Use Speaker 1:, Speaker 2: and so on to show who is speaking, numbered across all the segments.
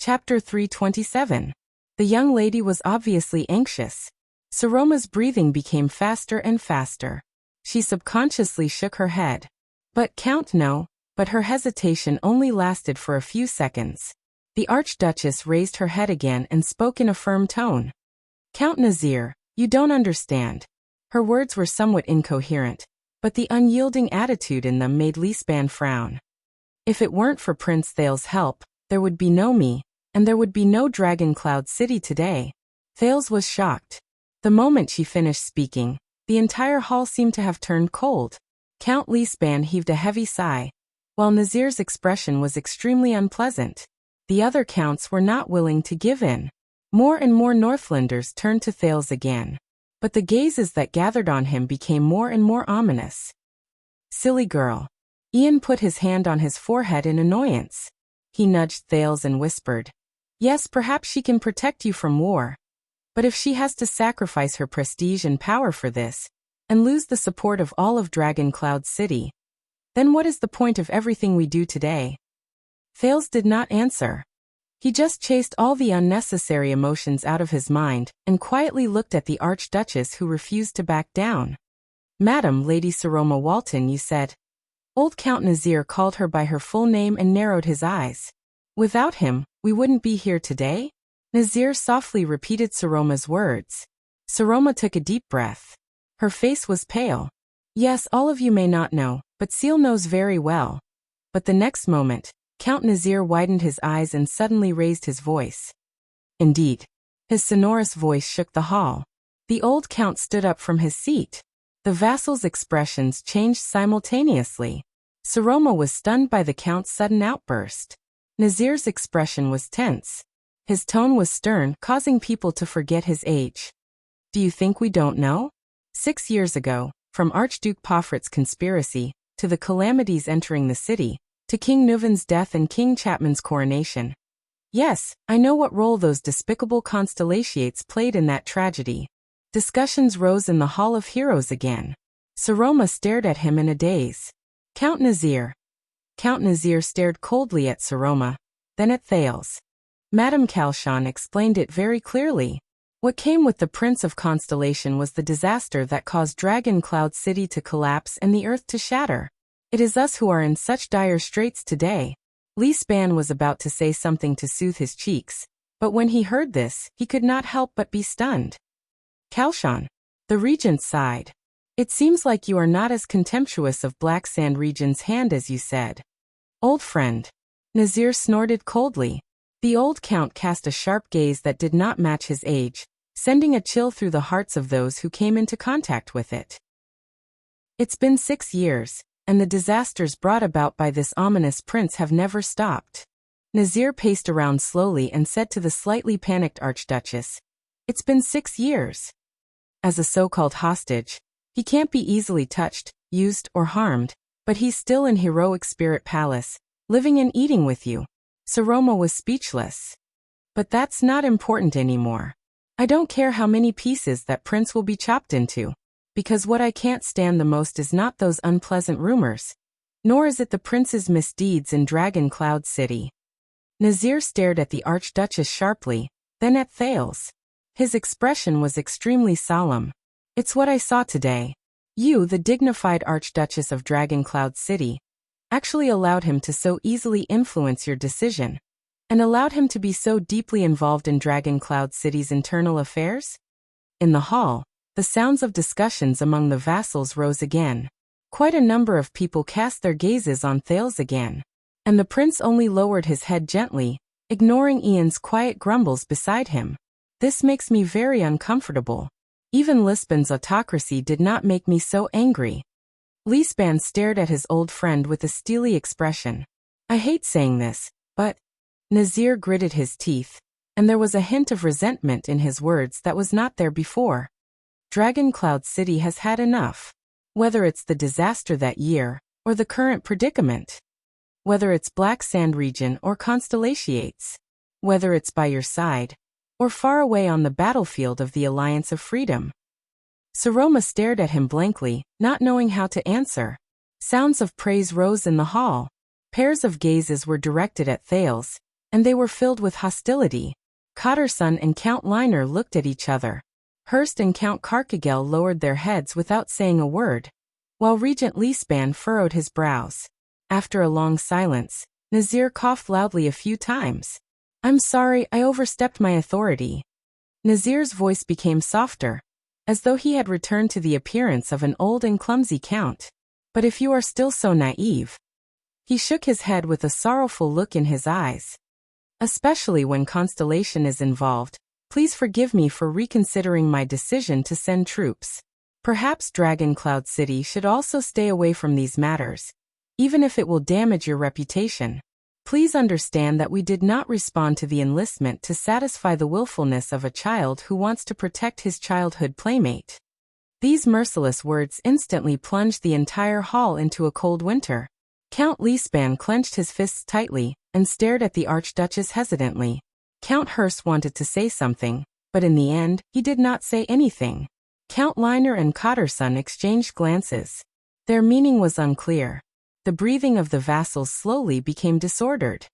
Speaker 1: Chapter 327. The young lady was obviously anxious. Saroma's breathing became faster and faster. She subconsciously shook her head. But her hesitation only lasted for a few seconds. The Archduchess raised her head again and spoke in a firm tone. Count Nazir, you don't understand. Her words were somewhat incoherent, but the unyielding attitude in them made Lisban frown. If it weren't for Prince Thales' help, there would be no me, and there would be no Dragon Cloud City today. Thales was shocked. The moment she finished speaking, the entire hall seemed to have turned cold. Count Lisban heaved a heavy sigh, while Nazir's expression was extremely unpleasant. The other counts were not willing to give in. More and more Northlanders turned to Thales again, but the gazes that gathered on him became more and more ominous. Silly girl. Ian put his hand on his forehead in annoyance. He nudged Thales and whispered, "Yes, perhaps she can protect you from war. But if she has to sacrifice her prestige and power for this, and lose the support of all of Dragon Cloud City, then what is the point of everything we do today?" Thales did not answer. He just chased all the unnecessary emotions out of his mind and quietly looked at the Archduchess, who refused to back down. "Madam, Lady Saroma Walton, you said." Old Count Nazir called her by her full name and narrowed his eyes. "Without him, we wouldn't be here today?" Nazir softly repeated Saroma's words. Saroma took a deep breath. Her face was pale. "Yes, all of you may not know, but Seal knows very well." But the next moment, Count Nazir widened his eyes and suddenly raised his voice. "Indeed." His sonorous voice shook the hall. The old count stood up from his seat. The vassals' expressions changed simultaneously. Saroma was stunned by the count's sudden outburst. Nazir's expression was tense. His tone was stern, causing people to forget his age. "Do you think we don't know? 6 years ago, from Archduke Pofrit's conspiracy, to the calamities entering the city, to King Nuvan's death and King Chapman's coronation. Yes, I know what role those despicable constellations played in that tragedy." Discussions rose in the Hall of Heroes again. Saroma stared at him in a daze. "Count Nazir." Count Nazir stared coldly at Saroma, then at Thales. Madame Kalshan explained it very clearly. What came with the Prince of Constellation was the disaster that caused Dragon Cloud City to collapse and the earth to shatter. It is us who are in such dire straits today. Lisban was about to say something to soothe his cheeks, but when he heard this, he could not help but be stunned. "Kalshan." The regent sighed. "It seems like you are not as contemptuous of Black Sand Region's hand as you said." "Old friend." Nazir snorted coldly. The old count cast a sharp gaze that did not match his age, sending a chill through the hearts of those who came into contact with it. "It's been 6 years. And the disasters brought about by this ominous prince have never stopped." Nazir paced around slowly and said to the slightly panicked Archduchess, "It's been 6 years. As a so-called hostage, he can't be easily touched, used, or harmed, but he's still in Heroic Spirit Palace, living and eating with you." Saroma was speechless. "But that's not important anymore. I don't care how many pieces that prince will be chopped into. Because what I can't stand the most is not those unpleasant rumors, nor is it the prince's misdeeds in Dragon Cloud City." Nazir stared at the Archduchess sharply, then at Thales. His expression was extremely solemn. "It's what I saw today. You, the dignified Archduchess of Dragon Cloud City, actually allowed him to so easily influence your decision, and allowed him to be so deeply involved in Dragon Cloud City's internal affairs?" In the hall, the sounds of discussions among the vassals rose again. Quite a number of people cast their gazes on Thales again, and the prince only lowered his head gently, ignoring Ian's quiet grumbles beside him. "This makes me very uncomfortable. Even Lisban's autocracy did not make me so angry." Lisban stared at his old friend with a steely expression. "I hate saying this, but..." Nazir gritted his teeth, and there was a hint of resentment in his words that was not there before. Dragon Cloud City has had enough. Whether it's the disaster that year, or the current predicament. Whether it's Black Sand Region or Constellations. Whether it's by your side, or far away on the battlefield of the Alliance of Freedom. Saroma stared at him blankly, not knowing how to answer. Sounds of praise rose in the hall. Pairs of gazes were directed at Thales, and they were filled with hostility. Cotterson and Count Liner looked at each other. Hurst and Count Carcagel lowered their heads without saying a word, while Regent Leespan furrowed his brows. After a long silence, Nazir coughed loudly a few times. "I'm sorry, I overstepped my authority." Nazir's voice became softer, as though he had returned to the appearance of an old and clumsy count. "But if you are still so naive." He shook his head with a sorrowful look in his eyes. "Especially when Constellation is involved, please forgive me for reconsidering my decision to send troops. Perhaps Dragon Cloud City should also stay away from these matters, even if it will damage your reputation. Please understand that we did not respond to the enlistment to satisfy the willfulness of a child who wants to protect his childhood playmate." These merciless words instantly plunged the entire hall into a cold winter. Count Leespan clenched his fists tightly and stared at the Archduchess hesitantly. Count Hurst wanted to say something, but in the end, he did not say anything. Count Liner and Cotterson exchanged glances. Their meaning was unclear. The breathing of the vassals slowly became disordered.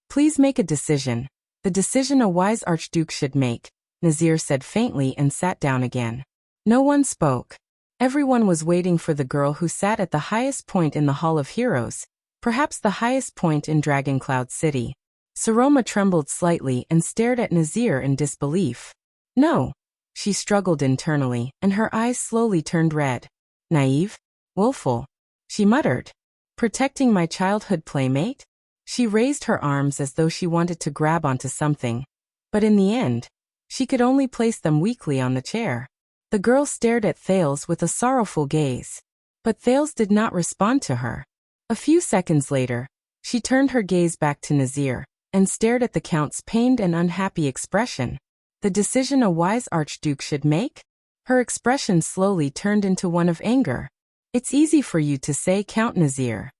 Speaker 1: "Please make a decision. The decision a wise archduke should make," Nazir said faintly and sat down again. No one spoke. Everyone was waiting for the girl who sat at the highest point in the Hall of Heroes, perhaps the highest point in Dragon Cloud City. Saroma trembled slightly and stared at Nazir in disbelief. "No." She struggled internally, and her eyes slowly turned red. "Naive? Willful?" she muttered. "Protecting my childhood playmate?" She raised her arms as though she wanted to grab onto something, but in the end, she could only place them weakly on the chair. The girl stared at Thales with a sorrowful gaze, but Thales did not respond to her. A few seconds later, she turned her gaze back to Nazir and stared at the Count's pained and unhappy expression. The decision a wise archduke should make? Her expression slowly turned into one of anger. "It's easy for you to say, Count Nazir."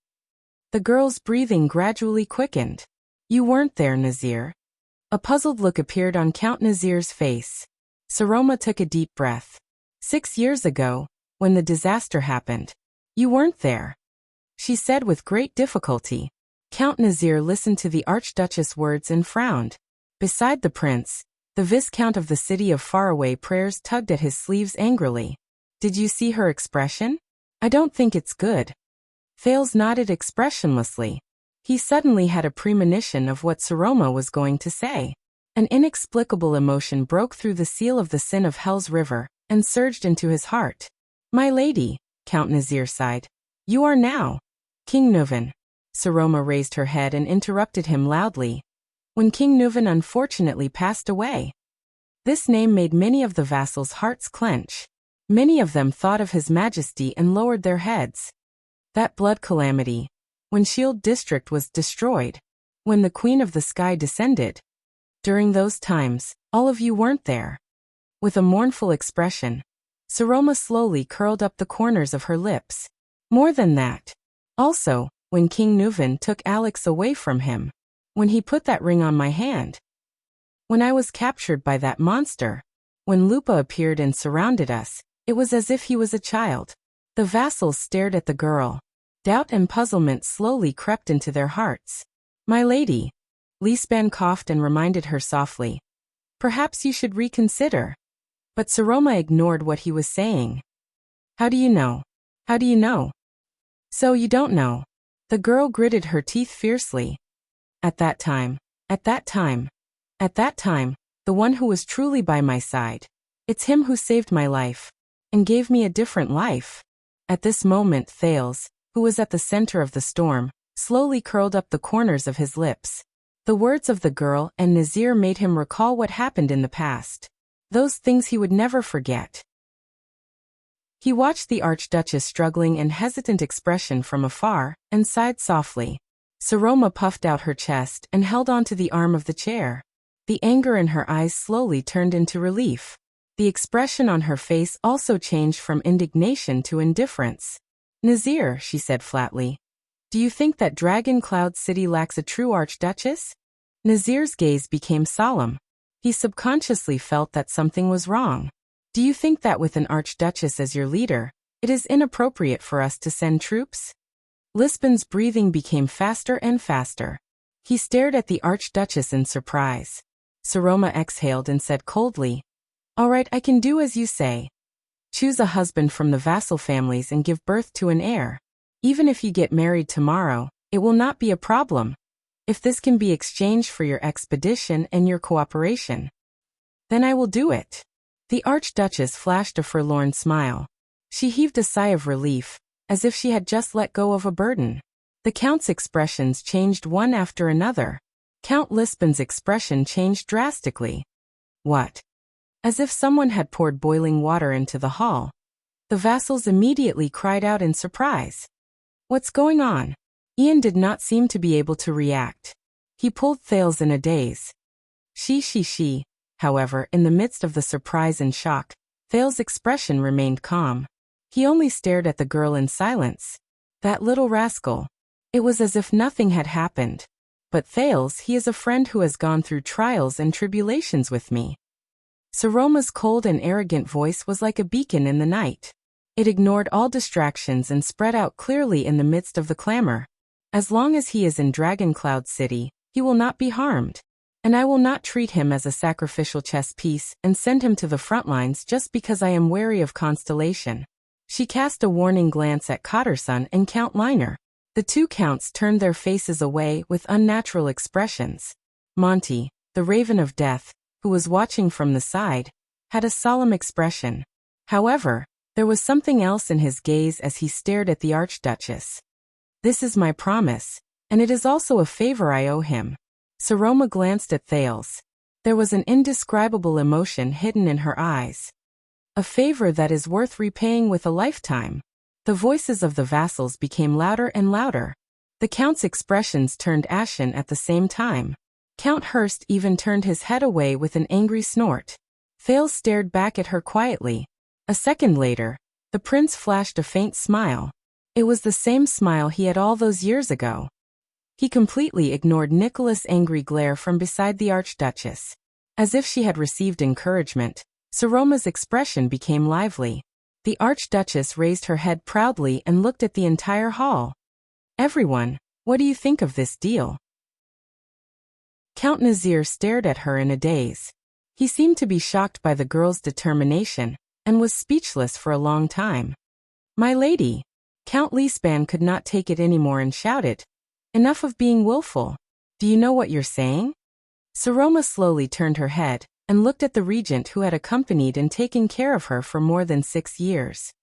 Speaker 1: The girl's breathing gradually quickened. "You weren't there, Nazir." A puzzled look appeared on Count Nazir's face. Saroma took a deep breath. 6 years ago, when the disaster happened. "You weren't there," she said with great difficulty. Count Nazir listened to the Archduchess' words and frowned. Beside the prince, the Viscount of the city of Faraway Prayers tugged at his sleeves angrily. "Did you see her expression? I don't think it's good." Thales nodded expressionlessly. He suddenly had a premonition of what Saroma was going to say. An inexplicable emotion broke through the seal of the sin of Hell's River and surged into his heart. "My lady," Count Nazir sighed. "You are now King Nuvan." Saroma raised her head and interrupted him loudly. "When King Nuvan unfortunately passed away." This name made many of the vassals' hearts clench. Many of them thought of His Majesty and lowered their heads. That blood calamity, when Shield District was destroyed, when the Queen of the Sky descended. During those times, all of you weren't there. With a mournful expression, Saroma slowly curled up the corners of her lips. "More than that. Also, when King Nuvan took Alex away from him. When he put that ring on my hand. When I was captured by that monster. When Lupa appeared and surrounded us, it was as if he was a child." The vassals stared at the girl. Doubt and puzzlement slowly crept into their hearts. "My lady," Leespan coughed and reminded her softly. "Perhaps you should reconsider." But Saroma ignored what he was saying. "How do you know? How do you know?" "So you don't know." The girl gritted her teeth fiercely. At that time, the one who was truly by my side. It's him who saved my life. And gave me a different life." At this moment Thales, who was at the center of the storm, slowly curled up the corners of his lips. The words of the girl and Nazir made him recall what happened in the past. Those things he would never forget. He watched the Archduchess' struggling and hesitant expression from afar, and sighed softly. Saroma puffed out her chest and held onto the arm of the chair. The anger in her eyes slowly turned into relief. The expression on her face also changed from indignation to indifference. "Nazir," she said flatly, "do you think that Dragon Cloud City lacks a true Archduchess?" Nazir's gaze became solemn. He subconsciously felt that something was wrong. "Do you think that with an Archduchess as your leader, it is inappropriate for us to send troops?" Lisbon's breathing became faster and faster. He stared at the Archduchess in surprise. Saroma exhaled and said coldly, "All right, I can do as you say. Choose a husband from the vassal families and give birth to an heir. Even if you get married tomorrow, it will not be a problem. If this can be exchanged for your expedition and your cooperation, then I will do it." The Archduchess flashed a forlorn smile. She heaved a sigh of relief, as if she had just let go of a burden. The Count's expressions changed one after another. Count Lisbon's expression changed drastically. "What?" As if someone had poured boiling water into the hall. The vassals immediately cried out in surprise. "What's going on?" Ian did not seem to be able to react. He pulled Thales in a daze. She. However, in the midst of the surprise and shock, Thales' expression remained calm. He only stared at the girl in silence. That little rascal. It was as if nothing had happened. "But Thales, he is a friend who has gone through trials and tribulations with me." Saroma's cold and arrogant voice was like a beacon in the night. It ignored all distractions and spread out clearly in the midst of the clamor. "As long as he is in Dragoncloud City, he will not be harmed. And I will not treat him as a sacrificial chess piece and send him to the front lines just because I am wary of Constellation." She cast a warning glance at Cotterson and Count Liner. The two counts turned their faces away with unnatural expressions. Monty, the Raven of Death, who was watching from the side, had a solemn expression. However, there was something else in his gaze as he stared at the Archduchess. "This is my promise, and it is also a favor I owe him." Saroma glanced at Thales. There was an indescribable emotion hidden in her eyes. "A favor that is worth repaying with a lifetime." The voices of the vassals became louder and louder. The Count's expressions turned ashen at the same time. Count Hurst even turned his head away with an angry snort. Thales stared back at her quietly. A second later, the prince flashed a faint smile. It was the same smile he had all those years ago. He completely ignored Nicholas' angry glare from beside the Archduchess. As if she had received encouragement, Saroma's expression became lively. The Archduchess raised her head proudly and looked at the entire hall. "Everyone, what do you think of this deal?" Count Nazir stared at her in a daze. He seemed to be shocked by the girl's determination, and was speechless for a long time. "My lady!" Count Lisban could not take it anymore and shouted, "Enough of being willful. Do you know what you're saying?" Saroma slowly turned her head, and looked at the regent who had accompanied and taken care of her for more than 6 years.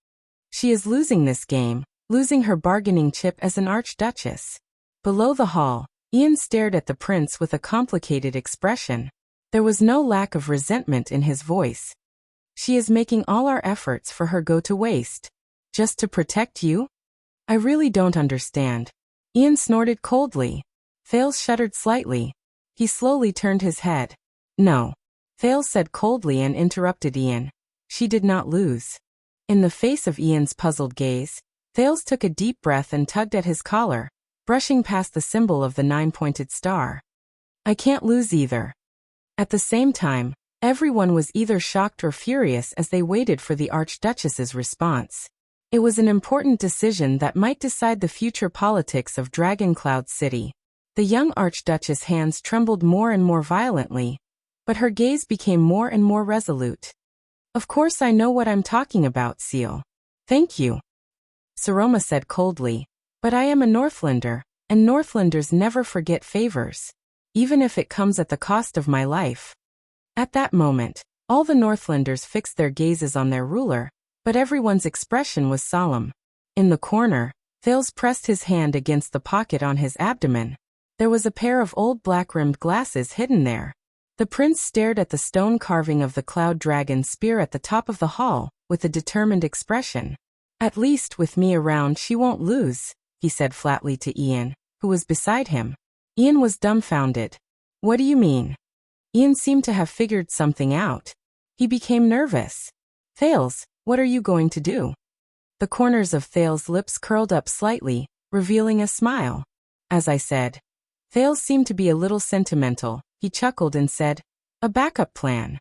Speaker 1: "She is losing this game, losing her bargaining chip as an Archduchess." Below the hall, Ian stared at the prince with a complicated expression. There was no lack of resentment in his voice. "She is making all our efforts for her go to waste. Just to protect you? I really don't understand." Ian snorted coldly. Thales shuddered slightly. He slowly turned his head. "No." Thales said coldly and interrupted Ian. "She did not lose." In the face of Ian's puzzled gaze, Thales took a deep breath and tugged at his collar, brushing past the symbol of the 9-pointed star. "I can't lose either." At the same time, everyone was either shocked or furious as they waited for the Archduchess's response. It was an important decision that might decide the future politics of Dragoncloud City. The young Archduchess' hands trembled more and more violently, but her gaze became more and more resolute. "Of course I know what I'm talking about, Seal." "Thank you," Saroma said coldly, "but I am a Northlander, and Northlanders never forget favors, even if it comes at the cost of my life." At that moment, all the Northlanders fixed their gazes on their ruler, but everyone's expression was solemn. In the corner, Thales pressed his hand against the pocket on his abdomen. There was a pair of old black-rimmed glasses hidden there. The prince stared at the stone carving of the cloud dragon spear at the top of the hall, with a determined expression. "At least with me around she won't lose," he said flatly to Ian, who was beside him. Ian was dumbfounded. "What do you mean?" Ian seemed to have figured something out. He became nervous. "Thales, what are you going to do?" The corners of Thales' lips curled up slightly, revealing a smile. "As I said." Thales seemed to be a little sentimental. He chuckled and said, "A backup plan."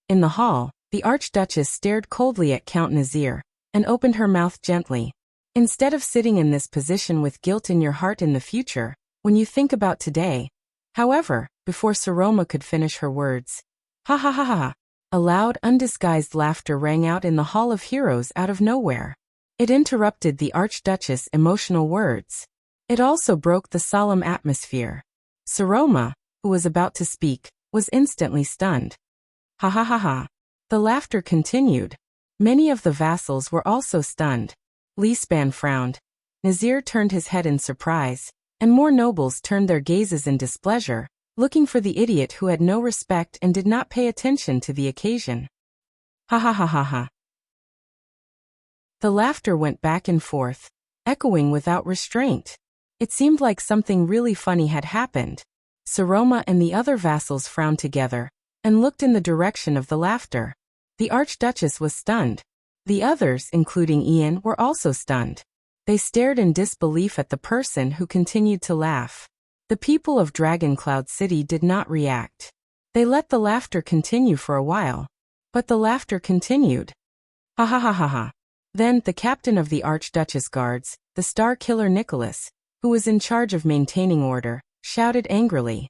Speaker 1: In the hall, the Archduchess stared coldly at Count Nazir, and opened her mouth gently. "Instead of sitting in this position with guilt in your heart in the future, when you think about today. However, before Saroma could finish her words, ha ha ha ha, a loud, undisguised laughter rang out in the Hall of Heroes out of nowhere. It interrupted the Archduchess' emotional words. It also broke the solemn atmosphere. Saroma, who was about to speak, was instantly stunned. Ha ha ha ha. The laughter continued. Many of the vassals were also stunned. Lisban frowned. Nazir turned his head in surprise, and more nobles turned their gazes in displeasure, looking for the idiot who had no respect and did not pay attention to the occasion. Ha ha ha ha ha. The laughter went back and forth, echoing without restraint. It seemed like something really funny had happened. Saroma and the other vassals frowned together, and looked in the direction of the laughter. The Archduchess was stunned. The others, including Ian, were also stunned. They stared in disbelief at the person who continued to laugh. The people of Dragoncloud City did not react. They let the laughter continue for a while. But the laughter continued. Ha ha ha ha ha. Then, the captain of the Archduchess Guards, the Star Killer Nicholas, who was in charge of maintaining order, shouted angrily.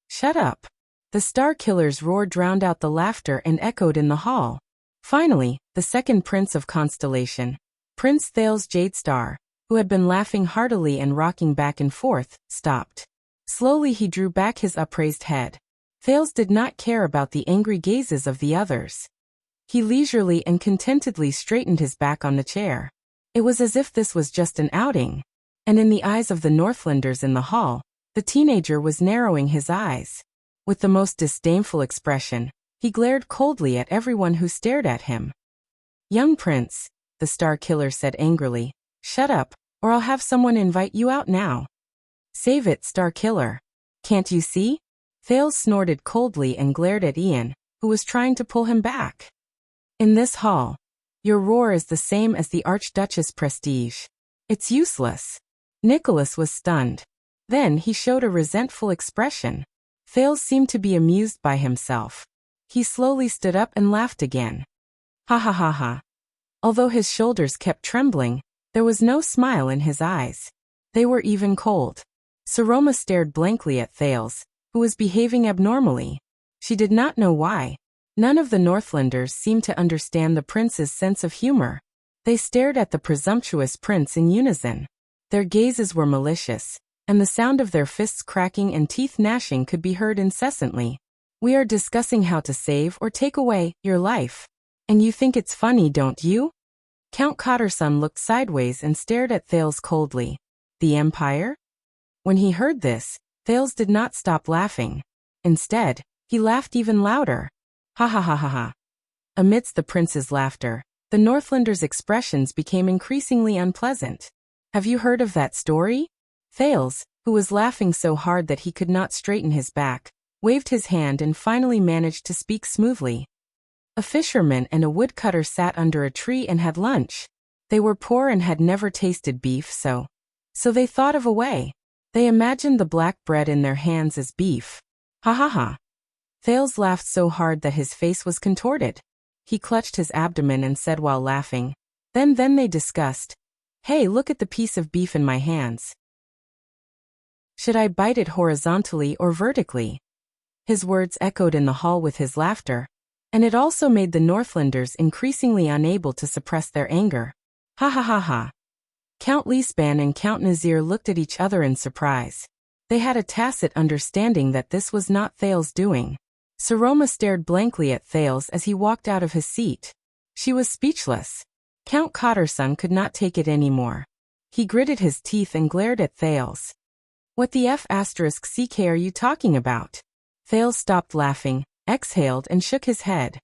Speaker 1: Shut up. The Star Killer's roar drowned out the laughter and echoed in the hall. Finally, the second prince of Constellation, Prince Thales Jadestar, who had been laughing heartily and rocking back and forth, stopped. Slowly he drew back his upraised head. Thales did not care about the angry gazes of the others. He leisurely and contentedly straightened his back on the chair. It was as if this was just an outing. And in the eyes of the Northlanders in the hall, the teenager was narrowing his eyes. With the most disdainful expression, he glared coldly at everyone who stared at him. Young prince, the Star Killer said angrily, shut up, or I'll have someone invite you out now. Save it, Star Killer. Can't you see? Thales snorted coldly and glared at Ian, who was trying to pull him back. In this hall, your roar is the same as the Archduchess' prestige. It's useless. Nicholas was stunned. Then he showed a resentful expression. Thales seemed to be amused by himself. He slowly stood up and laughed again. Ha ha ha ha. Although his shoulders kept trembling, there was no smile in his eyes. They were even cold. Saroma stared blankly at Thales, who was behaving abnormally. She did not know why. None of the Northlanders seemed to understand the prince's sense of humor. They stared at the presumptuous prince in unison. Their gazes were malicious, and the sound of their fists cracking and teeth gnashing could be heard incessantly. We are discussing how to save or take away your life. And you think it's funny, don't you? Count Cotterson looked sideways and stared at Thales coldly. The Empire? When he heard this, Thales did not stop laughing. Instead, he laughed even louder. Ha ha ha ha ha. Amidst the prince's laughter, the Northlanders' expressions became increasingly unpleasant. Have you heard of that story? Thales, who was laughing so hard that he could not straighten his back, waved his hand and finally managed to speak smoothly. A fisherman and a woodcutter sat under a tree and had lunch. They were poor and had never tasted beef, so they thought of a way. They imagined the black bread in their hands as beef. Ha ha ha. Thales laughed so hard that his face was contorted. He clutched his abdomen and said while laughing. Then they discussed. Hey, look at the piece of beef in my hands. Should I bite it horizontally or vertically? His words echoed in the hall with his laughter, and it also made the Northlanders increasingly unable to suppress their anger. Ha ha ha ha. Count Lisban and Count Nazir looked at each other in surprise. They had a tacit understanding that this was not Thales' doing. Saroma stared blankly at Thales as he walked out of his seat. She was speechless. Count Cotterson could not take it anymore. He gritted his teeth and glared at Thales. What the F***ck are you talking about? Thales stopped laughing, exhaled and shook his head.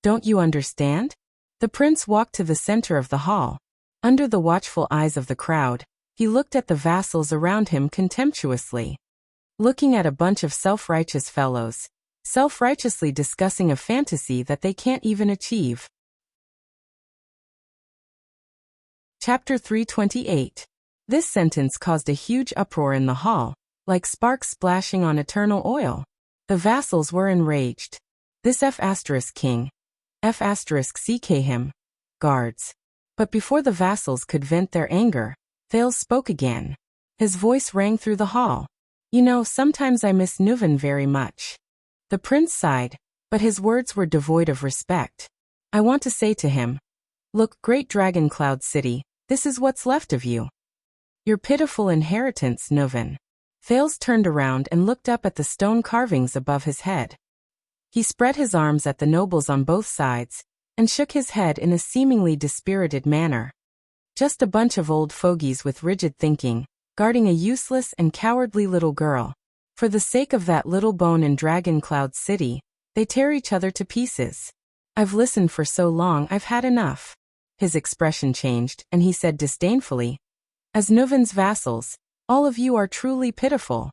Speaker 1: Don't you understand? The prince walked to the center of the hall. Under the watchful eyes of the crowd, he looked at the vassals around him contemptuously. Looking at a bunch of self-righteous fellows, self-righteously discussing a fantasy that they can't even achieve. Chapter 328. This sentence caused a huge uproar in the hall, like sparks splashing on eternal oil. The vassals were enraged. This F***king. F***ck him. Guards. But before the vassals could vent their anger, Thales spoke again. His voice rang through the hall. You know, sometimes I miss Nuven very much. The prince sighed, but his words were devoid of respect. I want to say to him, look, great Dragon Cloud City, this is what's left of you. Your pitiful inheritance, Nuven. Thales turned around and looked up at the stone carvings above his head. He spread his arms at the nobles on both sides, and shook his head in a seemingly dispirited manner. Just a bunch of old fogies with rigid thinking, guarding a useless and cowardly little girl. For the sake of that little bone in Dragon Cloud City, they tear each other to pieces. I've listened for so long, I've had enough. His expression changed, and he said disdainfully, as Nuven's vassals, all of you are truly pitiful.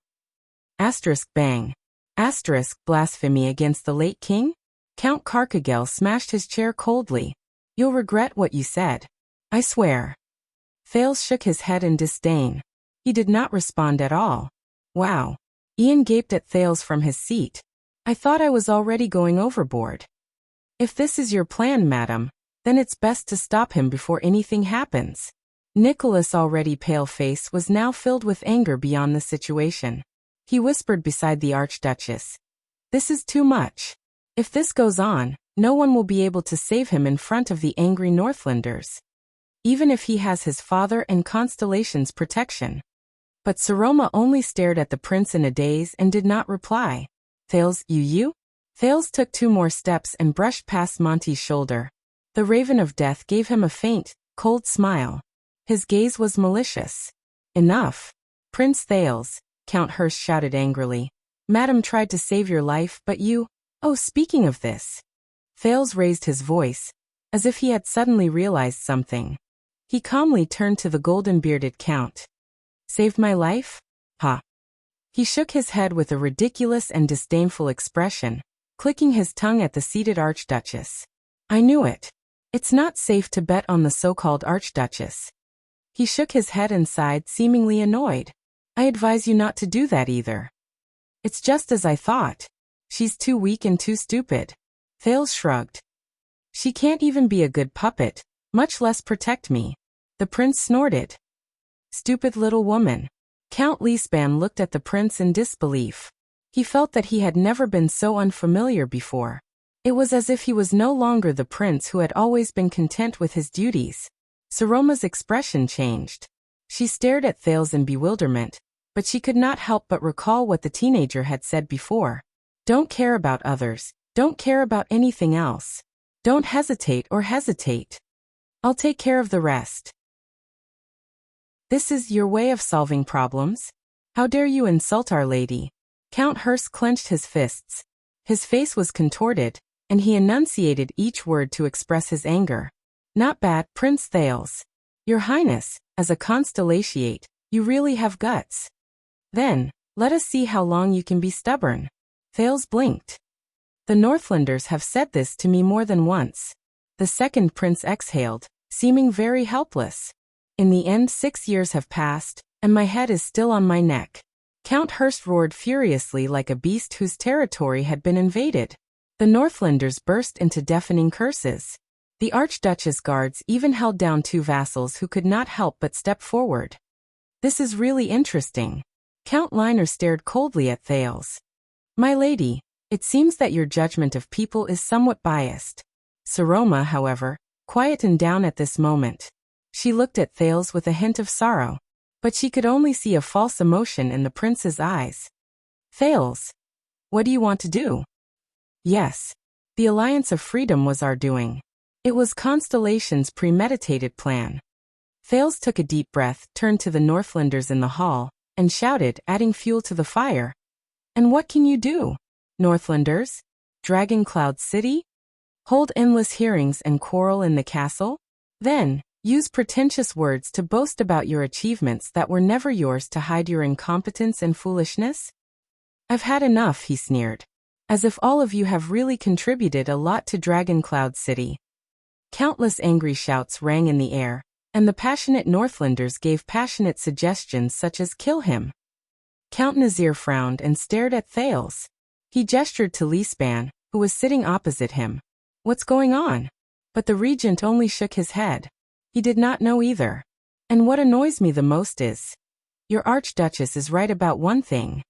Speaker 1: Asterisk bang. Asterisk blasphemy against the late king? Count Carcagel smashed his chair coldly. You'll regret what you said. I swear. Thales shook his head in disdain. He did not respond at all. Wow. Ian gaped at Thales from his seat. I thought I was already going overboard. If this is your plan, madam, then it's best to stop him before anything happens. Nicholas' already pale face was now filled with anger beyond the situation. He whispered beside the Archduchess. This is too much. If this goes on, no one will be able to save him in front of the angry Northlanders. Even if he has his father and Constellation's protection. But Saroma only stared at the prince in a daze and did not reply. Thales, you? Thales took 2 more steps and brushed past Monty's shoulder. The Raven of Death gave him a faint, cold smile. His gaze was malicious. Enough. Prince Thales, Count Hurst shouted angrily. Madam tried to save your life, but you— Oh, speaking of this. Thales raised his voice, as if he had suddenly realized something. He calmly turned to the golden-bearded count. Saved my life? Ha. He shook his head with a ridiculous and disdainful expression, clicking his tongue at the seated Archduchess. I knew it. It's not safe to bet on the so-called Archduchess. He shook his head and sighed, seemingly annoyed. I advise you not to do that either. It's just as I thought. She's too weak and too stupid. Thales shrugged. She can't even be a good puppet, much less protect me. The prince snorted. Stupid little woman. Count Leespan looked at the prince in disbelief. He felt that he had never been so unfamiliar before. It was as if he was no longer the prince who had always been content with his duties. Saroma's expression changed. She stared at Thales in bewilderment, but she could not help but recall what the teenager had said before. Don't care about others. Don't care about anything else. Don't hesitate or hesitate. I'll take care of the rest. This is your way of solving problems? How dare you insult Our Lady? Count Hurst clenched his fists. His face was contorted, and he enunciated each word to express his anger. Not bad, Prince Thales. Your Highness, as a constellatiate, you really have guts. Then, let us see how long you can be stubborn. Thales blinked. The Northlanders have said this to me more than once. The second prince exhaled, seeming very helpless. In the end, 6 years have passed, and my head is still on my neck. Count Hurst roared furiously like a beast whose territory had been invaded. The Northlanders burst into deafening curses. The Archduchess guards even held down 2 vassals who could not help but step forward. This is really interesting. Count Liner stared coldly at Thales. My lady, it seems that your judgment of people is somewhat biased. Saroma, however, quietened down at this moment. She looked at Thales with a hint of sorrow, but she could only see a false emotion in the prince's eyes. Thales, what do you want to do? Yes, the Alliance of Freedom was our doing. It was Constellation's premeditated plan. Thales took a deep breath, turned to the Northlanders in the hall, and shouted, adding fuel to the fire. And what can you do? Northlanders? Dragon Cloud City? Hold endless hearings and quarrel in the castle? Then, use pretentious words to boast about your achievements that were never yours to hide your incompetence and foolishness? I've had enough, he sneered. As if all of you have really contributed a lot to Dragon Cloud City. Countless angry shouts rang in the air, and the passionate Northlanders gave passionate suggestions such as kill him. Count Nazir frowned and stared at Thales. He gestured to Leespan, who was sitting opposite him. What's going on? But the regent only shook his head. He did not know either. And what annoys me the most is, Your Archduchess is right about one thing.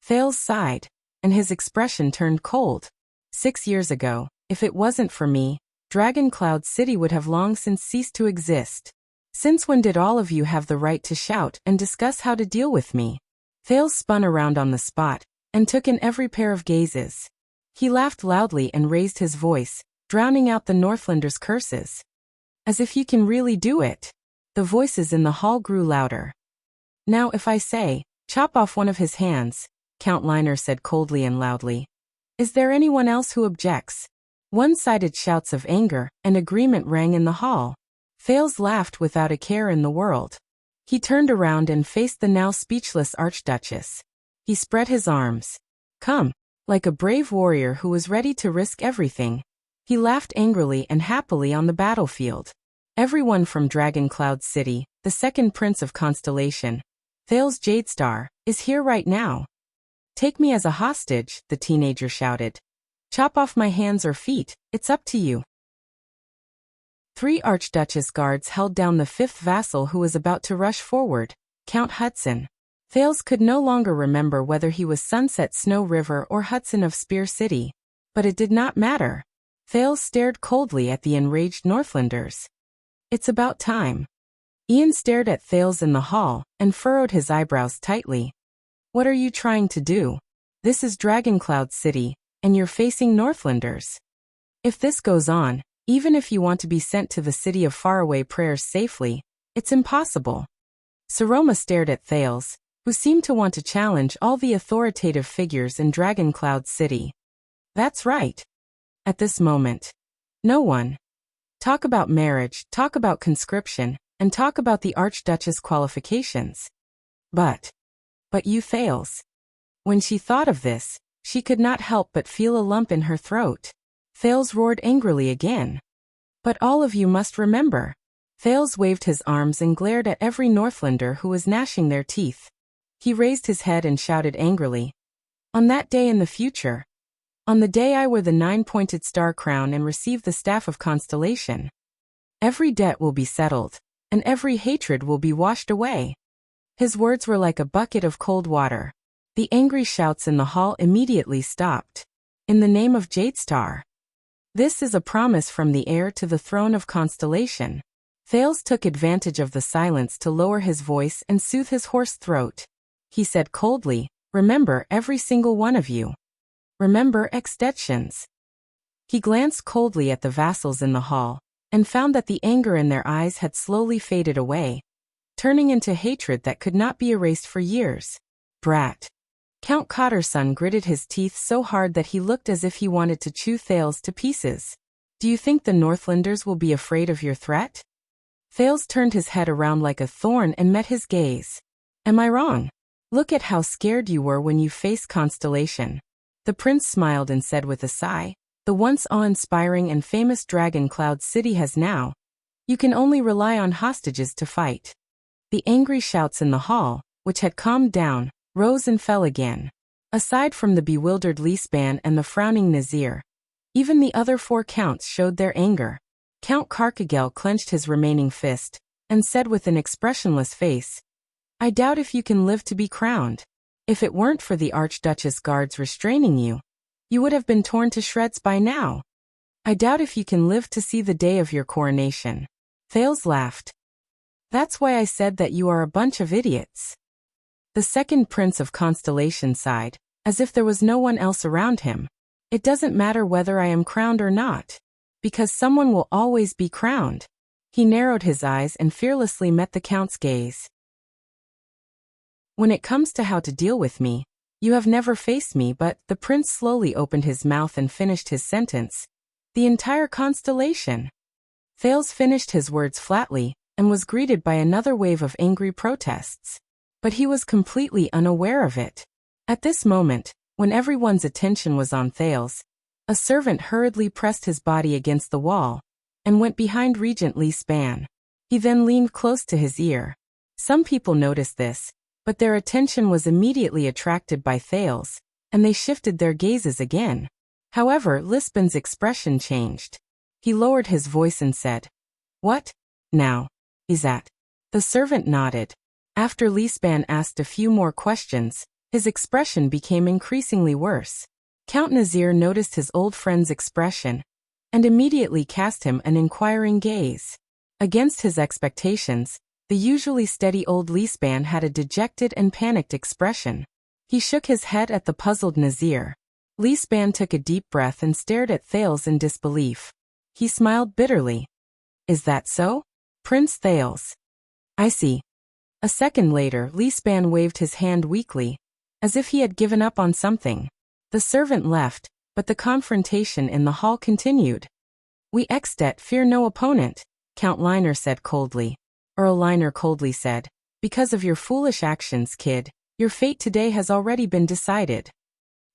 Speaker 1: Thales sighed, and his expression turned cold. 6 years ago, if it wasn't for me, Dragon Cloud City would have long since ceased to exist. Since when did all of you have the right to shout and discuss how to deal with me? Thales spun around on the spot, and took in every pair of gazes. He laughed loudly and raised his voice, drowning out the Northlanders' curses. As if you can really do it. The voices in the hall grew louder. Now if I say, chop off one of his hands, Count Liner said coldly and loudly. Is there anyone else who objects? One-sided shouts of anger and agreement rang in the hall. Thales laughed without a care in the world. He turned around and faced the now speechless Archduchess. He spread his arms. Come, like a brave warrior who was ready to risk everything. He laughed angrily and happily on the battlefield. Everyone from Dragon Cloud City, the second prince of Constellation, Thales Jadestar, is here right now. Take me as a hostage, the teenager shouted. Chop off my hands or feet, it's up to you. 3 Archduchess guards held down the 5th vassal who was about to rush forward, Count Hudson. Thales could no longer remember whether he was Sunset Snow River or Hudson of Spear City. But it did not matter. Thales stared coldly at the enraged Northlanders. It's about time. Ian stared at Thales in the hall and furrowed his eyebrows tightly. What are you trying to do? This is Dragon Cloud City, and you're facing Northlanders. If this goes on, even if you want to be sent to the city of faraway prayers safely, it's impossible. Saroma stared at Thales, who seemed to want to challenge all the authoritative figures in Dragon Cloud City. That's right. At this moment, no one. Talk about marriage, talk about conscription, and talk about the Archduchess qualifications. But you Thales. When she thought of this, she could not help but feel a lump in her throat. Thales roared angrily again. But all of you must remember. Thales waved his arms and glared at every Northlander who was gnashing their teeth. He raised his head and shouted angrily. On that day in the future. On the day I wear the 9-pointed star crown and receive the staff of constellation. Every debt will be settled, and every hatred will be washed away. His words were like a bucket of cold water. The angry shouts in the hall immediately stopped. In the name of Jadestar. This is a promise from the heir to the throne of Constellation. Thales took advantage of the silence to lower his voice and soothe his hoarse throat. He said coldly, remember every single one of you. Remember extensions. He glanced coldly at the vassals in the hall, and found that the anger in their eyes had slowly faded away, turning into hatred that could not be erased for years. Brat. Count Cotterson gritted his teeth so hard that he looked as if he wanted to chew Thales to pieces. Do you think the Northlanders will be afraid of your threat? Thales turned his head around like a thorn and met his gaze. Am I wrong? Look at how scared you were when you faced Constellation. The prince smiled and said with a sigh, the once awe-inspiring and famous Dragon Cloud City has now. You can only rely on hostages to fight. The angry shouts in the hall, which had calmed down, rose and fell again. Aside from the bewildered Leespan and the frowning Nazir, even the other 4 counts showed their anger. Count Carcagel clenched his remaining fist, and said with an expressionless face, I doubt if you can live to be crowned. If it weren't for the Archduchess guards restraining you, you would have been torn to shreds by now. I doubt if you can live to see the day of your coronation. Thales laughed. That's why I said that you are a bunch of idiots. The second prince of Constellation sighed, as if there was no one else around him. It doesn't matter whether I am crowned or not, because someone will always be crowned. He narrowed his eyes and fearlessly met the count's gaze. When it comes to how to deal with me, you have never faced me, but the prince slowly opened his mouth and finished his sentence. The entire constellation. Thales finished his words flatly, and was greeted by another wave of angry protests. But he was completely unaware of it. At this moment, when everyone's attention was on Thales, a servant hurriedly pressed his body against the wall, and went behind Regent Leespan. He then leaned close to his ear. Some people noticed this, but their attention was immediately attracted by Thales, and they shifted their gazes again. However, Lispan's expression changed. He lowered his voice and said, What? Now, is that? The servant nodded. After Lisban asked a few more questions, his expression became increasingly worse. Count Nazir noticed his old friend's expression and immediately cast him an inquiring gaze. Against his expectations, the usually steady old Lisban had a dejected and panicked expression. He shook his head at the puzzled Nazir. Lisban took a deep breath and stared at Thales in disbelief. He smiled bitterly. Is that so? Prince Thales. I see. A second later, Lisban waved his hand weakly, as if he had given up on something. The servant left, but the confrontation in the hall continued. We Extet fear no opponent, Count Liner said coldly. Earl Liner coldly said, because of your foolish actions, kid, your fate today has already been decided.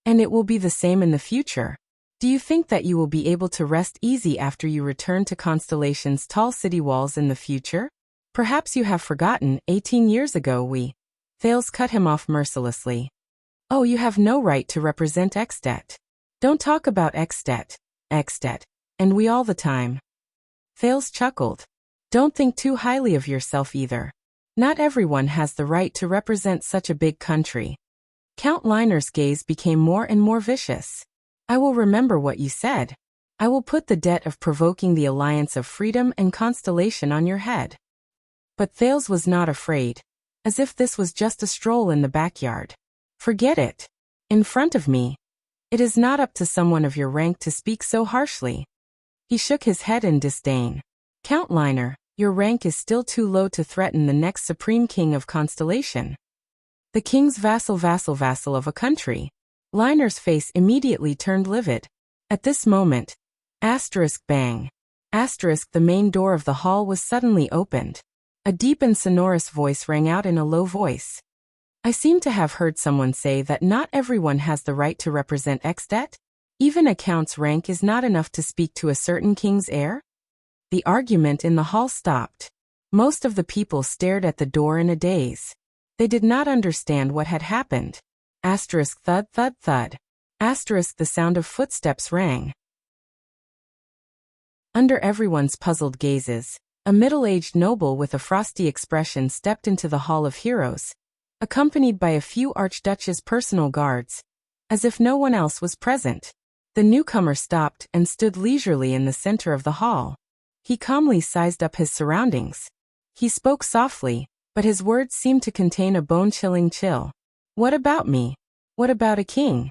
Speaker 1: And it will be the same in the future. Do you think that you will be able to rest easy after you return to Constellation's tall city walls in the future? Perhaps you have forgotten, 18 years ago we... Thales cut him off mercilessly. Oh, you have no right to represent Extet. Don't talk about Extet, and we all the time. Thales chuckled. Don't think too highly of yourself either. Not everyone has the right to represent such a big country. Count Liner's gaze became more and more vicious. I will remember what you said. I will put the debt of provoking the alliance of freedom and Constellation on your head. But Thales was not afraid, as if this was just a stroll in the backyard. Forget it. In front of me. It is not up to someone of your rank to speak so harshly. He shook his head in disdain. Count Liner, your rank is still too low to threaten the next supreme king of Constellation. The king's vassal of a country. Liner's face immediately turned livid. At this moment, bang. The main door of the hall was suddenly opened. A deep and sonorous voice rang out in a low voice. I seem to have heard someone say that not everyone has the right to represent Extet. Even a count's rank is not enough to speak to a certain king's heir? The argument in the hall stopped. Most of the people stared at the door in a daze. They did not understand what had happened. Thud, thud, thud. The sound of footsteps rang. Under everyone's puzzled gazes, a middle-aged noble with a frosty expression stepped into the Hall of Heroes, accompanied by a few Archduchess' personal guards, as if no one else was present. The newcomer stopped and stood leisurely in the center of the hall. He calmly sized up his surroundings. He spoke softly, but his words seemed to contain a bone-chilling chill. What about me? What about a king?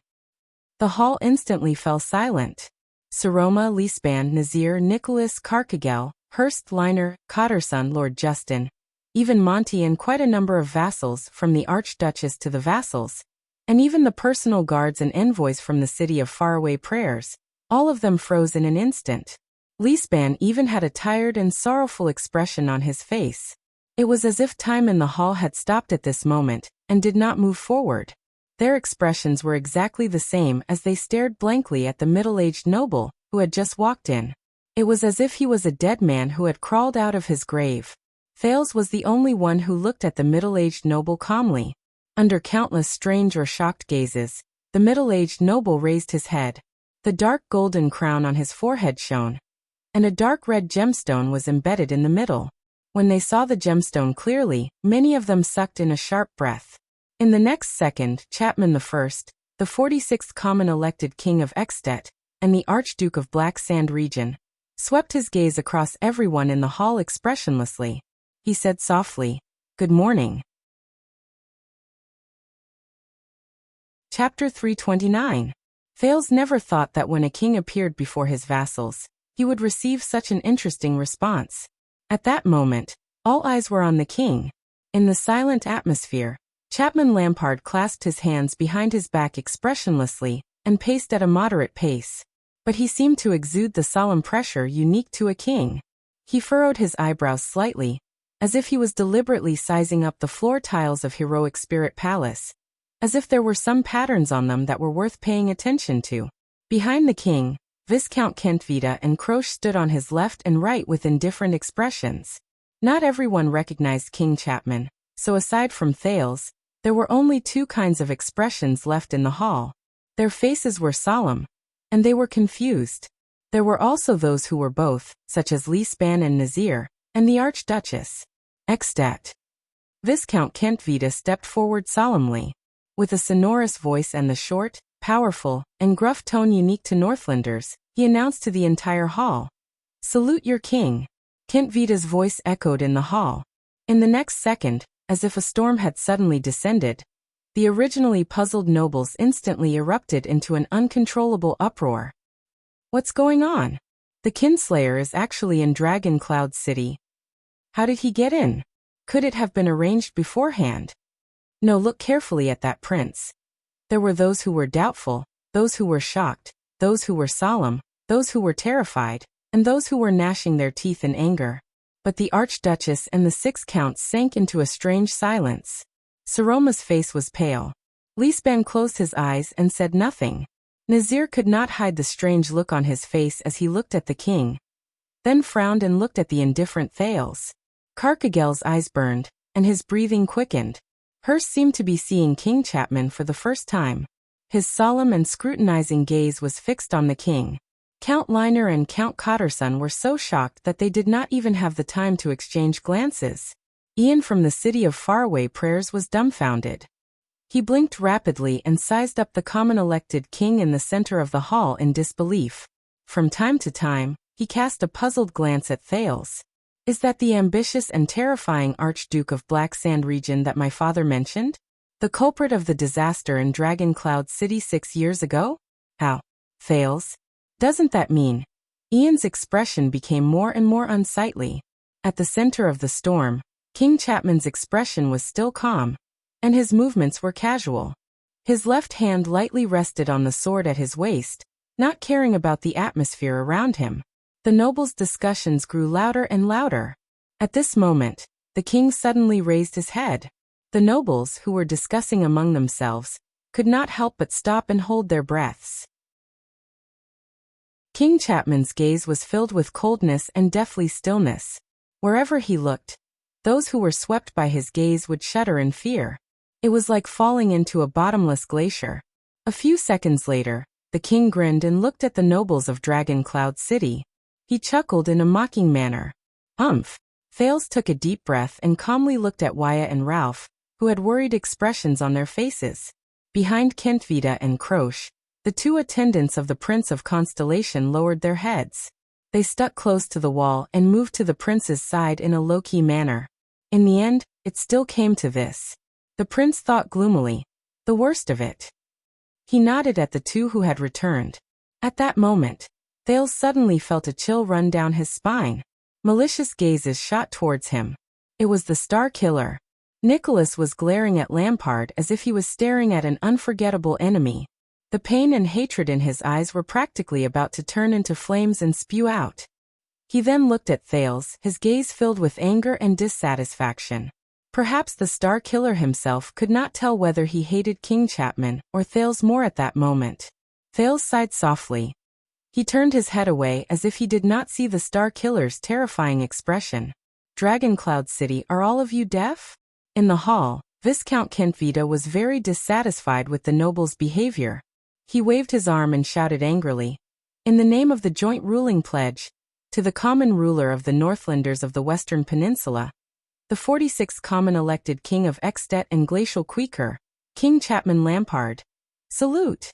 Speaker 1: The hall instantly fell silent. Saroma, Lisban, Nazir, Nicholas, Carcagel, Hurst, Liner, Cotterson, Lord Justin, even Monty and quite a number of vassals, from the Archduchess to the vassals, and even the personal guards and envoys from the city of faraway prayers, all of them froze in an instant. Lisban even had a tired and sorrowful expression on his face. It was as if time in the hall had stopped at this moment, and did not move forward. Their expressions were exactly the same as they stared blankly at the middle-aged noble, who had just walked in. It was as if he was a dead man who had crawled out of his grave. Thales was the only one who looked at the middle-aged noble calmly. Under countless strange or shocked gazes, the middle-aged noble raised his head. The dark golden crown on his forehead shone, and a dark red gemstone was embedded in the middle. When they saw the gemstone clearly, many of them sucked in a sharp breath. In the next second, Chapman I, the 46th common elected king of Extet, and the Archduke of Black Sand region, swept his gaze across everyone in the hall expressionlessly. He said softly, "Good morning." Chapter 329. Thales never thought that when a king appeared before his vassals, he would receive such an interesting response. At that moment, all eyes were on the king. In the silent atmosphere, Chapman Lampard clasped his hands behind his back expressionlessly, and paced at a moderate pace. But he seemed to exude the solemn pressure unique to a king. He furrowed his eyebrows slightly, as if he was deliberately sizing up the floor tiles of Heroic Spirit Palace, as if there were some patterns on them that were worth paying attention to. Behind the king, Viscount Kentvita and Croce stood on his left and right with indifferent expressions. Not everyone recognized King Chapman, so aside from Thales, there were only two kinds of expressions left in the hall. Their faces were solemn, and they were confused. There were also those who were both, such as Lisban and Nazir, and the Archduchess. Extet. Viscount Kentvita stepped forward solemnly. With a sonorous voice and the short, powerful, and gruff tone unique to Northlanders, he announced to the entire hall, "Salute your king." Kentvita's voice echoed in the hall. In the next second, as if a storm had suddenly descended, the originally puzzled nobles instantly erupted into an uncontrollable uproar. What's going on? The Kinslayer is actually in Dragon Cloud City. How did he get in? Could it have been arranged beforehand? No, look carefully at that prince. There were those who were doubtful, those who were shocked, those who were solemn, those who were terrified, and those who were gnashing their teeth in anger. But the Archduchess and the 6 counts sank into a strange silence. Saroma's face was pale. Lisban closed his eyes and said nothing. Nazir could not hide the strange look on his face as he looked at the king, then frowned and looked at the indifferent Thales. Carcagel's eyes burned, and his breathing quickened. Hurst seemed to be seeing King Chapman for the first time. His solemn and scrutinizing gaze was fixed on the king. Count Liner and Count Cotterson were so shocked that they did not even have the time to exchange glances. Ian from the city of faraway prayers was dumbfounded. He blinked rapidly and sized up the common elected king in the center of the hall in disbelief. From time to time, he cast a puzzled glance at Thales. Is that the ambitious and terrifying Archduke of Black Sand region that my father mentioned? The culprit of the disaster in Dragon Cloud City 6 years ago? How? Thales? Doesn't that mean? Ian's expression became more and more unsightly. At the center of the storm, King Chapman's expression was still calm, and his movements were casual. His left hand lightly rested on the sword at his waist, not caring about the atmosphere around him. The nobles' discussions grew louder and louder. At this moment, the king suddenly raised his head. The nobles, who were discussing among themselves, could not help but stop and hold their breaths. King Chapman's gaze was filled with coldness and deathly stillness. Wherever he looked, those who were swept by his gaze would shudder in fear. It was like falling into a bottomless glacier. A few seconds later, the king grinned and looked at the nobles of Dragon Cloud City. He chuckled in a mocking manner. Humph! Thales took a deep breath and calmly looked at Wyatt and Ralph, who had worried expressions on their faces. Behind Kentvita and Croce, the 2 attendants of the Prince of Constellation lowered their heads. They stuck close to the wall and moved to the prince's side in a low-key manner. In the end, it still came to this. The prince thought gloomily. The worst of it. He nodded at the 2 who had returned. At that moment, Thales suddenly felt a chill run down his spine. Malicious gazes shot towards him. It was the Star Killer. Nicholas was glaring at Lampard as if he was staring at an unforgettable enemy. The pain and hatred in his eyes were practically about to turn into flames and spew out. He then looked at Thales, his gaze filled with anger and dissatisfaction. Perhaps the Star Killer himself could not tell whether he hated King Chapman or Thales more at that moment. Thales sighed softly. He turned his head away as if he did not see the Star Killer's terrifying expression. Dragon Cloud City, are all of you deaf? In the hall, Viscount Kentvita was very dissatisfied with the noble's behavior. He waved his arm and shouted angrily, "In the name of the joint ruling pledge, to the common ruler of the Northlanders of the Western Peninsula, the 46th common elected king of Extet and Glacial Queeker, King Chapman Lampard, salute!"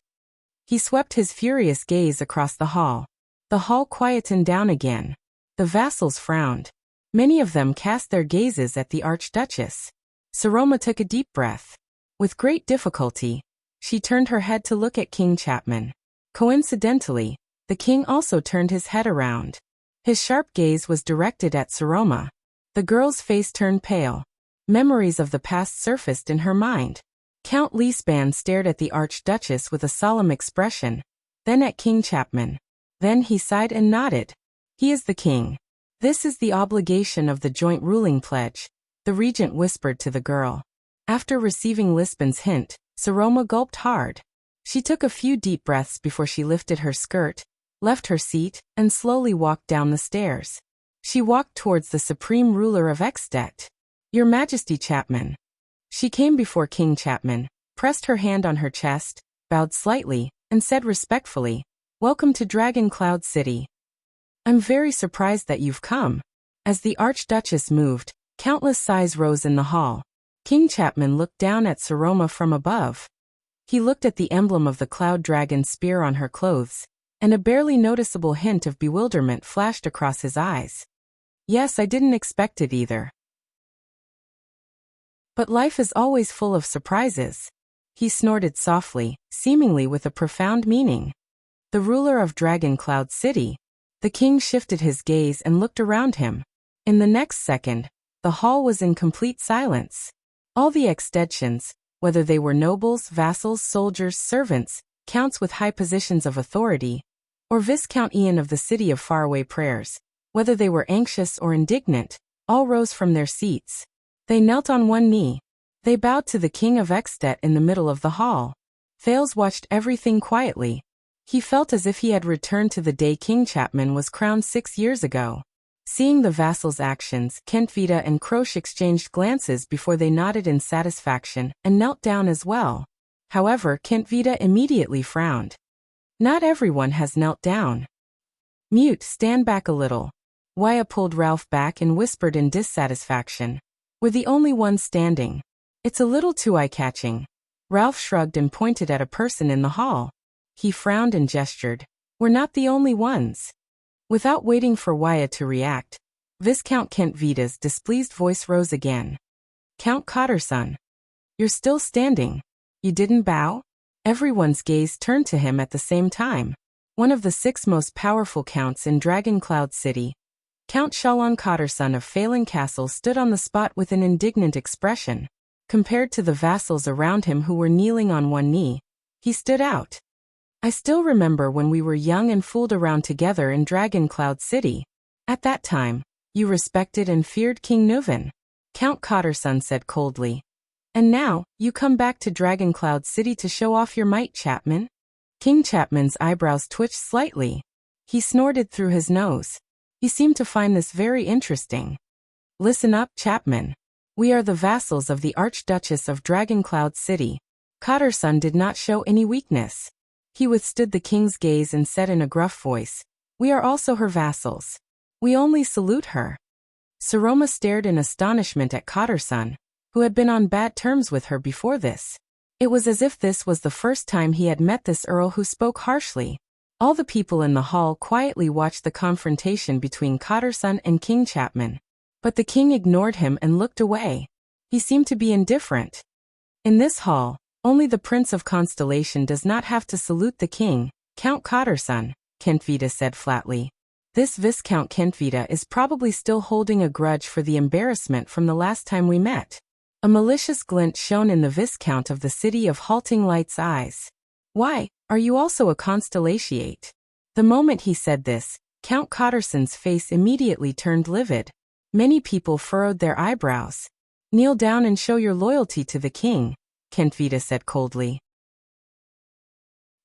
Speaker 1: He swept his furious gaze across the hall. The hall quietened down again. The vassals frowned. Many of them cast their gazes at the Archduchess. Saroma took a deep breath. With great difficulty, she turned her head to look at King Chapman. Coincidentally, the king also turned his head around. His sharp gaze was directed at Saroma. The girl's face turned pale. Memories of the past surfaced in her mind. Count Lisban stared at the Archduchess with a solemn expression, then at King Chapman. Then he sighed and nodded. He is the king. This is the obligation of the joint ruling pledge, the regent whispered to the girl. After receiving Lisban's hint, Saroma gulped hard. She took a few deep breaths before she lifted her skirt, left her seat, and slowly walked down the stairs. She walked towards the supreme ruler of Extet. Your Majesty Chapman. She came before King Chapman, pressed her hand on her chest, bowed slightly, and said respectfully, "Welcome to Dragon Cloud City. I'm very surprised that you've come." As the Archduchess moved, countless sighs rose in the hall. King Chapman looked down at Saroma from above. He looked at the emblem of the cloud dragon spear on her clothes, and a barely noticeable hint of bewilderment flashed across his eyes. Yes, I didn't expect it either. But life is always full of surprises. He snorted softly, seemingly with a profound meaning. The ruler of Dragon Cloud City. The king shifted his gaze and looked around him. In the next second, the hall was in complete silence. All the extensions, whether they were nobles, vassals, soldiers, servants, counts with high positions of authority, or Viscount Ian of the City of Faraway Prayers, whether they were anxious or indignant, all rose from their seats. They knelt on one knee. They bowed to the King of Extet in the middle of the hall. Thales watched everything quietly. He felt as if he had returned to the day King Chapman was crowned 6 years ago. Seeing the vassals' actions, Kentvita and Krosh exchanged glances before they nodded in satisfaction and knelt down as well. However, Kentvita immediately frowned. Not everyone has knelt down. Mute, stand back a little. Waya pulled Ralph back and whispered in dissatisfaction. We're the only ones standing. It's a little too eye-catching. Ralph shrugged and pointed at a person in the hall. He frowned and gestured. We're not the only ones. Without waiting for Waya to react, Viscount Kentvita's displeased voice rose again. Count Cotterson. You're still standing. You didn't bow? Everyone's gaze turned to him at the same time. One of the 6 most powerful counts in Dragon Cloud City, Count Shalon Cotterson of Phelan Castle, stood on the spot with an indignant expression. Compared to the vassals around him who were kneeling on one knee, he stood out. I still remember when we were young and fooled around together in Dragon Cloud City. At that time, you respected and feared King Nuvan, Count Cotterson said coldly. And now, you come back to Dragon Cloud City to show off your might, Chapman? King Chapman's eyebrows twitched slightly. He snorted through his nose. He seemed to find this very interesting. Listen up, Chapman. We are the vassals of the Archduchess of Dragon Cloud City. Cotterson did not show any weakness. He withstood the king's gaze and said in a gruff voice, We are also her vassals. We only salute her. Saroma stared in astonishment at Cotterson, who had been on bad terms with her before this. It was as if this was the first time he had met this earl who spoke harshly. All the people in the hall quietly watched the confrontation between Cotterson and King Chapman. But the king ignored him and looked away. He seemed to be indifferent. In this hall, only the Prince of Constellation does not have to salute the king, Count Cotterson, Kentvita said flatly. This Viscount Kentvita is probably still holding a grudge for the embarrassment from the last time we met. A malicious glint shone in the Viscount of the City of Halting Light's eyes. Why, are you also a Constellatiate? The moment he said this, Count Cotterson's face immediately turned livid. Many people furrowed their eyebrows. Kneel down and show your loyalty to the king, Kentvita said coldly.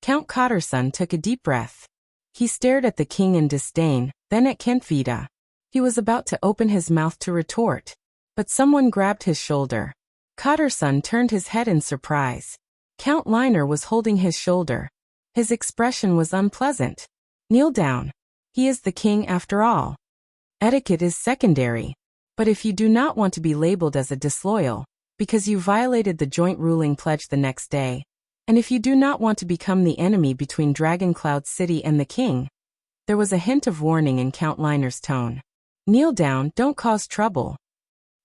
Speaker 1: Count Cotterson took a deep breath. He stared at the king in disdain, then at Kentvita. He was about to open his mouth to retort, but someone grabbed his shoulder. Cotterson turned his head in surprise. Count Liner was holding his shoulder. His expression was unpleasant. Kneel down. He is the king after all. Etiquette is secondary. But if you do not want to be labeled as a disloyal, because you violated the joint ruling pledge the next day, and if you do not want to become the enemy between Dragon Cloud City and the king, there was a hint of warning in Count Liner's tone. Kneel down, don't cause trouble.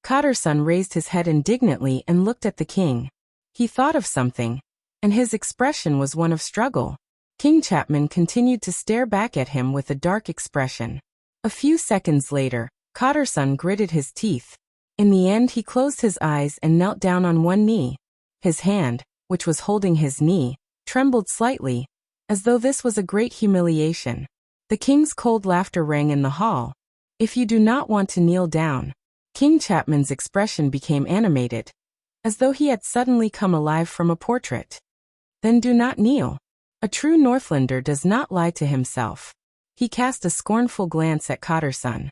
Speaker 1: Cotterson raised his head indignantly and looked at the king. He thought of something, and his expression was one of struggle. King Chapman continued to stare back at him with a dark expression. A few seconds later, Cotterson gritted his teeth. In the end, he closed his eyes and knelt down on one knee. His hand, which was holding his knee, trembled slightly, as though this was a great humiliation. The king's cold laughter rang in the hall. If you do not want to kneel down. King Chapman's expression became animated, as though he had suddenly come alive from a portrait. Then do not kneel. A true Northlander does not lie to himself. He cast a scornful glance at Cotterson.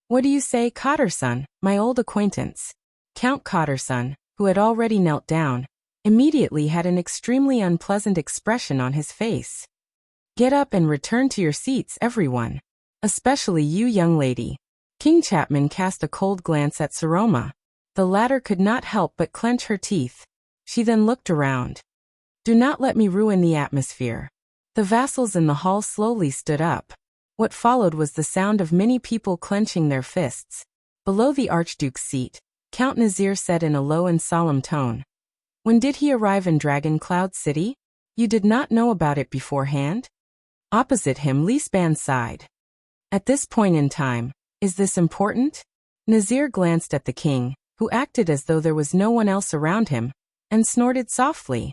Speaker 1: What do you say, Cotterson, my old acquaintance? Count Cotterson, who had already knelt down, immediately had an extremely unpleasant expression on his face. Get up and return to your seats, everyone. Especially you, young lady. King Chapman cast a cold glance at Saroma. The latter could not help but clench her teeth. She then looked around. Do not let me ruin the atmosphere. The vassals in the hall slowly stood up. What followed was the sound of many people clenching their fists. Below the Archduke's seat, Count Nazir said in a low and solemn tone. When did he arrive in Dragon Cloud City? You did not know about it beforehand? Opposite him, Lisban sighed. At this point in time, is this important? Nazir glanced at the king, who acted as though there was no one else around him, and snorted softly.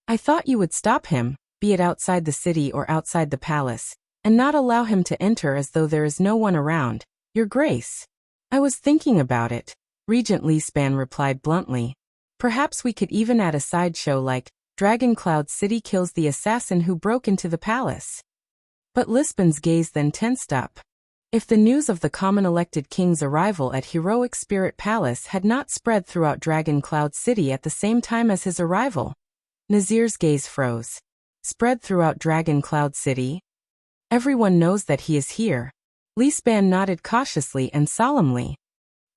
Speaker 1: I thought you would stop him, be it outside the city or outside the palace, and not allow him to enter as though there is no one around, Your Grace. I was thinking about it, Regent Lisban replied bluntly. Perhaps we could even add a sideshow like, Dragon Cloud City kills the assassin who broke into the palace. But Lisban's gaze then tensed up. If the news of the common elected king's arrival at Heroic Spirit Palace had not spread throughout Dragon Cloud City at the same time as his arrival. Nazir's gaze froze. Spread throughout Dragon Cloud City? Everyone knows that he is here. Lisban nodded cautiously and solemnly.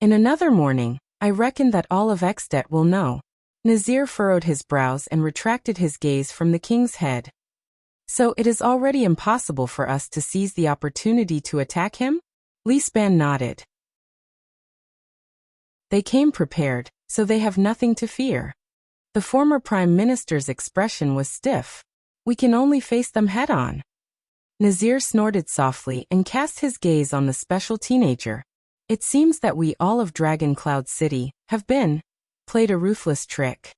Speaker 1: In another morning, I reckon that all of Extet will know. Nazir furrowed his brows and retracted his gaze from the king's head. So it is already impossible for us to seize the opportunity to attack him? Lisban nodded. They came prepared, so they have nothing to fear. The former prime minister's expression was stiff. We can only face them head-on. Nazir snorted softly and cast his gaze on the special teenager. It seems that we all of Dragon Cloud City have played a ruthless trick.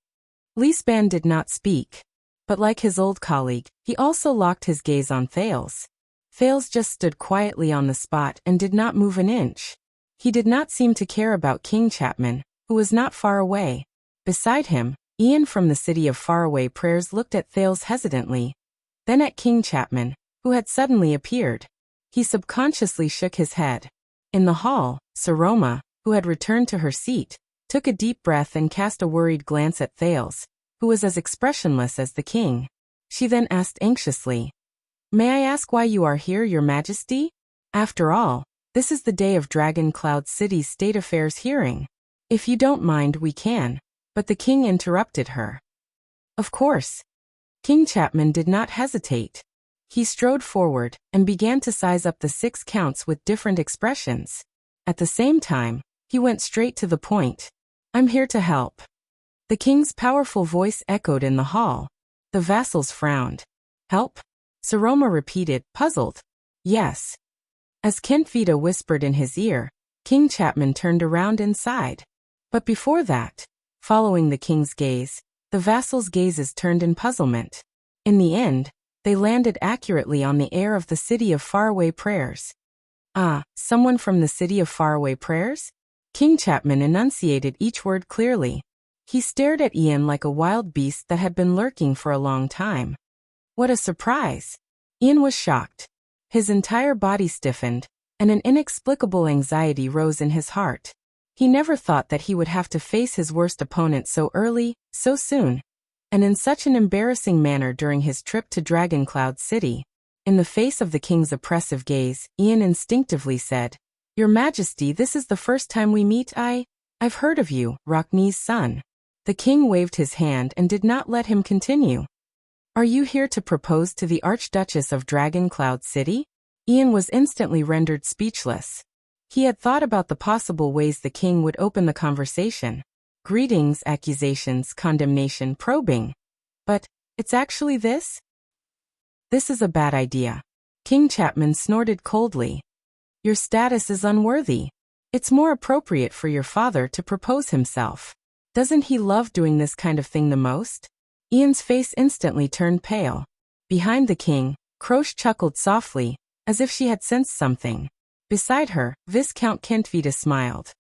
Speaker 1: Lisban did not speak. But like his old colleague, he also locked his gaze on Thales. Thales just stood quietly on the spot and did not move an inch. He did not seem to care about King Chapman, who was not far away. Beside him, Ian from the city of faraway prayers looked at Thales hesitantly, then at King Chapman, who had suddenly appeared. He subconsciously shook his head. In the hall, Saroma, who had returned to her seat, took a deep breath and cast a worried glance at Thales, who was as expressionless as the king. She then asked anxiously, May I ask why you are here, Your Majesty? After all, this is the day of Dragon Cloud City's State Affairs hearing. If you don't mind, we can. But the king interrupted her. Of course. King Chapman did not hesitate. He strode forward and began to size up the 6 counts with different expressions. At the same time, he went straight to the point. I'm here to help. The king's powerful voice echoed in the hall. The vassals frowned. Help? Saroma repeated, puzzled. Yes. As Kentvita whispered in his ear, King Chapman turned around and sighed. But before that, following the king's gaze, the vassals' gazes turned in puzzlement. In the end, they landed accurately on the air of the city of faraway prayers. Ah, someone from the city of faraway prayers? King Chapman enunciated each word clearly. He stared at Ian like a wild beast that had been lurking for a long time. What a surprise! Ian was shocked. His entire body stiffened, and an inexplicable anxiety rose in his heart. He never thought that he would have to face his worst opponent so early, so soon, and in such an embarrassing manner during his trip to Dragon Cloud City. In the face of the king's oppressive gaze, Ian instinctively said, Your Majesty, this is the first time we meet. I've heard of you, Rocknee's son. The king waved his hand and did not let him continue. Are you here to propose to the Archduchess of Dragon Cloud City? Ian was instantly rendered speechless. He had thought about the possible ways the king would open the conversation. Greetings, accusations, condemnation, probing. But, it's actually this? This is a bad idea. King Chapman snorted coldly. Your status is unworthy. It's more appropriate for your father to propose himself. Doesn't he love doing this kind of thing the most? Ian's face instantly turned pale. Behind the king, Croce chuckled softly, as if she had sensed something. Beside her, Viscount Kentvita smiled.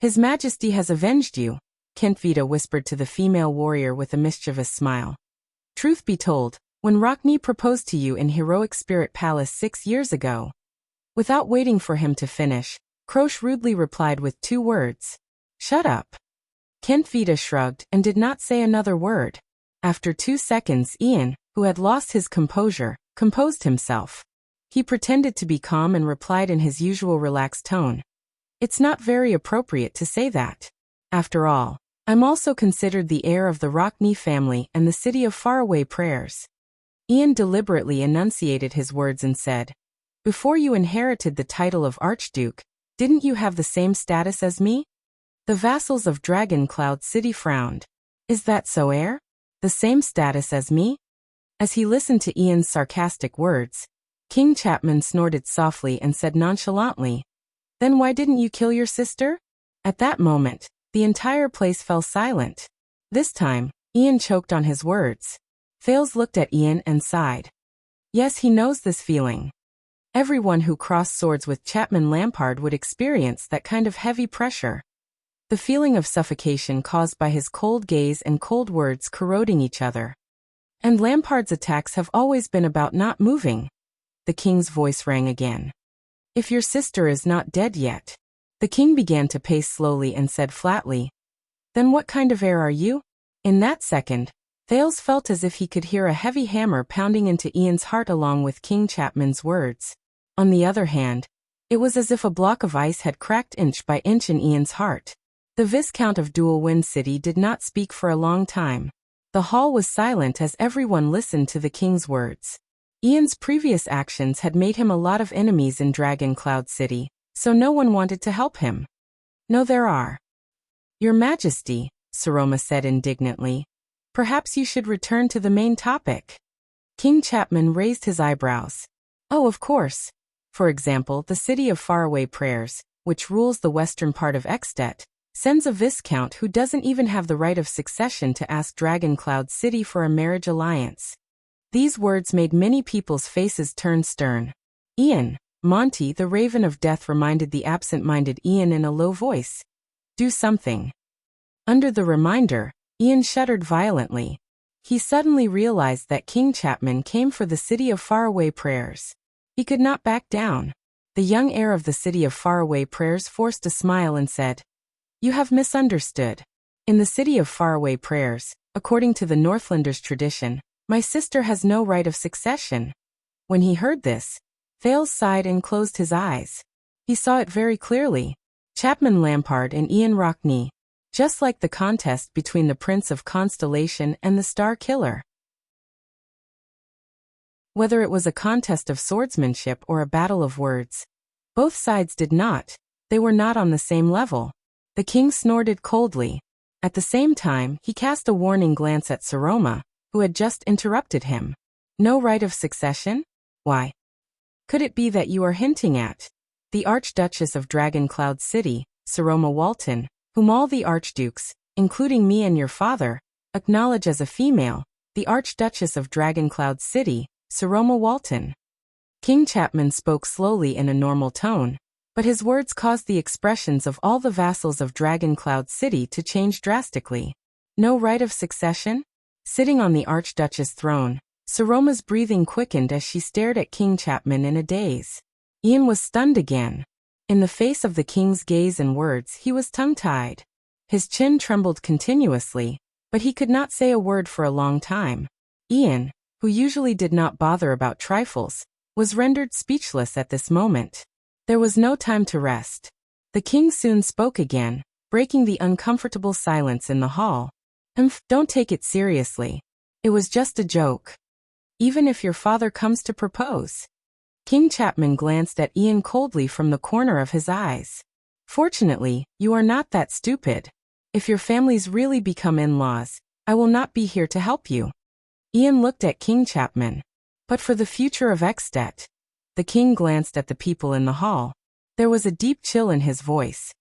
Speaker 1: His Majesty has avenged you, Kentvita whispered to the female warrior with a mischievous smile. Truth be told, when Rocknee proposed to you in Heroic Spirit Palace 6 years ago. Without waiting for him to finish, Croce rudely replied with 2 words. Shut up. Kentvita shrugged and did not say another word. After 2 seconds, Ian, who had lost his composure, composed himself. He pretended to be calm and replied in his usual relaxed tone. It's not very appropriate to say that. After all, I'm also considered the heir of the Rockney family and the city of faraway prayers. Ian deliberately enunciated his words and said, "Before you inherited the title of Archduke, didn't you have the same status as me?" The vassals of Dragon Cloud City frowned. "Is that so, heir? The same status as me?" As he listened to Ian's sarcastic words, King Chapman snorted softly and said nonchalantly, "Then why didn't you kill your sister?" At that moment, the entire place fell silent. This time, Ian choked on his words. Thales looked at Ian and sighed. Yes, he knows this feeling. Everyone who crossed swords with Chapman Lampard would experience that kind of heavy pressure. The feeling of suffocation caused by his cold gaze and cold words corroding each other. And Lampard's attacks have always been about not moving. The king's voice rang again. "If your sister is not dead yet." The king began to pace slowly and said flatly, "Then what kind of heir are you?" In that second, Thales felt as if he could hear a heavy hammer pounding into Ian's heart along with King Chapman's words. On the other hand, it was as if a block of ice had cracked inch by inch in Ian's heart. The Viscount of Dual Wind City did not speak for a long time. The hall was silent as everyone listened to the king's words. Ian's previous actions had made him a lot of enemies in Dragon Cloud City, so no one wanted to help him. "No, there are. Your Majesty," Saroma said indignantly, "perhaps you should return to the main topic." King Chapman raised his eyebrows. "Oh, of course. For example, the city of faraway prayers, which rules the western part of Extet, sends a viscount who doesn't even have the right of succession to ask Dragon Cloud City for a marriage alliance." These words made many people's faces turn stern. "Ian," Monty, the Raven of Death, reminded the absent-minded Ian in a low voice. "Do something." Under the reminder, Ian shuddered violently. He suddenly realized that King Chapman came for the city of faraway prayers. He could not back down. The young heir of the city of faraway prayers forced a smile and said, "You have misunderstood. In the city of faraway prayers, according to the Northlanders' tradition, my sister has no right of succession." When he heard this, Thales sighed and closed his eyes. He saw it very clearly. Chapman Lampard and Ian Rockney. Just like the contest between the Prince of Constellation and the Star Killer. Whether it was a contest of swordsmanship or a battle of words, both sides did not. They were not on the same level. The king snorted coldly. At the same time, he cast a warning glance at Saroma, who had just interrupted him. "No right of succession? Why? Could it be that you are hinting at the Archduchess of Dragon Cloud City, Saroma Walton, whom all the archdukes, including me and your father, acknowledge as a female, the Archduchess of Dragon Cloud City, Saroma Walton?" King Chapman spoke slowly in a normal tone, but his words caused the expressions of all the vassals of Dragon Cloud City to change drastically. No right of succession? Sitting on the Archduchess' throne, Saroma's breathing quickened as she stared at King Chapman in a daze. Ian was stunned again. In the face of the king's gaze and words, he was tongue-tied. His chin trembled continuously, but he could not say a word for a long time. Ian, who usually did not bother about trifles, was rendered speechless at this moment. There was no time to rest. The king soon spoke again, breaking the uncomfortable silence in the hall. Don't take it seriously. It was just a joke. Even if your father comes to propose." King Chapman glanced at Ian coldly from the corner of his eyes. "Fortunately, you are not that stupid. If your families really become in-laws, I will not be here to help you." Ian looked at King Chapman. "But for the future of Extet." The king glanced at the people in the hall. There was a deep chill in his voice.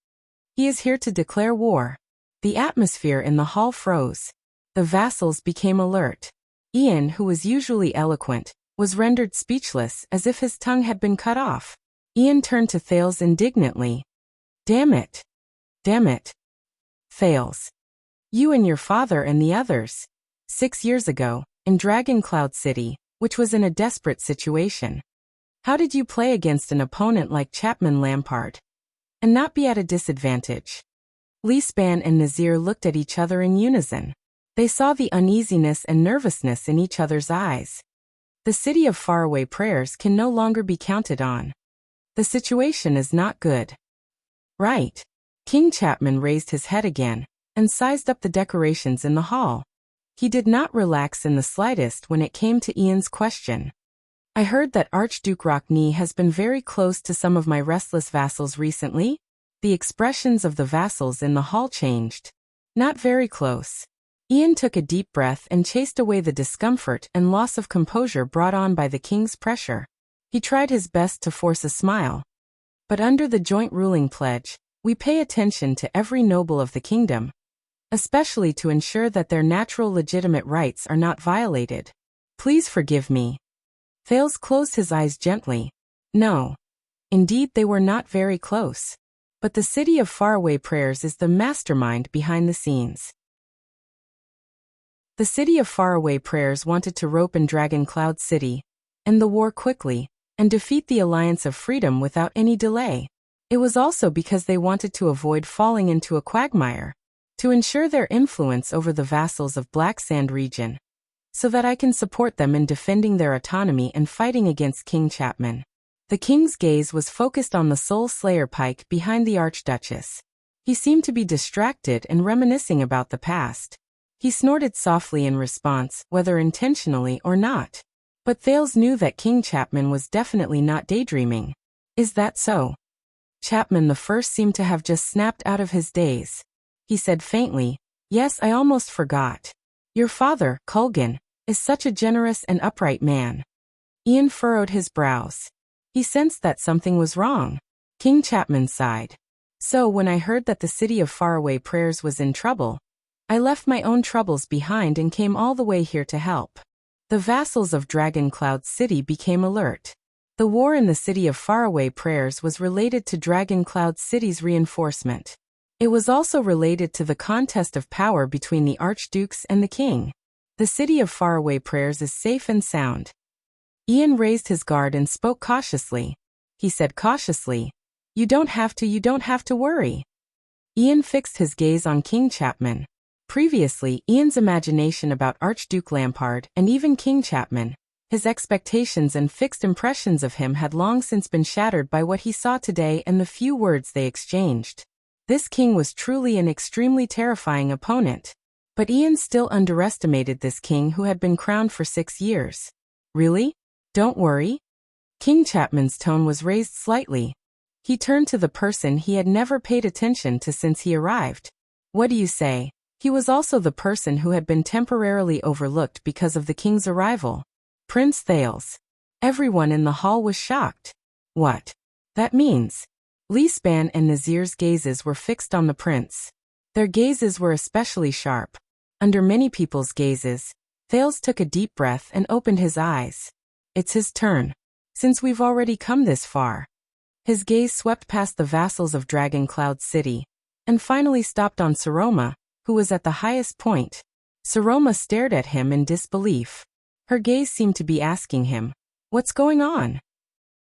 Speaker 1: "He is here to declare war." The atmosphere in the hall froze. The vassals became alert. Ian, who was usually eloquent, was rendered speechless as if his tongue had been cut off. Ian turned to Thales indignantly. Damn it. Damn it. Thales. You and your father and the others. 6 years ago, in Dragon Cloud City, which was in a desperate situation. How did you play against an opponent like Chapman Lampard? And not be at a disadvantage? Leespan and Nazir looked at each other in unison. They saw the uneasiness and nervousness in each other's eyes. The city of faraway prayers can no longer be counted on. The situation is not good. Right. King Chapman raised his head again and sized up the decorations in the hall. He did not relax in the slightest when it came to Ian's question. I heard that Archduke Rockney has been very close to some of my restless vassals recently. The expressions of the vassals in the hall changed. Not very close. Ian took a deep breath and chased away the discomfort and loss of composure brought on by the king's pressure. He tried his best to force a smile. But under the joint ruling pledge, we pay attention to every noble of the kingdom, especially to ensure that their natural legitimate rights are not violated. Please forgive me. Thales closed his eyes gently. No. Indeed, they were not very close. But the city of faraway prayers is the mastermind behind the scenes. The city of faraway prayers wanted to rope and Dragon Cloud City, end the war quickly, and defeat the Alliance of Freedom without any delay. It was also because they wanted to avoid falling into a quagmire, to ensure their influence over the vassals of Black Sand region, so that I can support them in defending their autonomy and fighting against King Chapman. The king's gaze was focused on the Soul Slayer pike behind the Archduchess. He seemed to be distracted and reminiscing about the past. He snorted softly in response, whether intentionally or not. But Thales knew that King Chapman was definitely not daydreaming. Is that so? Chapman the First seemed to have just snapped out of his daze. He said faintly, "Yes, I almost forgot. Your father, Culgan, is such a generous and upright man." Ian furrowed his brows. He sensed that something was wrong. King Chapman sighed. "So when I heard that the city of faraway prayers was in trouble, I left my own troubles behind and came all the way here to help." The vassals of Dragon Cloud City became alert. The war in the city of faraway prayers was related to Dragon Cloud City's reinforcement. It was also related to the contest of power between the archdukes and the king. The city of faraway prayers is safe and sound. Ian raised his guard and spoke cautiously. He said cautiously, you don't have to worry." Ian fixed his gaze on King Chapman. Previously, Ian's imagination about Archduke Lampard and even King Chapman, his expectations and fixed impressions of him had long since been shattered by what he saw today and the few words they exchanged. This king was truly an extremely terrifying opponent. But Ian still underestimated this king who had been crowned for 6 years. "Really? Don't worry?" King Chapman's tone was raised slightly. He turned to the person he had never paid attention to since he arrived. "What do you say?" He was also the person who had been temporarily overlooked because of the king's arrival. Prince Thales. Everyone in the hall was shocked. What? That means. Leespan and Nazir's gazes were fixed on the prince. Their gazes were especially sharp. Under many people's gazes, Thales took a deep breath and opened his eyes. It's his turn. Since we've already come this far. His gaze swept past the vassals of Dragon Cloud City, and finally stopped on Saroma, who was at the highest point. Saroma stared at him in disbelief. Her gaze seemed to be asking him, "What's going on?"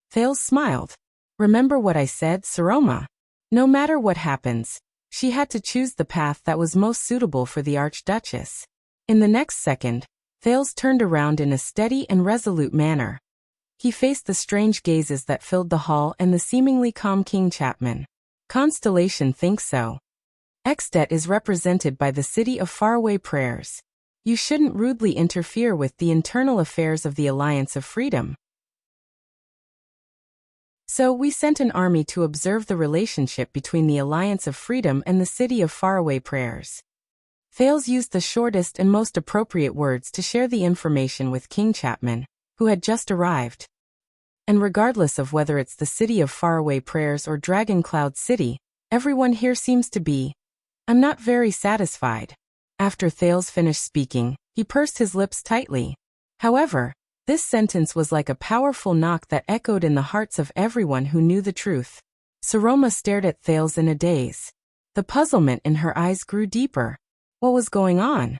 Speaker 1: Thales smiled. "Remember what I said, Saroma? No matter what happens, she had to choose the path that was most suitable for the Archduchess." In the next second, Thales turned around in a steady and resolute manner. He faced the strange gazes that filled the hall and the seemingly calm King Chapman. "Constellation thinks so. Extet is represented by the city of faraway prayers. You shouldn't rudely interfere with the internal affairs of the Alliance of Freedom. So we sent an army to observe the relationship between the Alliance of Freedom and the city of faraway prayers." Thales used the shortest and most appropriate words to share the information with King Chapman, who had just arrived. "And regardless of whether it's the city of faraway prayers or Dragon Cloud City, everyone here seems to be. I'm not very satisfied." After Thales finished speaking, he pursed his lips tightly. However, this sentence was like a powerful knock that echoed in the hearts of everyone who knew the truth. Saroma stared at Thales in a daze. The puzzlement in her eyes grew deeper. What was going on?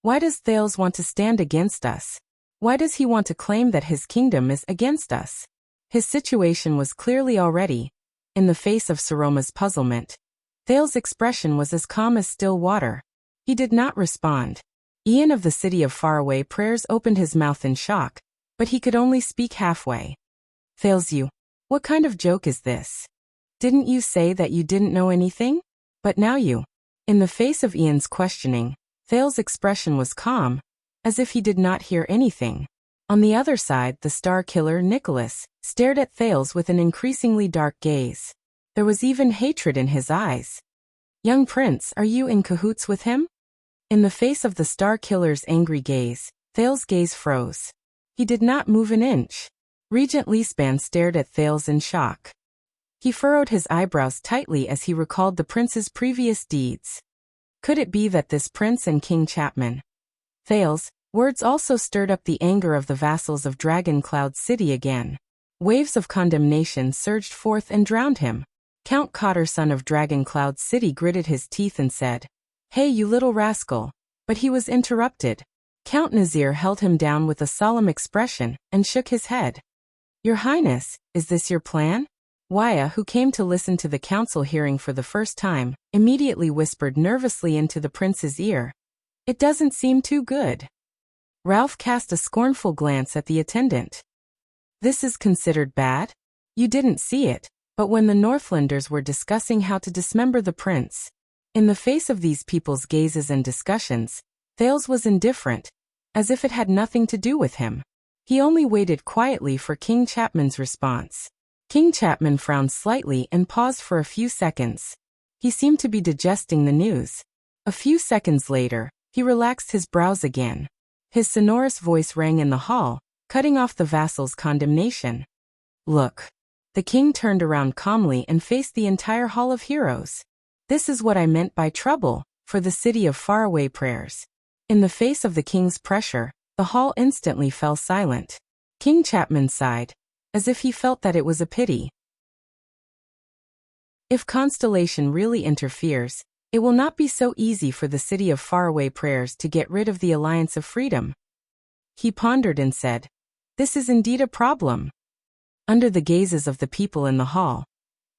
Speaker 1: Why does Thales want to stand against us? Why does he want to claim that his kingdom is against us? His situation was clearly already. In the face of Saroma's puzzlement, Thales' expression was as calm as still water. He did not respond. Ian of the city of faraway prayers opened his mouth in shock, but he could only speak halfway. "Thales, you. What kind of joke is this?" Didn't you say that you didn't know anything? But now you. In the face of Ian's questioning, Thales' expression was calm, as if he did not hear anything. On the other side, the star killer, Nicholas, stared at Thales with an increasingly dark gaze. There was even hatred in his eyes. Young prince, are you in cahoots with him? In the face of the star killer's angry gaze, Thales' gaze froze. He did not move an inch. Regent Leespan stared at Thales in shock. He furrowed his eyebrows tightly as he recalled the prince's previous deeds. Could it be that this prince and King Chapman? Thales' words also stirred up the anger of the vassals of Dragon Cloud City again. Waves of condemnation surged forth and drowned him. Count Cotter, son of Dragon Cloud City, gritted his teeth and said, "Hey, you little rascal." But he was interrupted. Count Nazir held him down with a solemn expression and shook his head. "Your Highness, is this your plan?" Waya, who came to listen to the council hearing for the first time, immediately whispered nervously into the prince's ear. "It doesn't seem too good." Ralph cast a scornful glance at the attendant. "This is considered bad? You didn't see it, but when the Northlanders were discussing how to dismember the prince." In the face of these people's gazes and discussions, Thales was indifferent, as if it had nothing to do with him. He only waited quietly for King Chapman's response. King Chapman frowned slightly and paused for a few seconds. He seemed to be digesting the news. A few seconds later, he relaxed his brows again. His sonorous voice rang in the hall, cutting off the vassal's condemnation. "Look." The king turned around calmly and faced the entire hall of heroes. "This is what I meant by trouble for the city of faraway prayers." In the face of the king's pressure, the hall instantly fell silent. King Chapman sighed, as if he felt that it was a pity. If Constellation really interferes, it will not be so easy for the city of faraway prayers to get rid of the Alliance of Freedom. He pondered and said, "This is indeed a problem." Under the gazes of the people in the hall,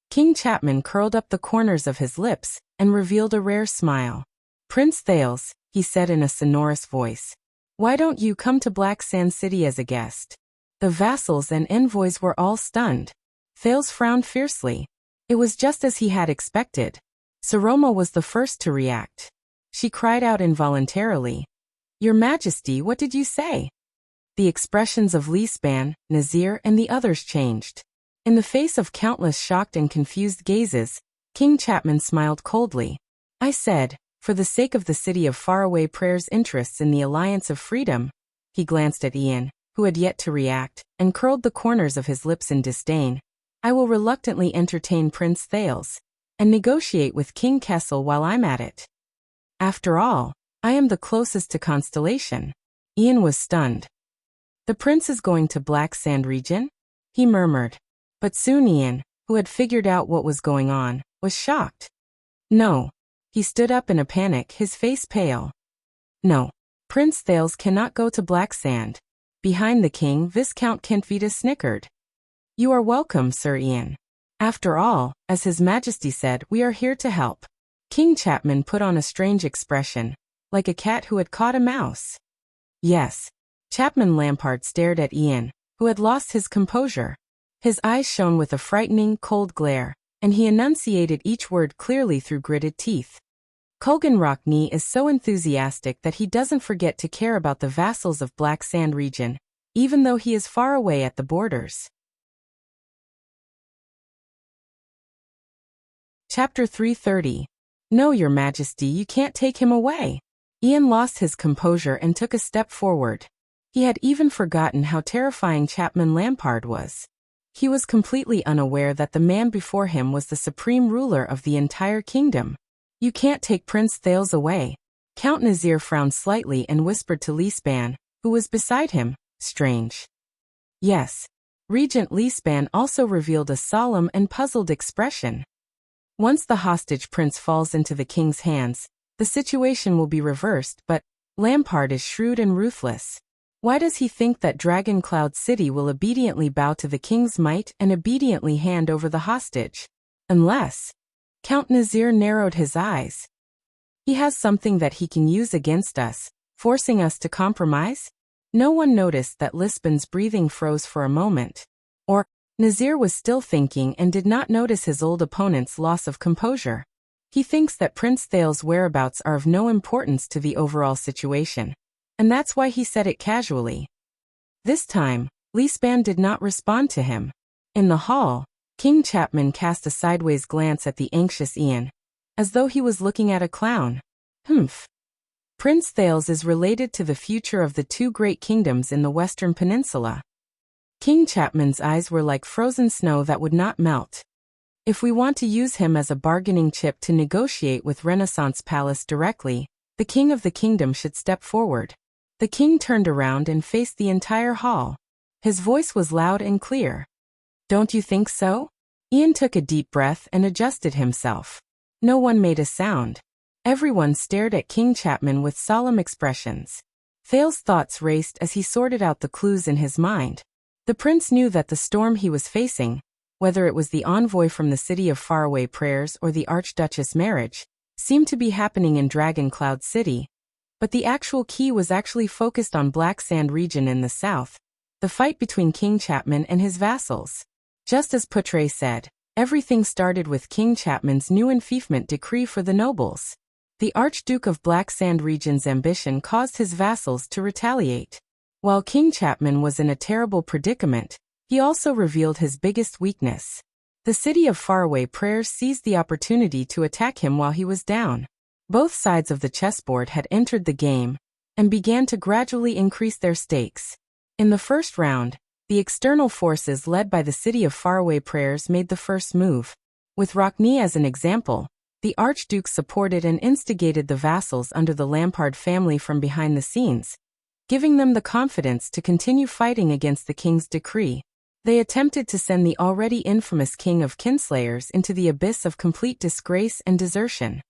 Speaker 1: King Chapman curled up the corners of his lips and revealed a rare smile. "Prince Thales," he said in a sonorous voice, "why don't you come to Black Sand City as a guest?" The vassals and envoys were all stunned. Thales frowned fiercely. It was just as he had expected. Saroma was the first to react. She cried out involuntarily, "Your Majesty, what did you say?" The expressions of Leespan, Nazir, and the others changed. In the face of countless shocked and confused gazes, King Chapman smiled coldly. "I said, for the sake of the city of faraway prayers' interests in the Alliance of Freedom." He glanced at Ian, who had yet to react, and curled the corners of his lips in disdain. "I will reluctantly entertain Prince Thales, and negotiate with King Kessel while I'm at it. After all, I am the closest to Constellation." Ian was stunned. "The prince is going to Black Sand region?" he murmured. But soon Ian, who had figured out what was going on, was shocked. "No." He stood up in a panic, his face pale. "No. Prince Thales cannot go to Black Sand." Behind the king, Viscount Kentvita snickered. "You are welcome, Sir Ian. After all, as His Majesty said, we are here to help." King Chapman put on a strange expression, like a cat who had caught a mouse. "Yes." Chapman Lampard stared at Ian, who had lost his composure. His eyes shone with a frightening, cold glare, and he enunciated each word clearly through gritted teeth. "Colgan Rockney is so enthusiastic that he doesn't forget to care about the vassals of Black Sand region, even though he is far away at the borders." Chapter 330. "No, Your Majesty, you can't take him away." Ian lost his composure and took a step forward. He had even forgotten how terrifying Chapman Lampard was. He was completely unaware that the man before him was the supreme ruler of the entire kingdom. "You can't take Prince Thales away." Count Nazir frowned slightly and whispered to Leespan, who was beside him, "Strange." "Yes." Regent Leespan also revealed a solemn and puzzled expression. "Once the hostage prince falls into the king's hands, the situation will be reversed, but Lampard is shrewd and ruthless. Why does he think that Dragon Cloud City will obediently bow to the king's might and obediently hand over the hostage? Unless..." Count Nazir narrowed his eyes. "He has something that he can use against us, forcing us to compromise?" No one noticed that Lisbon's breathing froze for a moment. Or Nazir was still thinking and did not notice his old opponent's loss of composure. He thinks that Prince Thales's whereabouts are of no importance to the overall situation, and that's why he said it casually. This time, Leespan did not respond to him. In the hall, King Chapman cast a sideways glance at the anxious Ian, as though he was looking at a clown. Humph. Prince Thales is related to the future of the two great kingdoms in the Western Peninsula. King Chapman's eyes were like frozen snow that would not melt. If we want to use him as a bargaining chip to negotiate with Renaissance Palace directly, the king of the kingdom should step forward. The king turned around and faced the entire hall. His voice was loud and clear. Don't you think so? Ian took a deep breath and adjusted himself. No one made a sound. Everyone stared at King Chapman with solemn expressions. Thales' thoughts raced as he sorted out the clues in his mind. The prince knew that the storm he was facing, whether it was the envoy from the city of faraway prayers or the Archduchess' marriage, seemed to be happening in Dragon Cloud City. But the actual key was actually focused on Black Sand region in the south, the fight between King Chapman and his vassals. Just as Putre said, everything started with King Chapman's new enfeoffment decree for the nobles. The Archduke of Black Sand region's ambition caused his vassals to retaliate. While King Chapman was in a terrible predicament, he also revealed his biggest weakness. The city of faraway prayers seized the opportunity to attack him while he was down. Both sides of the chessboard had entered the game and began to gradually increase their stakes. In the first round, the external forces led by the city of faraway prayers made the first move. With Rockne as an example, the Archduke supported and instigated the vassals under the Lampard family from behind the scenes, giving them the confidence to continue fighting against the king's decree. They attempted to send the already infamous king of kinslayers into the abyss of complete disgrace and desertion.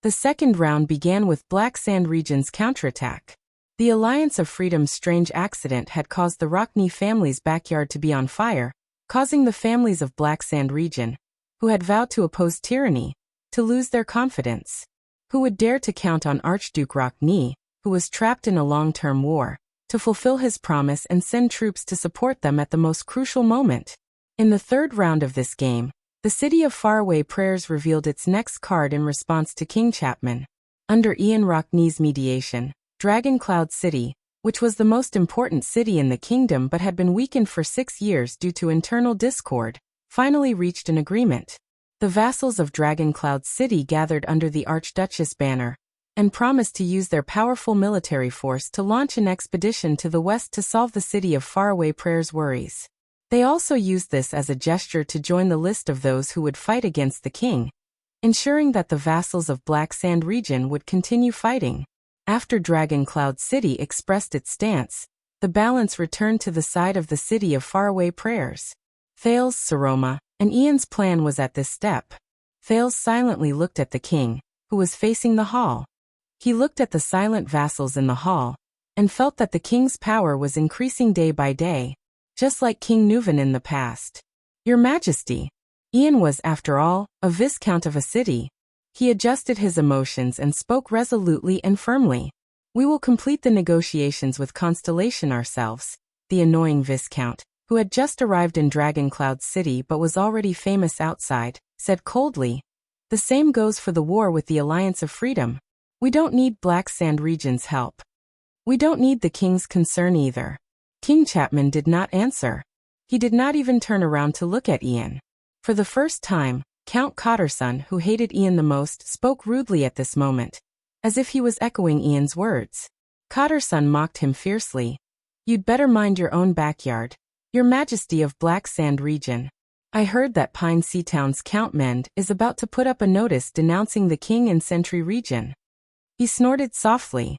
Speaker 1: The second round began with Black Sand region's counterattack. The Alliance of Freedom's strange accident had caused the Rockne family's backyard to be on fire, causing the families of Black Sand region, who had vowed to oppose tyranny, to lose their confidence. Who would dare to count on Archduke Rockne, who was trapped in a long-term war, to fulfill his promise and send troops to support them at the most crucial moment? In the third round of this game, the city of faraway prayers revealed its next card in response to King Chapman. Under Ian Rockne's mediation, Dragon Cloud City, which was the most important city in the kingdom but had been weakened for 6 years due to internal discord, finally reached an agreement. The vassals of Dragon Cloud City gathered under the Archduchess banner and promised to use their powerful military force to launch an expedition to the west to solve the city of faraway prayers' worries. They also used this as a gesture to join the list of those who would fight against the king, ensuring that the vassals of Black Sand region would continue fighting. After Dragon Cloud City expressed its stance, the balance returned to the side of the city of faraway prayers. Thales, Saroma, and Ian's plan was at this step. Thales silently looked at the king, who was facing the hall. He looked at the silent vassals in the hall, and felt that the king's power was increasing day by day, just like King Nuvan in the past. Your Majesty. Ian was, after all, a viscount of a city. He adjusted his emotions and spoke resolutely and firmly. We will complete the negotiations with Constellation ourselves. The annoying viscount, who had just arrived in Dragon Cloud City but was already famous outside, said coldly. The same goes for the war with the Alliance of Freedom. We don't need Black Sand region's help. We don't need the king's concern either. King Chapman did not answer. He did not even turn around to look at Ian. For the first time, Count Cotterson, who hated Ian the most, spoke rudely at this moment, as if he was echoing Ian's words. Cotterson mocked him fiercely. You'd better mind your own backyard, Your Majesty of Black Sand region. I heard that Pine Sea Town's Count Mend is about to put up a notice denouncing the king in Sentry region. He snorted softly.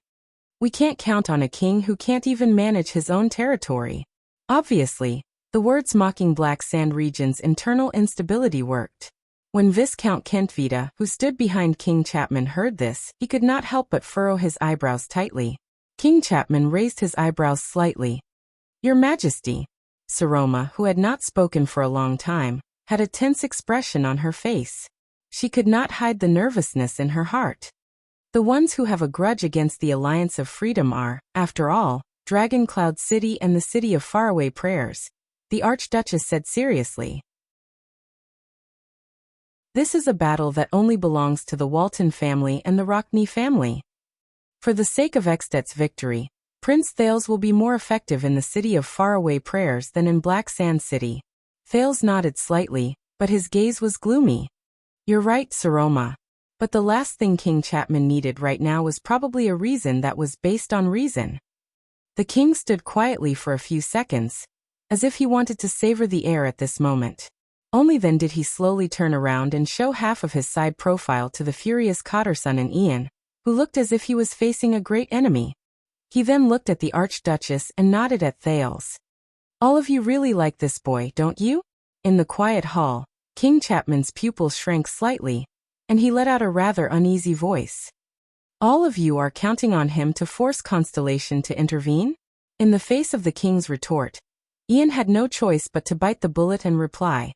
Speaker 1: We can't count on a king who can't even manage his own territory. Obviously, the words mocking Black Sand region's internal instability worked. When Viscount Kentvita, who stood behind King Chapman, heard this, he could not help but furrow his eyebrows tightly. King Chapman raised his eyebrows slightly. Your Majesty. Saroma, who had not spoken for a long time, had a tense expression on her face. She could not hide the nervousness in her heart. The ones who have a grudge against the Alliance of Freedom are, after all, Dragon Cloud City and the City of Faraway Prayers. the Archduchess said seriously. This is a battle that only belongs to the Walton family and the Rockney family. For the sake of Eksted's victory, Prince Thales will be more effective in the city of faraway prayers than in Black Sand City. Thales nodded slightly, but his gaze was gloomy. You're right, Saroma. But the last thing King Chapman needed right now was probably a reason that was based on reason. The king stood quietly for a few seconds, as if he wanted to savor the air at this moment. Only then did he slowly turn around and show half of his side profile to the furious Cotterson and Ian, who looked as if he was facing a great enemy. He then looked at the Archduchess and nodded at Thales. All of you really like this boy, don't you? In the quiet hall, King Chapman's pupils shrank slightly, and he let out a rather uneasy voice. All of you are counting on him to force Constellation to intervene? In the face of the king's retort, Ian had no choice but to bite the bullet and reply.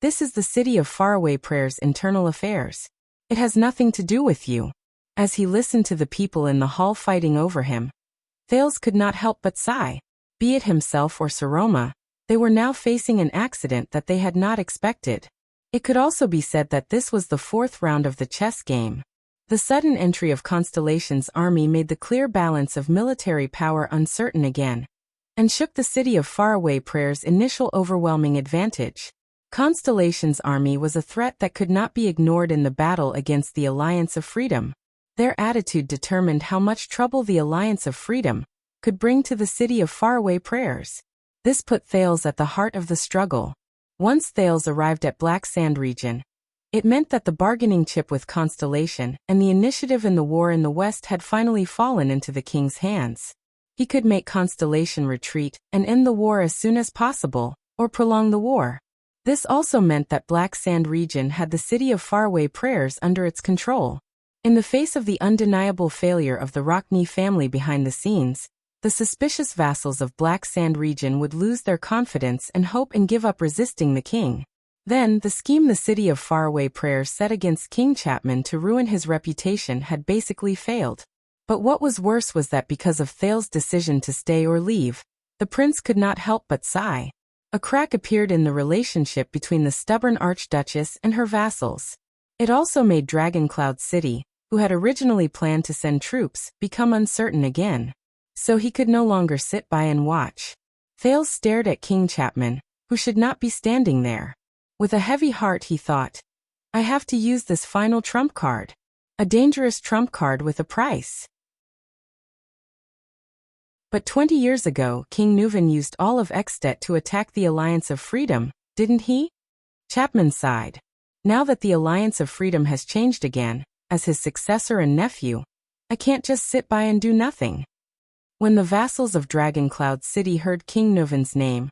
Speaker 1: This is the city of faraway prayers' internal affairs. It has nothing to do with you. As he listened to the people in the hall fighting over him, Thales could not help but sigh. Be it himself or Saroma, they were now facing an accident that they had not expected. It could also be said that this was the fourth round of the chess game. The sudden entry of Constellation's army made the clear balance of military power uncertain again, and shook the city of faraway prayers' initial overwhelming advantage. Constellation's army was a threat that could not be ignored in the battle against the Alliance of Freedom. Their attitude determined how much trouble the Alliance of Freedom could bring to the city of faraway prayers. This put Thales at the heart of the struggle. Once Thales arrived at Black Sand region, it meant that the bargaining chip with Constellation and the initiative in the war in the west had finally fallen into the king's hands. He could make Constellation retreat and end the war as soon as possible, or prolong the war. This also meant that Black Sand region had the city of faraway prayers under its control. In the face of the undeniable failure of the Rockney family behind the scenes, the suspicious vassals of Black Sand region would lose their confidence and hope and give up resisting the king. Then, the scheme the city of faraway prayers set against King Chapman to ruin his reputation had basically failed. But what was worse was that because of Thales' decision to stay or leave, the prince could not help but sigh. A crack appeared in the relationship between the stubborn Archduchess and her vassals. It also made Dragoncloud City, who had originally planned to send troops, become uncertain again. So he could no longer sit by and watch. Thales stared at King Chapman, who should not be standing there. With a heavy heart he thought, I have to use this final trump card. A dangerous trump card with a price. But 20 years ago King Nuvan used all of Ekstet to attack the Alliance of Freedom, didn't he? Chapman sighed. Now that the Alliance of Freedom has changed again, as his successor and nephew, I can't just sit by and do nothing. When the vassals of Dragoncloud City heard King Nuvan's name,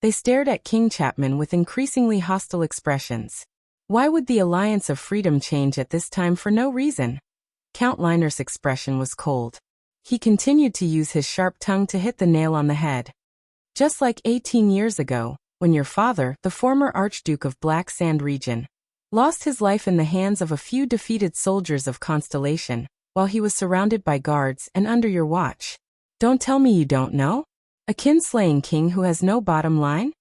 Speaker 1: they stared at King Chapman with increasingly hostile expressions. Why would the Alliance of Freedom change at this time for no reason? Count Liner's expression was cold. He continued to use his sharp tongue to hit the nail on the head. Just like 18 years ago, when your father, the former Archduke of Black Sand region, lost his life in the hands of a few defeated soldiers of Constellation, while he was surrounded by guards and under your watch. Don't tell me you don't know? A kinslaying king who has no bottom line?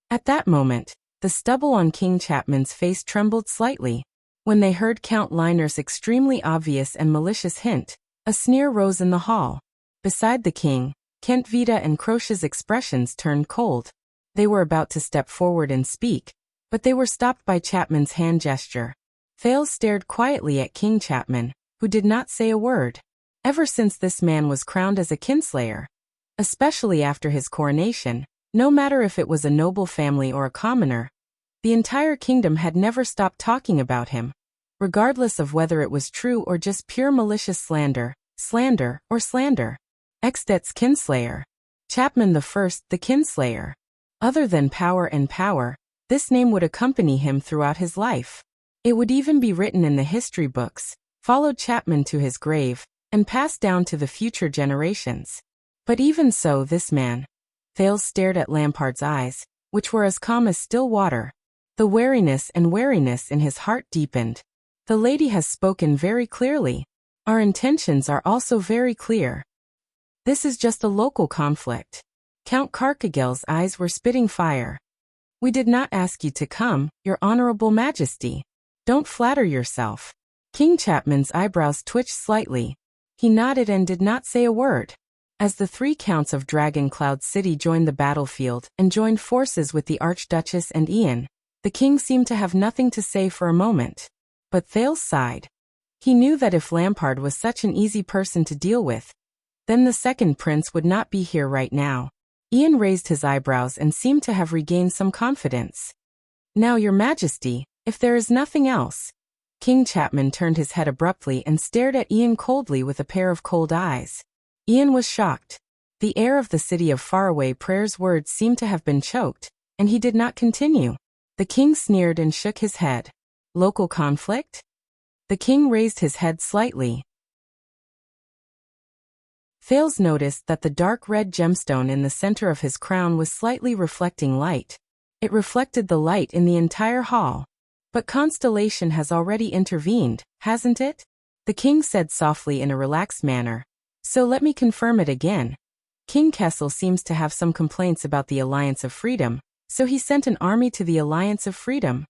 Speaker 1: At that moment, the stubble on King Chapman's face trembled slightly. When they heard Count Liner's extremely obvious and malicious hint, a sneer rose in the hall. Beside the king, Kent Vita and Croce's expressions turned cold. They were about to step forward and speak, but they were stopped by Chapman's hand gesture. Thales stared quietly at King Chapman, who did not say a word. Ever since this man was crowned as a kinslayer, especially after his coronation, no matter if it was a noble family or a commoner, the entire kingdom had never stopped talking about him, regardless of whether it was true or just pure malicious slander, or slander. Ekstet's kinslayer. Chapman the First, the kinslayer. Other than power and power, this name would accompany him throughout his life. It would even be written in the history books, followed Chapman to his grave, and passed down to the future generations. But even so, this man. Thales stared at Lampard's eyes, which were as calm as still water. The wariness in his heart deepened. The lady has spoken very clearly. Our intentions are also very clear. This is just a local conflict. Count Carcagel's eyes were spitting fire. "We did not ask you to come, your honorable majesty. Don't flatter yourself." King Chapman's eyebrows twitched slightly. He nodded and did not say a word. As the three counts of Dragon Cloud City joined the battlefield and joined forces with the Archduchess and Ian, the king seemed to have nothing to say for a moment. But Thales sighed. He knew that if Lampard was such an easy person to deal with, then the second prince would not be here right now. Ian raised his eyebrows and seemed to have regained some confidence. "Now, your majesty, if there is nothing else." King Chapman turned his head abruptly and stared at Ian coldly with a pair of cold eyes. Ian was shocked. The air of the city of faraway prayer's words seemed to have been choked, and he did not continue. The king sneered and shook his head. "Local conflict?" The king raised his head slightly. Thales noticed that the dark red gemstone in the center of his crown was slightly reflecting light. It reflected the light in the entire hall. "But Constellation has already intervened, hasn't it?" the king said softly in a relaxed manner. "So let me confirm it again. King Kessel seems to have some complaints about the Alliance of Freedom, so he sent an army to the Alliance of Freedom."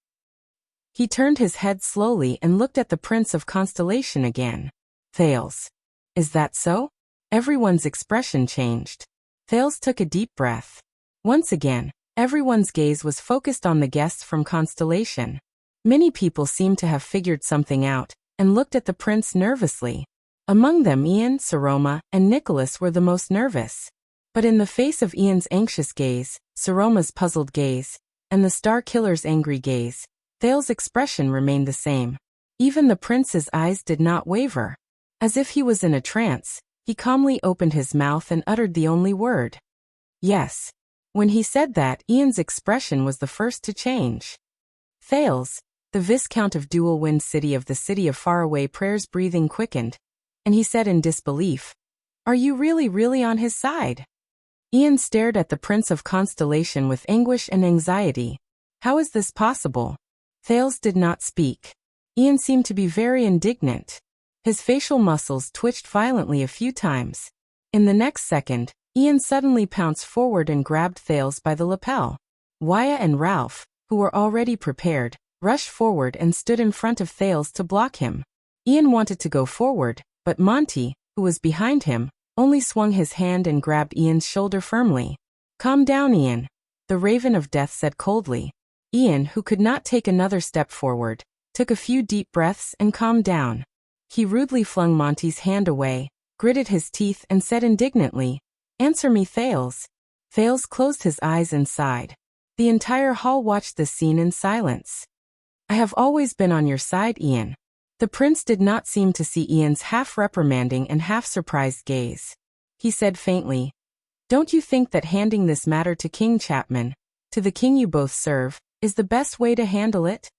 Speaker 1: He turned his head slowly and looked at the Prince of Constellation again. "Thales. Is that so?" Everyone's expression changed. Thales took a deep breath. Once again, everyone's gaze was focused on the guests from Constellation. Many people seemed to have figured something out, and looked at the prince nervously. Among them Ian, Saroma, and Nicholas were the most nervous. But in the face of Ian's anxious gaze, Saroma's puzzled gaze, and the Star Killer's angry gaze, Thales' expression remained the same. Even the prince's eyes did not waver. As if he was in a trance, he calmly opened his mouth and uttered the only word. "Yes." When he said that, Ian's expression was the first to change. "Thales, the Viscount of Dual Wind City of the City of Faraway Prayer's breathing quickened, and he said in disbelief, "Are you really on his side?" Ian stared at the Prince of Constellation with anguish and anxiety. "How is this possible?" Thales did not speak. Ian seemed to be very indignant. His facial muscles twitched violently a few times. In the next second, Ian suddenly pounced forward and grabbed Thales by the lapel. Wyatt and Ralph, who were already prepared, rushed forward and stood in front of Thales to block him. Ian wanted to go forward, but Monty, who was behind him, only swung his hand and grabbed Ian's shoulder firmly. "Calm down, Ian," the Raven of Death said coldly. Ian, who could not take another step forward, took a few deep breaths and calmed down. He rudely flung Monty's hand away, gritted his teeth and said indignantly, "Answer me, Thales." Thales closed his eyes and sighed. The entire hall watched this scene in silence. "I have always been on your side, Ian." The prince did not seem to see Ian's half-reprimanding and half-surprised gaze. He said faintly, "Don't you think that handing this matter to King Chapman, to the king you both serve, is the best way to handle it?"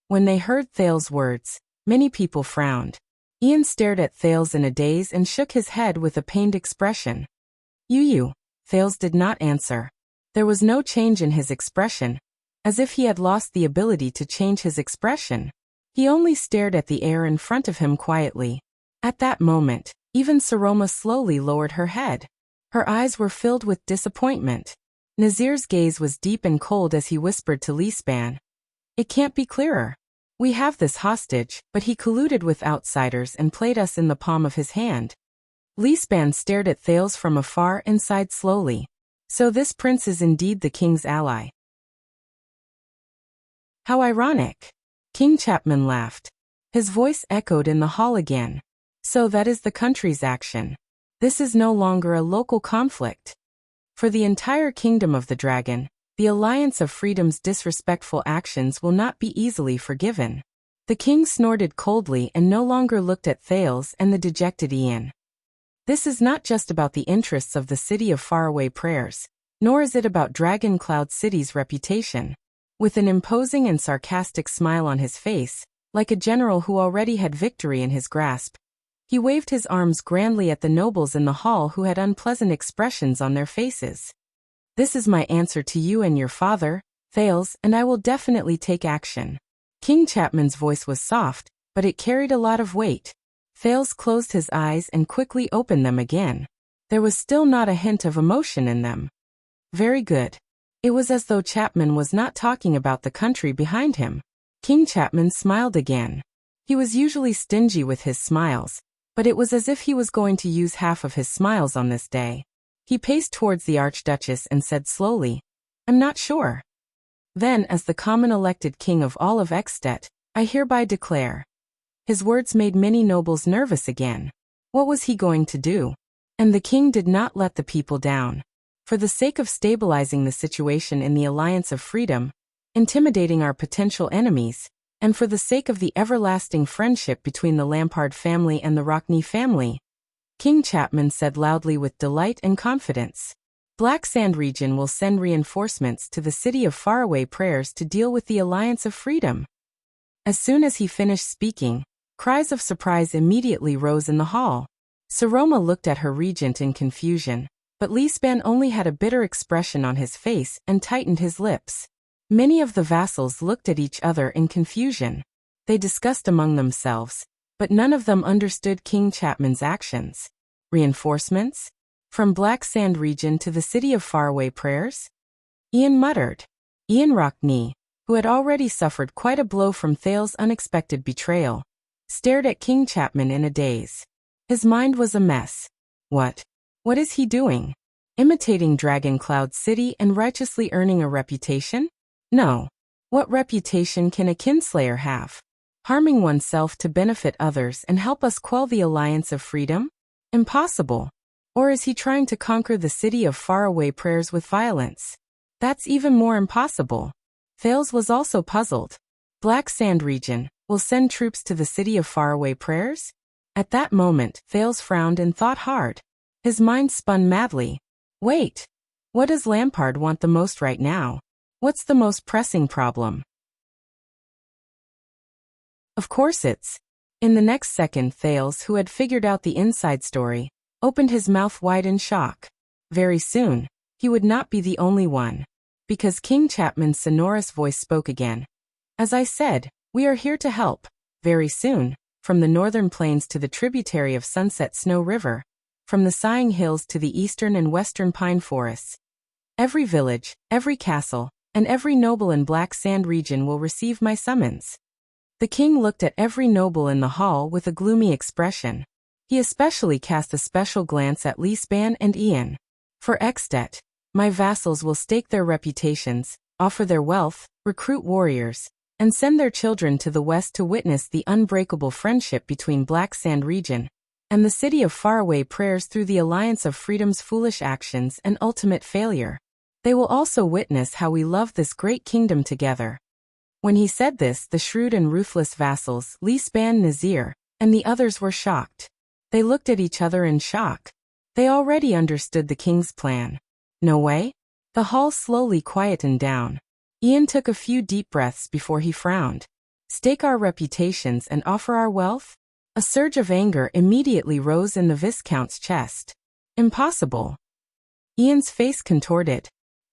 Speaker 1: When they heard Thales' words, many people frowned. Ian stared at Thales in a daze and shook his head with a pained expression. You. Thales did not answer. There was no change in his expression, as if he had lost the ability to change his expression. He only stared at the air in front of him quietly. At that moment, even Saroma slowly lowered her head. Her eyes were filled with disappointment. Nazir's gaze was deep and cold as he whispered to Leespan, "It can't be clearer. We have this hostage, but he colluded with outsiders and played us in the palm of his hand." Leespan stared at Thales from afar and sighed slowly. "So this prince is indeed the king's ally." "How ironic." King Chapman laughed. His voice echoed in the hall again. "So that is the country's action. This is no longer a local conflict. For the entire kingdom of the dragon, the Alliance of Freedom's disrespectful actions will not be easily forgiven." The king snorted coldly and no longer looked at Thales and the dejected Ian. "This is not just about the interests of the City of Faraway Prayers, nor is it about Dragon Cloud City's reputation." With an imposing and sarcastic smile on his face, like a general who already had victory in his grasp, he waved his arms grandly at the nobles in the hall who had unpleasant expressions on their faces. "This is my answer to you and your father, Thales, and I will definitely take action." King Chapman's voice was soft, but it carried a lot of weight. Thales closed his eyes and quickly opened them again. There was still not a hint of emotion in them. Very good. It was as though Chapman was not talking about the country behind him. King Chapman smiled again. He was usually stingy with his smiles, but it was as if he was going to use half of his smiles on this day. He paced towards the Archduchess and said slowly, "I'm not sure." Then, as the common elected king of all of Ekstedt, I hereby declare. His words made many nobles nervous again. What was he going to do? And the king did not let the people down. For the sake of stabilizing the situation in the Alliance of Freedom, intimidating our potential enemies, and for the sake of the everlasting friendship between the Lampard family and the Rockney family, King Chapman said loudly with delight and confidence, Black Sand region will send reinforcements to the city of Faraway Prayers to deal with the Alliance of Freedom. As soon as he finished speaking, cries of surprise immediately rose in the hall. Saroma looked at her regent in confusion, but Lisban only had a bitter expression on his face and tightened his lips. Many of the vassals looked at each other in confusion. They discussed among themselves, but none of them understood King Chapman's actions. Reinforcements? From Black Sand region to the city of Faraway Prayers? Ian muttered. Ian Rockney, who had already suffered quite a blow from Thale's unexpected betrayal, stared at King Chapman in a daze. His mind was a mess. What is he doing? Imitating Dragon Cloud City and righteously earning a reputation? No. What reputation can a kinslayer have? Harming oneself to benefit others and help us quell the Alliance of Freedom? Impossible. Or is he trying to conquer the city of Faraway Prayers with violence? That's even more impossible. Thales was also puzzled. Black Sand region will send troops to the city of Faraway Prayers? At that moment, Thales frowned and thought hard. His mind spun madly. Wait. What does Lampard want the most right now? What's the most pressing problem? Of course it's. In the next second, Thales, who had figured out the inside story, opened his mouth wide in shock. Very soon, he would not be the only one. Because King Chapman's sonorous voice spoke again. As I said, we are here to help. Very soon, from the northern plains to the tributary of Sunset Snow River, from the Sighing Hills to the eastern and western pine forests. Every village, every castle, and every noble in Black Sand region will receive my summons. The king looked at every noble in the hall with a gloomy expression. He especially cast a special glance at Lisban and Ian. For Ekstedt, my vassals will stake their reputations, offer their wealth, recruit warriors, and send their children to the west to witness the unbreakable friendship between Black Sand region and the city of Faraway Prayers through the Alliance of Freedom's foolish actions and ultimate failure. They will also witness how we love this great kingdom together. When he said this, the shrewd and ruthless vassals, Lisban, Nazir, and the others were shocked. They looked at each other in shock. They already understood the king's plan. No way? The hall slowly quietened down. Ian took a few deep breaths before he frowned. Stake our reputations and offer our wealth? A surge of anger immediately rose in the Viscount's chest. Impossible. Ian's face contorted.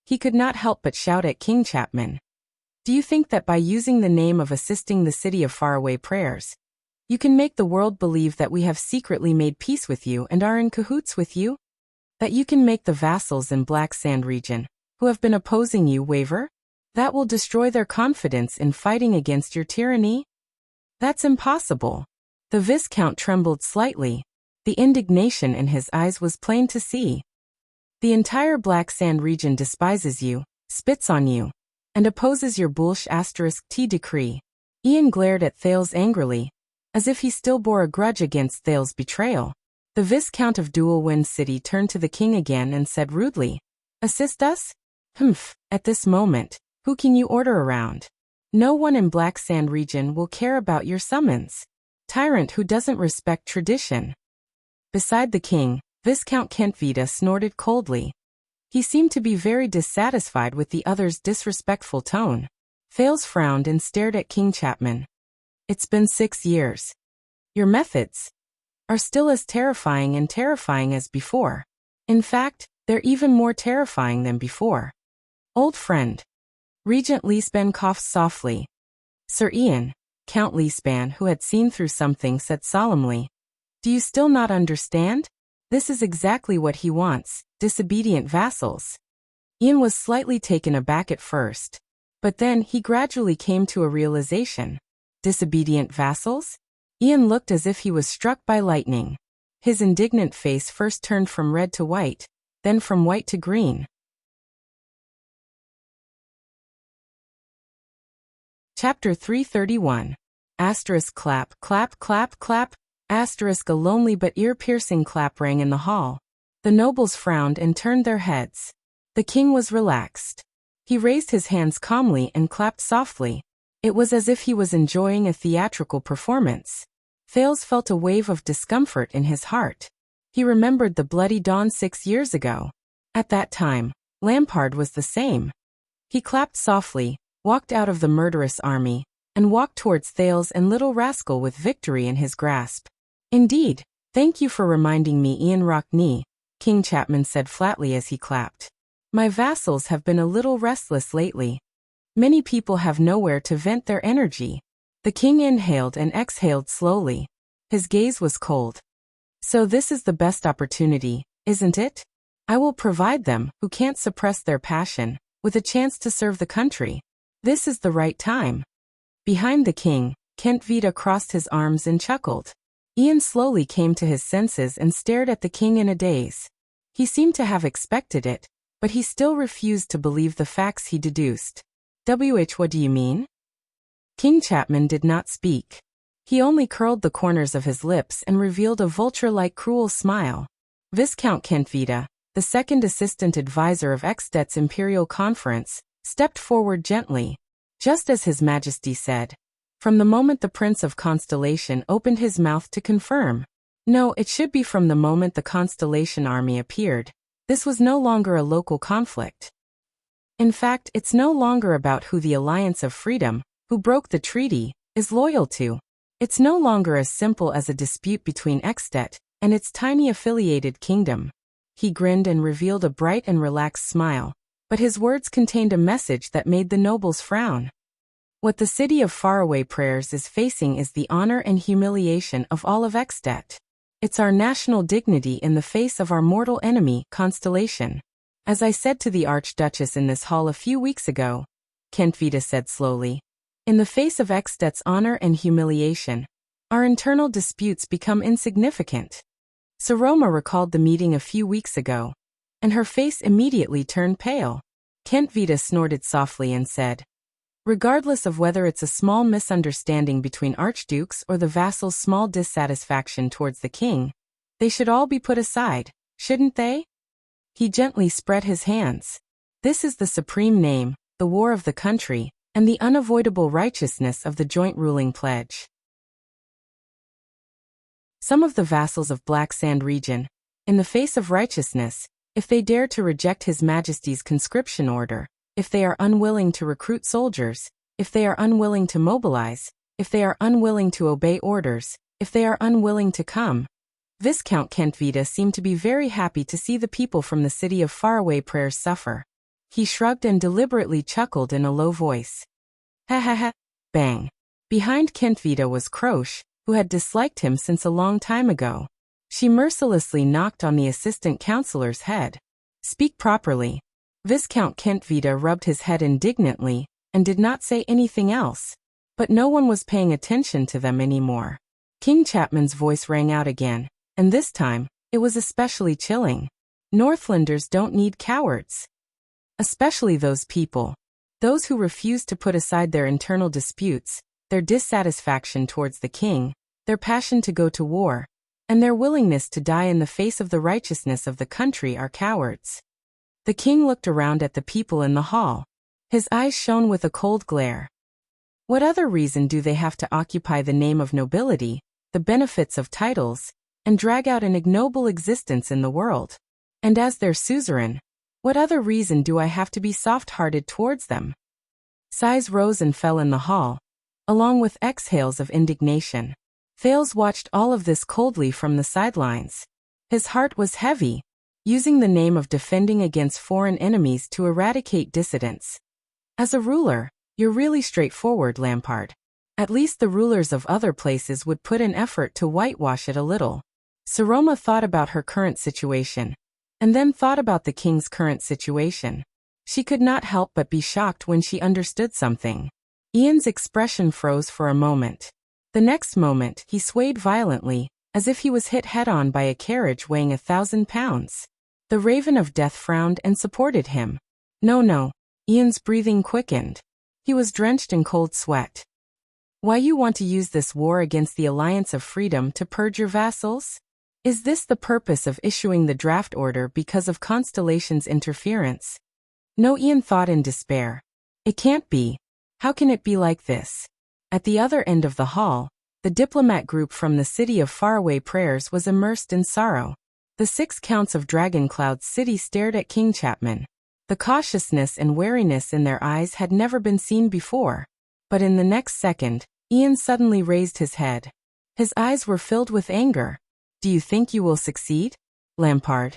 Speaker 1: He could not help but shout at King Chapman. Do you think that by using the name of assisting the city of Faraway Prayers, you can make the world believe that we have secretly made peace with you and are in cahoots with you? That you can make the vassals in Black Sand region, who have been opposing you, waver? That will destroy their confidence in fighting against your tyranny? That's impossible. The Viscount trembled slightly. The indignation in his eyes was plain to see. The entire Black Sand region despises you, spits on you, and opposes your Bullsh *T decree. Ian glared at Thales angrily, as if he still bore a grudge against Thales' betrayal. The Viscount of Dual Wind City turned to the king again and said rudely, Assist us? Humph, at this moment, who can you order around? No one in Black Sand region will care about your summons. Tyrant who doesn't respect tradition. Beside the king, Viscount Kentvita snorted coldly. He seemed to be very dissatisfied with the other's disrespectful tone. Thales frowned and stared at King Chapman. It's been 6 years. Your methods are still as terrifying as before. In fact, they're even more terrifying than before. Old friend. Regent Lisban coughed softly. Sir Ian, Count Lisban, who had seen through something, said solemnly, Do you still not understand? This is exactly what he wants, disobedient vassals. Ian was slightly taken aback at first, but then he gradually came to a realization. Disobedient vassals? Ian looked as if he was struck by lightning. His indignant face first turned from red to white, then from white to green. Chapter 331. Asterisk clap, clap, clap, clap. Asterisk a lonely but ear-piercing clap rang in the hall. The nobles frowned and turned their heads. The king was relaxed. He raised his hands calmly and clapped softly. It was as if he was enjoying a theatrical performance. Thales felt a wave of discomfort in his heart. He remembered the bloody dawn 6 years ago. At that time, Lampard was the same. He clapped softly, walked out of the murderous army, and walked towards Thales and Little Rascal with victory in his grasp. Indeed, thank you for reminding me, Ian Rockney, King Chapman said flatly as he clapped. My vassals have been a little restless lately. Many people have nowhere to vent their energy. The king inhaled and exhaled slowly. His gaze was cold. So this is the best opportunity, isn't it? I will provide them, who can't suppress their passion, with a chance to serve the country. This is the right time. Behind the king, Kent Vida crossed his arms and chuckled. Ian slowly came to his senses and stared at the king in a daze. He seemed to have expected it, but he still refused to believe the facts he deduced. What do you mean? King Chapman did not speak. He only curled the corners of his lips and revealed a vulture-like cruel smile. Viscount Kent Vida, the second assistant advisor of Extet's Imperial Conference, stepped forward gently, just as His Majesty said. From the moment the Prince of Constellation opened his mouth to confirm. No, it should be from the moment the Constellation Army appeared. This was no longer a local conflict. In fact, it's no longer about who the Alliance of Freedom, who broke the treaty, is loyal to. It's no longer as simple as a dispute between Extet and its tiny affiliated kingdom. He grinned and revealed a bright and relaxed smile, but his words contained a message that made the nobles frown. What the city of Faraway Prayers is facing is the honor and humiliation of all of Extet. It's our national dignity in the face of our mortal enemy, Constellation. As I said to the Archduchess in this hall a few weeks ago, Kent Vida said slowly, in the face of Extet's honor and humiliation, our internal disputes become insignificant. Saroma recalled the meeting a few weeks ago, and her face immediately turned pale. Kent Vida snorted softly and said, regardless of whether it's a small misunderstanding between archdukes or the vassals' small dissatisfaction towards the king, they should all be put aside, shouldn't they? He gently spread his hands. This is the supreme name, the war of the country, and the unavoidable righteousness of the joint ruling pledge. Some of the vassals of Black Sand region, in the face of righteousness, if they dare to reject His Majesty's conscription order, if they are unwilling to recruit soldiers, if they are unwilling to mobilize, if they are unwilling to obey orders, if they are unwilling to come. Viscount Kent Vida seemed to be very happy to see the people from the city of Faraway Prayers suffer. He shrugged and deliberately chuckled in a low voice. Ha ha ha. Bang. Behind Kent Vida was Croche, who had disliked him since a long time ago. She mercilessly knocked on the assistant counselor's head. Speak properly. Viscount Kent Vida rubbed his head indignantly, and did not say anything else. But no one was paying attention to them anymore. King Chapman's voice rang out again, and this time, it was especially chilling. Northlanders don't need cowards. Especially those people. Those who refuse to put aside their internal disputes, their dissatisfaction towards the king, their passion to go to war, and their willingness to die in the face of the righteousness of the country are cowards. The king looked around at the people in the hall. His eyes shone with a cold glare. What other reason do they have to occupy the name of nobility, the benefits of titles, and drag out an ignoble existence in the world? And as their suzerain, what other reason do I have to be soft-hearted towards them? Sighs rose and fell in the hall, along with exhales of indignation. Thales watched all of this coldly from the sidelines. His heart was heavy, using the name of defending against foreign enemies to eradicate dissidents. As a ruler, you're really straightforward, Lampard. At least the rulers of other places would put an effort to whitewash it a little. Saroma thought about her current situation, and then thought about the king's current situation. She could not help but be shocked when she understood something. Ian's expression froze for a moment. The next moment, he swayed violently, as if he was hit head-on by a carriage weighing 1,000 pounds. The Raven of Death frowned and supported him. No. Ian's breathing quickened. He was drenched in cold sweat. Why you want to use this war against the Alliance of Freedom to purge your vassals? Is this the purpose of issuing the draft order because of Constellation's interference? No, Ian thought in despair. It can't be. How can it be like this? At the other end of the hall, the diplomat group from the city of faraway prayers was immersed in sorrow. The 6 counts of Dragoncloud's city stared at King Chapman. The cautiousness and wariness in their eyes had never been seen before. But in the next second, Ian suddenly raised his head. His eyes were filled with anger. Do you think you will succeed, Lampard?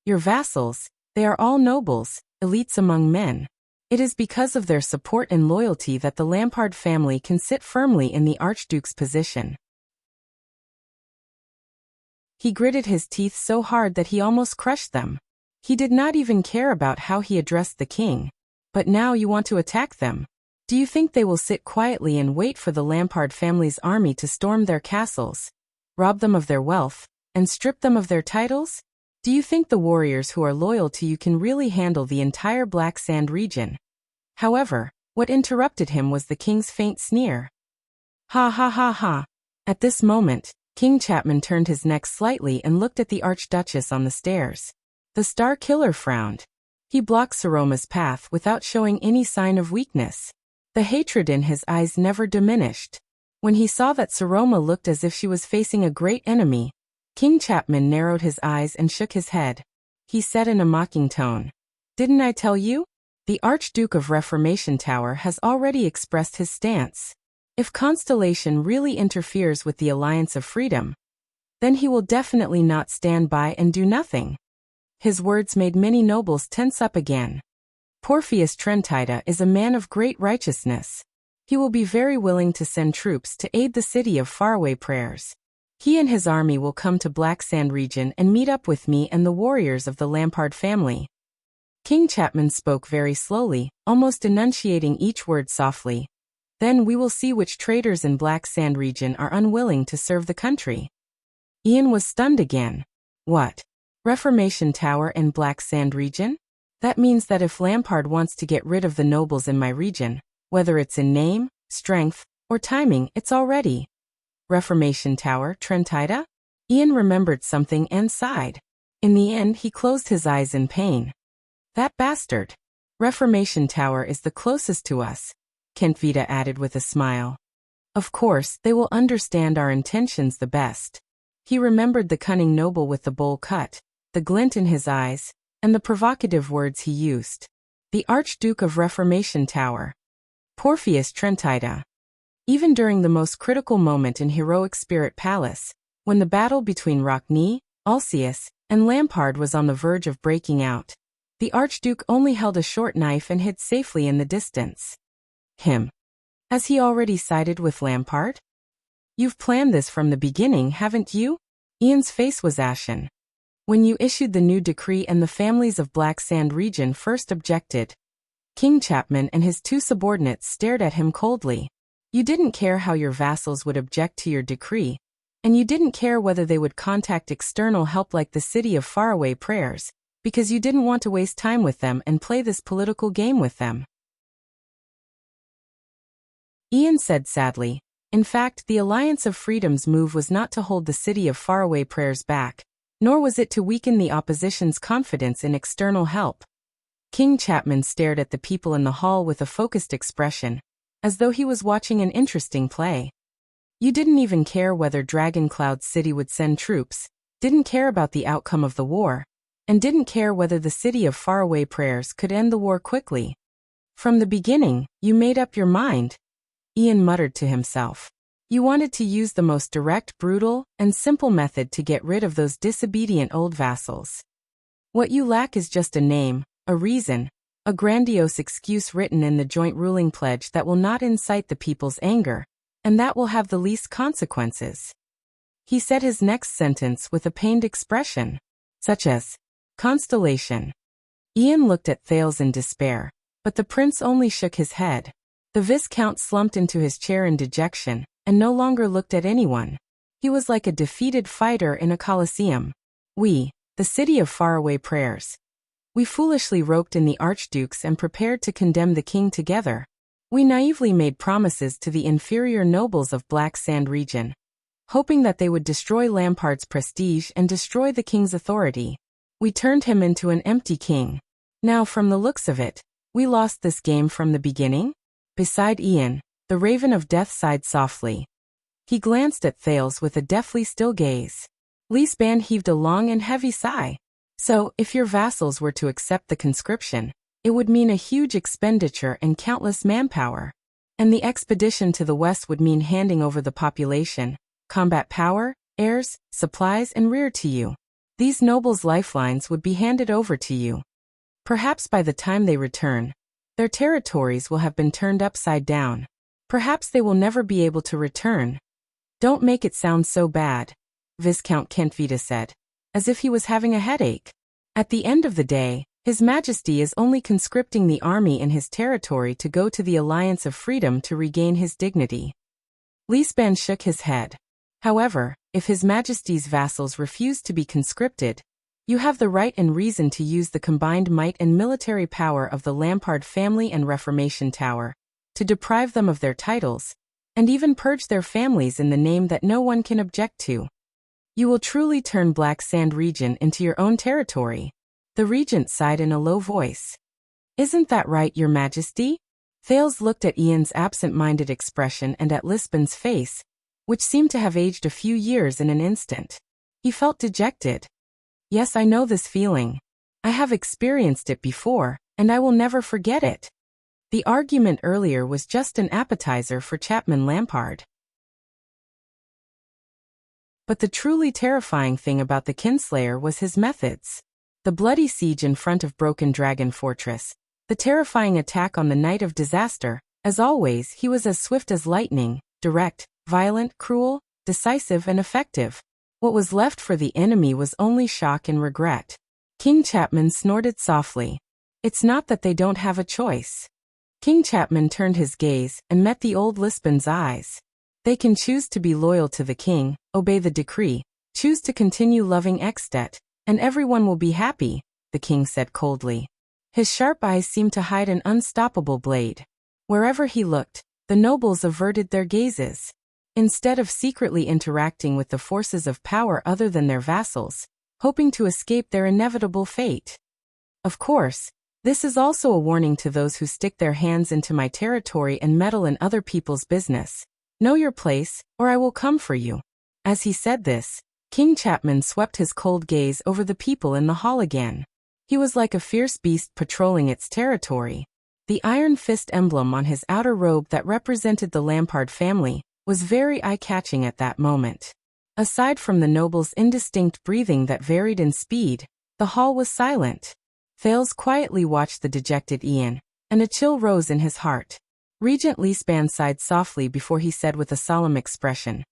Speaker 1: Your vassals, they are all nobles, elites among men. It is because of their support and loyalty that the Lampard family can sit firmly in the Archduke's position. He gritted his teeth so hard that he almost crushed them. He did not even care about how he addressed the king. But now you want to attack them. Do you think they will sit quietly and wait for the Lampard family's army to storm their castles, rob them of their wealth, and strip them of their titles? Do you think the warriors who are loyal to you can really handle the entire Black Sand region? However, what interrupted him was the king's faint sneer. Ha ha ha ha. At this moment, King Chapman turned his neck slightly and looked at the Archduchess on the stairs. The Star Killer frowned. He blocked Saroma's path without showing any sign of weakness. The hatred in his eyes never diminished. When he saw that Saroma looked as if she was facing a great enemy, King Chapman narrowed his eyes and shook his head. He said in a mocking tone, "Didn't I tell you? The Archduke of Reformation Tower has already expressed his stance. If Constellation really interferes with the Alliance of Freedom, then he will definitely not stand by and do nothing." His words made many nobles tense up again. Porpheus Trentida is a man of great righteousness. He will be very willing to send troops to aid the city of faraway prayers. He and his army will come to Black Sand region and meet up with me and the warriors of the Lampard family. King Chapman spoke very slowly, almost enunciating each word softly. Then we will see which traitors in Black Sand region are unwilling to serve the country. Ian was stunned again. What? Reformation Tower in Black Sand region? That means that if Lampard wants to get rid of the nobles in my region, whether it's in name, strength, or timing, it's already. Reformation Tower, Trentida? Ian remembered something and sighed. In the end, he closed his eyes in pain. That bastard. Reformation Tower is the closest to us, Kentvita added with a smile. Of course, they will understand our intentions the best. He remembered the cunning noble with the bowl cut, the glint in his eyes, and the provocative words he used. The Archduke of Reformation Tower. Porpheus Trentida. Even during the most critical moment in Heroic Spirit Palace, when the battle between Rockney, Alcius, and Lampard was on the verge of breaking out, the Archduke only held a short knife and hid safely in the distance. Him. Has he already sided with Lampard? You've planned this from the beginning, haven't you? Ian's face was ashen. When you issued the new decree and the families of Black Sand region first objected, King Chapman and his 2 subordinates stared at him coldly. You didn't care how your vassals would object to your decree, and you didn't care whether they would contact external help like the city of faraway prayers, because you didn't want to waste time with them and play this political game with them. Ian said sadly, in fact, the Alliance of Freedom's move was not to hold the city of faraway prayers back, nor was it to weaken the opposition's confidence in external help. King Chapman stared at the people in the hall with a focused expression, as though he was watching an interesting play. You didn't even care whether Dragoncloud City would send troops, didn't care about the outcome of the war, and didn't care whether the city of faraway prayers could end the war quickly. From the beginning, you made up your mind. Ian muttered to himself. You wanted to use the most direct, brutal, and simple method to get rid of those disobedient old vassals. What you lack is just a name, a reason, a grandiose excuse written in the joint ruling pledge that will not incite the people's anger, and that will have the least consequences. He said his next sentence with a pained expression, such as, Constellation. Ian looked at Thales in despair, but the prince only shook his head. The Viscount slumped into his chair in dejection, and no longer looked at anyone. He was like a defeated fighter in a coliseum. We, the city of faraway prayers. We foolishly roped in the archdukes and prepared to condemn the king together. We naively made promises to the inferior nobles of Black Sand region, hoping that they would destroy Lampard's prestige and destroy the king's authority. We turned him into an empty king. Now, from the looks of it, we lost this game from the beginning? Beside Ian, the Raven of Death sighed softly. He glanced at Thales with a deathly still gaze. Leesban heaved a long and heavy sigh. So, if your vassals were to accept the conscription, it would mean a huge expenditure and countless manpower. And the expedition to the west would mean handing over the population, combat power, heirs, supplies, and rear to you. These nobles' lifelines would be handed over to you. Perhaps by the time they return, their territories will have been turned upside down. Perhaps they will never be able to return. Don't make it sound so bad, Viscount Kentvita said, as if he was having a headache. At the end of the day, His Majesty is only conscripting the army in his territory to go to the Alliance of Freedom to regain his dignity. Leesban shook his head. However, if His Majesty's vassals refuse to be conscripted, you have the right and reason to use the combined might and military power of the Lampard family and Reformation Tower, to deprive them of their titles, and even purge their families in the name that no one can object to. You will truly turn Black Sand region into your own territory. The regent sighed in a low voice. Isn't that right, Your Majesty? Thales looked at Ian's absent-minded expression and at Lisbon's face, which seemed to have aged a few years in an instant. He felt dejected. Yes, I know this feeling. I have experienced it before, and I will never forget it. The argument earlier was just an appetizer for Chapman Lampard. But the truly terrifying thing about the Kinslayer was his methods. The bloody siege in front of Broken Dragon Fortress, the terrifying attack on the night of disaster. As always, he was as swift as lightning, direct, violent, cruel, decisive, and effective. What was left for the enemy was only shock and regret. King Chapman snorted softly. It's not that they don't have a choice. King Chapman turned his gaze and met the old Lisbon's eyes. They can choose to be loyal to the king, obey the decree, choose to continue loving Extet, and everyone will be happy, the king said coldly. His sharp eyes seemed to hide an unstoppable blade. Wherever he looked, the nobles averted their gazes. Instead of secretly interacting with the forces of power other than their vassals, hoping to escape their inevitable fate. Of course, this is also a warning to those who stick their hands into my territory and meddle in other people's business. Know your place, or I will come for you. As he said this, King Chapman swept his cold gaze over the people in the hall again. He was like a fierce beast patrolling its territory. The iron fist emblem on his outer robe that represented the Lampard family was very eye-catching at that moment. Aside from the noble's indistinct breathing that varied in speed, the hall was silent. Thales quietly watched the dejected Ian, and a chill rose in his heart. Regent Leesban sighed softly before he said with a solemn expression,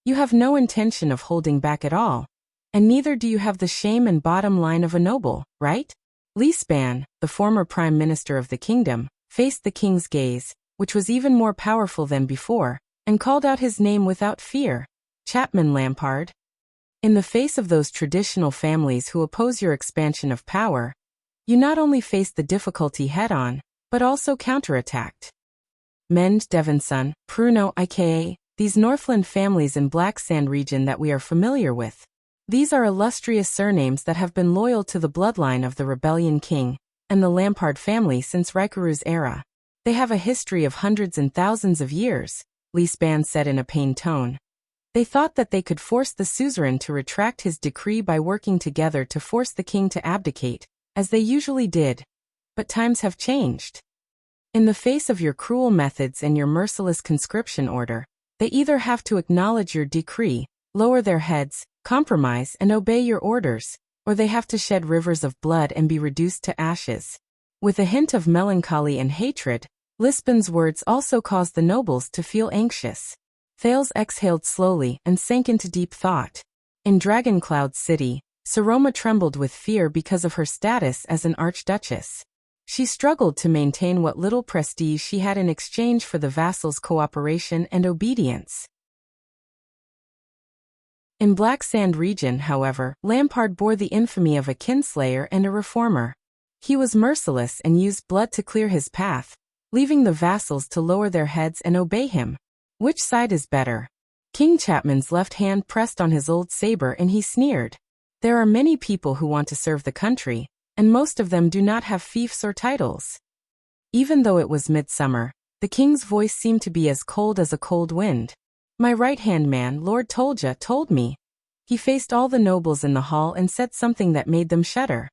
Speaker 1: You have no intention of holding back at all, and neither do you have the shame and bottom line of a noble, right? Leesban, the former prime minister of the kingdom, faced the king's gaze, which was even more powerful than before, and called out his name without fear. Chapman Lampard. In the face of those traditional families who oppose your expansion of power, you not only faced the difficulty head-on, but also counterattacked. Mend Devonson, Pruno IKA, these Northland families in Black Sand region that we are familiar with. These are illustrious surnames that have been loyal to the bloodline of the Rebellion King and the Lampard family since Rikuru's era. They have a history of hundreds and thousands of years, Leesban said in a pained tone. They thought that they could force the suzerain to retract his decree by working together to force the king to abdicate, as they usually did. But times have changed. In the face of your cruel methods and your merciless conscription order, they either have to acknowledge your decree, lower their heads, compromise and obey your orders, or they have to shed rivers of blood and be reduced to ashes. With a hint of melancholy and hatred, Lisbon's words also caused the nobles to feel anxious. Thales exhaled slowly and sank into deep thought. In Dragoncloud City, Saroma trembled with fear because of her status as an archduchess. She struggled to maintain what little prestige she had in exchange for the vassals' cooperation and obedience. In Black Sand region, however, Lampard bore the infamy of a kinslayer and a reformer. He was merciless and used blood to clear his path, leaving the vassals to lower their heads and obey him. Which side is better? King Chapman's left hand pressed on his old saber and he sneered. There are many people who want to serve the country, and most of them do not have fiefs or titles. Even though it was midsummer, the king's voice seemed to be as cold as a cold wind. My right-hand man, Lord Tolja, told me. He faced all the nobles in the hall and said something that made them shudder.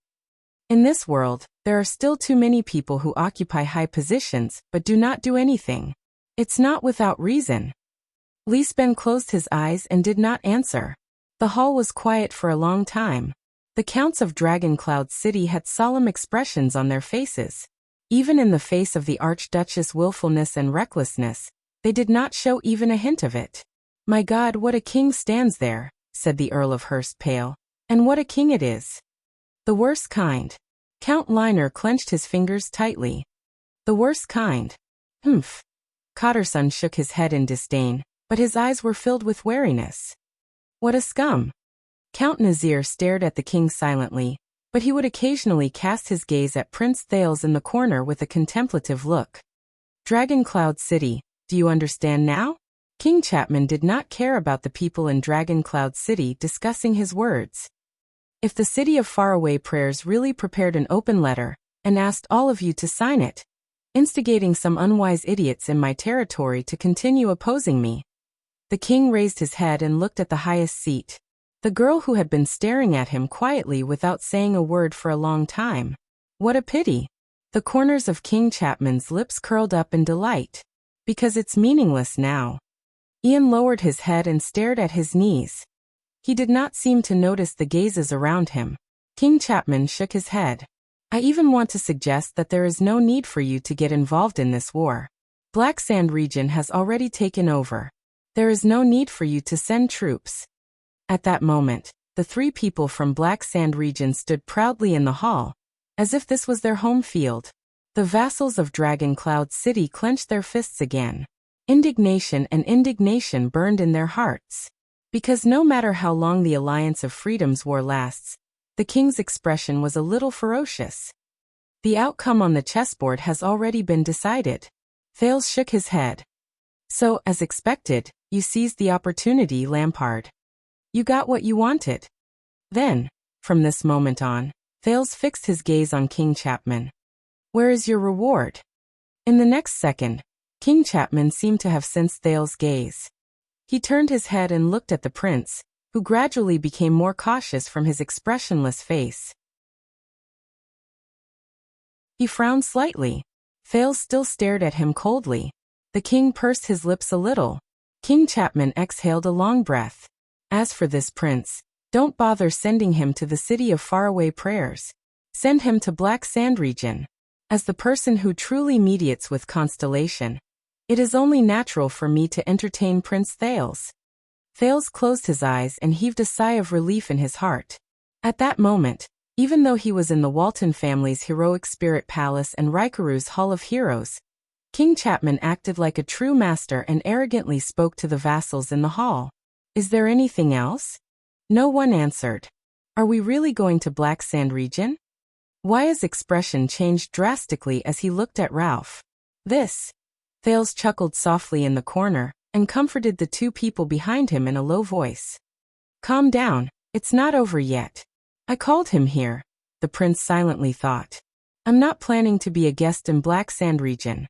Speaker 1: In this world, there are still too many people who occupy high positions but do not do anything. It's not without reason. Lisben closed his eyes and did not answer. The hall was quiet for a long time. The counts of Dragoncloud City had solemn expressions on their faces. Even in the face of the Archduchess' willfulness and recklessness, they did not show even a hint of it. My God, what a king stands there, said the Earl of Hurst pale. And what a king it is. The worst kind. Count Liner clenched his fingers tightly. The worst kind. Humph. Cotterson shook his head in disdain, but his eyes were filled with wariness. What a scum. Count Nazir stared at the king silently, but he would occasionally cast his gaze at Prince Thales in the corner with a contemplative look. Dragoncloud City, do you understand now? King Chapman did not care about the people in Dragoncloud City discussing his words. If the City of Faraway Prayers really prepared an open letter, and asked all of you to sign it, instigating some unwise idiots in my territory to continue opposing me. The king raised his head and looked at the highest seat. The girl who had been staring at him quietly without saying a word for a long time. What a pity. The corners of King Chapman's lips curled up in delight. Because it's meaningless now. Ian lowered his head and stared at his knees. He did not seem to notice the gazes around him. King Chapman shook his head. I even want to suggest that there is no need for you to get involved in this war. Black Sand region has already taken over. There is no need for you to send troops. At that moment, the three people from Black Sand region stood proudly in the hall, as if this was their home field. The vassals of Dragoncloud City clenched their fists again. Indignation and indignation burned in their hearts. Because no matter how long the Alliance of Freedom's war lasts, the king's expression was a little ferocious. The outcome on the chessboard has already been decided. Thales shook his head. So, as expected, you seized the opportunity, Lampard. You got what you wanted. Then, from this moment on, Thales fixed his gaze on King Chapman. Where is your reward? In the next second, King Chapman seemed to have sensed Thales' gaze. He turned his head and looked at the prince, who gradually became more cautious from his expressionless face. He frowned slightly. Thales still stared at him coldly. The king pursed his lips a little. King Chapman exhaled a long breath. As for this prince, don't bother sending him to the City of Faraway Prayers. Send him to Black Sand region. As the person who truly mediates with Constellation, it is only natural for me to entertain Prince Thales. Thales closed his eyes and heaved a sigh of relief in his heart. At that moment, even though he was in the Walton family's heroic spirit palace and Rikaru's Hall of Heroes, King Chapman acted like a true master and arrogantly spoke to the vassals in the hall. Is there anything else? No one answered. Are we really going to Black Sand region? Wyatt's expression changed drastically as he looked at Ralph. This. Thales chuckled softly in the corner, and comforted the two people behind him in a low voice. Calm down, it's not over yet. I called him here, the prince silently thought. I'm not planning to be a guest in Black Sand region.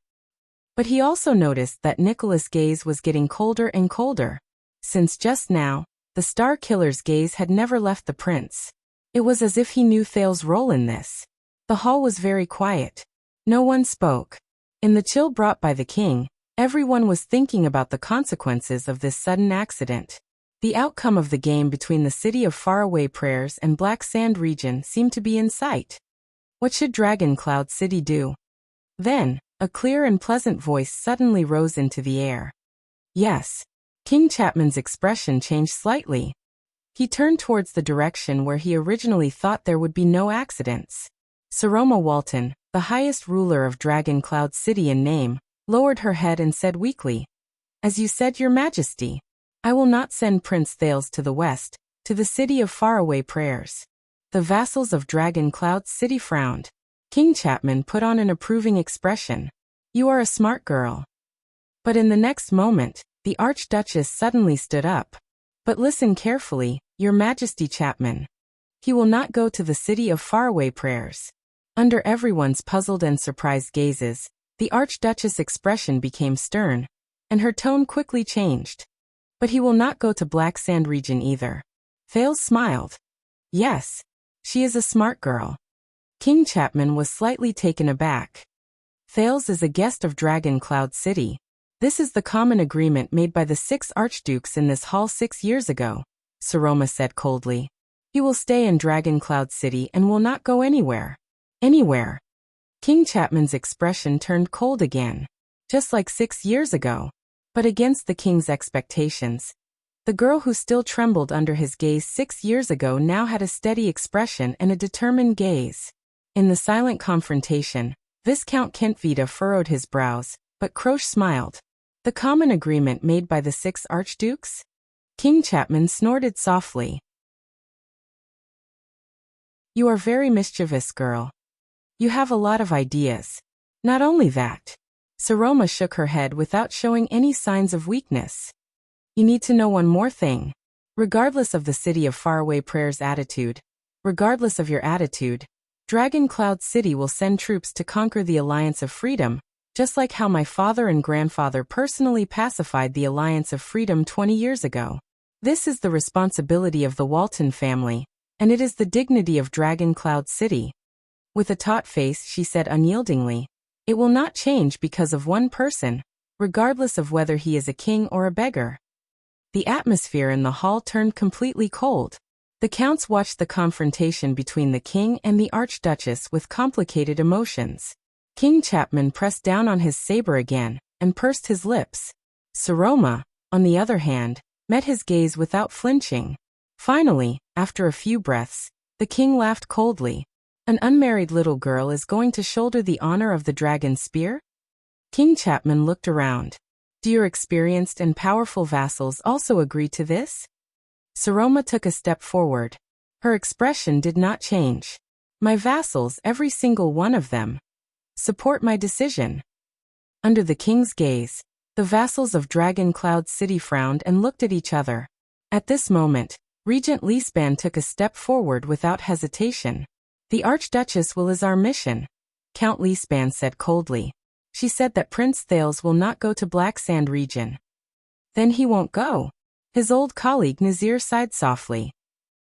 Speaker 1: But he also noticed that Nicholas' gaze was getting colder and colder. Since just now, the Star Killer's gaze had never left the prince. It was as if he knew Thales' role in this. The hall was very quiet. No one spoke. In the chill brought by the king, everyone was thinking about the consequences of this sudden accident. The outcome of the game between the City of Faraway Prayers and Black Sand region seemed to be in sight. What should Dragoncloud City do? Then, a clear and pleasant voice suddenly rose into the air. Yes. King Chapman's expression changed slightly. He turned towards the direction where he originally thought there would be no accidents. Saroma Walton, the highest ruler of Dragon Cloud City in name, lowered her head and said weakly, "As you said, Your Majesty, I will not send Prince Thales to the west, to the city of faraway prayers." The vassals of Dragon Cloud City frowned. King Chapman put on an approving expression. "You are a smart girl." But in the next moment, the Archduchess suddenly stood up. "But listen carefully, Your Majesty Chapman. He will not go to the city of faraway prayers." Under everyone's puzzled and surprised gazes, the Archduchess' expression became stern, and her tone quickly changed. "But he will not go to Black Sand region either." Thales smiled. "Yes. She is a smart girl." King Chapman was slightly taken aback. "Thales is a guest of Dragon Cloud City. This is the common agreement made by the 6 archdukes in this hall 6 years ago," Saroma said coldly. "He will stay in Dragon Cloud City and will not go anywhere." "Anywhere?" King Chapman's expression turned cold again. Just like 6 years ago. But against the king's expectations. The girl who still trembled under his gaze 6 years ago now had a steady expression and a determined gaze. In the silent confrontation, Viscount Kentvita furrowed his brows, but Croce smiled. "The common agreement made by the 6 archdukes?" King Chapman snorted softly. "You are very mischievous, girl. You have a lot of ideas. Not only that." Saroma shook her head without showing any signs of weakness. "You need to know one more thing. Regardless of the City of Faraway Prayer's attitude, regardless of your attitude, Dragon Cloud City will send troops to conquer the Alliance of Freedom, just like how my father and grandfather personally pacified the Alliance of Freedom 20 years ago. This is the responsibility of the Walton family, and it is the dignity of Dragon Cloud City." With a taut face, she said unyieldingly, "It will not change because of one person, regardless of whether he is a king or a beggar." The atmosphere in the hall turned completely cold. The counts watched the confrontation between the king and the Archduchess with complicated emotions. King Chapman pressed down on his saber again, and pursed his lips. Saroma, on the other hand, met his gaze without flinching. Finally, after a few breaths, the king laughed coldly. "An unmarried little girl is going to shoulder the honor of the dragon spear?" King Chapman looked around. "Do your experienced and powerful vassals also agree to this?" Saroma took a step forward. Her expression did not change. "My vassals, every single one of them, support my decision." Under the king's gaze, the vassals of Dragon Cloud City frowned and looked at each other. At this moment, Regent Leespan took a step forward without hesitation. "The Archduchess will is our mission," Count Leespan said coldly. "She said that Prince Thales will not go to Black Sand region." "Then he won't go." His old colleague Nazir sighed softly.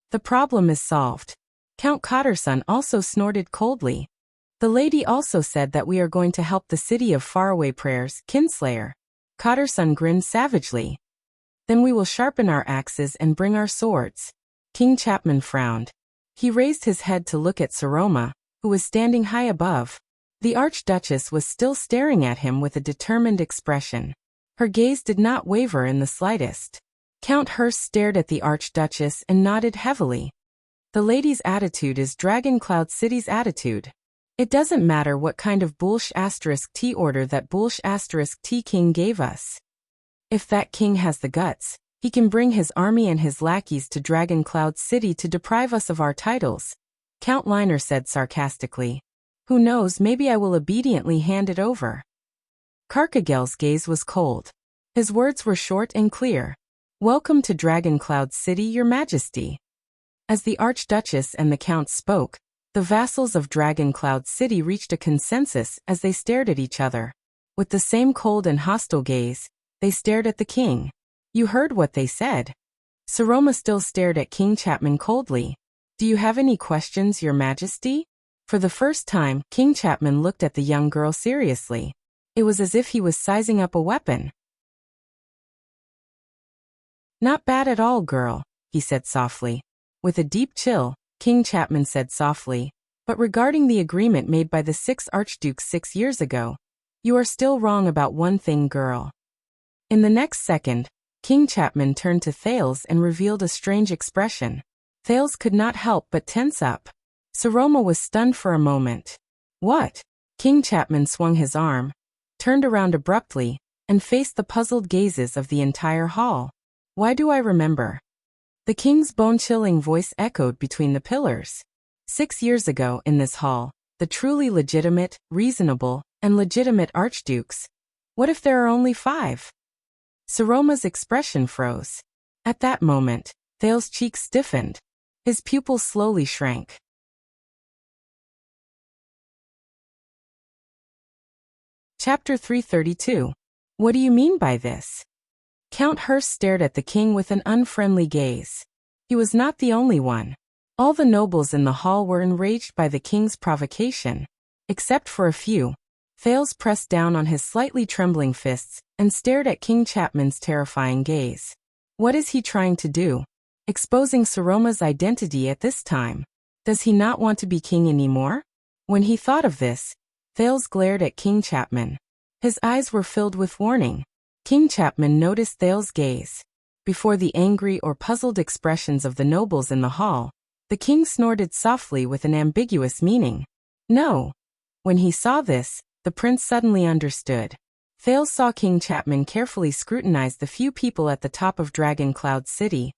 Speaker 1: "The problem is solved." Count Cotterson also snorted coldly. "The lady also said that we are going to help the city of faraway prayers, Kinslayer." Cotterson grinned savagely. "Then we will sharpen our axes and bring our swords." King Chapman frowned. He raised his head to look at Saroma, who was standing high above. The Archduchess was still staring at him with a determined expression. Her gaze did not waver in the slightest. Count Hurst stared at the Archduchess and nodded heavily. "The lady's attitude is Dragon Cloud City's attitude. It doesn't matter what kind of *T order that *T king gave us. If that king has the guts, he can bring his army and his lackeys to Dragon Cloud City to deprive us of our titles," Count Liner said sarcastically. "Who knows, maybe I will obediently hand it over." Carcagel's gaze was cold. His words were short and clear. "Welcome to Dragon Cloud City, Your Majesty." As the Archduchess and the Count spoke, the vassals of Dragon Cloud City reached a consensus as they stared at each other. With the same cold and hostile gaze, they stared at the king. "You heard what they said." Saroma still stared at King Chapman coldly. "Do you have any questions, Your Majesty?" For the first time, King Chapman looked at the young girl seriously. It was as if he was sizing up a weapon. "Not bad at all, girl," he said softly. With a deep chill, King Chapman said softly, "But regarding the agreement made by the 6 archdukes 6 years ago, you are still wrong about one thing, girl." In the next second, King Chapman turned to Thales and revealed a strange expression. Thales could not help but tense up. Saroma was stunned for a moment. What? King Chapman swung his arm, turned around abruptly, and faced the puzzled gazes of the entire hall. Why do I remember? The king's bone-chilling voice echoed between the pillars. 6 years ago in this hall, the truly legitimate, reasonable, and legitimate archdukes. What if there are only 5? Saroma's expression froze. At that moment, Thales' cheeks stiffened. His pupils slowly shrank. Chapter 332. What do you mean by this? Count Hurst stared at the king with an unfriendly gaze. He was not the only one. All the nobles in the hall were enraged by the king's provocation. Except for a few. Thales pressed down on his slightly trembling fists and stared at King Chapman's terrifying gaze. What is he trying to do? Exposing Saroma's identity at this time? Does he not want to be king anymore? When he thought of this, Thales glared at King Chapman. His eyes were filled with warning. King Chapman noticed Thales' gaze. Before the angry or puzzled expressions of the nobles in the hall, the king snorted softly with an ambiguous meaning. No. When he saw this, the prince suddenly understood. Thales saw King Chapman carefully scrutinize the few people at the top of Dragon Cloud City.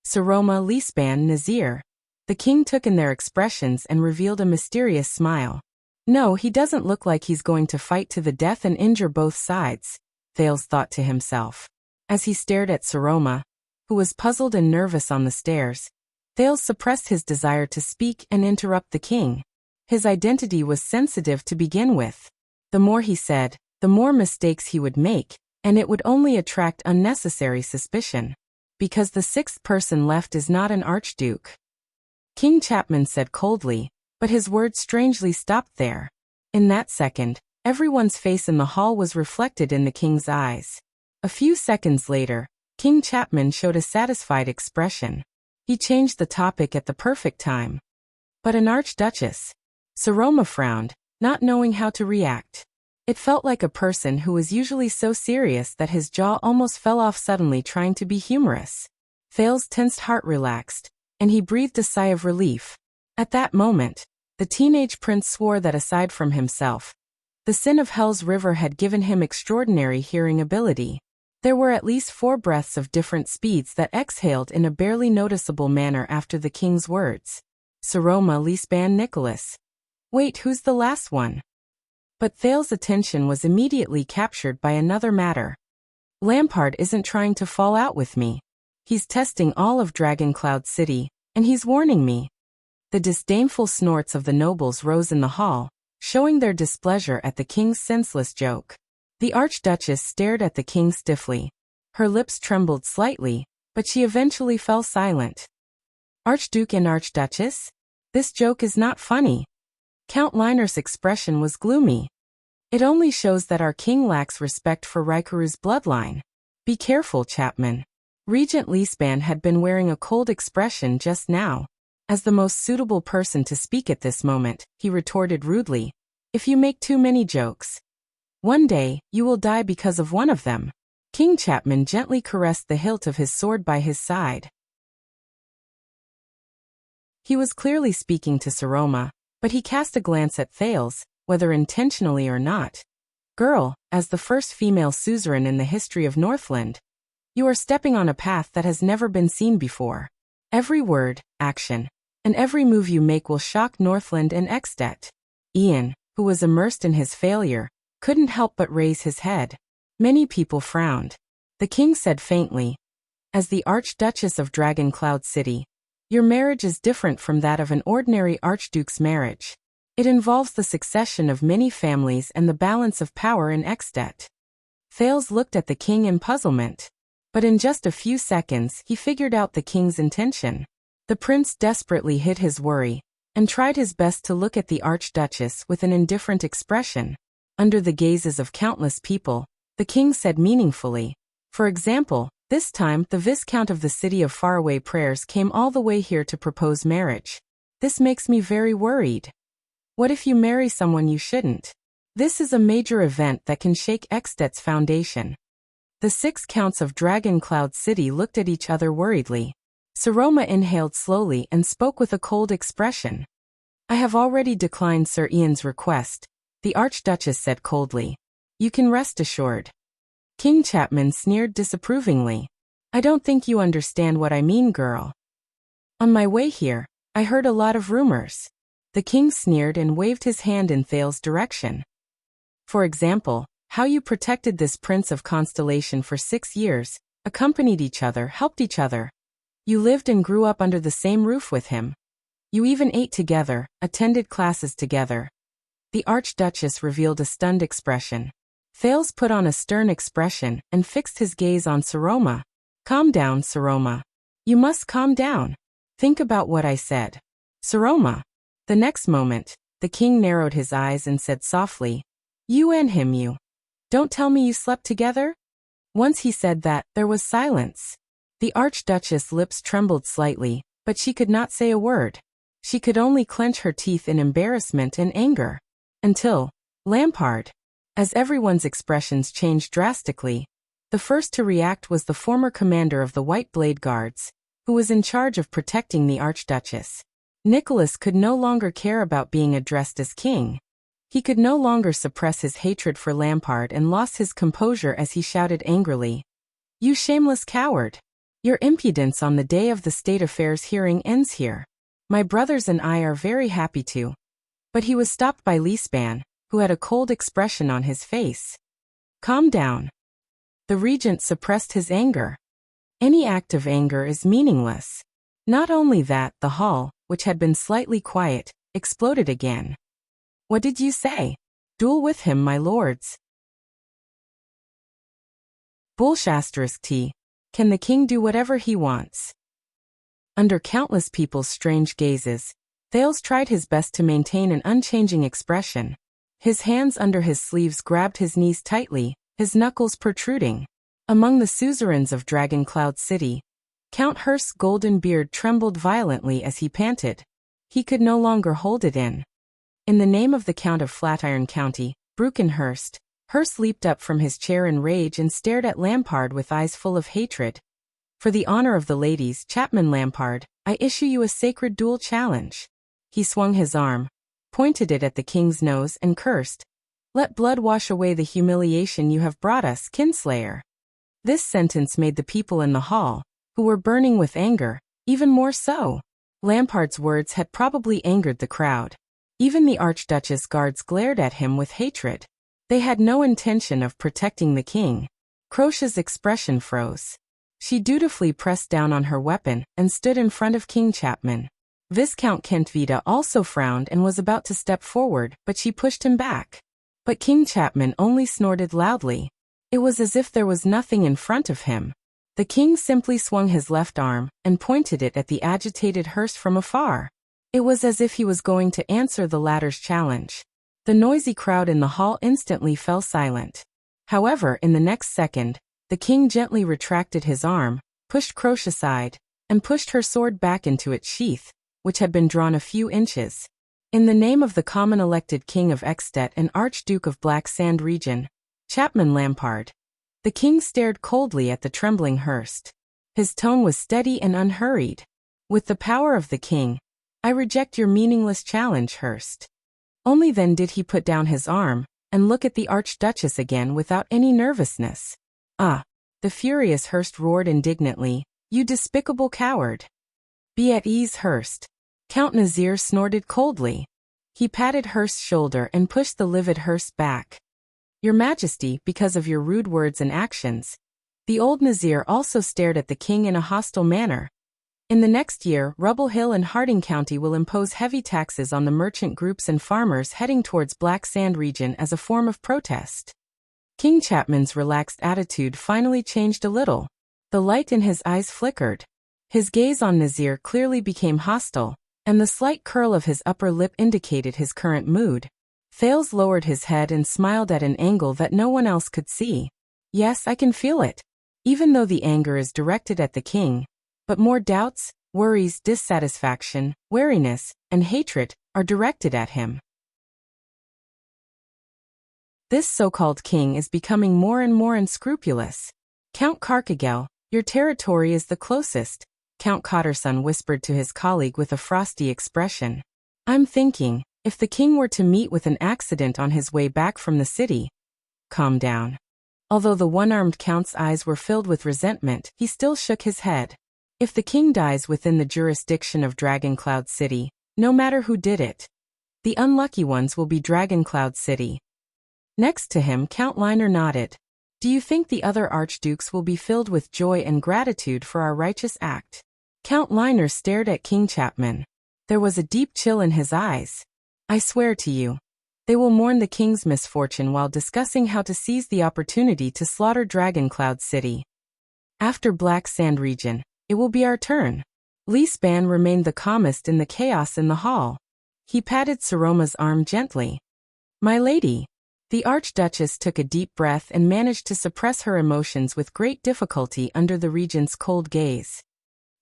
Speaker 1: Saroma, Leespan, Nazir. The king took in their expressions and revealed a mysterious smile. No, he doesn't look like he's going to fight to the death and injure both sides, Thales thought to himself. As he stared at Saroma, who was puzzled and nervous on the stairs, Thales suppressed his desire to speak and interrupt the king. His identity was sensitive to begin with. The more he said, the more mistakes he would make, and it would only attract unnecessary suspicion. Because the 6th person left is not an archduke. King Chapman said coldly, but his words strangely stopped there. In that second, everyone's face in the hall was reflected in the king's eyes. A few seconds later, King Chapman showed a satisfied expression. He changed the topic at the perfect time. But an archduchess? Saroma frowned, not knowing how to react. It felt like a person who was usually so serious that his jaw almost fell off suddenly trying to be humorous. Thales' tensed heart relaxed, and he breathed a sigh of relief. At that moment, the teenage prince swore that aside from himself, the sin of Hell's River had given him extraordinary hearing ability. There were at least 4 breaths of different speeds that exhaled in a barely noticeable manner after the king's words. Saroma, Leespan, Nicholas. Wait, who's the last one? But Thales' attention was immediately captured by another matter. Lampard isn't trying to fall out with me. He's testing all of Dragon Cloud City, and he's warning me. The disdainful snorts of the nobles rose in the hall, showing their displeasure at the king's senseless joke. The archduchess stared at the king stiffly. Her lips trembled slightly, but she eventually fell silent. Archduke and archduchess? This joke is not funny. Count Liner's expression was gloomy. It only shows that our king lacks respect for Raikuru's bloodline. Be careful, Chapman. Regent Leespan had been wearing a cold expression just now. As the most suitable person to speak at this moment, he retorted rudely. If you make too many jokes, one day, you will die because of one of them. King Chapman gently caressed the hilt of his sword by his side. He was clearly speaking to Saroma, but he cast a glance at Thales, whether intentionally or not. Girl, as the first female suzerain in the history of Northland, you are stepping on a path that has never been seen before. Every word, action, and every move you make will shock Northland and Extet. Ian, who was immersed in his failure, couldn't help but raise his head. Many people frowned. The king said faintly, as the Archduchess of Dragon Cloud City, your marriage is different from that of an ordinary archduke's marriage. It involves the succession of many families and the balance of power in Extet. Thales looked at the king in puzzlement. But in just a few seconds he figured out the king's intention. The prince desperately hid his worry, and tried his best to look at the archduchess with an indifferent expression. Under the gazes of countless people, the king said meaningfully, for example, this time the Viscount of the City of Faraway Prayers came all the way here to propose marriage. This makes me very worried. What if you marry someone you shouldn't? This is a major event that can shake Extet's foundation. The 6 counts of Dragon Cloud City looked at each other worriedly. Saroma inhaled slowly and spoke with a cold expression. I have already declined Sir Ian's request, the Archduchess said coldly. You can rest assured. King Chapman sneered disapprovingly. I don't think you understand what I mean, girl. On my way here, I heard a lot of rumors. The king sneered and waved his hand in Thale's direction. For example, how you protected this prince of Constellation for 6 years, accompanied each other, helped each other. You lived and grew up under the same roof with him. You even ate together, attended classes together. The Archduchess revealed a stunned expression. Thales put on a stern expression and fixed his gaze on Saroma. Calm down, Saroma. You must calm down. Think about what I said. Saroma. The next moment, the king narrowed his eyes and said softly, You and him, you. Don't tell me you slept together? Once he said that, there was silence. The Archduchess' lips trembled slightly, but she could not say a word. She could only clench her teeth in embarrassment and anger. Until, Lampard. As everyone's expressions changed drastically, the first to react was the former commander of the White Blade Guards, who was in charge of protecting the Archduchess. Nicholas could no longer care about being addressed as king. He could no longer suppress his hatred for Lampard and lost his composure as he shouted angrily. You shameless coward! Your impudence on the day of the state affairs hearing ends here. My brothers and I are very happy to. But he was stopped by Leespan, who had a cold expression on his face. Calm down. The regent suppressed his anger. Any act of anger is meaningless. Not only that, the hall, which had been slightly quiet, exploded again. What did you say? Duel with him, my lords. Bullshasterisk. Can the king do whatever he wants? Under countless people's strange gazes, Thales tried his best to maintain an unchanging expression. His hands under his sleeves grabbed his knees tightly, his knuckles protruding. Among the suzerains of Dragon Cloud City, Count Hurst's golden beard trembled violently as he panted. He could no longer hold it in. In the name of the Count of Flatiron County, Brookenhurst, Hurst leaped up from his chair in rage and stared at Lampard with eyes full of hatred. For the honor of the ladies, Chapman Lampard, I issue you a sacred duel challenge. He swung his arm, pointed it at the king's nose and cursed. Let blood wash away the humiliation you have brought us, kinslayer. This sentence made the people in the hall, who were burning with anger, even more so. Lampard's words had probably angered the crowd. Even the Archduchess guards glared at him with hatred. They had no intention of protecting the king. Croce's expression froze. She dutifully pressed down on her weapon and stood in front of King Chapman. Viscount Kentvita also frowned and was about to step forward, but she pushed him back. But King Chapman only snorted loudly. It was as if there was nothing in front of him. The king simply swung his left arm and pointed it at the agitated Hurst from afar. It was as if he was going to answer the latter's challenge. The noisy crowd in the hall instantly fell silent. However, in the next second, the king gently retracted his arm, pushed Croce aside, and pushed her sword back into its sheath, which had been drawn a few inches. In the name of the common elected king of Extet and Archduke of Black Sand region, Chapman Lampard. The king stared coldly at the trembling Hurst. His tone was steady and unhurried. With the power of the king, I reject your meaningless challenge, Hurst. Only then did he put down his arm and look at the Archduchess again without any nervousness. Ah! The furious Hurst roared indignantly, You despicable coward! Be at ease, Hurst. Count Nazir snorted coldly. He patted Hurst's shoulder and pushed the livid Hurst back. Your Majesty, because of your rude words and actions. The old Nazir also stared at the king in a hostile manner. In the next year, Rubble Hill and Harding County will impose heavy taxes on the merchant groups and farmers heading towards Black Sand region as a form of protest. King Chapman's relaxed attitude finally changed a little. The light in his eyes flickered. His gaze on Nazir clearly became hostile, and the slight curl of his upper lip indicated his current mood. Thales lowered his head and smiled at an angle that no one else could see. Yes, I can feel it. Even though the anger is directed at the king, but more doubts, worries, dissatisfaction, wariness, and hatred are directed at him. This so-called king is becoming more and more unscrupulous. Count Carcagel, your territory is the closest, Count Cotterson whispered to his colleague with a frosty expression. I'm thinking, if the king were to meet with an accident on his way back from the city. Calm down. Although the one-armed count's eyes were filled with resentment, he still shook his head. If the king dies within the jurisdiction of Dragoncloud City, no matter who did it, the unlucky ones will be Dragoncloud City. Next to him, Count Liner nodded. Do you think the other archdukes will be filled with joy and gratitude for our righteous act? Count Liner stared at King Chapman. There was a deep chill in his eyes. I swear to you, they will mourn the king's misfortune while discussing how to seize the opportunity to slaughter Dragoncloud City. After Black Sand region, it will be our turn. Lee Span remained the calmest in the chaos in the hall. He patted Saroma's arm gently. My lady. The Archduchess took a deep breath and managed to suppress her emotions with great difficulty under the regent's cold gaze.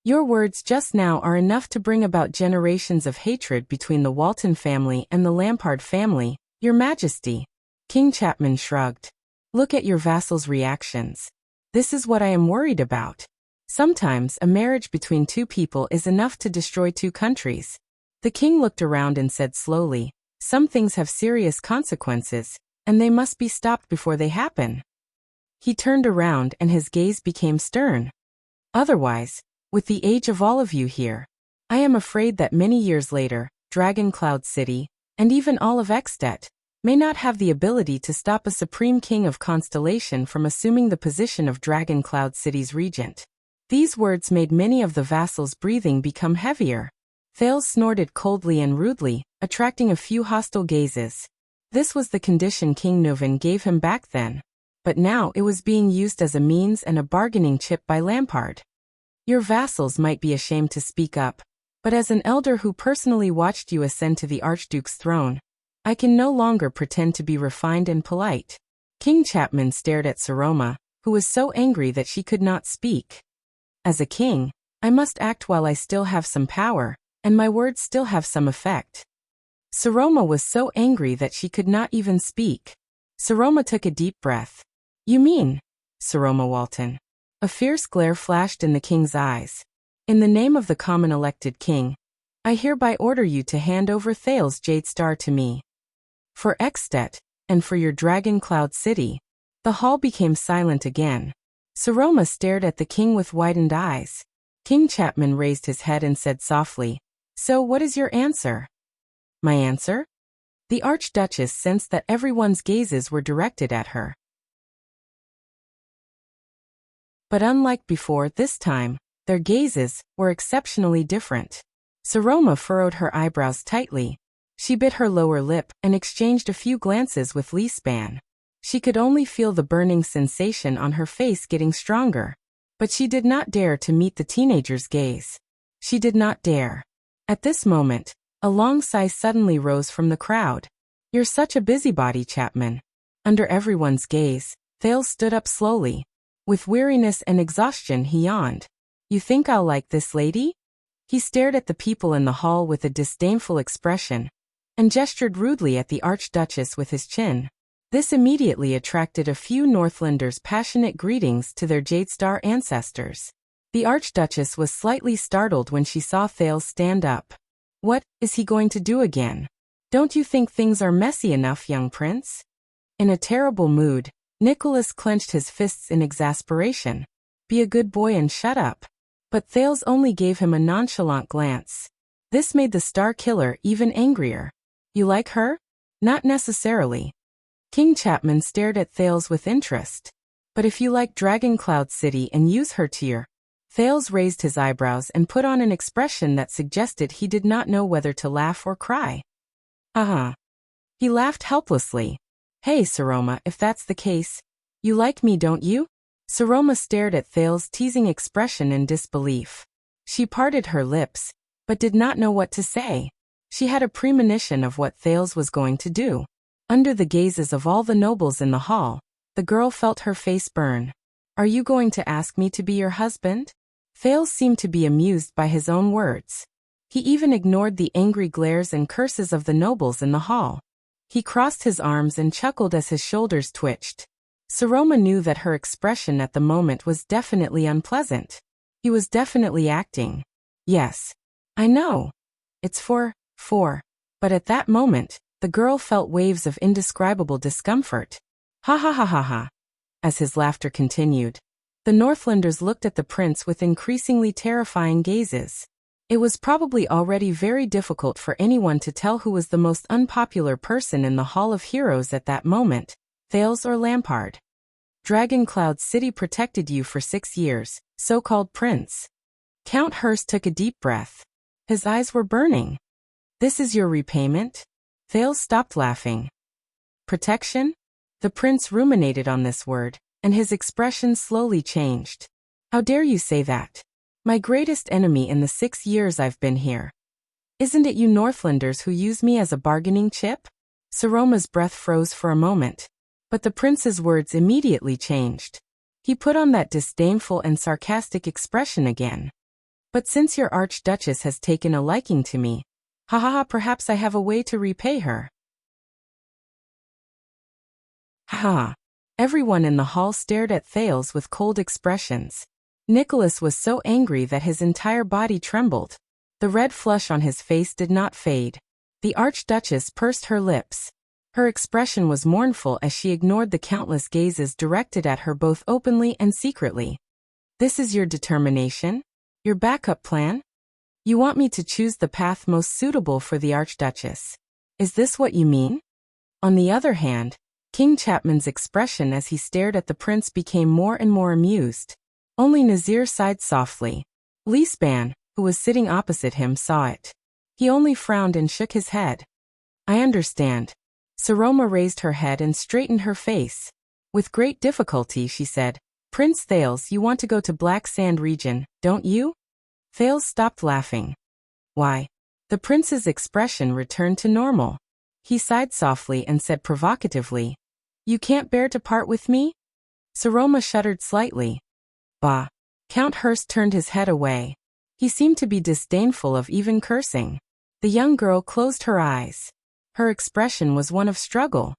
Speaker 1: Your words just now are enough to bring about generations of hatred between the Walton family and the Lampard family, Your Majesty. King Chapman shrugged. Look at your vassals' reactions. This is what I am worried about. Sometimes a marriage between two people is enough to destroy two countries. The king looked around and said slowly, some things have serious consequences, and they must be stopped before they happen. He turned around and his gaze became stern. Otherwise, with the age of all of you here, I am afraid that many years later, Dragoncloud City, and even all of Ekstedt, may not have the ability to stop a supreme king of Constellation from assuming the position of Dragoncloud City's regent. These words made many of the vassals' breathing become heavier. Thales snorted coldly and rudely, attracting a few hostile gazes. This was the condition King Nuvan gave him back then. But now it was being used as a means and a bargaining chip by Lampard. Your vassals might be ashamed to speak up, but as an elder who personally watched you ascend to the Archduke's throne, I can no longer pretend to be refined and polite. King Chapman stared at Saroma, who was so angry that she could not speak. As a king, I must act while I still have some power, and my words still have some effect. Saroma was so angry that she could not even speak. Saroma took a deep breath. You mean, Saroma Walton? A fierce glare flashed in the king's eyes. In the name of the common elected king, I hereby order you to hand over Thales Jade Star to me. For Ekstedt, and for your Dragoncloud City. The hall became silent again. Saroma stared at the king with widened eyes. King Chapman raised his head and said softly, So what is your answer? My answer? The Archduchess sensed that everyone's gazes were directed at her. But unlike before, this time, their gazes were exceptionally different. Saroma furrowed her eyebrows tightly. She bit her lower lip and exchanged a few glances with Lee Span. She could only feel the burning sensation on her face getting stronger. But she did not dare to meet the teenager's gaze. She did not dare. At this moment, a long sigh suddenly rose from the crowd. You're such a busybody, Chapman. Under everyone's gaze, Thales stood up slowly. With weariness and exhaustion he yawned. You think I'll like this lady? He stared at the people in the hall with a disdainful expression, and gestured rudely at the Archduchess with his chin. This immediately attracted a few Northlanders' passionate greetings to their Jadestar ancestors. The Archduchess was slightly startled when she saw Thales stand up. What is he going to do again? Don't you think things are messy enough, young prince? In a terrible mood, Nicholas clenched his fists in exasperation. Be a good boy and shut up. But Thales only gave him a nonchalant glance. This made the Star Killer even angrier. You like her? Not necessarily. King Chapman stared at Thales with interest. But if you like Dragoncloud City and use her to your... Thales raised his eyebrows and put on an expression that suggested he did not know whether to laugh or cry. He laughed helplessly. Hey, Saroma, if that's the case, you like me, don't you? Saroma stared at Thales' teasing expression in disbelief. She parted her lips, but did not know what to say. She had a premonition of what Thales was going to do. Under the gazes of all the nobles in the hall, the girl felt her face burn. Are you going to ask me to be your husband? Thales seemed to be amused by his own words. He even ignored the angry glares and curses of the nobles in the hall. He crossed his arms and chuckled as his shoulders twitched. Saroma knew that her expression at the moment was definitely unpleasant. He was definitely acting. Yes. I know. It's for. But at that moment, the girl felt waves of indescribable discomfort. Ha ha ha ha ha. As his laughter continued, the Northlanders looked at the prince with increasingly terrifying gazes. It was probably already very difficult for anyone to tell who was the most unpopular person in the Hall of Heroes at that moment, Thales or Lampard. Dragon Cloud City protected you for 6 years, so-called prince. Count Hurst took a deep breath. His eyes were burning. This is your repayment? Thales stopped laughing. Protection? The prince ruminated on this word, and his expression slowly changed. How dare you say that? My greatest enemy in the 6 years I've been here. Isn't it you Northlanders who use me as a bargaining chip? Saroma's breath froze for a moment, but the prince's words immediately changed. He put on that disdainful and sarcastic expression again. But since your Archduchess has taken a liking to me, perhaps I have a way to repay her. Ha! Everyone in the hall stared at Thales with cold expressions. Nicholas was so angry that his entire body trembled. The red flush on his face did not fade. The Archduchess pursed her lips. Her expression was mournful as she ignored the countless gazes directed at her both openly and secretly. This is your determination? Your backup plan? You want me to choose the path most suitable for the Archduchess? Is this what you mean? On the other hand, King Chapman's expression as he stared at the prince became more and more amused. Only Nazir sighed softly. Leespan, who was sitting opposite him, saw it. He only frowned and shook his head. I understand. Saroma raised her head and straightened her face. With great difficulty she said, Prince Thales, you want to go to Black Sand region, don't you? Thales stopped laughing. Why? The prince's expression returned to normal. He sighed softly and said provocatively, You can't bear to part with me? Saroma shuddered slightly. Bah. Count Hurst turned his head away. He seemed to be disdainful of even cursing. The young girl closed her eyes. Her expression was one of struggle.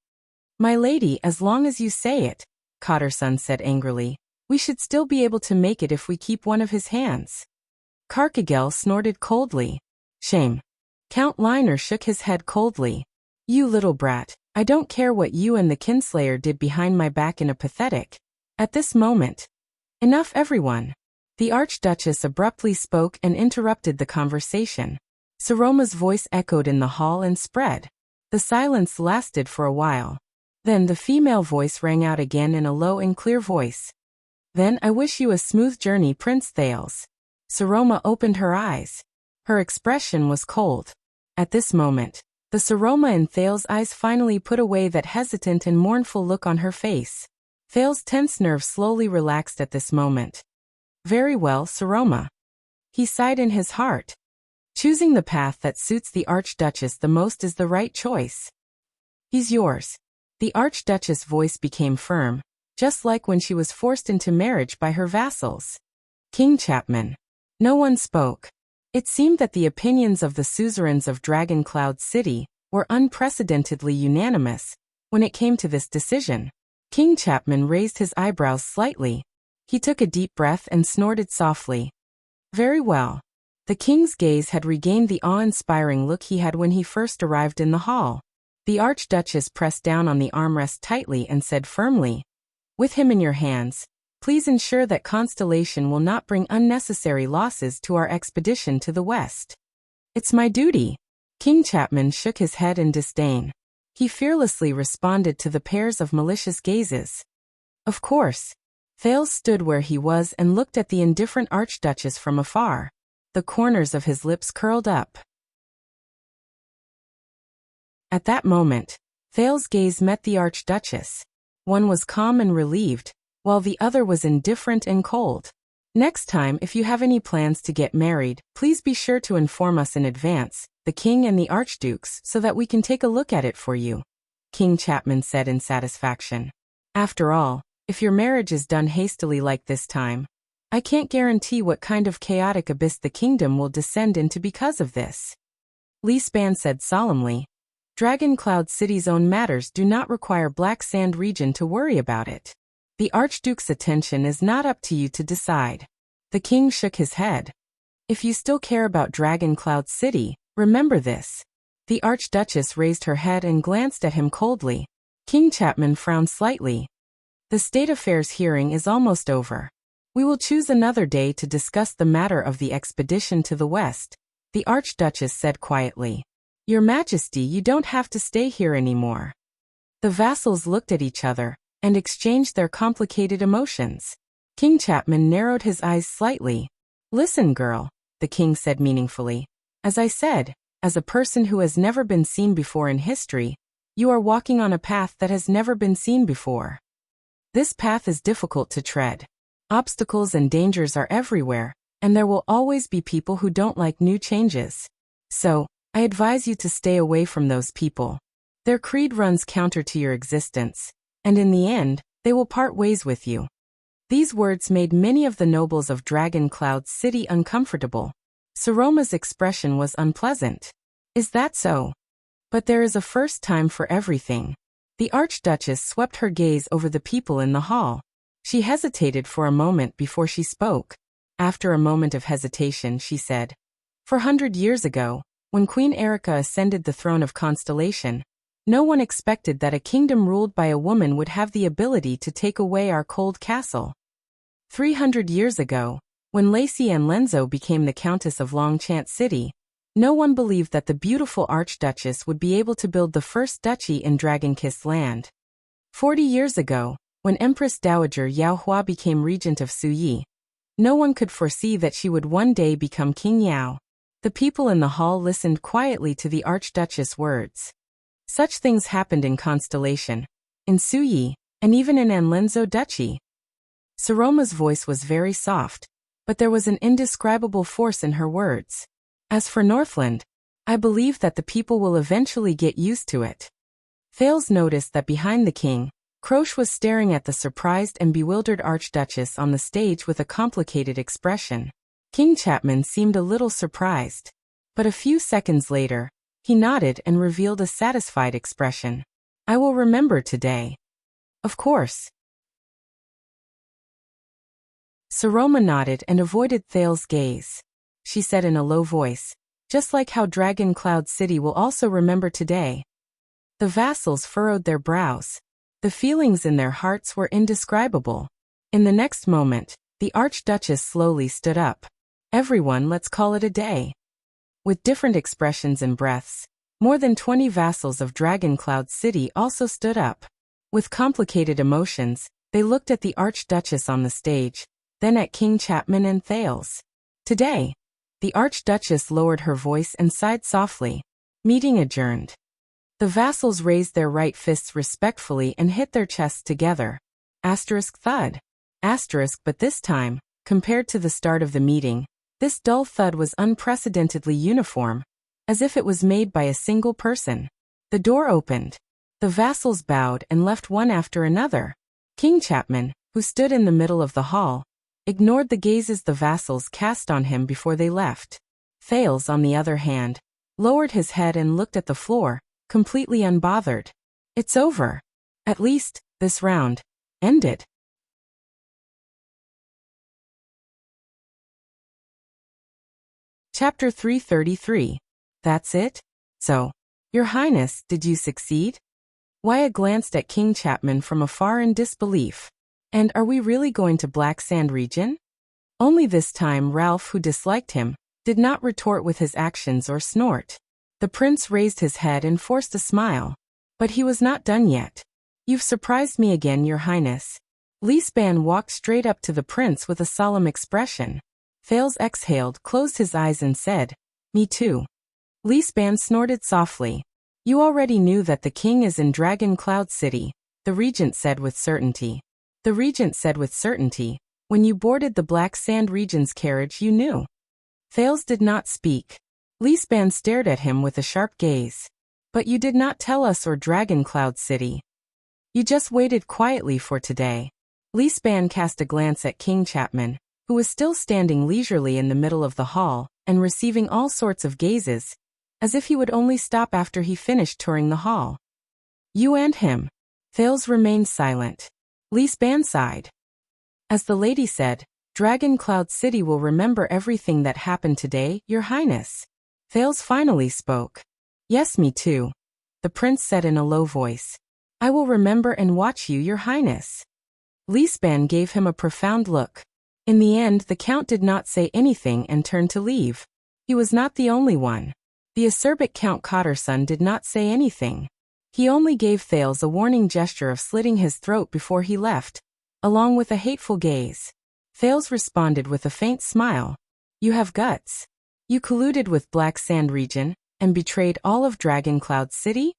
Speaker 1: My lady, as long as you say it, Cotterson said angrily, we should still be able to make it if we keep one of his hands. Carkagel snorted coldly. Shame. Count Liner shook his head coldly. You little brat, I don't care what you and the Kinslayer did behind my back in a pathetic. At this moment. Enough everyone. The Archduchess abruptly spoke and interrupted the conversation. Saroma's voice echoed in the hall and spread. The silence lasted for a while. Then the female voice rang out again in a low and clear voice. Then I wish you a smooth journey, Prince Thales. Saroma opened her eyes. Her expression was cold. At this moment, the Saroma in Thales' eyes finally put away that hesitant and mournful look on her face. Thales' tense nerves slowly relaxed at this moment. Very well, Saroma. He sighed in his heart. Choosing the path that suits the Archduchess the most is the right choice. He's yours. The Archduchess' voice became firm, just like when she was forced into marriage by her vassals. King Chapman. No one spoke. It seemed that the opinions of the suzerains of Dragon Cloud City were unprecedentedly unanimous when it came to this decision. King Chapman raised his eyebrows slightly. He took a deep breath and snorted softly. Very well. The king's gaze had regained the awe-inspiring look he had when he first arrived in the hall. The Archduchess pressed down on the armrest tightly and said firmly, With him in your hands, please ensure that Constellation will not bring unnecessary losses to our expedition to the west. It's my duty. King Chapman shook his head in disdain. He fearlessly responded to the pairs of malicious gazes. Of course. Thales stood where he was and looked at the indifferent Archduchess from afar. The corners of his lips curled up. At that moment, Thales' gaze met the Archduchess. One was calm and relieved, while the other was indifferent and cold. Next time, if you have any plans to get married, please be sure to inform us in advance, the king and the archdukes, so that we can take a look at it for you, King Chapman said in satisfaction. After all, if your marriage is done hastily like this time, I can't guarantee what kind of chaotic abyss the kingdom will descend into because of this. Leespan said solemnly, Dragon Cloud City's own matters do not require Black Sand region to worry about it. The Archduke's attention is not up to you to decide. The king shook his head. If you still care about Dragon Cloud City, remember this. The Archduchess raised her head and glanced at him coldly. King Chapman frowned slightly. The state affairs hearing is almost over. We will choose another day to discuss the matter of the expedition to the west, the Archduchess said quietly. Your Majesty, you don't have to stay here anymore. The vassals looked at each other and exchanged their complicated emotions. King Chapman narrowed his eyes slightly. Listen, girl, the king said meaningfully. As I said, as a person who has never been seen before in history, you are walking on a path that has never been seen before. This path is difficult to tread. Obstacles and dangers are everywhere, and there will always be people who don't like new changes. So, I advise you to stay away from those people. Their creed runs counter to your existence, and in the end, they will part ways with you. These words made many of the nobles of Dragon Cloud City uncomfortable. Saroma's expression was unpleasant. Is that so? But there is a first time for everything. The Archduchess swept her gaze over the people in the hall. She hesitated for a moment before she spoke. After a moment of hesitation, she said, 400 years ago, when Queen Erica ascended the throne of Constellation, no one expected that a kingdom ruled by a woman would have the ability to take away our cold castle. 300 years ago, when Lacey and Lenzo became the Countess of Longchant City, no one believed that the beautiful Archduchess would be able to build the first duchy in Dragon-Kissed Land. 40 years ago, when Empress Dowager Yao Hua became regent of Suyi, no one could foresee that she would one day become King Yao. The people in the hall listened quietly to the Archduchess' words. Such things happened in Constellation, in Suyi, and even in Anlenzo Duchy. Saroma's voice was very soft, but there was an indescribable force in her words. As for Northland, I believe that the people will eventually get used to it. Thales noticed that behind the king, Croce was staring at the surprised and bewildered Archduchess on the stage with a complicated expression. King Chapman seemed a little surprised. But a few seconds later, he nodded and revealed a satisfied expression. I will remember today. Of course. Saroma nodded and avoided Thales' gaze. She said in a low voice, just like how Dragon Cloud City will also remember today. The vassals furrowed their brows. The feelings in their hearts were indescribable. In the next moment, the Archduchess slowly stood up. Everyone, let's call it a day. With different expressions and breaths, more than 20 vassals of Dragon Cloud City also stood up. With complicated emotions, they looked at the Archduchess on the stage, then at King Chapman and Thales. Today, the Archduchess lowered her voice and sighed softly. Meeting adjourned. The vassals raised their right fists respectfully and hit their chests together. Asterisk thud. Asterisk, but this time, compared to the start of the meeting, this dull thud was unprecedentedly uniform, as if it was made by a single person. The door opened. The vassals bowed and left one after another. King Chapman, who stood in the middle of the hall, ignored the gazes the vassals cast on him before they left. Thales, on the other hand, lowered his head and looked at the floor, completely unbothered. It's over. At least, this round. Ended. Chapter 333. That's it? So, Your Highness, did you succeed? Waya glanced at King Chapman from afar in disbelief. And are we really going to Black Sand region? Only this time Ralph, who disliked him, did not retort with his actions or snort. The prince raised his head and forced a smile. But he was not done yet. You've surprised me again, Your Highness. Lisban walked straight up to the prince with a solemn expression. Thales exhaled, closed his eyes and said, Me too. Lisban snorted softly. You already knew that the king is in Dragon Cloud City, the regent said with certainty. The regent said with certainty, when you boarded the Black Sand Region's carriage you knew. Thales did not speak. Lisban stared at him with a sharp gaze. But you did not tell us or Dragon Cloud City. You just waited quietly for today. Lisban cast a glance at King Chapman, who was still standing leisurely in the middle of the hall, and receiving all sorts of gazes, as if he would only stop after he finished touring the hall. You and him. Thales remained silent. Lisban sighed. As the lady said, Dragon Cloud City will remember everything that happened today, Your Highness. Thales finally spoke. Yes, me too, the prince said in a low voice. I will remember and watch you, Your Highness. Lisban gave him a profound look. In the end, the count did not say anything and turned to leave. He was not the only one. The acerbic Count Cotterson did not say anything. He only gave Thales a warning gesture of slitting his throat before he left, along with a hateful gaze. Thales responded with a faint smile. You have guts. You colluded with Black Sand Region, and betrayed all of Dragon Cloud City?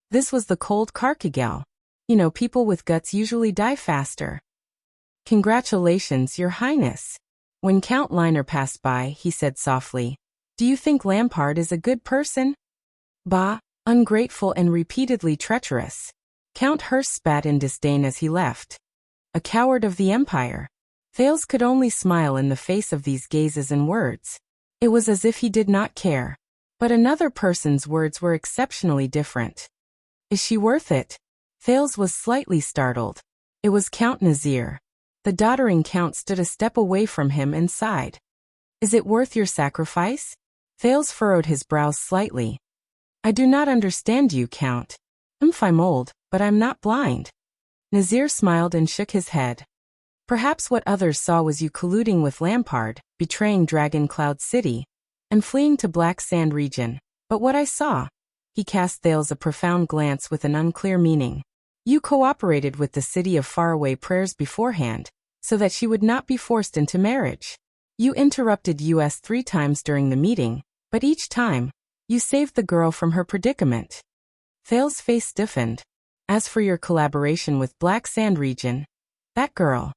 Speaker 1: This was the cold Karkagel. You know, people with guts usually die faster. Congratulations, Your Highness. When Count Liner passed by, he said softly, Do you think Lampard is a good person? Bah, ungrateful and repeatedly treacherous. Count Hurst spat in disdain as he left. A coward of the Empire. Thales could only smile in the face of these gazes and words. It was as if he did not care. But another person's words were exceptionally different. Is she worth it? Thales was slightly startled. It was Count Nazir. The doddering count stood a step away from him and sighed. Is it worth your sacrifice? Thales furrowed his brows slightly. I do not understand you, Count. I'm old, but I'm not blind. Nazir smiled and shook his head. Perhaps what others saw was you colluding with Lampard, betraying Dragon Cloud City, and fleeing to Black Sand Region. But what I saw, he cast Thales a profound glance with an unclear meaning. You cooperated with the City of Faraway Prayers beforehand, so that she would not be forced into marriage. You interrupted us 3 times during the meeting, but each time, you saved the girl from her predicament. Thales' face stiffened. As for your collaboration with Black Sand Region, that girl.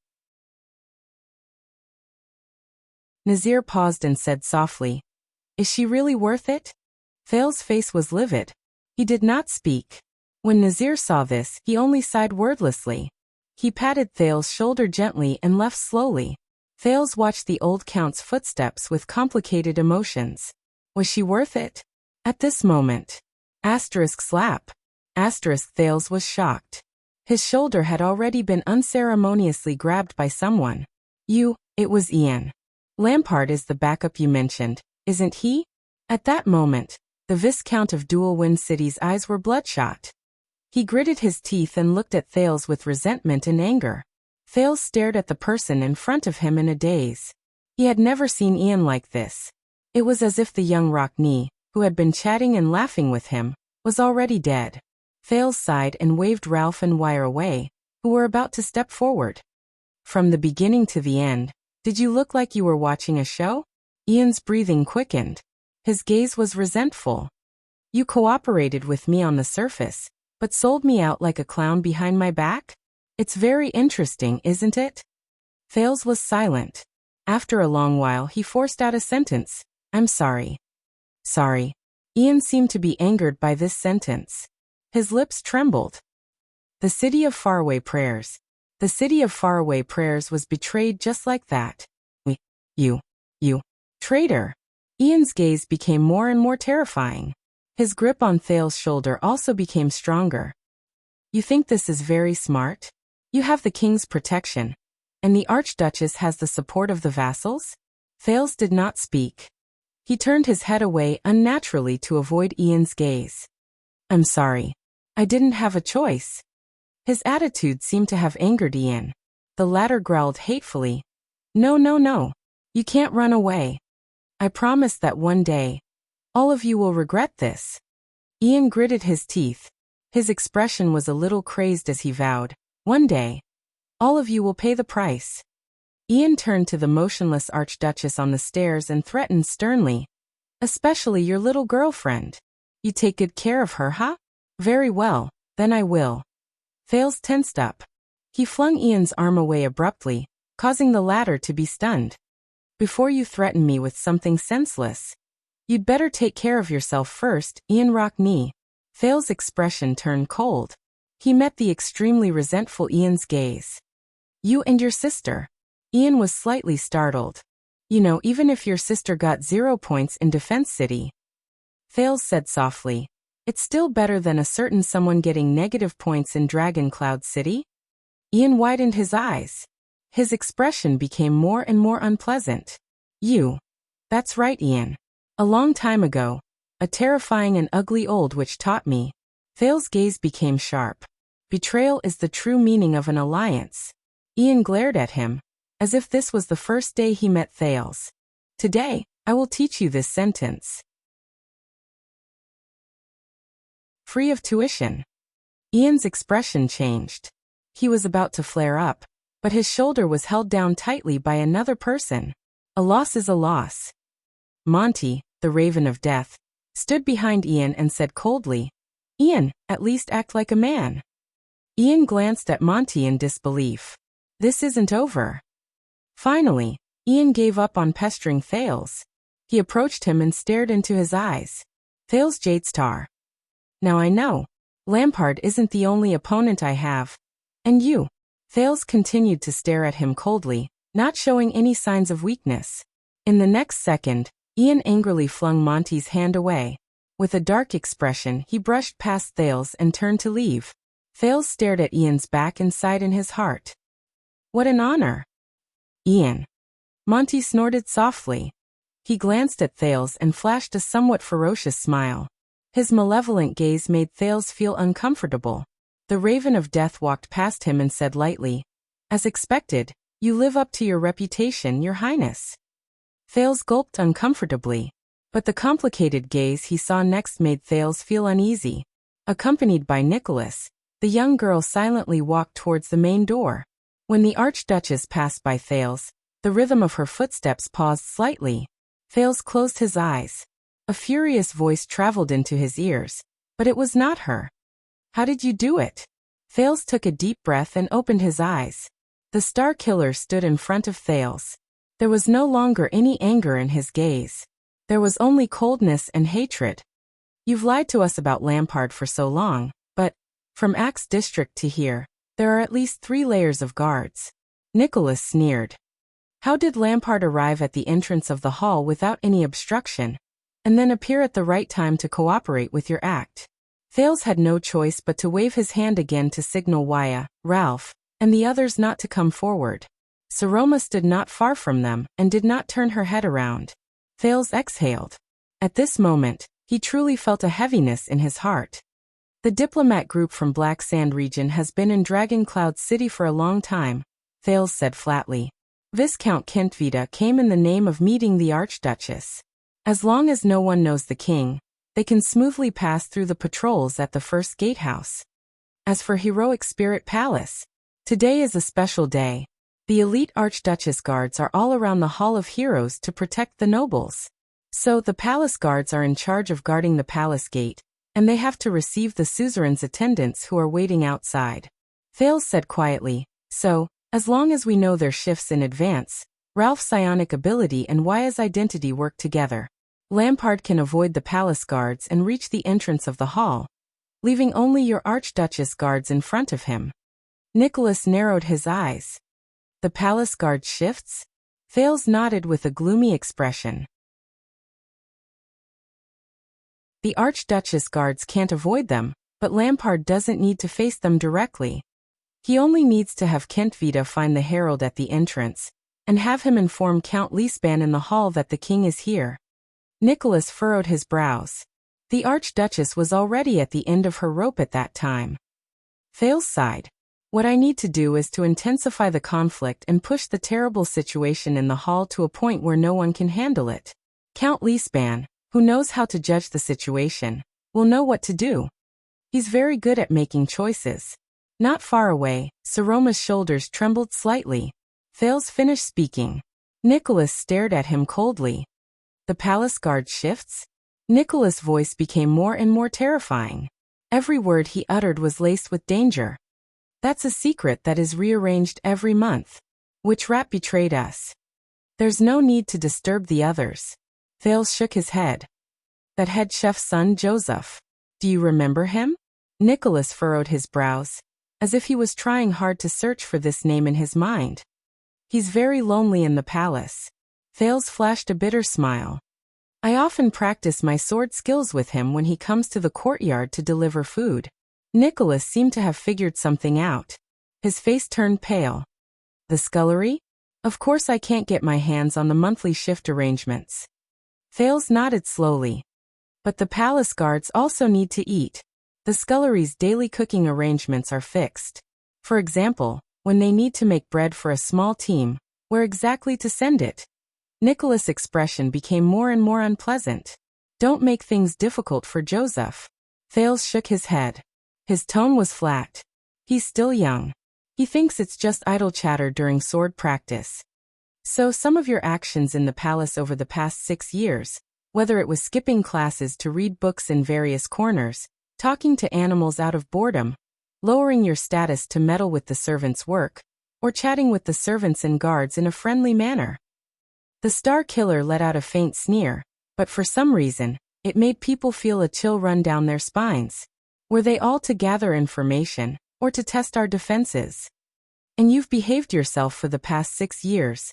Speaker 1: Nazir paused and said softly, Is she really worth it? Thales' face was livid. He did not speak. When Nazir saw this, he only sighed wordlessly. He patted Thales' shoulder gently and left slowly. Thales watched the old count's footsteps with complicated emotions. Was she worth it? At this moment. Slap. Thales was shocked. His shoulder had already been unceremoniously grabbed by someone. It was Ian. Lampard is the backup you mentioned, isn't he? At that moment, the Viscount of Dual Wind City's eyes were bloodshot. He gritted his teeth and looked at Thales with resentment and anger. Thales stared at the person in front of him in a daze. He had never seen Ian like this. It was as if the young Rockney, who had been chatting and laughing with him, was already dead. Thales sighed and waved Ralph and Wire away, who were about to step forward. From the beginning to the end, did you look like you were watching a show? Ian's breathing quickened. His gaze was resentful. You cooperated with me on the surface, but sold me out like a clown behind my back? It's very interesting, isn't it? Thales was silent. After a long while he forced out a sentence. I'm sorry. Sorry. Ian seemed to be angered by this sentence. His lips trembled. The City of Faraway Prayers. The City of Faraway Prayers was betrayed just like that. You. Traitor. Ian's gaze became more and more terrifying. His grip on Thales' shoulder also became stronger. You think this is very smart? You have the king's protection, and the Archduchess has the support of the vassals? Thales did not speak. He turned his head away unnaturally to avoid Ian's gaze. I'm sorry. I didn't have a choice. His attitude seemed to have angered Ian. The latter growled hatefully. No. You can't run away. I promise that one day, all of you will regret this. Ian gritted his teeth. His expression was a little crazed as he vowed, one day, all of you will pay the price. Ian turned to the motionless Archduchess on the stairs and threatened sternly. Especially your little girlfriend. You take good care of her, huh? Very well, then I will. Thales tensed up. He flung Ian's arm away abruptly, causing the latter to be stunned. Before you threaten me with something senseless, you'd better take care of yourself first, Ian Rockney. Thales' expression turned cold. He met the extremely resentful Ian's gaze. You and your sister. Ian was slightly startled. You know, even if your sister got 0 points in Defense City, Thales said softly, it's still better than a certain someone getting negative points in Dragon Cloud City. Ian widened his eyes. His expression became more and more unpleasant. You. That's right, Ian. A long time ago, a terrifying and ugly old witch taught me. Thale's gaze became sharp. Betrayal is the true meaning of an alliance. Ian glared at him, as if this was the first day he met Thales. Today, I will teach you this sentence. Free of tuition. Ian's expression changed. He was about to flare up, but his shoulder was held down tightly by another person. A loss is a loss. Monty, the Raven of Death, stood behind Ian and said coldly, Ian, at least act like a man. Ian glanced at Monty in disbelief. This isn't over. Finally, Ian gave up on pestering Thales. He approached him and stared into his eyes. Thales Jadestar. Now I know. Lampard isn't the only opponent I have. And you. Thales continued to stare at him coldly, not showing any signs of weakness. In the next second, Ian angrily flung Monty's hand away. With a dark expression, he brushed past Thales and turned to leave. Thales stared at Ian's back and sighed in his heart. What an honor. Ian. Monty snorted softly. He glanced at Thales and flashed a somewhat ferocious smile. His malevolent gaze made Thales feel uncomfortable. The Raven of Death walked past him and said lightly, As expected, you live up to your reputation, Your Highness. Thales gulped uncomfortably, but the complicated gaze he saw next made Thales feel uneasy. Accompanied by Nicholas, the young girl silently walked towards the main door. When the Archduchess passed by Thales, the rhythm of her footsteps paused slightly. Thales closed his eyes. A furious voice traveled into his ears, but it was not her. How did you do it? Thales took a deep breath and opened his eyes. The Star Killer stood in front of Thales. There was no longer any anger in his gaze. There was only coldness and hatred. You've lied to us about Lampard for so long, but, from Axe District to here, there are at least 3 layers of guards. Nicholas sneered. How did Lampard arrive at the entrance of the hall without any obstruction, and then appear at the right time to cooperate with your act? Thales had no choice but to wave his hand again to signal Waya, Ralph, and the others not to come forward. Saroma stood not far from them and did not turn her head around. Thales exhaled. At this moment, he truly felt a heaviness in his heart. The diplomat group from Black Sand region has been in Dragon Cloud City for a long time, Thales said flatly. Viscount Kentvita came in the name of meeting the Archduchess. As long as no one knows the king, they can smoothly pass through the patrols at the first gatehouse. As for Heroic Spirit Palace, today is a special day. The elite Archduchess guards are all around the Hall of Heroes to protect the nobles. So the palace guards are in charge of guarding the palace gate, and they have to receive the suzerain's attendants who are waiting outside. Thales said quietly, so, as long as we know their shifts in advance, Ralph's psionic ability and Waya's identity work together. Lampard can avoid the palace guards and reach the entrance of the hall, leaving only your Archduchess guards in front of him. Nicholas narrowed his eyes. The palace guard shifts? Thales nodded with a gloomy expression. The Archduchess guards can't avoid them, but Lampard doesn't need to face them directly. He only needs to have Kentvita find the herald at the entrance, and have him inform Count Leespan in the hall that the king is here. Nicholas furrowed his brows. The Archduchess was already at the end of her rope at that time. Thales sighed. What I need to do is to intensify the conflict and push the terrible situation in the hall to a point where no one can handle it. Count Leespan, who knows how to judge the situation, will know what to do. He's very good at making choices. Not far away, Saroma's shoulders trembled slightly. Thales finished speaking. Nicholas stared at him coldly. The palace guard shifts? Nicholas' voice became more and more terrifying. Every word he uttered was laced with danger. That's a secret that is rearranged every month. Which rat betrayed us? There's no need to disturb the others. Thales shook his head. That head chef's son, Joseph. Do you remember him? Nicholas furrowed his brows, as if he was trying hard to search for this name in his mind. He's very lonely in the palace. Thales flashed a bitter smile. I often practice my sword skills with him when he comes to the courtyard to deliver food. Nicholas seemed to have figured something out. His face turned pale. The scullery? Of course I can't get my hands on the monthly shift arrangements. Thales nodded slowly. But the palace guards also need to eat. The scullery's daily cooking arrangements are fixed. For example, when they need to make bread for a small team, where exactly to send it? Nicholas' expression became more and more unpleasant. Don't make things difficult for Joseph. Thales shook his head. His tone was flat. He's still young. He thinks it's just idle chatter during sword practice. So some of your actions in the palace over the past 6 years, whether it was skipping classes to read books in various corners, talking to animals out of boredom, lowering your status to meddle with the servants' work, or chatting with the servants and guards in a friendly manner. The star killer let out a faint sneer, but for some reason, it made people feel a chill run down their spines. Were they all to gather information, or to test our defenses? And you've behaved yourself for the past 6 years.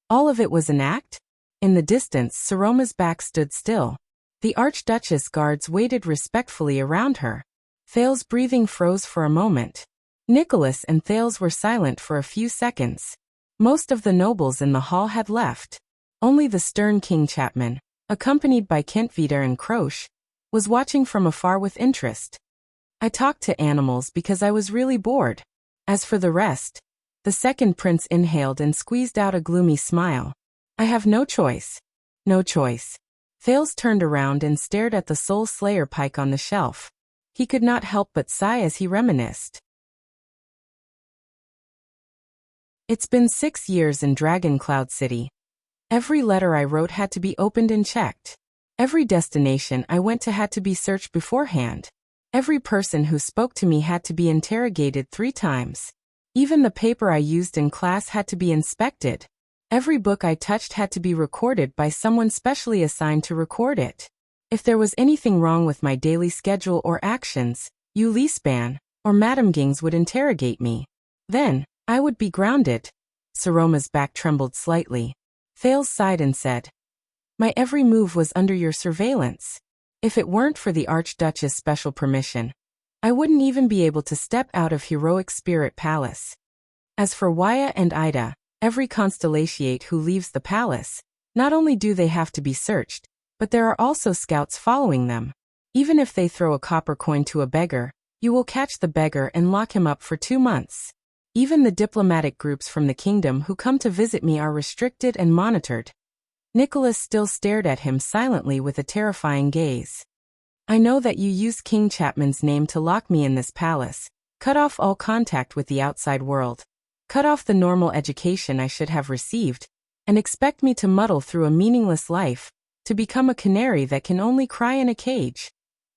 Speaker 1: All of it was an act? In the distance, Saroma's back stood still. The Archduchess guards waited respectfully around her. Thales' breathing froze for a moment. Nicholas and Thales were silent for a few seconds. Most of the nobles in the hall had left. Only the stern King Chapman, accompanied by Kentwider and Croche, was watching from afar with interest. I talked to animals because I was really bored. As for the rest, the second prince inhaled and squeezed out a gloomy smile. I have no choice. No choice. Thales turned around and stared at the Soul Slayer pike on the shelf. He could not help but sigh as he reminisced. It's been 6 years in Dragon Cloud City. Every letter I wrote had to be opened and checked. Every destination I went to had to be searched beforehand. Every person who spoke to me had to be interrogated 3 times. Even the paper I used in class had to be inspected. Every book I touched had to be recorded by someone specially assigned to record it. If there was anything wrong with my daily schedule or actions, Ulisban or Madame Gings would interrogate me. Then, I would be grounded. Saroma's back trembled slightly. Thales sighed and said, my every move was under your surveillance. If it weren't for the Archduchess' special permission, I wouldn't even be able to step out of Heroic Spirit Palace. As for Waya and Ida, every constellatiate who leaves the palace, not only do they have to be searched, but there are also scouts following them. Even if they throw a copper coin to a beggar, you will catch the beggar and lock him up for 2 months. Even the diplomatic groups from the kingdom who come to visit me are restricted and monitored. Nicholas still stared at him silently with a terrifying gaze. I know that you used King Chapman's name to lock me in this palace, cut off all contact with the outside world, cut off the normal education I should have received, and expect me to muddle through a meaningless life, to become a canary that can only cry in a cage.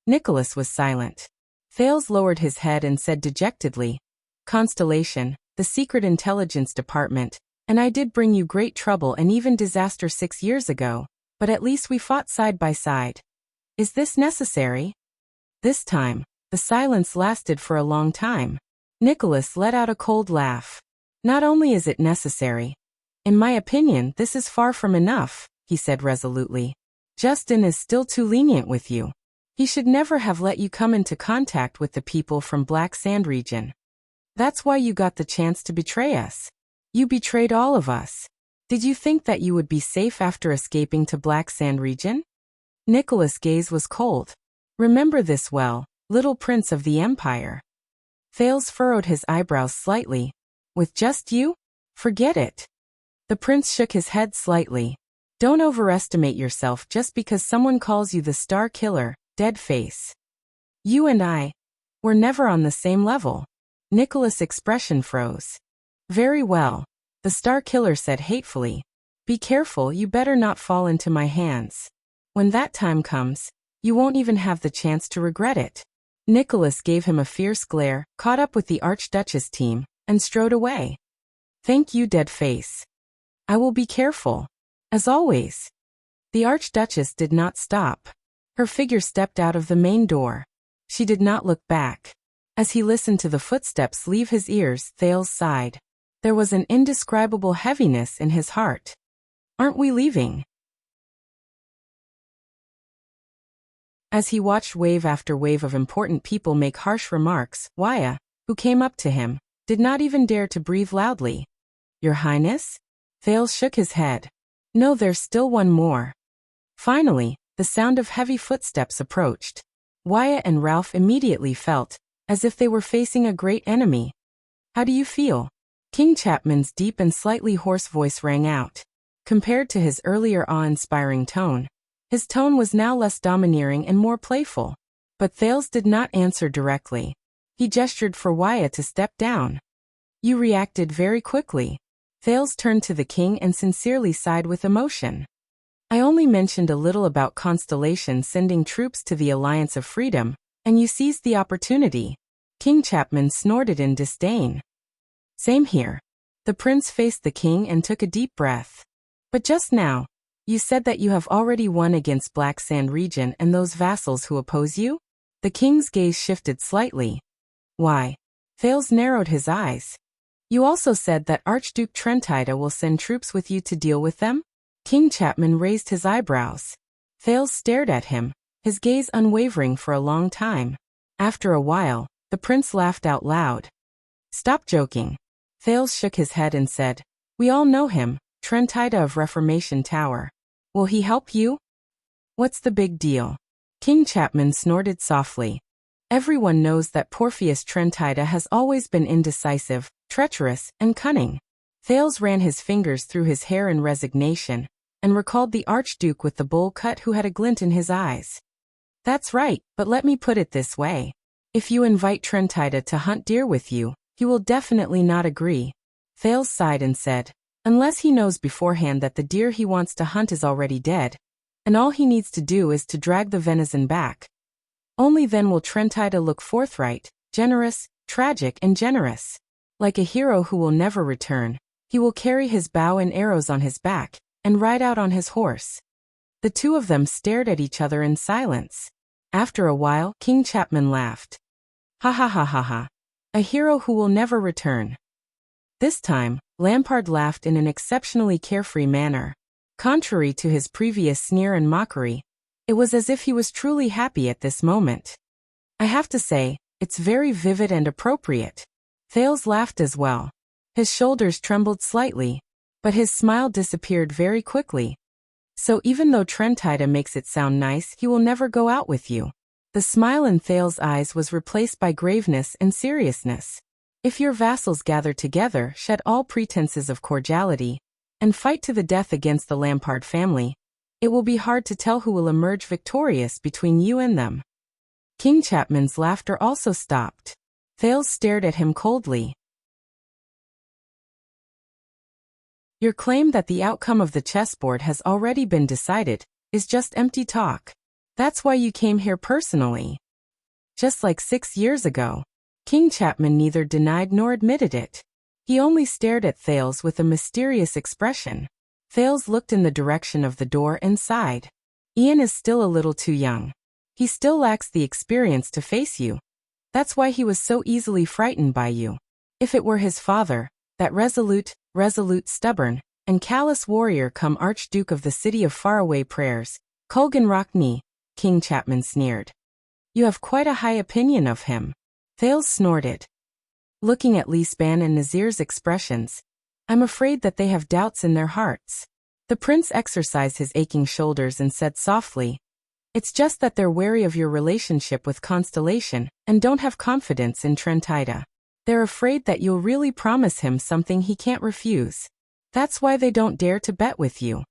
Speaker 1: Nicholas was silent. Thales lowered his head and said dejectedly, Constellation, the Secret Intelligence Department, and I did bring you great trouble and even disaster 6 years ago, but at least we fought side by side. Is this necessary? This time, the silence lasted for a long time. Nicholas let out a cold laugh. Not only is it necessary. In my opinion, this is far from enough, he said resolutely. Justin is still too lenient with you. He should never have let you come into contact with the people from Black Sand region. That's why you got the chance to betray us. You betrayed all of us. Did you think that you would be safe after escaping to Black Sand region? Nicholas' gaze was cold. Remember this well, little prince of the empire. Thales furrowed his eyebrows slightly. With just you? Forget it. The prince shook his head slightly. Don't overestimate yourself just because someone calls you the star killer, dead face. You and I were never on the same level. Nicholas' expression froze. Very well, the star killer said hatefully. Be careful, you better not fall into my hands. When that time comes, you won't even have the chance to regret it. Nicholas gave him a fierce glare, caught up with the Archduchess team, and strode away. Thank you, dead face. I will be careful. As always. The Archduchess did not stop. Her figure stepped out of the main door. She did not look back. As he listened to the footsteps leave his ears, Thales sighed. There was an indescribable heaviness in his heart. Aren't we leaving? As he watched wave after wave of important people make harsh remarks, Waya, who came up to him, did not even dare to breathe loudly. Your Highness? Thales shook his head. No, there's still one more. Finally, the sound of heavy footsteps approached. Wyatt and Ralph immediately felt as if they were facing a great enemy. How do you feel? King Chapman's deep and slightly hoarse voice rang out. Compared to his earlier awe-inspiring tone, his tone was now less domineering and more playful. But Thales did not answer directly. He gestured for Wyatt to step down. You reacted very quickly. Thales turned to the king and sincerely sighed with emotion. I only mentioned a little about Constellation sending troops to the Alliance of Freedom, and you seized the opportunity. King Chapman snorted in disdain. Same here. The prince faced the king and took a deep breath. But just now, you said that you have already won against Black Sand region and those vassals who oppose you? The king's gaze shifted slightly. Why? Thales narrowed his eyes. You also said that Archduke Trentida will send troops with you to deal with them? King Chapman raised his eyebrows. Thales stared at him, his gaze unwavering for a long time. After a while, the prince laughed out loud. Stop joking. Thales shook his head and said, We all know him, Trentida of Reformation Tower. Will he help you? What's the big deal? King Chapman snorted softly. Everyone knows that Porpheus Trentida has always been indecisive, treacherous, and cunning. Thales ran his fingers through his hair in resignation, and recalled the Archduke with the bowl cut who had a glint in his eyes. That's right, but let me put it this way. If you invite Trentida to hunt deer with you, he will definitely not agree. Thales sighed and said, unless he knows beforehand that the deer he wants to hunt is already dead, and all he needs to do is to drag the venison back. Only then will Trentida look forthright, generous, tragic and generous. Like a hero who will never return, he will carry his bow and arrows on his back, and ride out on his horse. The two of them stared at each other in silence. After a while, King Chapman laughed. Ha ha ha ha ha. A hero who will never return. This time, Lampard laughed in an exceptionally carefree manner. Contrary to his previous sneer and mockery, it was as if he was truly happy at this moment. I have to say, it's very vivid and appropriate. Thales laughed as well. His shoulders trembled slightly, but his smile disappeared very quickly. So even though Trentida makes it sound nice, he will never go out with you. The smile in Thales' eyes was replaced by graveness and seriousness. If your vassals gather together, shed all pretenses of cordiality, and fight to the death against the Lampard family, it will be hard to tell who will emerge victorious between you and them. King Chapman's laughter also stopped. Thales stared at him coldly. Your claim that the outcome of the chessboard has already been decided is just empty talk. That's why you came here personally. Just like 6 years ago. King Chapman neither denied nor admitted it. He only stared at Thales with a mysterious expression. Thales looked in the direction of the door and sighed. Ian is still a little too young. He still lacks the experience to face you. That's why he was so easily frightened by you. If it were his father, that resolute, stubborn, and callous warrior come Archduke of the City of Faraway Prayers, Colgan Rockney, King Chapman sneered. You have quite a high opinion of him. Thales snorted. Looking at Lisban and Nazir's expressions, I'm afraid that they have doubts in their hearts. The prince exercised his aching shoulders and said softly, It's just that they're wary of your relationship with Constellation and don't have confidence in Trentida. They're afraid that you'll really promise him something he can't refuse. That's why they don't dare to bet with you.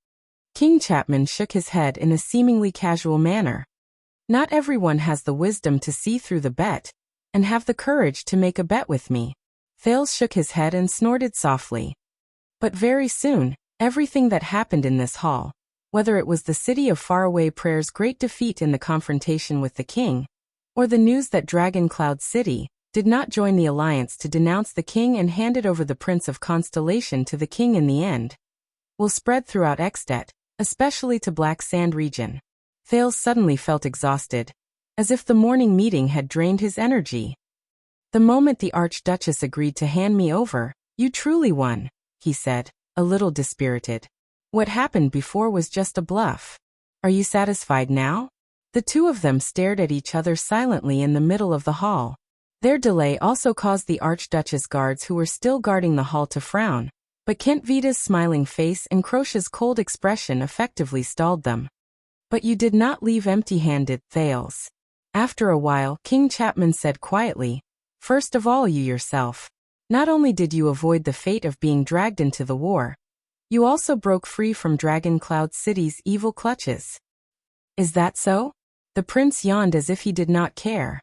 Speaker 1: King Chapman shook his head in a seemingly casual manner. Not everyone has the wisdom to see through the bet, and have the courage to make a bet with me. Thales shook his head and snorted softly. But very soon, everything that happened in this hall, whether it was the City of Faraway Prayer's great defeat in the confrontation with the king, or the news that Dragon Cloud City did not join the alliance to denounce the king and handed over the Prince of Constellation to the king in the end, will spread throughout Extet, especially to Black Sand region. Thales suddenly felt exhausted, as if the morning meeting had drained his energy. The moment the Archduchess agreed to hand me over, you truly won, he said, a little dispirited. What happened before was just a bluff. Are you satisfied now? The two of them stared at each other silently in the middle of the hall. Their delay also caused the Archduchess guards who were still guarding the hall to frown, but Kent Vita's smiling face and Croce's cold expression effectively stalled them. But you did not leave empty-handed, Thales. After a while, King Chapman said quietly, first of all you yourself. Not only did you avoid the fate of being dragged into the war, you also broke free from Dragon Cloud City's evil clutches. Is that so? The prince yawned as if he did not care.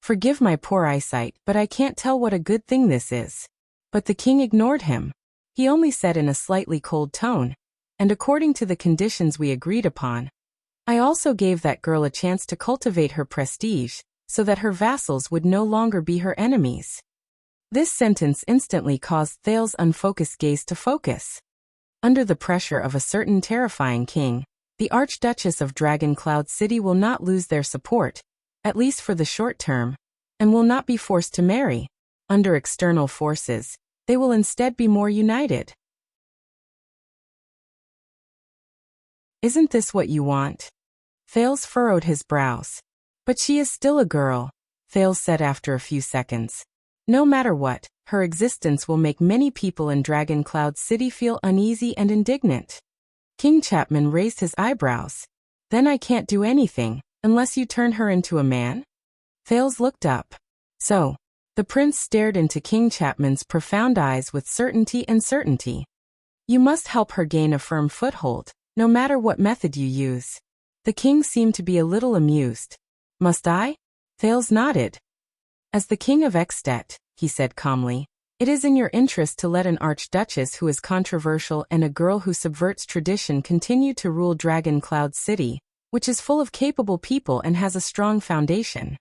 Speaker 1: Forgive my poor eyesight, but I can't tell what a good thing this is. But the king ignored him. He only said in a slightly cold tone, and according to the conditions we agreed upon, I also gave that girl a chance to cultivate her prestige, so that her vassals would no longer be her enemies. This sentence instantly caused Thales' unfocused gaze to focus. Under the pressure of a certain terrifying king, the Archduchess of Dragon Cloud City will not lose their support, at least for the short term, and will not be forced to marry. Under external forces, they will instead be more united. Isn't this what you want? Thales furrowed his brows. But she is still a girl, Thales said after a few seconds. No matter what, her existence will make many people in Dragon Cloud City feel uneasy and indignant. King Chapman raised his eyebrows. Then I can't do anything, unless you turn her into a man? Thales looked up. So, the prince stared into King Chapman's profound eyes with certainty. You must help her gain a firm foothold, no matter what method you use. The king seemed to be a little amused. Must I? Thales nodded. As the king of Extet, he said calmly, it is in your interest to let an archduchess who is controversial and a girl who subverts tradition continue to rule Dragon Cloud City, which is full of capable people and has a strong foundation.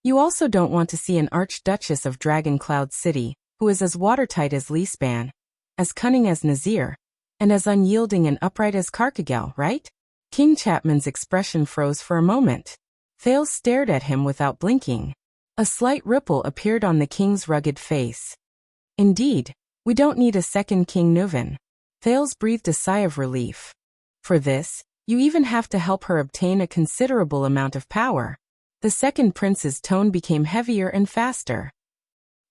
Speaker 1: You also don't want to see an Archduchess of Dragon Cloud City, who is as watertight as Leespan, as cunning as Nazir, and as unyielding and upright as Carcagel, right? King Chapman's expression froze for a moment. Thales stared at him without blinking. A slight ripple appeared on the king's rugged face. Indeed, we don't need a second King Nuvan. Thales breathed a sigh of relief. For this, you even have to help her obtain a considerable amount of power. The second prince's tone became heavier and faster.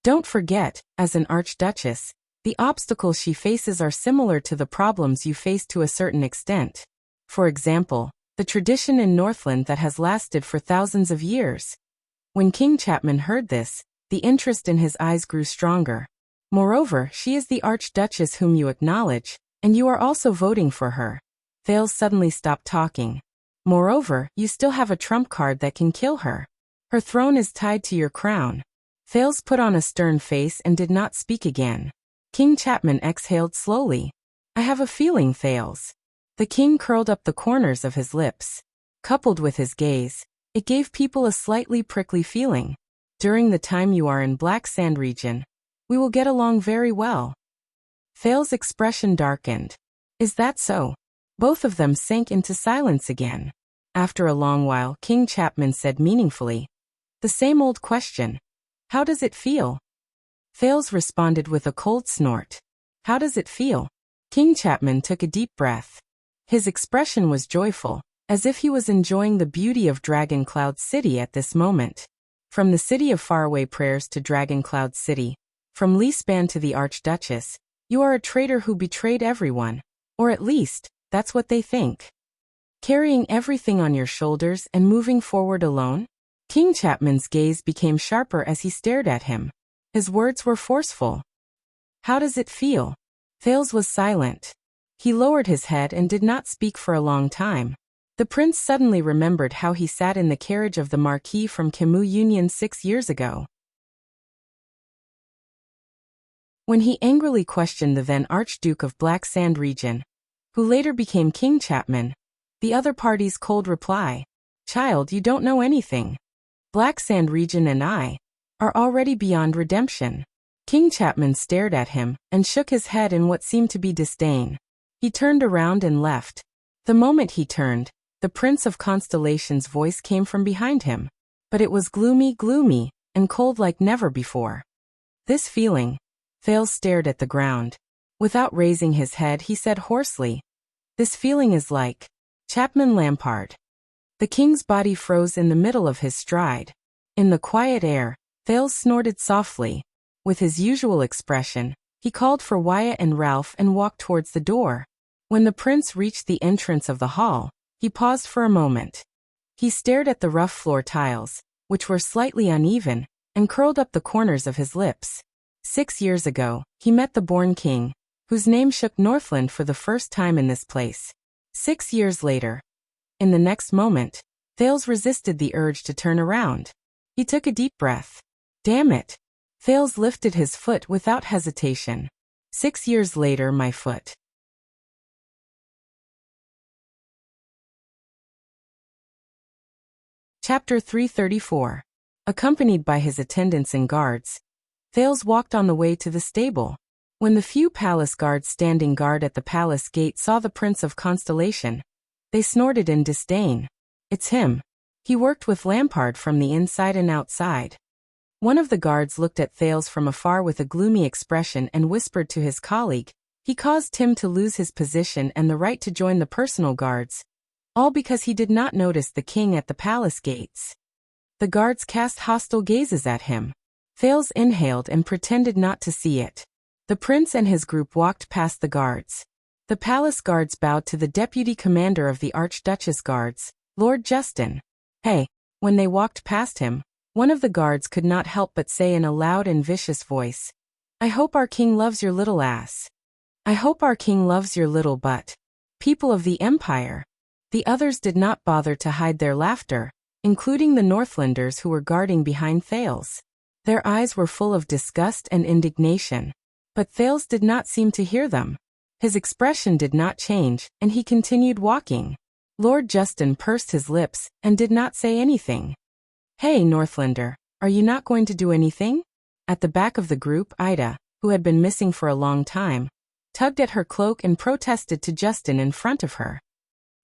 Speaker 1: Don't forget, as an archduchess, the obstacles she faces are similar to the problems you face to a certain extent. For example, the tradition in Northland that has lasted for thousands of years. When King Chapman heard this, the interest in his eyes grew stronger. Moreover, she is the archduchess whom you acknowledge, and you are also voting for her. Thales suddenly stopped talking. Moreover, you still have a trump card that can kill her. Her throne is tied to your crown. Thales put on a stern face and did not speak again. King Chapman exhaled slowly. I have a feeling, Thales. The king curled up the corners of his lips. Coupled with his gaze, it gave people a slightly prickly feeling. During the time you are in Black Sand region, we will get along very well. Thales' expression darkened. Is that so? Both of them sank into silence again. After a long while, King Chapman said meaningfully, the same old question. How does it feel? Thales responded with a cold snort. How does it feel? King Chapman took a deep breath. His expression was joyful, as if he was enjoying the beauty of Dragon Cloud City at this moment. From the city of faraway prayers to Dragon Cloud City, from Leespan to the Archduchess, you are a traitor who betrayed everyone, or at least, that's what they think. Carrying everything on your shoulders and moving forward alone? King Chapman's gaze became sharper as he stared at him. His words were forceful. How does it feel? Thales was silent. He lowered his head and did not speak for a long time. The prince suddenly remembered how he sat in the carriage of the Marquis from Camus Union 6 years ago, when he angrily questioned the then Archduke of Black Sand region, who later became King Chapman. The other party's cold reply, child, you don't know anything. Black Sand region and I are already beyond redemption. King Chapman stared at him and shook his head in what seemed to be disdain. He turned around and left. The moment he turned, the Prince of Constellation's voice came from behind him. But it was gloomy, and cold like never before. This feeling, Thales stared at the ground. Without raising his head, he said hoarsely, this feeling is like Chapman Lampard. The king's body froze in the middle of his stride. In the quiet air, Thales snorted softly. With his usual expression, he called for Wyatt and Ralph and walked towards the door. When the prince reached the entrance of the hall, he paused for a moment. He stared at the rough floor tiles, which were slightly uneven, and curled up the corners of his lips. 6 years ago, he met the born king, whose name shook Northland for the first time in this place. 6 years later. In the next moment, Thales resisted the urge to turn around. He took a deep breath. Damn it! Thales lifted his foot without hesitation. 6 years later, my foot. Chapter 334. Accompanied by his attendants and guards, Thales walked on the way to the stable. When the few palace guards standing guard at the palace gate saw the Prince of Constellation, they snorted in disdain. It's him. He worked with Lampard from the inside and outside. One of the guards looked at Thales from afar with a gloomy expression and whispered to his colleague, he caused Tim to lose his position and the right to join the personal guards, all because he did not notice the king at the palace gates. The guards cast hostile gazes at him. Thales inhaled and pretended not to see it. The prince and his group walked past the guards. The palace guards bowed to the deputy commander of the Archduchess Guards, Lord Justin. Hey! When they walked past him, one of the guards could not help but say in a loud and vicious voice, I hope our king loves your little ass. I hope our king loves your little butt. People of the Empire. The others did not bother to hide their laughter, including the Northlanders who were guarding behind Thales. Their eyes were full of disgust and indignation. But Thales did not seem to hear them. His expression did not change, and he continued walking. Lord Justin pursed his lips and did not say anything. Hey, Northlander, are you not going to do anything? At the back of the group, Ida, who had been missing for a long time, tugged at her cloak and protested to Justin in front of her.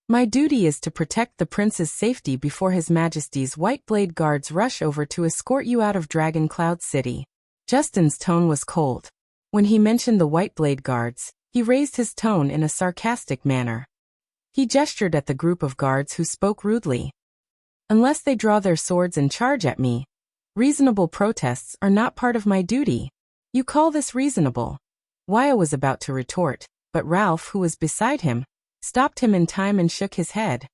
Speaker 1: My duty is to protect the prince's safety before His Majesty's White Blade Guards rush over to escort you out of Dragon Cloud City. Justin's tone was cold. When he mentioned the White Blade Guards, he raised his tone in a sarcastic manner. He gestured at the group of guards who spoke rudely. Unless they draw their swords and charge at me, reasonable protests are not part of my duty. You call this reasonable? Wyatt was about to retort, but Ralph, who was beside him, stopped him in time and shook his head.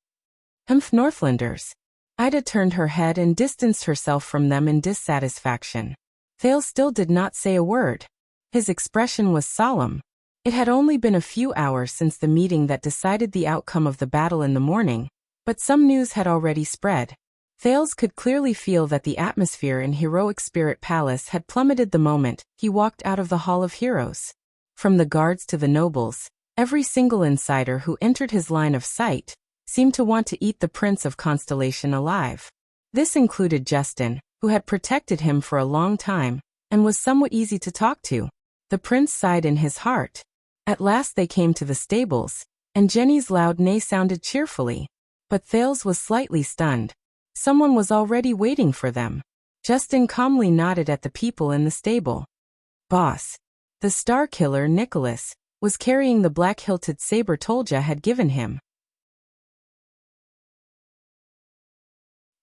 Speaker 1: Humph, Northlanders. Ida turned her head and distanced herself from them in dissatisfaction. Thales still did not say a word. His expression was solemn. It had only been a few hours since the meeting that decided the outcome of the battle in the morning, but some news had already spread. Thales could clearly feel that the atmosphere in Heroic Spirit Palace had plummeted the moment he walked out of the Hall of Heroes. From the guards to the nobles, every single insider who entered his line of sight seemed to want to eat the Prince of Constellation alive. This included Justin, who had protected him for a long time, and was somewhat easy to talk to. The prince sighed in his heart. At last they came to the stables, and Jenny's loud neigh sounded cheerfully. But Thales was slightly stunned. Someone was already waiting for them. Justin calmly nodded at the people in the stable. Boss. The star killer, Nicholas, was carrying the black-hilted saber Tolja had given him.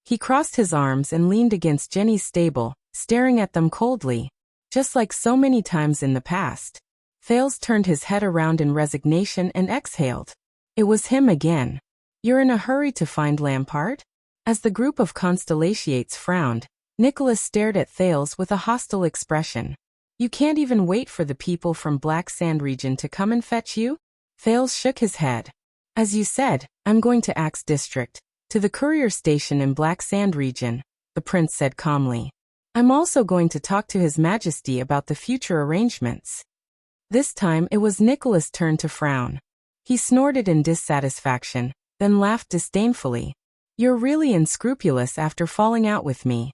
Speaker 1: He crossed his arms and leaned against Jenny's stable, staring at them coldly. Just like so many times in the past. Thales turned his head around in resignation and exhaled. It was him again. You're in a hurry to find Lampard? As the group of Constellations frowned, Nicholas stared at Thales with a hostile expression. You can't even wait for the people from Black Sand region to come and fetch you? Thales shook his head. As you said, I'm going to Axe District, to the courier station in Black Sand region, the prince said calmly. I'm also going to talk to His Majesty about the future arrangements. This time it was Nicholas' turn to frown. He snorted in dissatisfaction, then laughed disdainfully. You're really unscrupulous after falling out with me.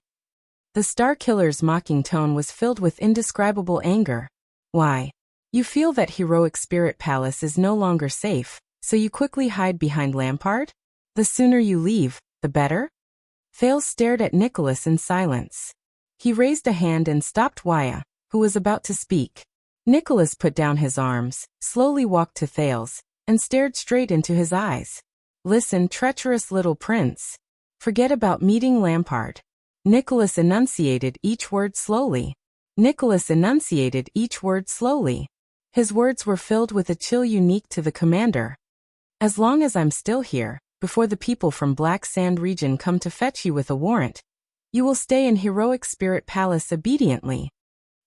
Speaker 1: The Star Killer's mocking tone was filled with indescribable anger. Why? You feel that Heroic Spirit Palace is no longer safe, so you quickly hide behind Lampard? The sooner you leave, the better? Thales stared at Nicholas in silence. He raised a hand and stopped Wyatt, who was about to speak. Nicholas put down his arms, slowly walked to Thales, and stared straight into his eyes. Listen, treacherous little prince. Forget about meeting Lampard. Nicholas enunciated each word slowly. Nicholas enunciated each word slowly. His words were filled with a chill unique to the commander. As long as I'm still here, before the people from Black Sand region come to fetch you with a warrant, you will stay in Heroic Spirit Palace obediently.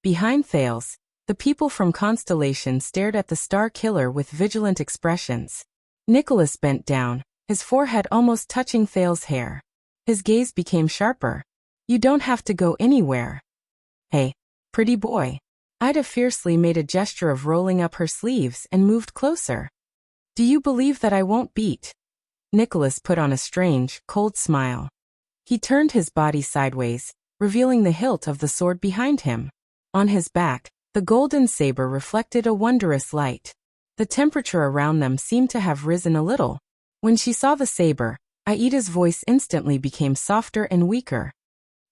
Speaker 1: Behind Thales, the people from Constellation stared at the Star Killer with vigilant expressions. Nicholas bent down, his forehead almost touching Thales' hair. His gaze became sharper. You don't have to go anywhere. Hey, pretty boy. Ida fiercely made a gesture of rolling up her sleeves and moved closer. Do you believe that I won't beat? Nicholas put on a strange, cold smile. He turned his body sideways, revealing the hilt of the sword behind him. On his back, the golden saber reflected a wondrous light. The temperature around them seemed to have risen a little. When she saw the saber, Aida's voice instantly became softer and weaker.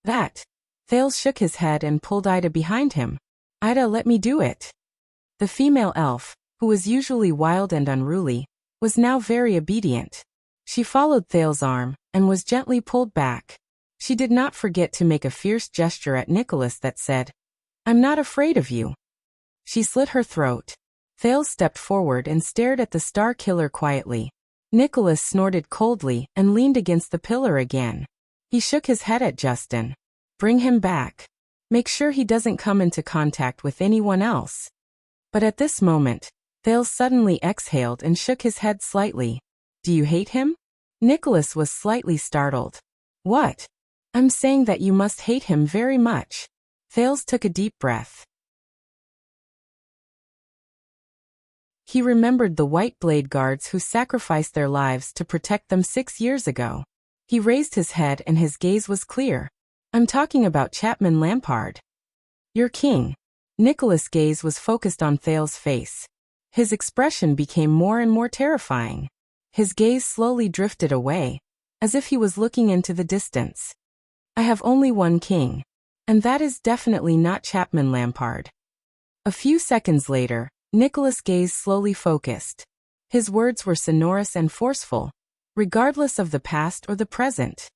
Speaker 1: That. Thales shook his head and pulled Ida behind him. Ida, let me do it. The female elf, who was usually wild and unruly, was now very obedient. She followed Thales' arm and was gently pulled back. She did not forget to make a fierce gesture at Nicholas that said, I'm not afraid of you. She slit her throat. Thales stepped forward and stared at the Star Killer quietly. Nicholas snorted coldly and leaned against the pillar again. He shook his head at Justin. Bring him back. Make sure he doesn't come into contact with anyone else. But at this moment, Thales suddenly exhaled and shook his head slightly. Do you hate him? Nicholas was slightly startled. What? I'm saying that you must hate him very much. Thales took a deep breath. He remembered the White Blade Guards who sacrificed their lives to protect them 6 years ago. He raised his head and his gaze was clear. I'm talking about Chapman Lampard. Your king. Nicholas' gaze was focused on Thales' face. His expression became more and more terrifying. His gaze slowly drifted away, as if he was looking into the distance. I have only one king, and that is definitely not Chapman Lampard. A few seconds later, Nicholas' gaze slowly focused. His words were sonorous and forceful, regardless of the past or the present.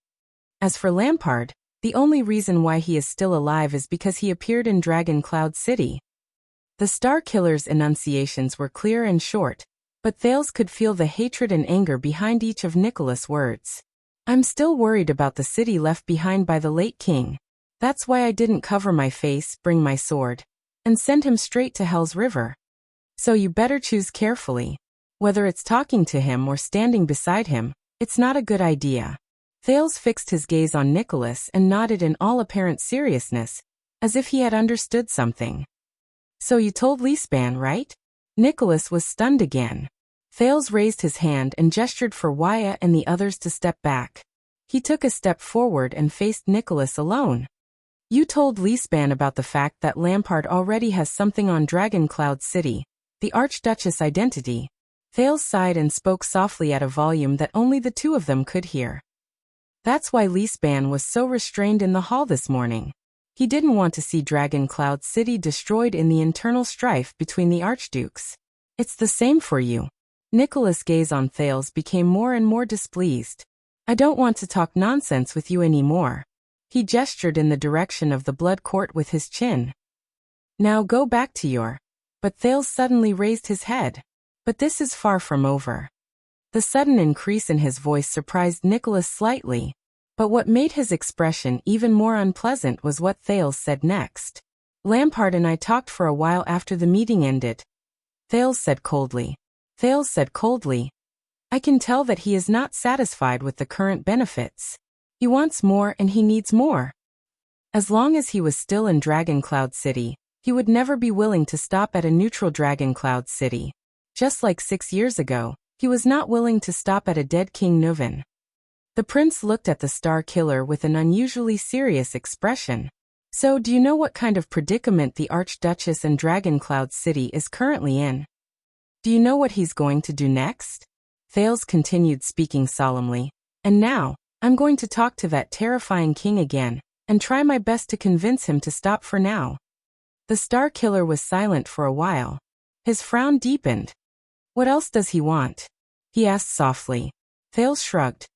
Speaker 1: As for Lampard, the only reason why he is still alive is because he appeared in Dragon Cloud City. The Star Killer's enunciations were clear and short, but Thales could feel the hatred and anger behind each of Nicholas' words. I'm still worried about the city left behind by the late king. That's why I didn't cover my face, bring my sword, and send him straight to Hell's River. So you better choose carefully. Whether it's talking to him or standing beside him, it's not a good idea. Thales fixed his gaze on Nicholas and nodded in all apparent seriousness, as if he had understood something. So you told Leespan, right? Nicholas was stunned again. Thales raised his hand and gestured for Wyatt and the others to step back. He took a step forward and faced Nicholas alone. You told Leespan about the fact that Lampard already has something on Dragon Cloud City, the Archduchess identity. Thales sighed and spoke softly at a volume that only the two of them could hear. That's why Leespan was so restrained in the hall this morning. He didn't want to see Dragon Cloud City destroyed in the internal strife between the archdukes. It's the same for you. Nicholas' gaze on Thales became more and more displeased. I don't want to talk nonsense with you anymore. He gestured in the direction of the blood court with his chin. Now go back to your... But Thales suddenly raised his head. But this is far from over. The sudden increase in his voice surprised Nicholas slightly, but what made his expression even more unpleasant was what Thales said next. Lampard and I talked for a while after the meeting ended. Thales said coldly. I can tell that he is not satisfied with the current benefits. He wants more and he needs more. As long as he was still in Dragon Cloud City, he would never be willing to stop at a neutral Dragon Cloud City. Just like 6 years ago, he was not willing to stop at a dead King Nuven. The prince looked at the Star Killer with an unusually serious expression. So do you know what kind of predicament the Archduchess and Dragon Cloud City is currently in? Do you know what he's going to do next? Thales continued speaking solemnly. And now, I'm going to talk to that terrifying king again, and try my best to convince him to stop for now. The Star Killer was silent for a while. His frown deepened. What else does he want? He asked softly. Thales shrugged.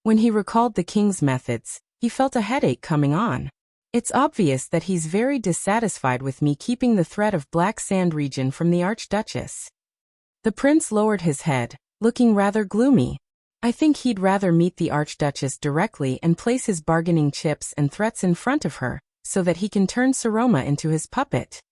Speaker 1: When he recalled the king's methods, he felt a headache coming on. It's obvious that he's very dissatisfied with me keeping the threat of Black Sand region from the Archduchess. The prince lowered his head, looking rather gloomy. I think he'd rather meet the Archduchess directly and place his bargaining chips and threats in front of her, so that he can turn Saroma into his puppet.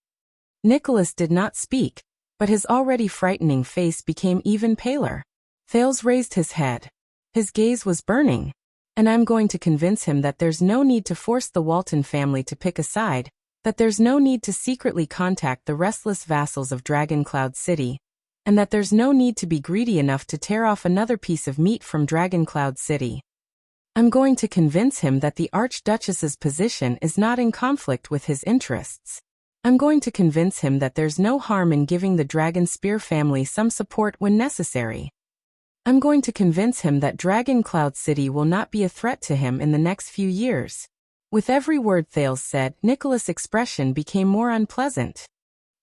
Speaker 1: Nicholas did not speak, but his already frightening face became even paler. Thales raised his head. His gaze was burning. And I'm going to convince him that there's no need to force the Walton family to pick a side, that there's no need to secretly contact the restless vassals of Dragoncloud City, and that there's no need to be greedy enough to tear off another piece of meat from Dragoncloud City. I'm going to convince him that the Archduchess's position is not in conflict with his interests. I'm going to convince him that there's no harm in giving the Dragonspear family some support when necessary. I'm going to convince him that Dragoncloud City will not be a threat to him in the next few years. With every word Thales said, Nicholas' expression became more unpleasant.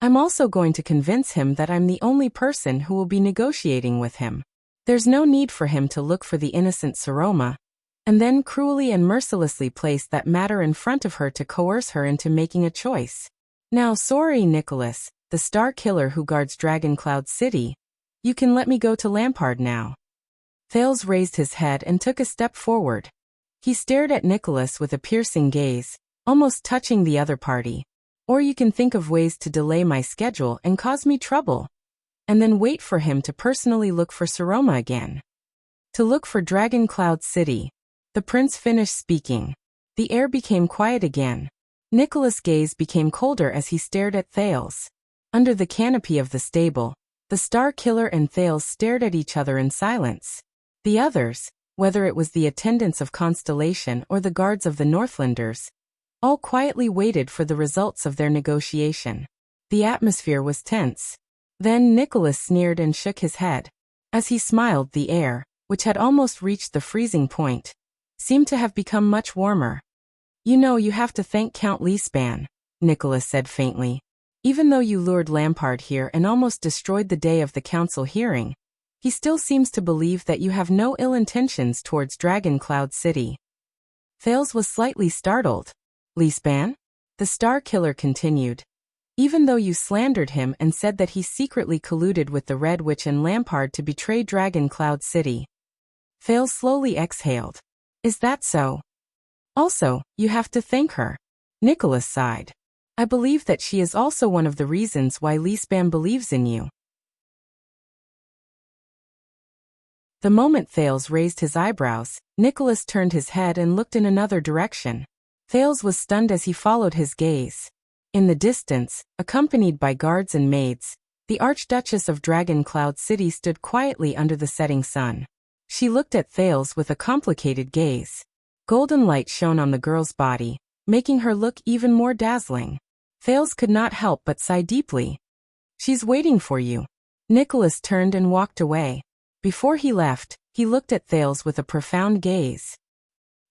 Speaker 1: I'm also going to convince him that I'm the only person who will be negotiating with him. There's no need for him to look for the innocent Saroma, and then cruelly and mercilessly place that matter in front of her to coerce her into making a choice. Now sorry Nicholas, the star killer who guards Dragoncloud City. You can let me go to Lampard now. Thales raised his head and took a step forward. He stared at Nicholas with a piercing gaze, almost touching the other party. Or you can think of ways to delay my schedule and cause me trouble. And then wait for him to personally look for Saroma again. To look for Dragoncloud City. The prince finished speaking. The air became quiet again. Nicholas' gaze became colder as he stared at Thales. Under the canopy of the stable, the Star Killer and Thales stared at each other in silence. The others, whether it was the attendants of Constellation or the guards of the Northlanders, all quietly waited for the results of their negotiation. The atmosphere was tense. Then Nicholas sneered and shook his head. As he smiled, the air, which had almost reached the freezing point, seemed to have become much warmer. You know you have to thank Count Leespan, Nicholas said faintly. Even though you lured Lampard here and almost destroyed the day of the council hearing, he still seems to believe that you have no ill intentions towards Dragoncloud City. Thales was slightly startled. Leespan? The Star Killer continued. Even though you slandered him and said that he secretly colluded with the Red Witch and Lampard to betray Dragoncloud City. Thales slowly exhaled. Is that so? Also, you have to thank her. Nicholas sighed. I believe that she is also one of the reasons why Leespan believes in you. The moment Thales raised his eyebrows, Nicholas turned his head and looked in another direction. Thales was stunned as he followed his gaze. In the distance, accompanied by guards and maids, the Archduchess of Dragoncloud City stood quietly under the setting sun. She looked at Thales with a complicated gaze. Golden light shone on the girl's body, making her look even more dazzling. Thales could not help but sigh deeply. She's waiting for you. Nicholas turned and walked away. Before he left, he looked at Thales with a profound gaze.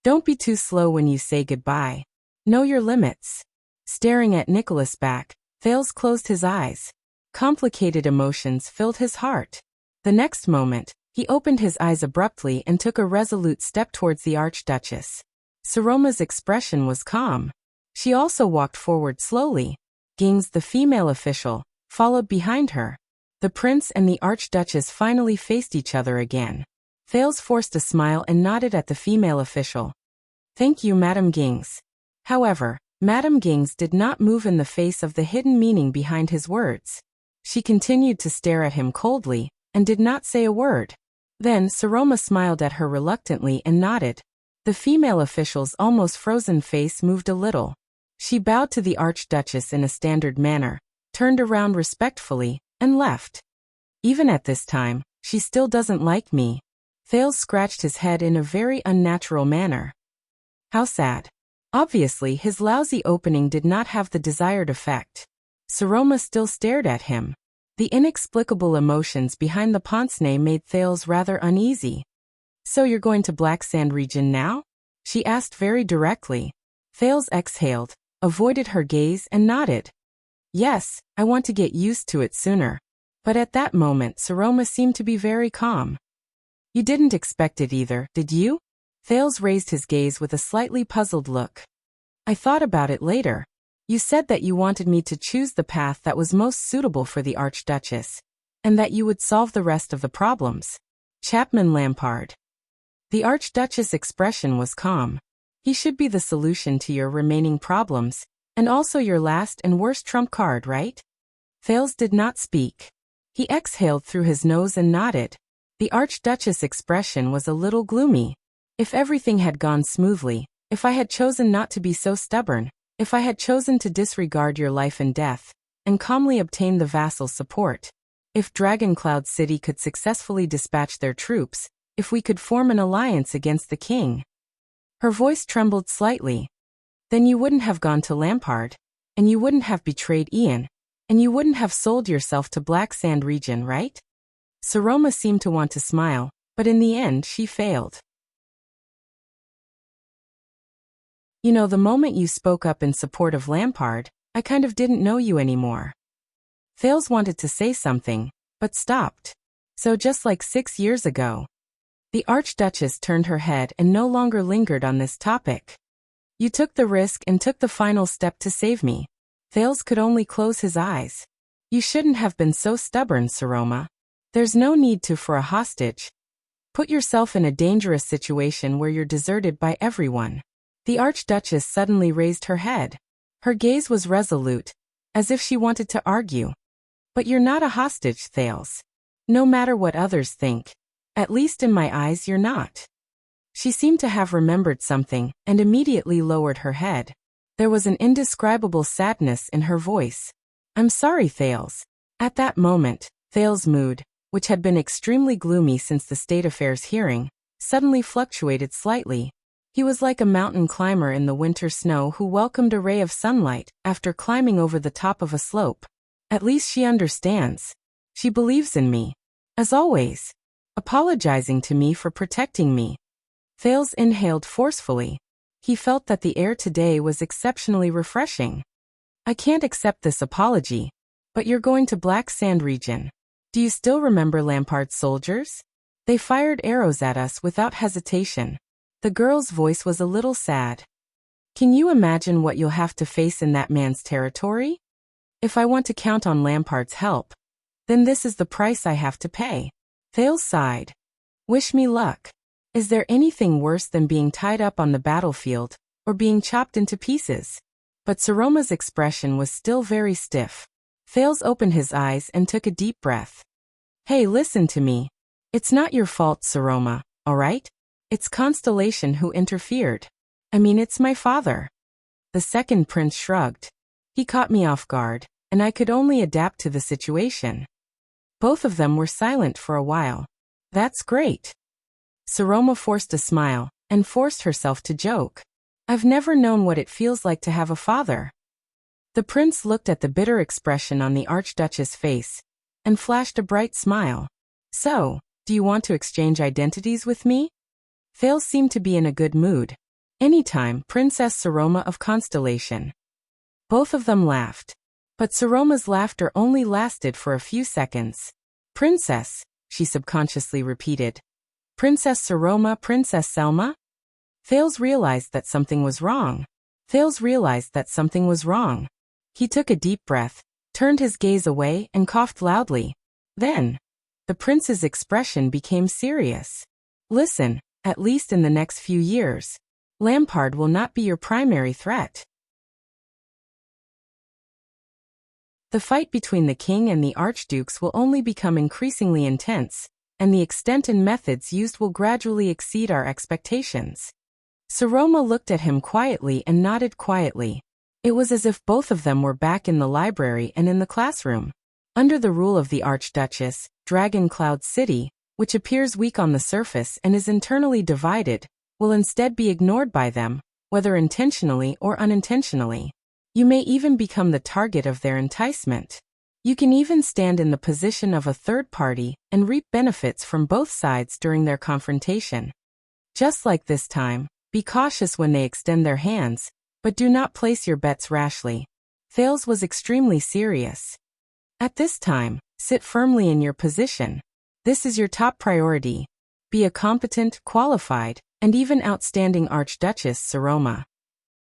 Speaker 1: Don't be too slow when you say goodbye. Know your limits. Staring at Nicholas back, Thales closed his eyes. Complicated emotions filled his heart. The next moment, he opened his eyes abruptly and took a resolute step towards the Archduchess. Saroma's expression was calm. She also walked forward slowly. Gings, the female official, followed behind her. The prince and the Archduchess finally faced each other again. Thales forced a smile and nodded at the female official. Thank you, Madame Gings. However, Madame Gings did not move in the face of the hidden meaning behind his words. She continued to stare at him coldly, and did not say a word. Then Saroma smiled at her reluctantly and nodded. The female official's almost frozen face moved a little. She bowed to the Archduchess in a standard manner, turned around respectfully, and left. Even at this time, she still doesn't like me. Thales scratched his head in a very unnatural manner. How sad. Obviously, his lousy opening did not have the desired effect. Saroma still stared at him. The inexplicable emotions behind the pince-nez made Thales rather uneasy. So you're going to Black Sand region now? She asked very directly. Thales exhaled, avoided her gaze and nodded. Yes, I want to get used to it sooner. But at that moment Saroma seemed to be very calm. You didn't expect it either, did you? Thales raised his gaze with a slightly puzzled look. I thought about it later. You said that you wanted me to choose the path that was most suitable for the Archduchess, and that you would solve the rest of the problems. Chapman Lampard. The Archduchess' expression was calm. He should be the solution to your remaining problems, and also your last and worst trump card, right? Thales did not speak. He exhaled through his nose and nodded. The Archduchess' expression was a little gloomy. If everything had gone smoothly, if I had chosen not to be so stubborn, if I had chosen to disregard your life and death, and calmly obtain the vassal support, if Dragoncloud City could successfully dispatch their troops, if we could form an alliance against the king. Her voice trembled slightly. Then you wouldn't have gone to Lampard, and you wouldn't have betrayed Ian, and you wouldn't have sold yourself to Black Sand region, right? Saroma seemed to want to smile, but in the end she failed. You know, the moment you spoke up in support of Lampard, I kind of didn't know you anymore. Thales wanted to say something, but stopped. So just like 6 years ago. The Archduchess turned her head and no longer lingered on this topic. You took the risk and took the final step to save me. Thales could only close his eyes. You shouldn't have been so stubborn, Saroma. There's no need to for a hostage. Put yourself in a dangerous situation where you're deserted by everyone. The Archduchess suddenly raised her head. Her gaze was resolute, as if she wanted to argue. But you're not a hostage, Thales. No matter what others think. At least in my eyes you're not. She seemed to have remembered something, and immediately lowered her head. There was an indescribable sadness in her voice. I'm sorry, Thales. At that moment, Thales' mood, which had been extremely gloomy since the State Affairs hearing, suddenly fluctuated slightly. He was like a mountain climber in the winter snow who welcomed a ray of sunlight after climbing over the top of a slope. At least she understands. She believes in me. As always. Apologizing to me for protecting me. Thales inhaled forcefully. He felt that the air today was exceptionally refreshing. I can't accept this apology. But you're going to Black Sand region. Do you still remember Lampard's soldiers? They fired arrows at us without hesitation. The girl's voice was a little sad. Can you imagine what you'll have to face in that man's territory? If I want to count on Lampard's help, then this is the price I have to pay. Thales sighed. Wish me luck. Is there anything worse than being tied up on the battlefield, or being chopped into pieces? But Saroma's expression was still very stiff. Thales opened his eyes and took a deep breath. Hey, listen to me. It's not your fault, Saroma, alright? It's Constellation who interfered. I mean, it's my father. The second prince shrugged. He caught me off guard, and I could only adapt to the situation. Both of them were silent for a while. That's great. Saroma forced a smile, and forced herself to joke. I've never known what it feels like to have a father. The prince looked at the bitter expression on the Archduchess' face, and flashed a bright smile. So, do you want to exchange identities with me? Thales seemed to be in a good mood. Anytime, Princess Saroma of Constellation. Both of them laughed. But Saroma's laughter only lasted for a few seconds. Princess, she subconsciously repeated. Princess Saroma, Princess Selma? Thales realized that something was wrong. He took a deep breath, turned his gaze away and coughed loudly. Then, the prince's expression became serious. Listen, at least in the next few years, Lampard will not be your primary threat. The fight between the king and the archdukes will only become increasingly intense, and the extent and methods used will gradually exceed our expectations. Saroma looked at him quietly and nodded quietly. It was as if both of them were back in the library and in the classroom. Under the rule of the Archduchess, Dragoncloud City, which appears weak on the surface and is internally divided, will instead be ignored by them, whether intentionally or unintentionally. You may even become the target of their enticement. You can even stand in the position of a third party and reap benefits from both sides during their confrontation. Just like this time, be cautious when they extend their hands, but do not place your bets rashly. Thales was extremely serious. At this time, sit firmly in your position. This is your top priority. Be a competent, qualified, and even outstanding Archduchess Saroma.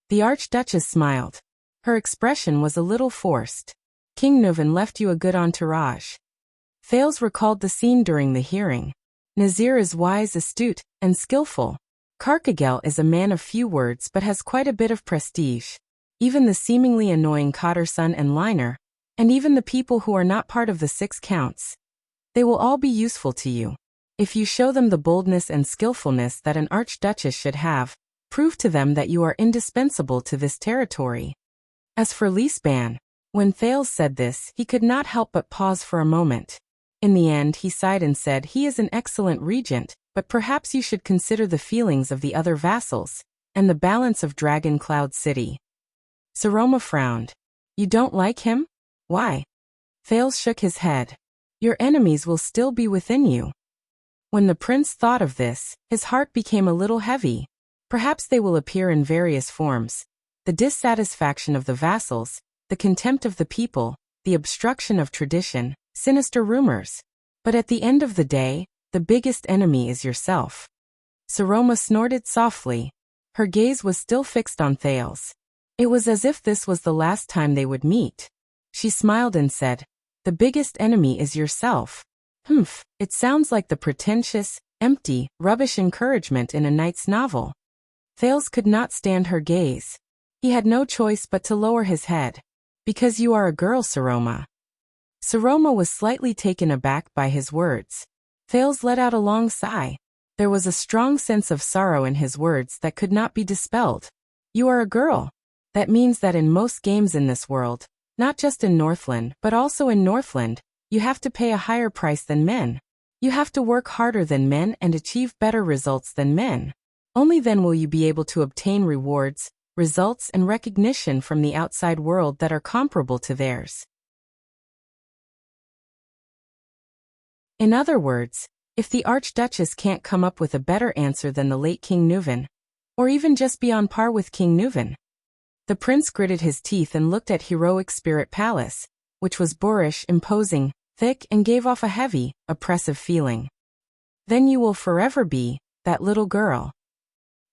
Speaker 1: The Archduchess smiled. Her expression was a little forced. King Nuvan left you a good entourage. Thales recalled the scene during the hearing. Nazir is wise, astute, and skillful. Karkagel is a man of few words but has quite a bit of prestige. Even the seemingly annoying Cotterson and Liner, and even the people who are not part of the 6 counts, they will all be useful to you. If you show them the boldness and skillfulness that an archduchess should have, prove to them that you are indispensable to this territory. As for Liesban, when Thales said this, he could not help but pause for a moment. In the end, he sighed and said, he is an excellent regent, but perhaps you should consider the feelings of the other vassals, and the balance of Dragon Cloud City. Saroma frowned. You don't like him? Why? Thales shook his head. Your enemies will still be within you. When the prince thought of this, his heart became a little heavy. Perhaps they will appear in various forms. The dissatisfaction of the vassals, the contempt of the people, the obstruction of tradition, sinister rumors. But at the end of the day, the biggest enemy is yourself. Saroma snorted softly. Her gaze was still fixed on Thales. It was as if this was the last time they would meet. She smiled and said, the biggest enemy is yourself. Humph, it sounds like the pretentious, empty, rubbish encouragement in a knight's novel. Thales could not stand her gaze. He had no choice but to lower his head. Because you are a girl, Saroma. Saroma was slightly taken aback by his words. Thales let out a long sigh. There was a strong sense of sorrow in his words that could not be dispelled. You are a girl. That means that in most games in this world, not just in Northland but also in Northland, you have to pay a higher price than men. You have to work harder than men and achieve better results than men. Only then will you be able to obtain rewards, results and recognition from the outside world that are comparable to theirs. In other words, if the Archduchess can't come up with a better answer than the late King Nuvan, or even just be on par with King Nuvan. The prince gritted his teeth and looked at Heroic Spirit Palace, which was boorish, imposing, thick and gave off a heavy, oppressive feeling. Then you will forever be that little girl.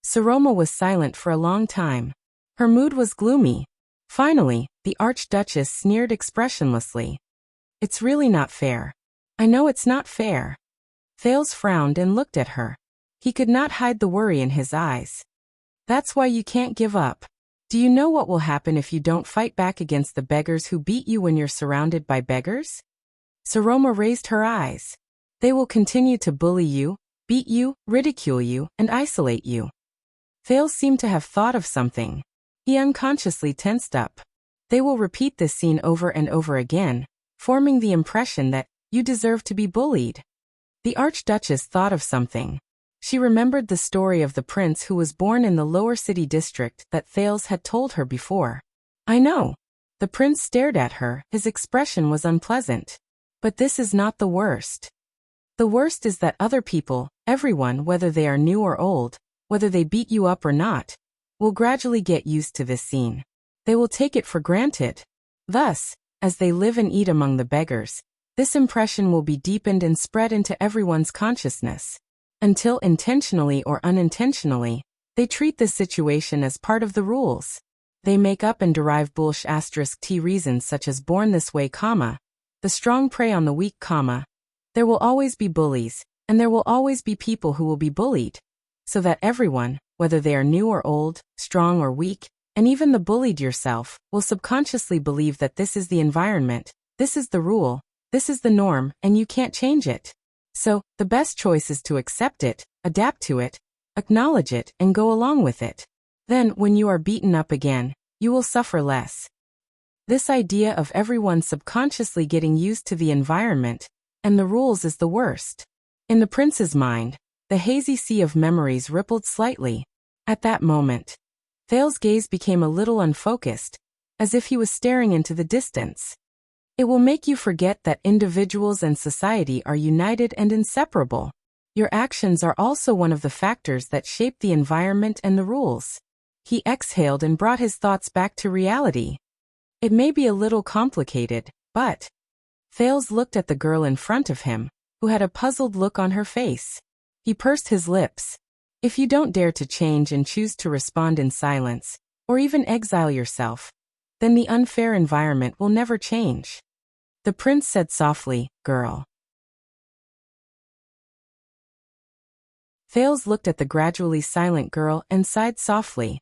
Speaker 1: Saroma was silent for a long time. Her mood was gloomy. Finally, the Archduchess sneered expressionlessly. It's really not fair. I know it's not fair. Thales frowned and looked at her. He could not hide the worry in his eyes. That's why you can't give up. Do you know what will happen if you don't fight back against the beggars who beat you when you're surrounded by beggars? Saroma raised her eyes. They will continue to bully you, beat you, ridicule you, and isolate you. Thales seemed to have thought of something. He unconsciously tensed up. They will repeat this scene over and over again, forming the impression that you deserve to be bullied. The Archduchess thought of something. She remembered the story of the prince who was born in the lower city district that Thales had told her before. I know. The prince stared at her, his expression was unpleasant. But this is not the worst. The worst is that other people, everyone, whether they are new or old, whether they beat you up or not, will gradually get used to this scene. They will take it for granted. Thus, as they live and eat among the beggars, this impression will be deepened and spread into everyone's consciousness. Until intentionally or unintentionally, they treat this situation as part of the rules. They make up and derive **t reasons such as born this way, the strong prey on the weak, there will always be bullies, and there will always be people who will be bullied. So that everyone, whether they are new or old, strong or weak, and even the bullied yourself, will subconsciously believe that this is the environment, this is the rule, this is the norm, and you can't change it. So, the best choice is to accept it, adapt to it, acknowledge it, and go along with it. Then, when you are beaten up again, you will suffer less. This idea of everyone subconsciously getting used to the environment and the rules is the worst. In the prince's mind, the hazy sea of memories rippled slightly. At that moment, Thales' gaze became a little unfocused, as if he was staring into the distance. It will make you forget that individuals and society are united and inseparable. Your actions are also one of the factors that shape the environment and the rules. He exhaled and brought his thoughts back to reality. It may be a little complicated, but... Thales looked at the girl in front of him, who had a puzzled look on her face. He pursed his lips. If you don't dare to change and choose to respond in silence, or even exile yourself, then the unfair environment will never change. The prince said softly, "Girl." Thales looked at the gradually silent girl and sighed softly.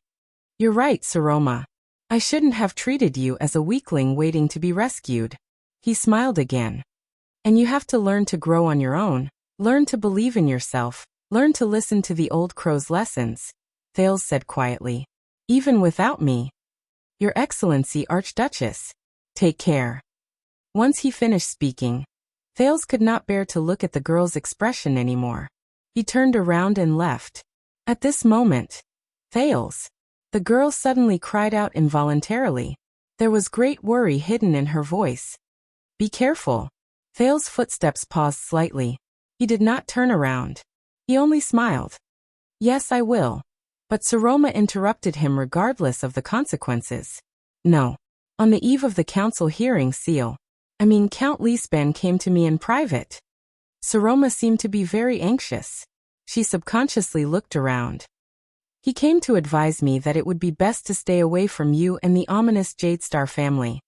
Speaker 1: "You're right, Saroma. I shouldn't have treated you as a weakling waiting to be rescued." He smiled again. "And you have to learn to grow on your own, learn to believe in yourself, learn to listen to the old crow's lessons," Thales said quietly. "Even without me." "Your Excellency Archduchess. Take care." Once he finished speaking, Thales could not bear to look at the girl's expression anymore. He turned around and left. At this moment, "Thales!" The girl suddenly cried out involuntarily. There was great worry hidden in her voice. "Be careful." Thales' footsteps paused slightly. He did not turn around. He only smiled. "Yes, I will." But Saroma interrupted him regardless of the consequences. "No. On the eve of the council hearing, Count Liesban came to me in private." Saroma seemed to be very anxious. She subconsciously looked around. "He came to advise me that it would be best to stay away from you and the ominous Jadestar family.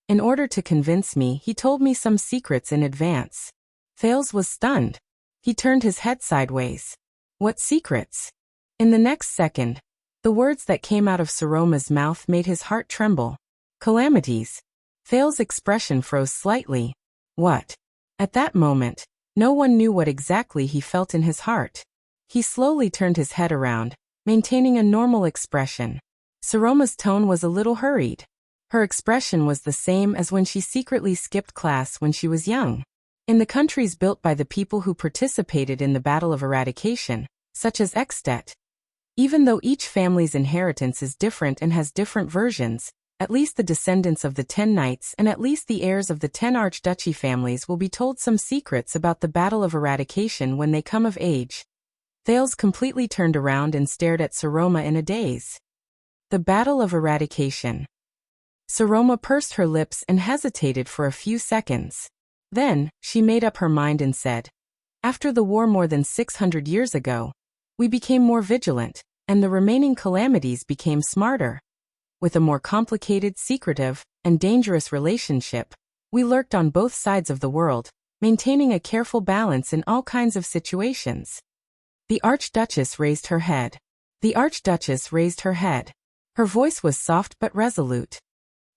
Speaker 1: In order to convince me, he told me some secrets in advance." Thales was stunned. He turned his head sideways. "What secrets?" In the next second, the words that came out of Saroma's mouth made his heart tremble. "Calamities." Thales' expression froze slightly. "What?" At that moment, no one knew what exactly he felt in his heart. He slowly turned his head around, maintaining a normal expression. Saroma's tone was a little hurried. Her expression was the same as when she secretly skipped class when she was young. In the countries built by the people who participated in the Battle of Eradication, such as Ekstedt, even though each family's inheritance is different and has different versions, at least the descendants of the 10 knights and at least the heirs of the 10 archduchy families will be told some secrets about the Battle of Eradication when they come of age. Thales completely turned around and stared at Saroma in a daze. The Battle of Eradication. Saroma pursed her lips and hesitated for a few seconds. Then, she made up her mind and said, "After the war more than 600 years ago, we became more vigilant, and the remaining calamities became smarter. With a more complicated, secretive, and dangerous relationship, we lurked on both sides of the world, maintaining a careful balance in all kinds of situations." The Archduchess raised her head. The Archduchess raised her head. Her voice was soft but resolute.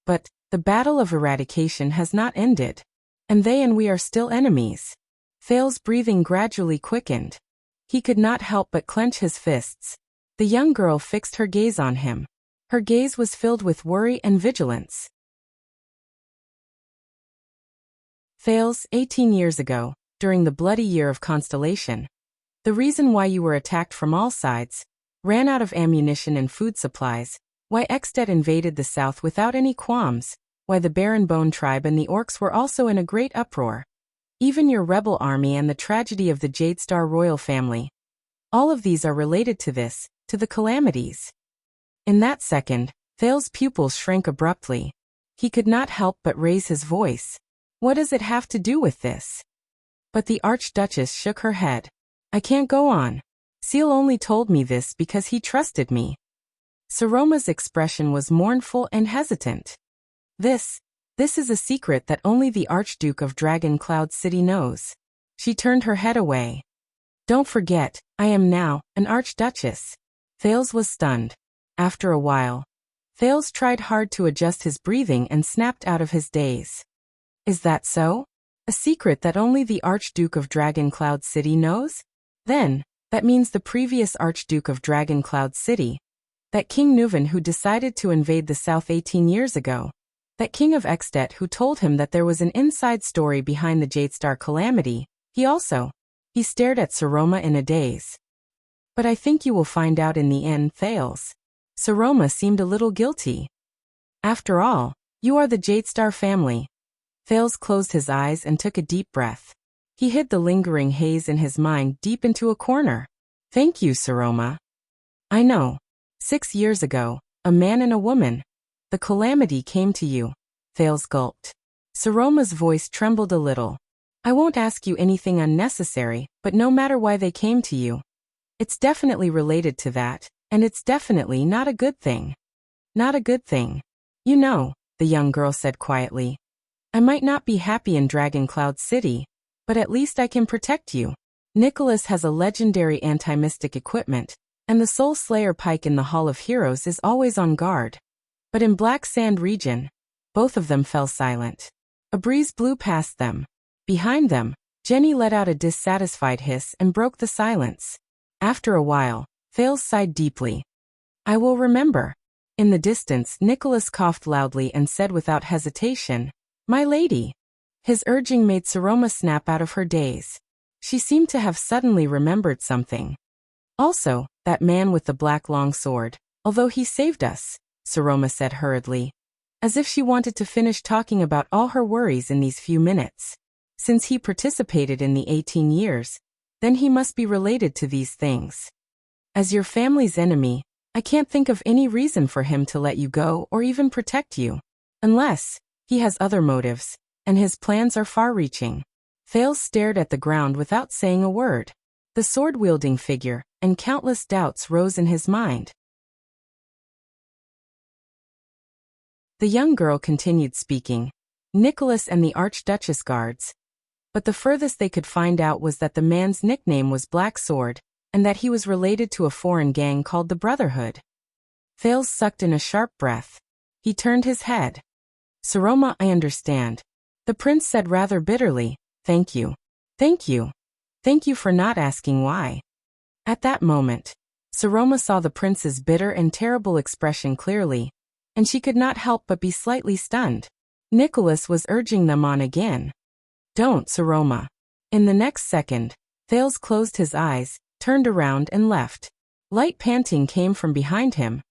Speaker 1: "But, the Battle of Eradication has not ended. And they and we are still enemies." Thales' breathing gradually quickened. He could not help but clench his fists. The young girl fixed her gaze on him. Her gaze was filled with worry and vigilance. Thales, 18 years ago, during the bloody year of Constellation. The reason why you were attacked from all sides, ran out of ammunition and food supplies, why Ekstedt invaded the south without any qualms, why the Baron Bone tribe and the orcs were also in a great uproar. Even your rebel army and the tragedy of the Jadestar royal family. All of these are related to this, to the calamities. In that second, Thales' pupils shrank abruptly. He could not help but raise his voice. "What does it have to do with this?" But the Archduchess shook her head. "I can't go on. Seal only told me this because he trusted me." Saroma's expression was mournful and hesitant. This is a secret that only the Archduke of Dragon Cloud City knows." She turned her head away. "Don't forget, I am now an Archduchess." Thales was stunned. After a while, Thales tried hard to adjust his breathing and snapped out of his daze. "Is that so? A secret that only the Archduke of Dragon Cloud City knows? Then, that means the previous Archduke of Dragon Cloud City, that King Nuvan who decided to invade the south 18 years ago, that King of Ekstedt who told him that there was an inside story behind the Jadestar calamity, he stared at Saroma in a daze. "But I think you will find out in the end, Thales." Saroma seemed a little guilty. "After all, you are the Jadestar family." Thales closed his eyes and took a deep breath. He hid the lingering haze in his mind deep into a corner. "Thank you, Saroma. I know. 6 years ago, a man and a woman. The calamity came to you." Thales gulped. Saroma's voice trembled a little. "I won't ask you anything unnecessary, but no matter why they came to you, It's definitely related to that, and it's definitely not a good thing. Not a good thing. You know, the young girl said quietly. I might not be happy in Dragon Cloud City, but at least I can protect you. Nicholas has a legendary anti-mystic equipment, and the Soul Slayer Pike in the Hall of Heroes is always on guard. But in Black Sand region, both of them fell silent. A breeze blew past them. Behind them, Jenny let out a dissatisfied hiss and broke the silence. After a while, Thales sighed deeply. I will remember. In the distance, Nicholas coughed loudly and said without hesitation, My lady. His urging made Saroma snap out of her daze. She seemed to have suddenly remembered something. Also, that man with the black long sword, although he saved us, Saroma said hurriedly, as if she wanted to finish talking about all her worries in these few minutes. Since he participated in the 18 years, then he must be related to these things. As your family's enemy, I can't think of any reason for him to let you go or even protect you. Unless he has other motives, and his plans are far-reaching. Thales stared at the ground without saying a word. The sword-wielding figure, and countless doubts rose in his mind. The young girl continued speaking. Nicholas and the Archduchess guards. But the furthest they could find out was that the man's nickname was Black Sword, and that he was related to a foreign gang called the Brotherhood. Thales sucked in a sharp breath. He turned his head. Saroma, I understand. The prince said rather bitterly, Thank you. Thank you. Thank you for not asking why. At that moment, Saroma saw the prince's bitter and terrible expression clearly, and she could not help but be slightly stunned. Nicholas was urging them on again. Don't, Saroma. In the next second, Thales closed his eyes, turned around and left. Light panting came from behind him,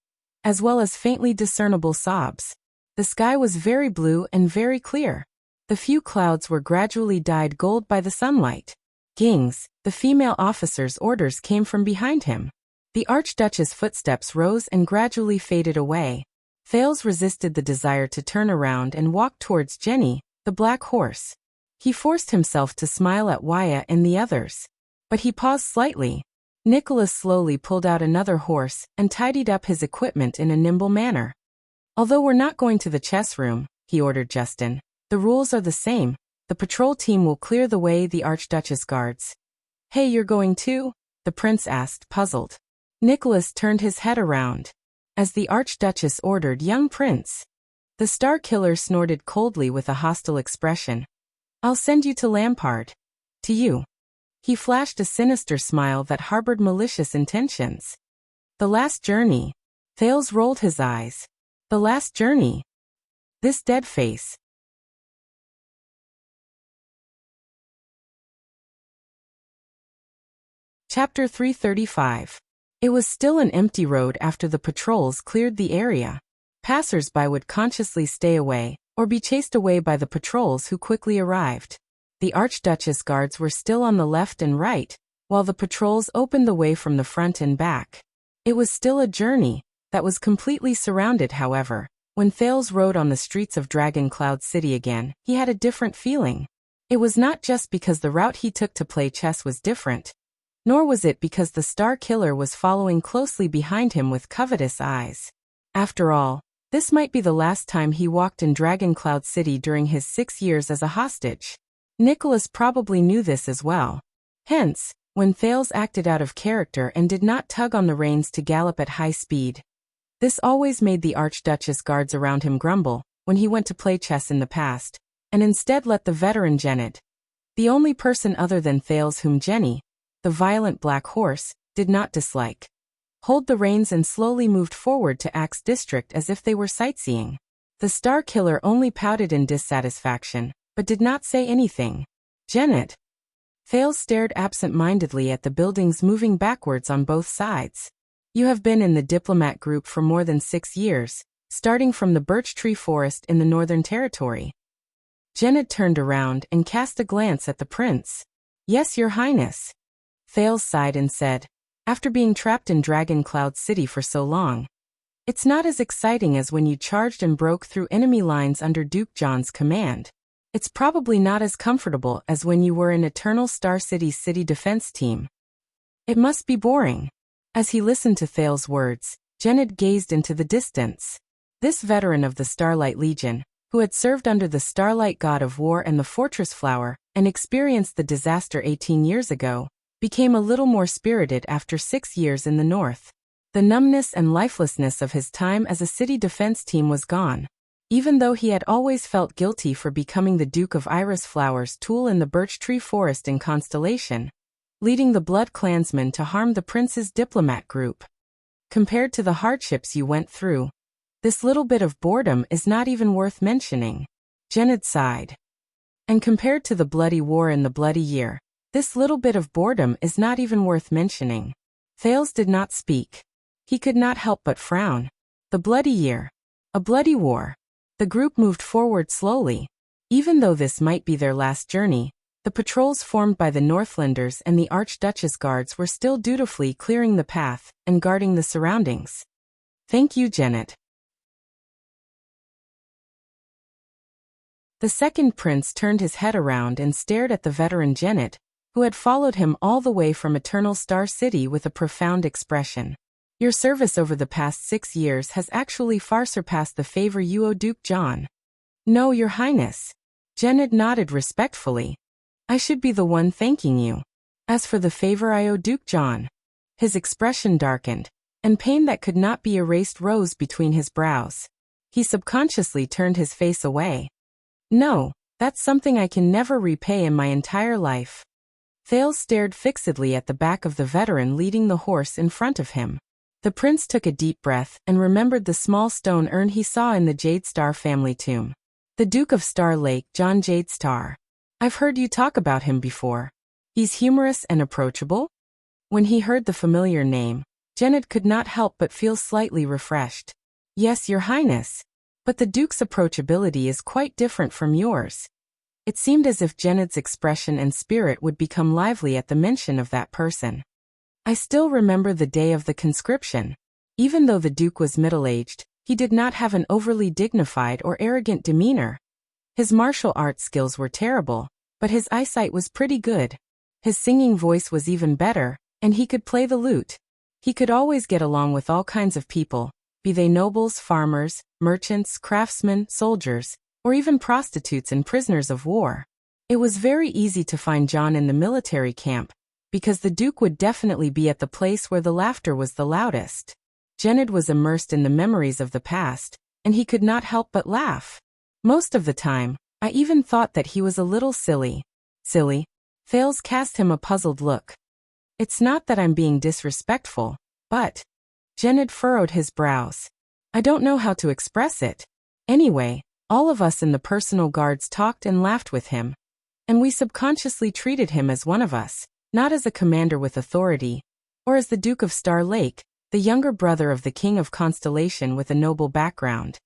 Speaker 1: as well as faintly discernible sobs. The sky was very blue and very clear. The few clouds were gradually dyed gold by the sunlight. Gings, the female officer's orders came from behind him. The Archduchess' footsteps rose and gradually faded away. Thales resisted the desire to turn around and walk towards Jenny, the black horse. He forced himself to smile at Waya and the others. But he paused slightly. Nicholas slowly pulled out another horse and tidied up his equipment in a nimble manner. Although we're not going to the chess room, he ordered Justin. The rules are the same. The patrol team will clear the way, the Archduchess guards. Hey, you're going too? The prince asked, puzzled. Nicholas turned his head around. As the Archduchess ordered, young prince. The Star Killer snorted coldly with a hostile expression. I'll send you to Lampard. To you. He flashed a sinister smile that harbored malicious intentions. The last journey. Thales rolled his eyes. The last journey. This dead face. Chapter 335. It was still an empty road after the patrols cleared the area. Passers-by would consciously stay away, or be chased away by the patrols who quickly arrived. The Archduchess guards were still on the left and right, while the patrols opened the way from the front and back. It was still a journey, that was completely surrounded. However, when Thales rode on the streets of Dragon Cloud City again, he had a different feeling. It was not just because the route he took to play chess was different, nor was it because the Star Killer was following closely behind him with covetous eyes. After all, this might be the last time he walked in Dragon Cloud City during his 6 years as a hostage. Nicholas probably knew this as well. Hence, when Thales acted out of character and did not tug on the reins to gallop at high speed, this always made the Archduchess guards around him grumble when he went to play chess in the past, and instead let the veteran Janet, the only person other than Thales whom Jenny, the violent black horse, did not dislike, hold the reins and slowly moved forward to Axe District as if they were sightseeing. The Star Killer only pouted in dissatisfaction, but did not say anything. Janet. Thales stared absent-mindedly at the buildings moving backwards on both sides. You have been in the diplomat group for more than 6 years, starting from the birch tree forest in the Northern Territory. Janet turned around and cast a glance at the prince. Yes, your highness. Thales sighed and said, after being trapped in Dragon Cloud City for so long, it's not as exciting as when you charged and broke through enemy lines under Duke John's command. It's probably not as comfortable as when you were in Eternal Star City's city defense team. It must be boring. As he listened to Thale's words, Genid gazed into the distance. This veteran of the Starlight Legion, who had served under the Starlight God of War and the Fortress Flower, and experienced the disaster 18 years ago, became a little more spirited after 6 years in the north. The numbness and lifelessness of his time as a city defense team was gone. Even though he had always felt guilty for becoming the Duke of Iris Flower's tool in the birch tree forest in Constellation, leading the Blood Clansmen to harm the prince's diplomat group. Compared to the hardships you went through, this little bit of boredom is not even worth mentioning. Genid sighed. And compared to the bloody war in the bloody year, this little bit of boredom is not even worth mentioning. Thales did not speak. He could not help but frown. The bloody year. A bloody war. The group moved forward slowly. Even though this might be their last journey, the patrols formed by the Northlanders and the Archduchess guards were still dutifully clearing the path and guarding the surroundings. Thank you, Genid. The second prince turned his head around and stared at the veteran Genid, who had followed him all the way from Eternal Star City with a profound expression. Your service over the past 6 years has actually far surpassed the favor you owe Duke John. No, Your Highness. Genid nodded respectfully. I should be the one thanking you. As for the favor I owe Duke John. His expression darkened, and pain that could not be erased rose between his brows. He subconsciously turned his face away. No, that's something I can never repay in my entire life. Thales stared fixedly at the back of the veteran leading the horse in front of him. The prince took a deep breath and remembered the small stone urn he saw in the Jade Star family tomb. The Duke of Star Lake, John Jade Star. I've heard you talk about him before. He's humorous and approachable? When he heard the familiar name, Genid could not help but feel slightly refreshed. Yes, Your Highness. But the Duke's approachability is quite different from yours. It seemed as if Genid's expression and spirit would become lively at the mention of that person. I still remember the day of the conscription. Even though the Duke was middle-aged, he did not have an overly dignified or arrogant demeanor. His martial arts skills were terrible, but his eyesight was pretty good. His singing voice was even better, and he could play the lute. He could always get along with all kinds of people, be they nobles, farmers, merchants, craftsmen, soldiers, or even prostitutes and prisoners of war. It was very easy to find John in the military camp, because the Duke would definitely be at the place where the laughter was the loudest. Genid was immersed in the memories of the past, and he could not help but laugh. Most of the time, I even thought that he was a little silly. Silly? Thales cast him a puzzled look. It's not that I'm being disrespectful, but... Genid furrowed his brows. I don't know how to express it. Anyway, all of us in the personal guards talked and laughed with him. And we subconsciously treated him as one of us, not as a commander with authority, or as the Duke of Star Lake, the younger brother of the King of Constellation with a noble background.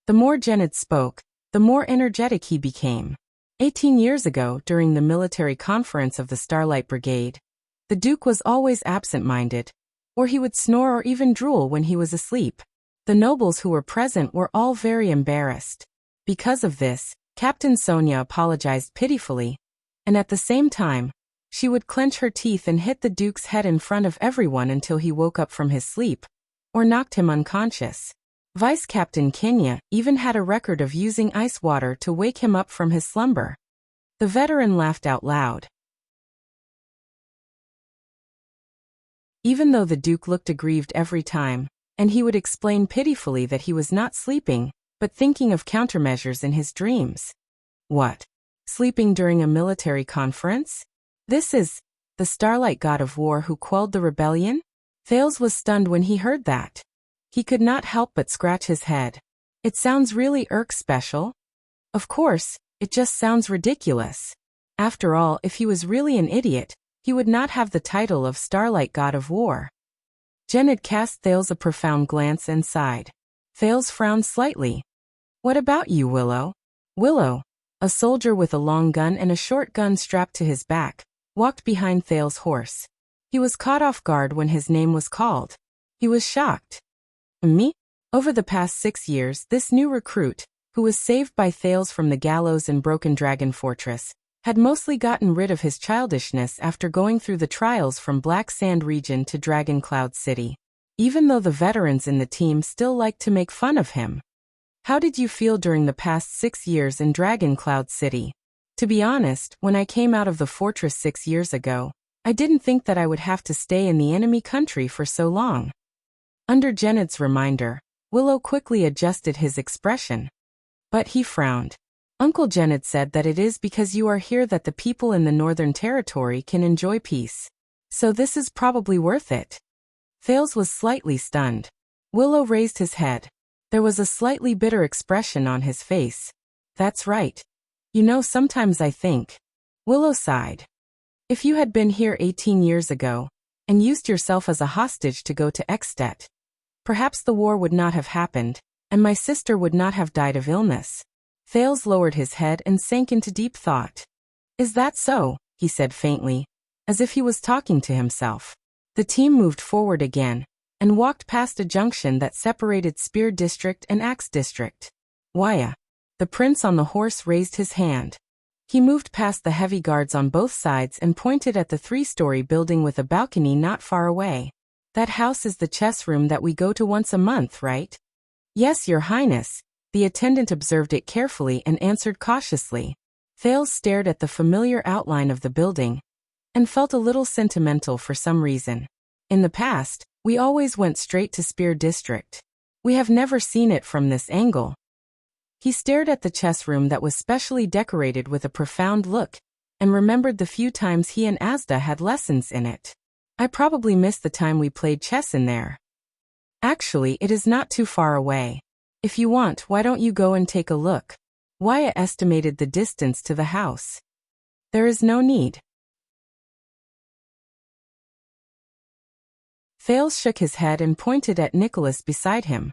Speaker 1: The more Genid spoke, the more energetic he became. 18 years ago, during the military conference of the Starlight Brigade, the Duke was always absent-minded, or he would snore or even drool when he was asleep. The nobles who were present were all very embarrassed. Because of this, Captain Sonia apologized pitifully, and at the same time, she would clench her teeth and hit the Duke's head in front of everyone until he woke up from his sleep, or knocked him unconscious. Vice Captain Kenya even had a record of using ice water to wake him up from his slumber. The veteran laughed out loud. Even though the Duke looked aggrieved every time, and he would explain pitifully that he was not sleeping, but thinking of countermeasures in his dreams. What? Sleeping during a military conference? This is the Starlight God of War who quelled the rebellion? Thales was stunned when he heard that. He could not help but scratch his head. It sounds really special. Of course, it just sounds ridiculous. After all, if he was really an idiot, he would not have the title of Starlight God of War. Genid cast Thales a profound glance and sighed. Thales frowned slightly. What about you, Willow? Willow, a soldier with a long gun and a short gun strapped to his back, walked behind Thales' horse. He was caught off guard when his name was called. He was shocked. Me? Over the past 6 years, this new recruit, who was saved by Thales from the gallows in Broken Dragon Fortress, had mostly gotten rid of his childishness after going through the trials from Black Sand region to Dragon Cloud City, even though the veterans in the team still liked to make fun of him. How did you feel during the past 6 years in Dragon Cloud City? To be honest, when I came out of the fortress 6 years ago, I didn't think that I would have to stay in the enemy country for so long. Under Janet's reminder, Willow quickly adjusted his expression. But he frowned. Uncle Janet said that it is because you are here that the people in the Northern Territory can enjoy peace. So this is probably worth it. Thales was slightly stunned. Willow raised his head. There was a slightly bitter expression on his face. That's right. You know, sometimes I think. Willow sighed. If you had been here 18 years ago, and used yourself as a hostage to go to Ekstedt, perhaps the war would not have happened, and my sister would not have died of illness. Thales lowered his head and sank into deep thought. Is that so? He said faintly, as if he was talking to himself. The team moved forward again, and walked past a junction that separated Spear District and Axe District. Waya. The prince on the horse raised his hand. He moved past the heavy guards on both sides and pointed at the 3-story building with a balcony not far away. That house is the chess room that we go to once a month, right? Yes, Your Highness. The attendant observed it carefully and answered cautiously. Thales stared at the familiar outline of the building and felt a little sentimental for some reason. In the past, we always went straight to Spear District. We have never seen it from this angle. He stared at the chess room that was specially decorated with a profound look and remembered the few times he and Asda had lessons in it. I probably missed the time we played chess in there. Actually, it is not too far away. If you want, why don't you go and take a look? Waya estimated the distance to the house. There is no need. Thales shook his head and pointed at Nicholas beside him.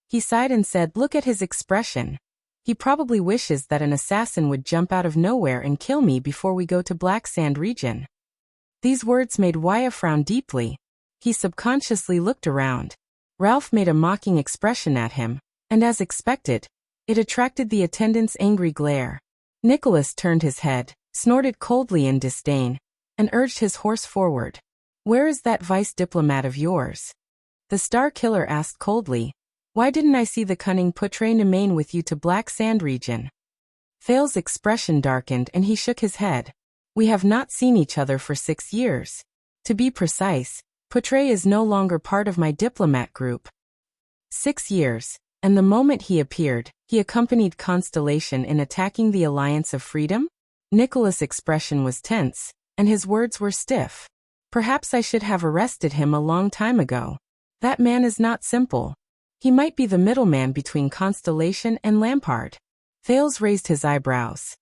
Speaker 1: He sighed and said, "Look at his expression. He probably wishes that an assassin would jump out of nowhere and kill me before we go to Black Sand region." These words made Waya frown deeply. He subconsciously looked around. Ralph made a mocking expression at him, and as expected, it attracted the attendant's angry glare. Nicholas turned his head, snorted coldly in disdain, and urged his horse forward. "Where is that vice diplomat of yours?" The Star Killer asked coldly. "Why didn't I see the cunning Putre Nemain with you to Black Sand region?" Thales' expression darkened and he shook his head. "We have not seen each other for 6 years. To be precise, Putre is no longer part of my diplomat group." 6 years, and the moment he appeared, he accompanied Constellation in attacking the Alliance of Freedom? Nicholas' expression was tense, and his words were stiff. "Perhaps I should have arrested him a long time ago. That man is not simple. He might be the middleman between Constellation and Lampard." Thales raised his eyebrows.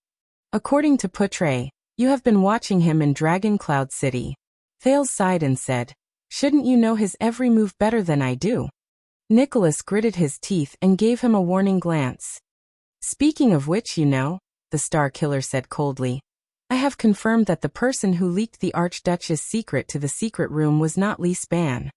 Speaker 1: "According to Putre, you have been watching him in Dragon Cloud City." Thales sighed and said, "Shouldn't you know his every move better than I do?" Nicholas gritted his teeth and gave him a warning glance. "Speaking of which, you know," the Star Killer said coldly, "I have confirmed that the person who leaked the Archduchess' secret to the secret room was not Lee Span."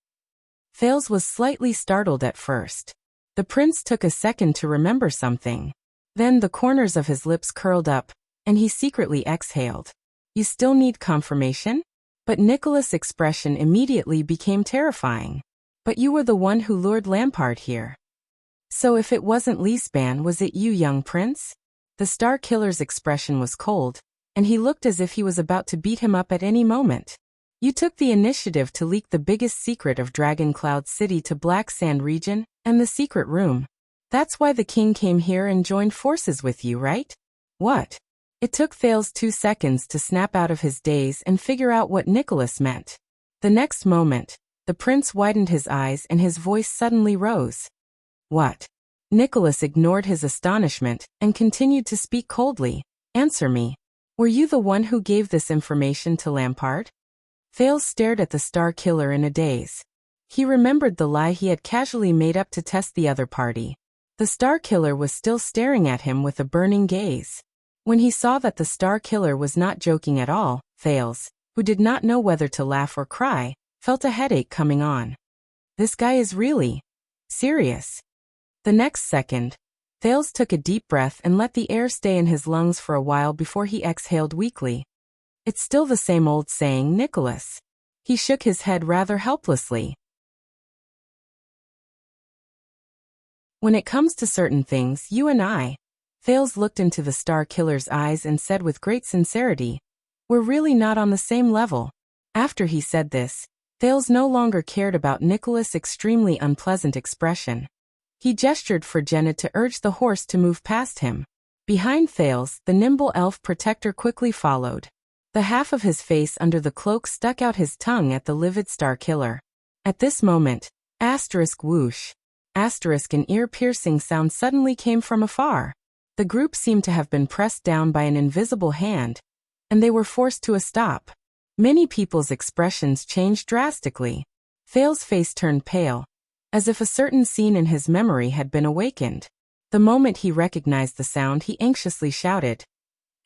Speaker 1: Thales was slightly startled at first. The prince took a second to remember something. Then the corners of his lips curled up, and he secretly exhaled. "You still need confirmation?" But Nicholas' expression immediately became terrifying. "But you were the one who lured Lampard here. So if it wasn't Lee Span, was it you, young prince?" The Star Killer's expression was cold, and he looked as if he was about to beat him up at any moment. "You took the initiative to leak the biggest secret of Dragon Cloud City to Black Sand region, and the secret room. That's why the king came here and joined forces with you, right?" "What?" It took Thales 2 seconds to snap out of his daze and figure out what Nicholas meant. The next moment, the prince widened his eyes and his voice suddenly rose. "What?" Nicholas ignored his astonishment and continued to speak coldly. "Answer me. Were you the one who gave this information to Lampard?" Thales stared at the Star Killer in a daze. He remembered the lie he had casually made up to test the other party. The Star Killer was still staring at him with a burning gaze. When he saw that the Star Killer was not joking at all, Thales, who did not know whether to laugh or cry, felt a headache coming on. This guy is really serious. The next second, Thales took a deep breath and let the air stay in his lungs for a while before he exhaled weakly. It's still the same old saying, Nicholas. He shook his head rather helplessly. When it comes to certain things, you and I. Thales looked into the Star Killer's eyes and said with great sincerity, we're really not on the same level. After he said this, Thales no longer cared about Nicholas' extremely unpleasant expression. He gestured for Jenna to urge the horse to move past him. Behind Thales, the nimble elf protector quickly followed. The half of his face under the cloak stuck out his tongue at the livid Star Killer. At this moment, whoosh, an ear-piercing sound suddenly came from afar. The group seemed to have been pressed down by an invisible hand, and they were forced to a stop. Many people's expressions changed drastically. Thales' face turned pale, as if a certain scene in his memory had been awakened. The moment he recognized the sound, he anxiously shouted,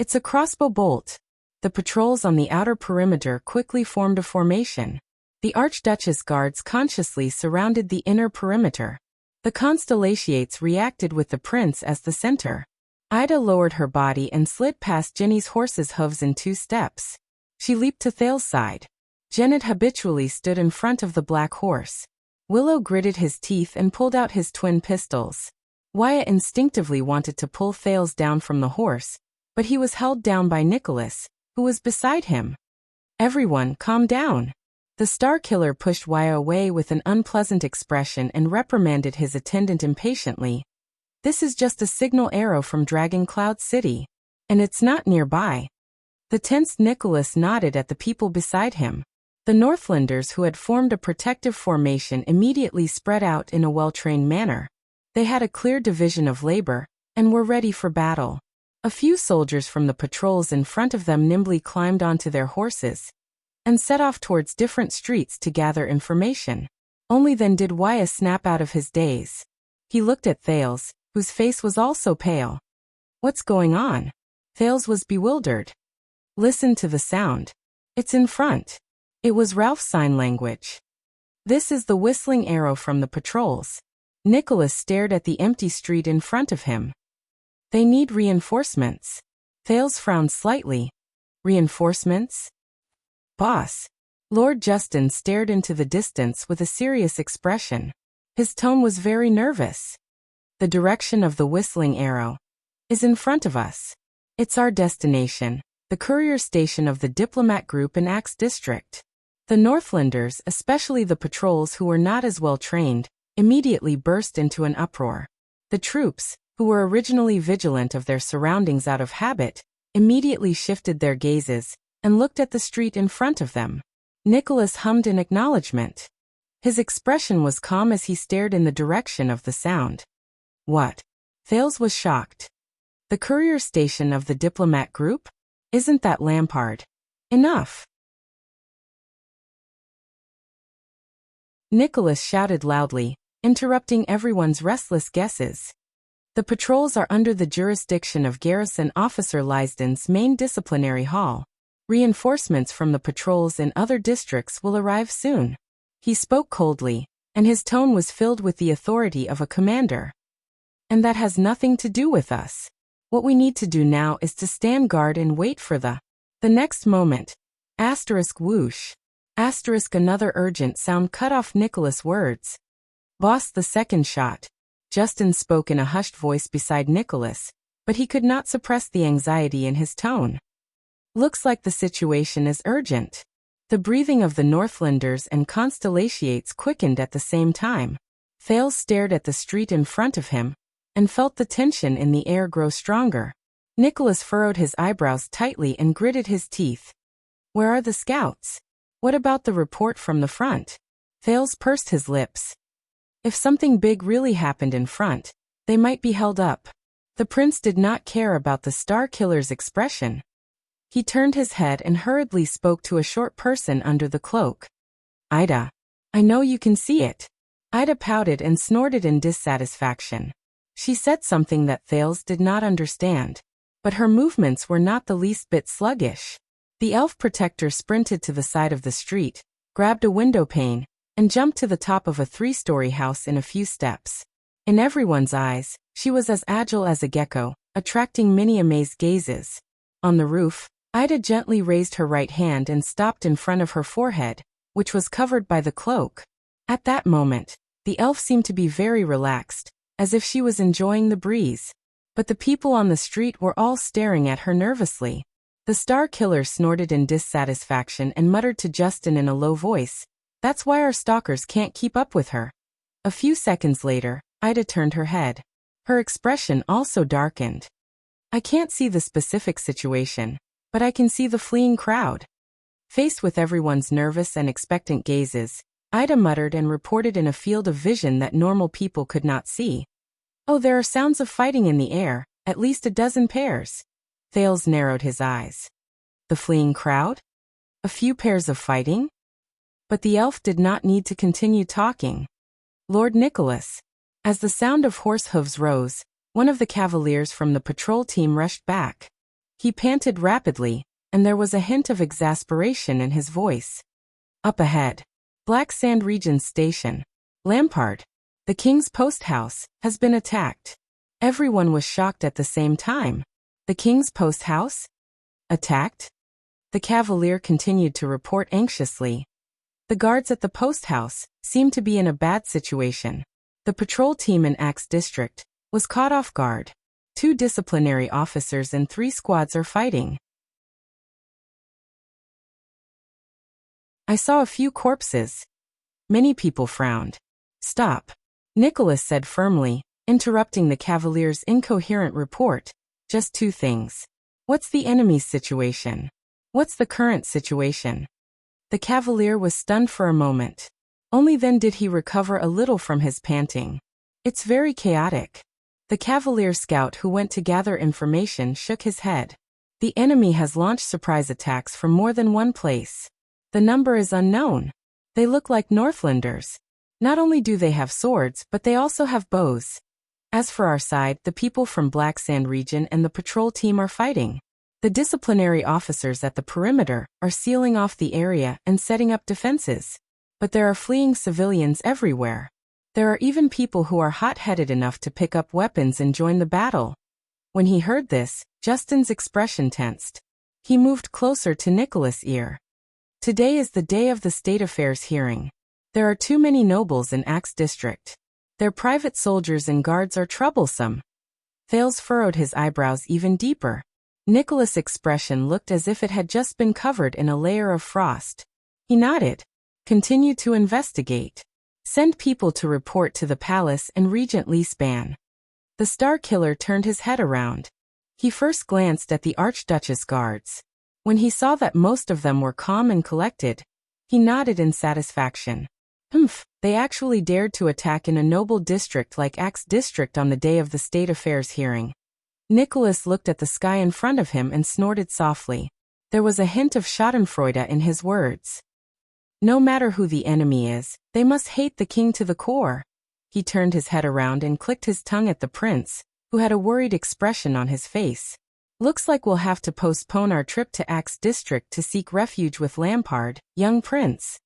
Speaker 1: "It's a crossbow bolt!" The patrols on the outer perimeter quickly formed a formation. The Archduchess guards consciously surrounded the inner perimeter. The Constellations reacted with the prince as the center. Ida lowered her body and slid past Jenny's horse's hooves in 2 steps. She leaped to Thales' side. Janet habitually stood in front of the black horse. Willow gritted his teeth and pulled out his twin pistols. Wyatt instinctively wanted to pull Thales down from the horse, but he was held down by Nicholas, who was beside him. Everyone, calm down. The Star Killer pushed Wyatt away with an unpleasant expression and reprimanded his attendant impatiently. This is just a signal arrow from Dragon Cloud City, and it's not nearby. The tensed Nicholas nodded at the people beside him. The Northlanders who had formed a protective formation immediately spread out in a well-trained manner. They had a clear division of labor, and were ready for battle. A few soldiers from the patrols in front of them nimbly climbed onto their horses, and set off towards different streets to gather information. Only then did Wyatt snap out of his daze. He looked at Thales, whose face was also pale. What's going on? Thales was bewildered. Listen to the sound. It's in front. It was Ralph's sign language. This is the whistling arrow from the patrols. Nicholas stared at the empty street in front of him. They need reinforcements. Thales frowned slightly. Reinforcements? Boss. Lord Justin stared into the distance with a serious expression. His tone was very nervous. The direction of the whistling arrow is in front of us. It's our destination, the courier station of the diplomat group in Axe District. The Northlanders, especially the patrols who were not as well trained, immediately burst into an uproar. The troops, who were originally vigilant of their surroundings out of habit, immediately shifted their gazes and looked at the street in front of them. Nicholas hummed in acknowledgement. His expression was calm as he stared in the direction of the sound. What? Thales was shocked. The courier station of the diplomat group? Isn't that Lampard? Enough! Nicholas shouted loudly, interrupting everyone's restless guesses. The patrols are under the jurisdiction of Garrison Officer Lysden's main disciplinary hall. Reinforcements from the patrols in other districts will arrive soon. He spoke coldly, and his tone was filled with the authority of a commander. And that has nothing to do with us. What we need to do now is to stand guard and wait for the next moment. Whoosh. Another urgent sound cut off Nicholas' words. Boss, the second shot. Justin spoke in a hushed voice beside Nicholas, but he could not suppress the anxiety in his tone. Looks like the situation is urgent. The breathing of the Northlanders and Constellations quickened at the same time. Thales stared at the street in front of him, and felt the tension in the air grow stronger. Nicholas furrowed his eyebrows tightly and gritted his teeth. Where are the scouts? What about the report from the front? Thales pursed his lips. If something big really happened in front, they might be held up. The prince did not care about the Star Killer's expression. He turned his head and hurriedly spoke to a short person under the cloak. Ida. I know you can see it. Ida pouted and snorted in dissatisfaction. She said something that Thales did not understand, but her movements were not the least bit sluggish. The elf protector sprinted to the side of the street, grabbed a window pane, and jumped to the top of a 3-story house in a few steps. In everyone's eyes, She was as agile as a gecko, attracting many amazed gazes. On the roof, Ida gently raised her right hand and stopped in front of her forehead, which was covered by the cloak. At that moment, the elf seemed to be very relaxed, as if she was enjoying the breeze. But the people on the street were all staring at her nervously. The Star Killer snorted in dissatisfaction and muttered to Justin in a low voice, "That's why our stalkers can't keep up with her." A few seconds later, Ida turned her head. Her expression also darkened. "I can't see the specific situation, but I can see the fleeing crowd." Faced with everyone's nervous and expectant gazes, Ida muttered and reported in a field of vision that normal people could not see. "Oh, there are sounds of fighting in the air, at least a dozen pairs." Thales narrowed his eyes. The fleeing crowd? A few pairs of fighting? But the elf did not need to continue talking. "Lord Nicholas." As the sound of horse hooves rose, one of the cavaliers from the patrol team rushed back. He panted rapidly, and there was a hint of exasperation in his voice. Up ahead, Black Sand Region Station. "Lampard, the King's Post House, has been attacked." Everyone was shocked at the same time. The King's Post House? Attacked? The cavalier continued to report anxiously. The guards at the post house seemed to be in a bad situation. The patrol team in Axe District was caught off guard. 2 disciplinary officers and 3 squads are fighting. "I saw a few corpses." Many people frowned. "Stop," Nicholas said firmly, interrupting the cavalier's incoherent report. "Just 2 things. What's the enemy's situation? What's the current situation?" The cavalier was stunned for a moment. Only then did he recover a little from his panting. "It's very chaotic." The cavalier scout who went to gather information shook his head. "The enemy has launched surprise attacks from more than one place. The number is unknown. They look like Northlanders. Not only do they have swords, but they also have bows. As for our side, the people from Black Sand Region and the patrol team are fighting. The disciplinary officers at the perimeter are sealing off the area and setting up defenses. But there are fleeing civilians everywhere. There are even people who are hot-headed enough to pick up weapons and join the battle." When he heard this, Justin's expression tensed. He moved closer to Nicholas' ear. "Today is the day of the state affairs hearing. There are too many nobles in Axe District. Their private soldiers and guards are troublesome." Thales furrowed his eyebrows even deeper. Nicholas' expression looked as if it had just been covered in a layer of frost. He nodded. "Continue to investigate. Send people to report to the palace and Regent Leespan." The Star Killer turned his head around. He first glanced at the Archduchess guards. When he saw that most of them were calm and collected, he nodded in satisfaction. They actually dared to attack in a noble district like Axe District on the day of the state affairs hearing. Nicholas looked at the sky in front of him and snorted softly. There was a hint of schadenfreude in his words. No matter who the enemy is, they must hate the king to the core. He turned his head around and clicked his tongue at the prince, who had a worried expression on his face. "Looks like we'll have to postpone our trip to Axe District to seek refuge with Lampard, young prince."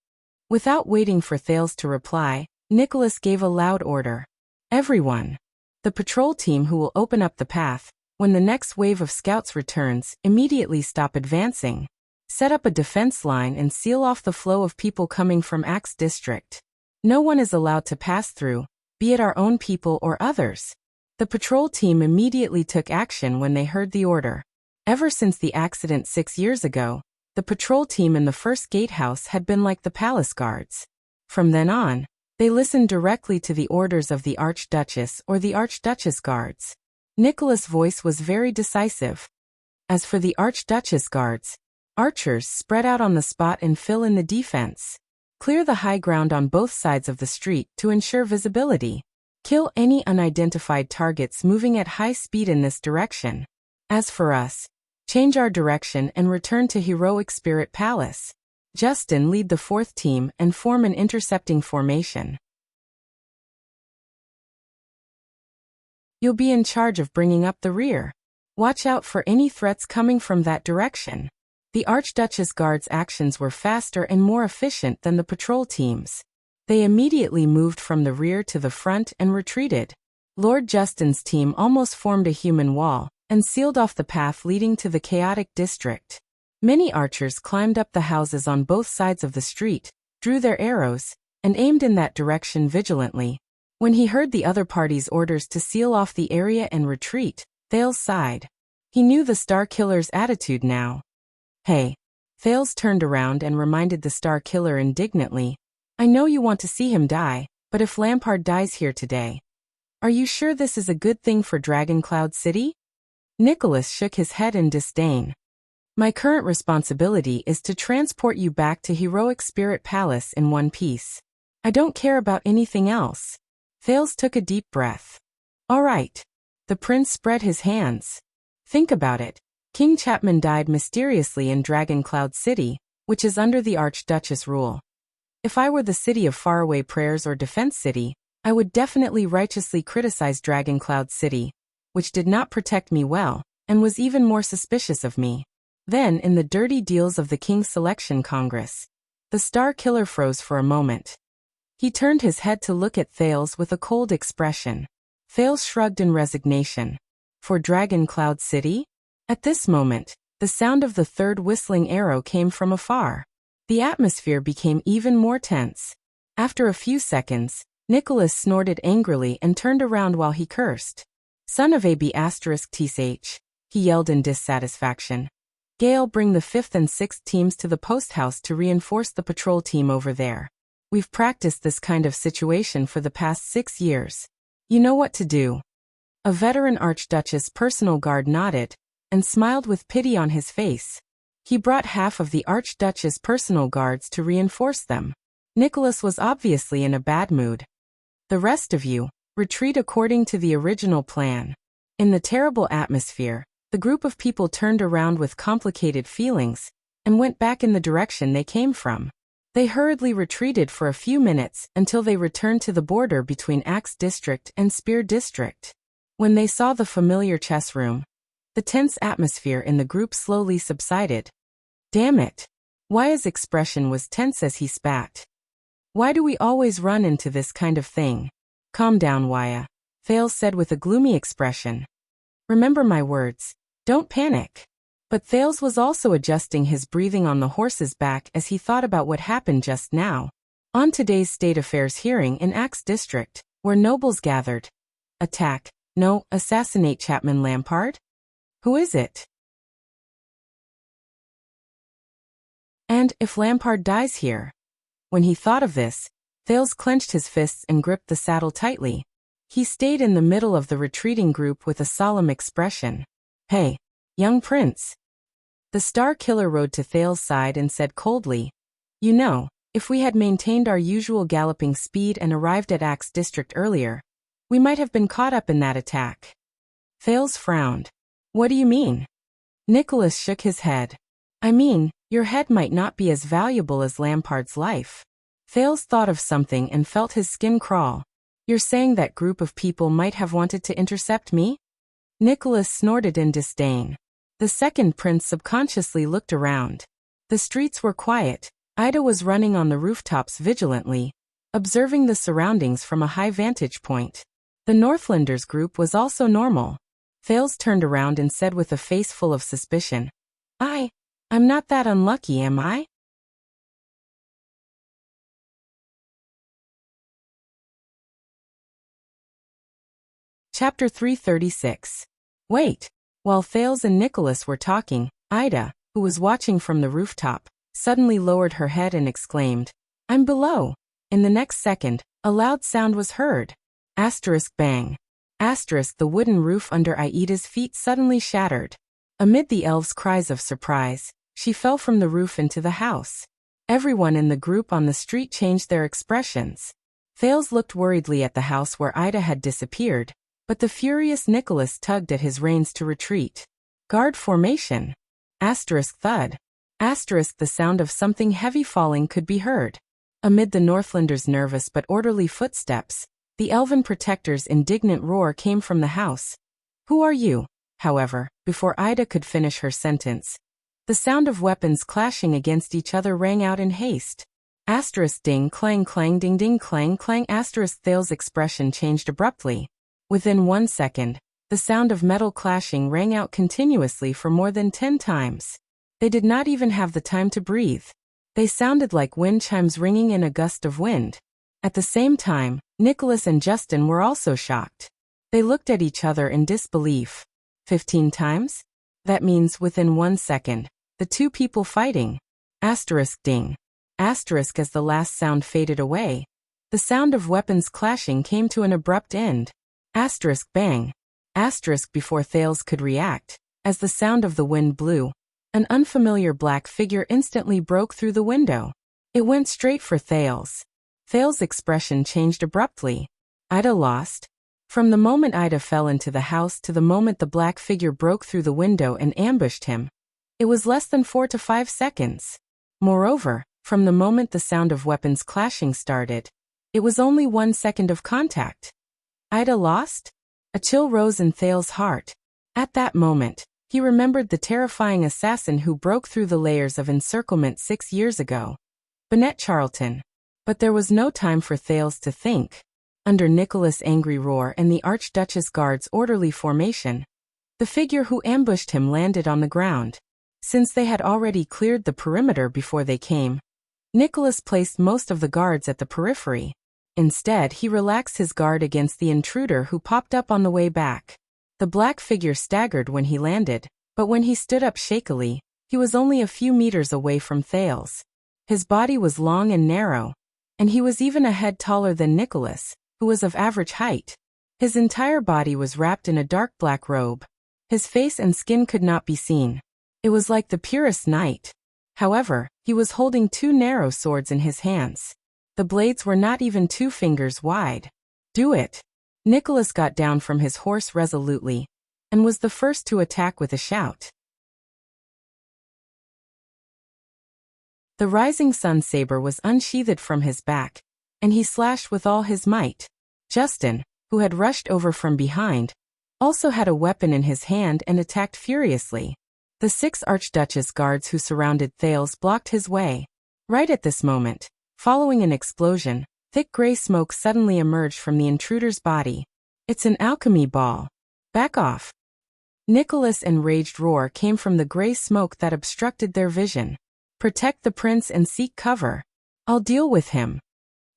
Speaker 1: Without waiting for Thales to reply, Nicholas gave a loud order. "Everyone. The patrol team who will open up the path, when the next wave of scouts returns, immediately stop advancing. Set up a defense line and seal off the flow of people coming from Axe District. No one is allowed to pass through, be it our own people or others." The patrol team immediately took action when they heard the order. Ever since the accident 6 years ago, the patrol team in the first gatehouse had been like the palace guards. From then on, they listened directly to the orders of the Archduchess or the Archduchess guards. Nicholas' voice was very decisive. As for the Archduchess guards, archers spread out on the spot and fill in the defense. Clear the high ground on both sides of the street to ensure visibility. Kill any unidentified targets moving at high speed in this direction. As for us, change our direction and return to Heroic Spirit Palace. Justin, lead the 4th team and form an intercepting formation. You'll be in charge of bringing up the rear. Watch out for any threats coming from that direction. The Archduchess Guard's actions were faster and more efficient than the patrol teams. They immediately moved from the rear to the front and retreated. Lord Justin's team almost formed a human wall and sealed off the path leading to the chaotic district. Many archers climbed up the houses on both sides of the street, drew their arrows, and aimed in that direction vigilantly. When he heard the other party's orders to seal off the area and retreat, Thales sighed. He knew the Star Killer's attitude now. Hey. Thales turned around and reminded the Star Killer indignantly. I know you want to see him die, but if Lampard dies here today, are you sure this is a good thing for Dragoncloud City? Nicholas shook his head in disdain. My current responsibility is to transport you back to Heroic Spirit Palace in one piece. I don't care about anything else. Thales took a deep breath. All right. The prince spread his hands. Think about it. King Chapman died mysteriously in Dragoncloud City, which is under the Archduchess rule. If I were the city of faraway prayers or Defense City, I would definitely righteously criticize Dragoncloud City, which did not protect me well, and was even more suspicious of me. Then, in the dirty deals of the King's Selection Congress, the Star Killer froze for a moment. He turned his head to look at Thales with a cold expression. Thales shrugged in resignation. For Dragoncloud City? At this moment, the sound of the third whistling arrow came from afar. The atmosphere became even more tense. After a few seconds, Nicholas snorted angrily and turned around while he cursed. Son of a b***sh, he yelled in dissatisfaction. Gale, bring the 5th and 6th teams to the post house to reinforce the patrol team over there. We've practiced this kind of situation for the past 6 years. You know what to do. A veteran Archduchess personal guard nodded and smiled with pity on his face. He brought half of the Archduchess personal guards to reinforce them. Nicholas was obviously in a bad mood. The rest of you, retreat according to the original plan. In the terrible atmosphere, the group of people turned around with complicated feelings and went back in the direction they came from. They hurriedly retreated for a few minutes until they returned to the border between Axe District and Spear District. When they saw the familiar chess room, the tense atmosphere in the group slowly subsided. Damn it. Waya's expression was tense as he spat. Why do we always run into this kind of thing? Calm down, Waya, Thales said with a gloomy expression. Remember my words. Don't panic. But Thales was also adjusting his breathing on the horse's back as he thought about what happened just now. On today's State Affairs hearing in Axe District, where nobles gathered. Attack, no, assassinate Chapman Lampard? Who is it? And if Lampard dies here? When he thought of this, Thales clenched his fists and gripped the saddle tightly. He stayed in the middle of the retreating group with a solemn expression. Hey, young prince. The Star Killer rode to Thales' side and said coldly, you know, if we had maintained our usual galloping speed and arrived at Axe District earlier, we might have been caught up in that attack. Thales frowned. What do you mean? Nicholas shook his head. I mean, your head might not be as valuable as Lampard's life. Thales thought of something and felt his skin crawl. You're saying that group of people might have wanted to intercept me? Nicholas snorted in disdain. The second prince subconsciously looked around. The streets were quiet. Ida was running on the rooftops vigilantly, observing the surroundings from a high vantage point. The Northlanders group was also normal. Thales turned around and said with a face full of suspicion, I'm not that unlucky, am I? Chapter 336. Wait. While Thales and Nicholas were talking, Ida, who was watching from the rooftop, suddenly lowered her head and exclaimed, I'm below. In the next second, a loud sound was heard. Bang. The wooden roof under Aida's feet suddenly shattered. Amid the elves' cries of surprise, she fell from the roof into the house. Everyone in the group on the street changed their expressions. Thales looked worriedly at the house where Ida had disappeared, but the furious Nicholas tugged at his reins to retreat. Guard formation. Thud. The sound of something heavy falling could be heard. Amid the Northlanders' nervous but orderly footsteps, the elven protector's indignant roar came from the house. Who are you? However, before Ida could finish her sentence, the sound of weapons clashing against each other rang out in haste. Ding clang clang ding ding clang clang. Thales' expression changed abruptly. Within 1 second, the sound of metal clashing rang out continuously for more than 10 times. They did not even have the time to breathe. They sounded like wind chimes ringing in a gust of wind. At the same time, Nicholas and Justin were also shocked. They looked at each other in disbelief. 15 times? That means within 1 second, the two people fighting. Asterisk ding. Asterisk as the last sound faded away. The sound of weapons clashing came to an abrupt end. Asterisk bang. Asterisk before Thales could react, as the sound of the wind blew, an unfamiliar black figure instantly broke through the window. It went straight for Thales. Thales' expression changed abruptly. Ida lost? From the moment Ida fell into the house to the moment the black figure broke through the window and ambushed him, it was less than 4 to 5 seconds. Moreover, from the moment the sound of weapons clashing started, it was only 1 second of contact. Ida lost? A chill rose in Thales' heart. At that moment, he remembered the terrifying assassin who broke through the layers of encirclement 6 years ago. Bennett Charlton. But there was no time for Thales to think. Under Nicholas' angry roar and the Archduchess Guard's orderly formation, the figure who ambushed him landed on the ground. Since they had already cleared the perimeter before they came, Nicholas placed most of the guards at the periphery. Instead, he relaxed his guard against the intruder who popped up on the way back. The black figure staggered when he landed, but when he stood up shakily, he was only a few meters away from Thales. His body was long and narrow, and he was even a head taller than Nicholas, who was of average height. His entire body was wrapped in a dark black robe. His face and skin could not be seen. It was like the purest night. However, he was holding 2 narrow swords in his hands. The blades were not even 2 fingers wide. Do it! Nicholas got down from his horse resolutely, and was the first to attack with a shout. The rising sun saber was unsheathed from his back, and he slashed with all his might. Justin, who had rushed over from behind, also had a weapon in his hand and attacked furiously. The 6 Archduchess guards who surrounded Thales blocked his way. Right at this moment, following an explosion, thick gray smoke suddenly emerged from the intruder's body. It's an alchemy ball. Back off. Nicholas' enraged roar came from the gray smoke that obstructed their vision. Protect the prince and seek cover. I'll deal with him.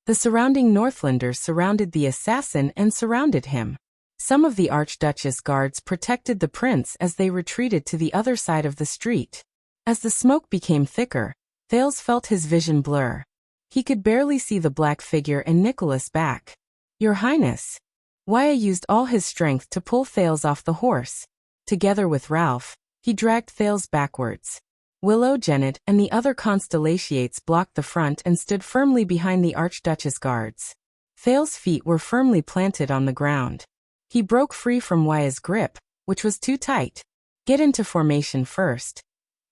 Speaker 1: The surrounding Northlanders surrounded the assassin and surrounded him. Some of the Archduchess guards protected the prince as they retreated to the other side of the street. As the smoke became thicker, Thales felt his vision blur. He could barely see the black figure and Nicholas back. Your Highness. Waya used all his strength to pull Thales off the horse. Together with Ralph, he dragged Thales backwards. Willow, Janet, and the other Constellations blocked the front and stood firmly behind the Archduchess guards. Thales' feet were firmly planted on the ground. He broke free from Waya's grip, which was too tight. Get into formation first.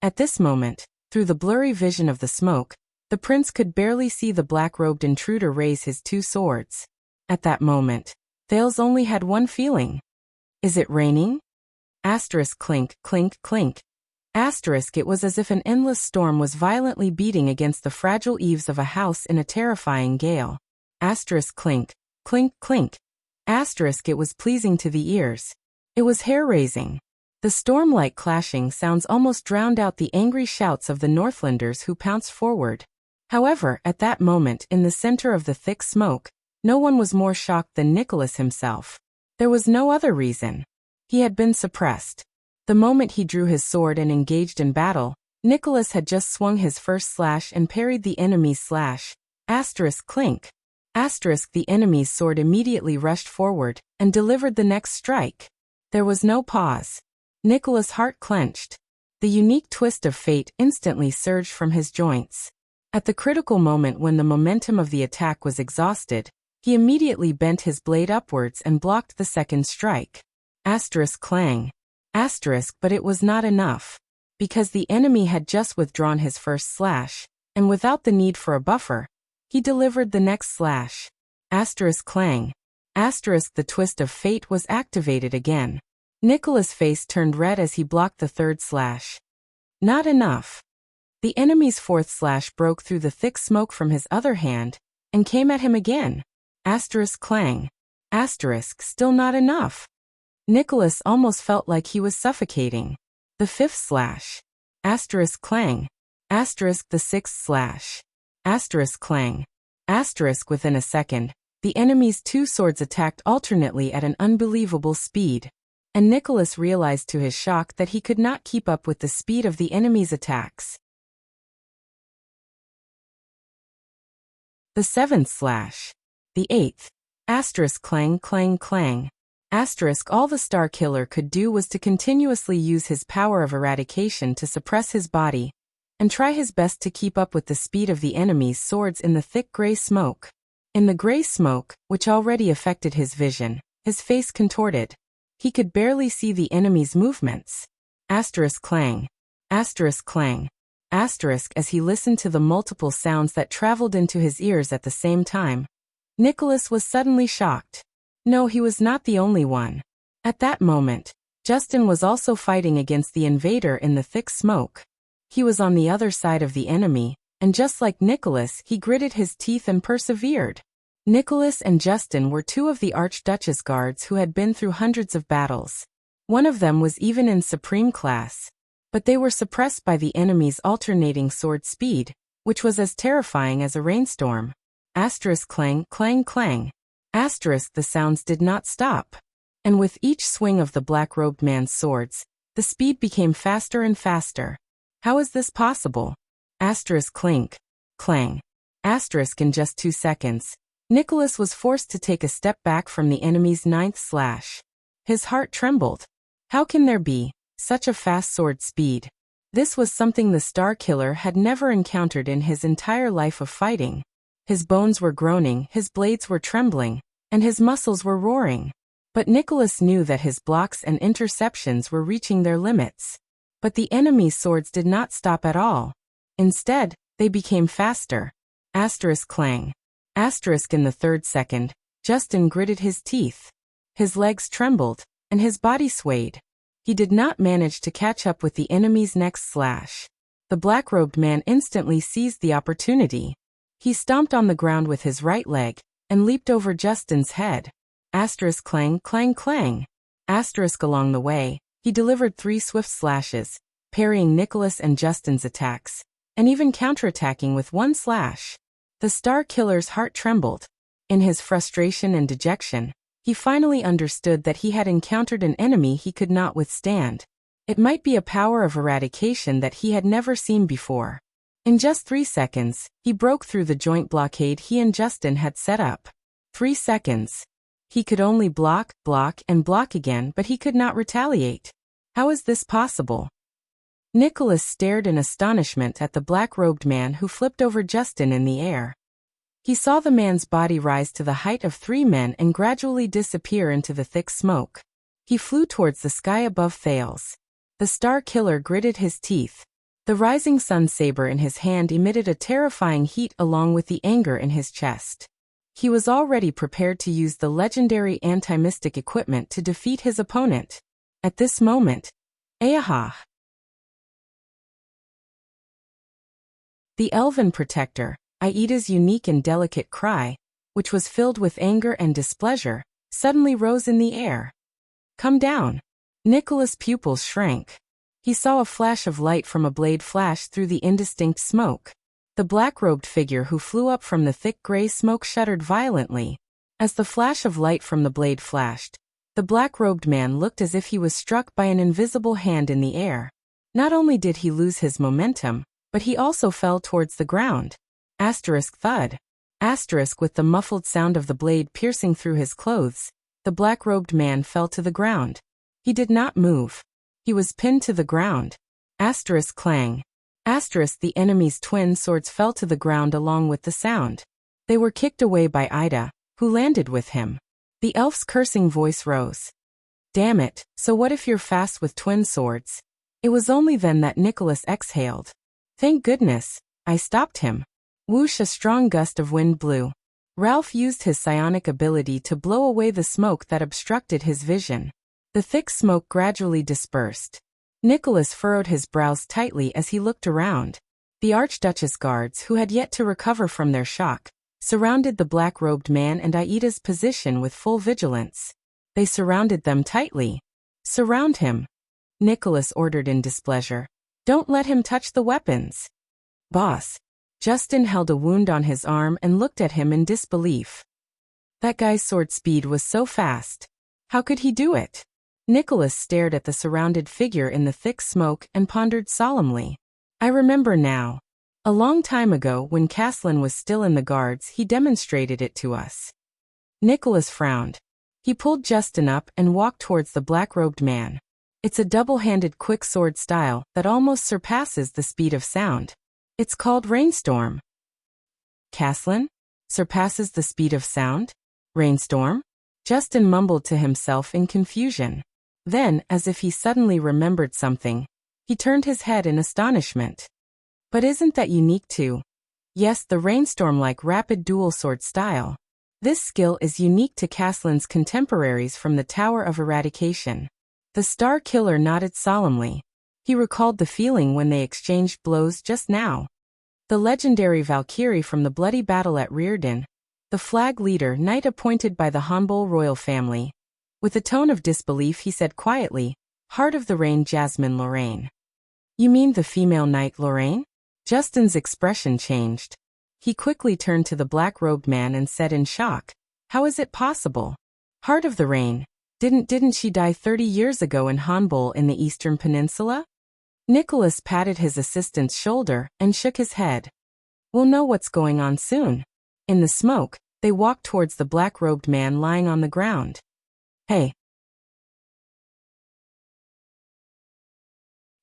Speaker 1: At this moment, through the blurry vision of the smoke, the prince could barely see the black-robed intruder raise his 2 swords. At that moment, Thales only had one feeling. Is it raining? Asterisk clink, clink, clink. Asterisk it was as if an endless storm was violently beating against the fragile eaves of a house in a terrifying gale. Asterisk clink, clink, clink. Asterisk it was pleasing to the ears. It was hair-raising. The storm-like clashing sounds almost drowned out the angry shouts of the Northlanders who pounced forward. However, at that moment, in the center of the thick smoke, no one was more shocked than Nicholas himself. There was no other reason. He had been suppressed. The moment he drew his sword and engaged in battle, Nicholas had just swung his first slash and parried the enemy's slash. Asterisk clink. Asterisk the enemy's sword immediately rushed forward and delivered the next strike. There was no pause. Nicholas' heart clenched. The unique twist of fate instantly surged from his joints. At the critical moment when the momentum of the attack was exhausted, he immediately bent his blade upwards and blocked the second strike. Asterisk clang. Asterisk but it was not enough. Because the enemy had just withdrawn his first slash, and without the need for a buffer, he delivered the next slash. Asterisk clang. Asterisk the twist of fate was activated again. Nicholas' face turned red as he blocked the third slash. Not enough. The enemy's fourth slash broke through the thick smoke from his other hand, and came at him again. Asterisk clang. Still not enough. Nicholas almost felt like he was suffocating. The 5th slash. Clang. The 6th slash. Clang. Within a second, the enemy's 2 swords attacked alternately at an unbelievable speed. And Nicholas realized to his shock that he could not keep up with the speed of the enemy's attacks. The 7th slash. The 8th. Clang. All the Star Killer could do was to continuously use his power of eradication to suppress his body, and try his best to keep up with the speed of the enemy's swords in the thick gray smoke. In the gray smoke, which already affected his vision, his face contorted. He could barely see the enemy's movements. Clang. As he listened to the multiple sounds that traveled into his ears at the same time. Nicholas was suddenly shocked. No, he was not the only one. At that moment, Justin was also fighting against the invader in the thick smoke. He was on the other side of the enemy, and just like Nicholas, he gritted his teeth and persevered. Nicholas and Justin were 2 of the Archduchess guards who had been through hundreds of battles. One of them was even in supreme class. But they were suppressed by the enemy's alternating sword speed, which was as terrifying as a rainstorm. Clang. The sounds did not stop. And with each swing of the black-robed man's swords, the speed became faster and faster. How is this possible? Clink. Clang. In just 2 seconds, Nicholas was forced to take a step back from the enemy's 9th slash. His heart trembled. How can there be such a fast sword speed? This was something the Star Killer had never encountered in his entire life of fighting. His bones were groaning, his blades were trembling, and his muscles were roaring. But Nicholas knew that his blocks and interceptions were reaching their limits. But the enemy's swords did not stop at all. Instead, they became faster. Clang. In the 3rd second, Justin gritted his teeth. His legs trembled, and his body swayed. He did not manage to catch up with the enemy's next slash. The black-robed man instantly seized the opportunity. He stomped on the ground with his right leg, and leaped over Justin's head. Clang. Along the way, he delivered 3 swift slashes, parrying Nicholas and Justin's attacks, and even counterattacking with 1 slash. The Star Killer's heart trembled. In his frustration and dejection, he finally understood that he had encountered an enemy he could not withstand. It might be a power of eradication that he had never seen before. In just 3 seconds, he broke through the joint blockade he and Justin had set up. 3 seconds. He could only block again, but he could not retaliate. How is this possible? Nicholas stared in astonishment at the black-robed man who flipped over Justin in the air. He saw the man's body rise to the height of 3 men and gradually disappear into the thick smoke. He flew towards the sky above Thales. The Star Killer gritted his teeth. The rising sun saber in his hand emitted a terrifying heat along with the anger in his chest. He was already prepared to use the legendary anti-mystic equipment to defeat his opponent. At this moment, Ayaha! The elven protector, Aida's unique and delicate cry, which was filled with anger and displeasure, suddenly rose in the air. Come down. Nicholas' pupils shrank. He saw a flash of light from a blade flash through the indistinct smoke. The black-robed figure who flew up from the thick gray smoke shuddered violently. As the flash of light from the blade flashed, the black-robed man looked as if he was struck by an invisible hand in the air. Not only did he lose his momentum, but he also fell towards the ground. Thud. With the muffled sound of the blade piercing through his clothes, the black-robed man fell to the ground. He did not move. He was pinned to the ground. Clang. The enemy's twin swords fell to the ground along with the sound. They were kicked away by Ida, who landed with him. The elf's cursing voice rose. Damn it, so what if you're fast with twin swords? It was only then that Nicholas exhaled. Thank goodness, I stopped him. Whoosh, a strong gust of wind blew. Ralph used his psionic ability to blow away the smoke that obstructed his vision. The thick smoke gradually dispersed. Nicholas furrowed his brows tightly as he looked around. The Archduchess guards, who had yet to recover from their shock, surrounded the black-robed man and Aida's position with full vigilance. They surrounded them tightly. "Surround him," Nicholas ordered in displeasure. "Don't let him touch the weapons." "Boss." Justin held a wound on his arm and looked at him in disbelief. That guy's sword speed was so fast. How could he do it? Nicholas stared at the surrounded figure in the thick smoke and pondered solemnly. "I remember now. A long time ago, when Caslin was still in the guards, he demonstrated it to us." Nicholas frowned. He pulled Justin up and walked towards the black-robed man. "It's a double-handed quick sword style that almost surpasses the speed of sound. It's called Rainstorm." "Caslin? Surpasses the speed of sound? Rainstorm?" Justin mumbled to himself in confusion. Then, as if he suddenly remembered something, he turned his head in astonishment. "But isn't that unique too?" "Yes, the Rainstorm-like rapid dual sword style. This skill is unique to Caslin's contemporaries from the Tower of Eradication." The Star Killer nodded solemnly. He recalled the feeling when they exchanged blows just now. The legendary Valkyrie from the bloody battle at Rearden, the flag leader, knight appointed by the Hanbol royal family. With a tone of disbelief he said quietly, "Heart of the Rain, Jasmine Lorraine." "You mean the female knight Lorraine?" Justin's expression changed. He quickly turned to the black-robed man and said in shock, "How is it possible? Heart of the Rain? Didn't she die 30 years ago in Hanbol in the Eastern Peninsula?" Nicholas patted his assistant's shoulder and shook his head. "We'll know what's going on soon." In the smoke, they walked towards the black-robed man lying on the ground. "Hey."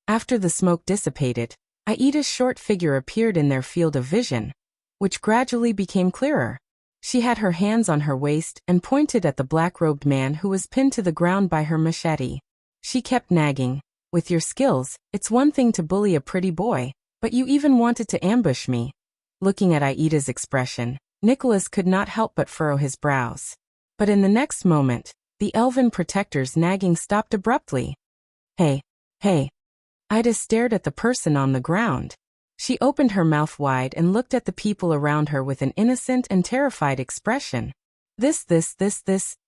Speaker 1: After the smoke dissipated, Aida's short figure appeared in their field of vision, which gradually became clearer. She had her hands on her waist and pointed at the black-robed man who was pinned to the ground by her machete. She kept nagging, "With your skills, it's one thing to bully a pretty boy, but you even wanted to ambush me." Looking at Aida's expression, Nicholas could not help but furrow his brows. But in the next moment, the elven protector's nagging stopped abruptly. Hey. Ida stared at the person on the ground. She opened her mouth wide and looked at the people around her with an innocent and terrified expression. This,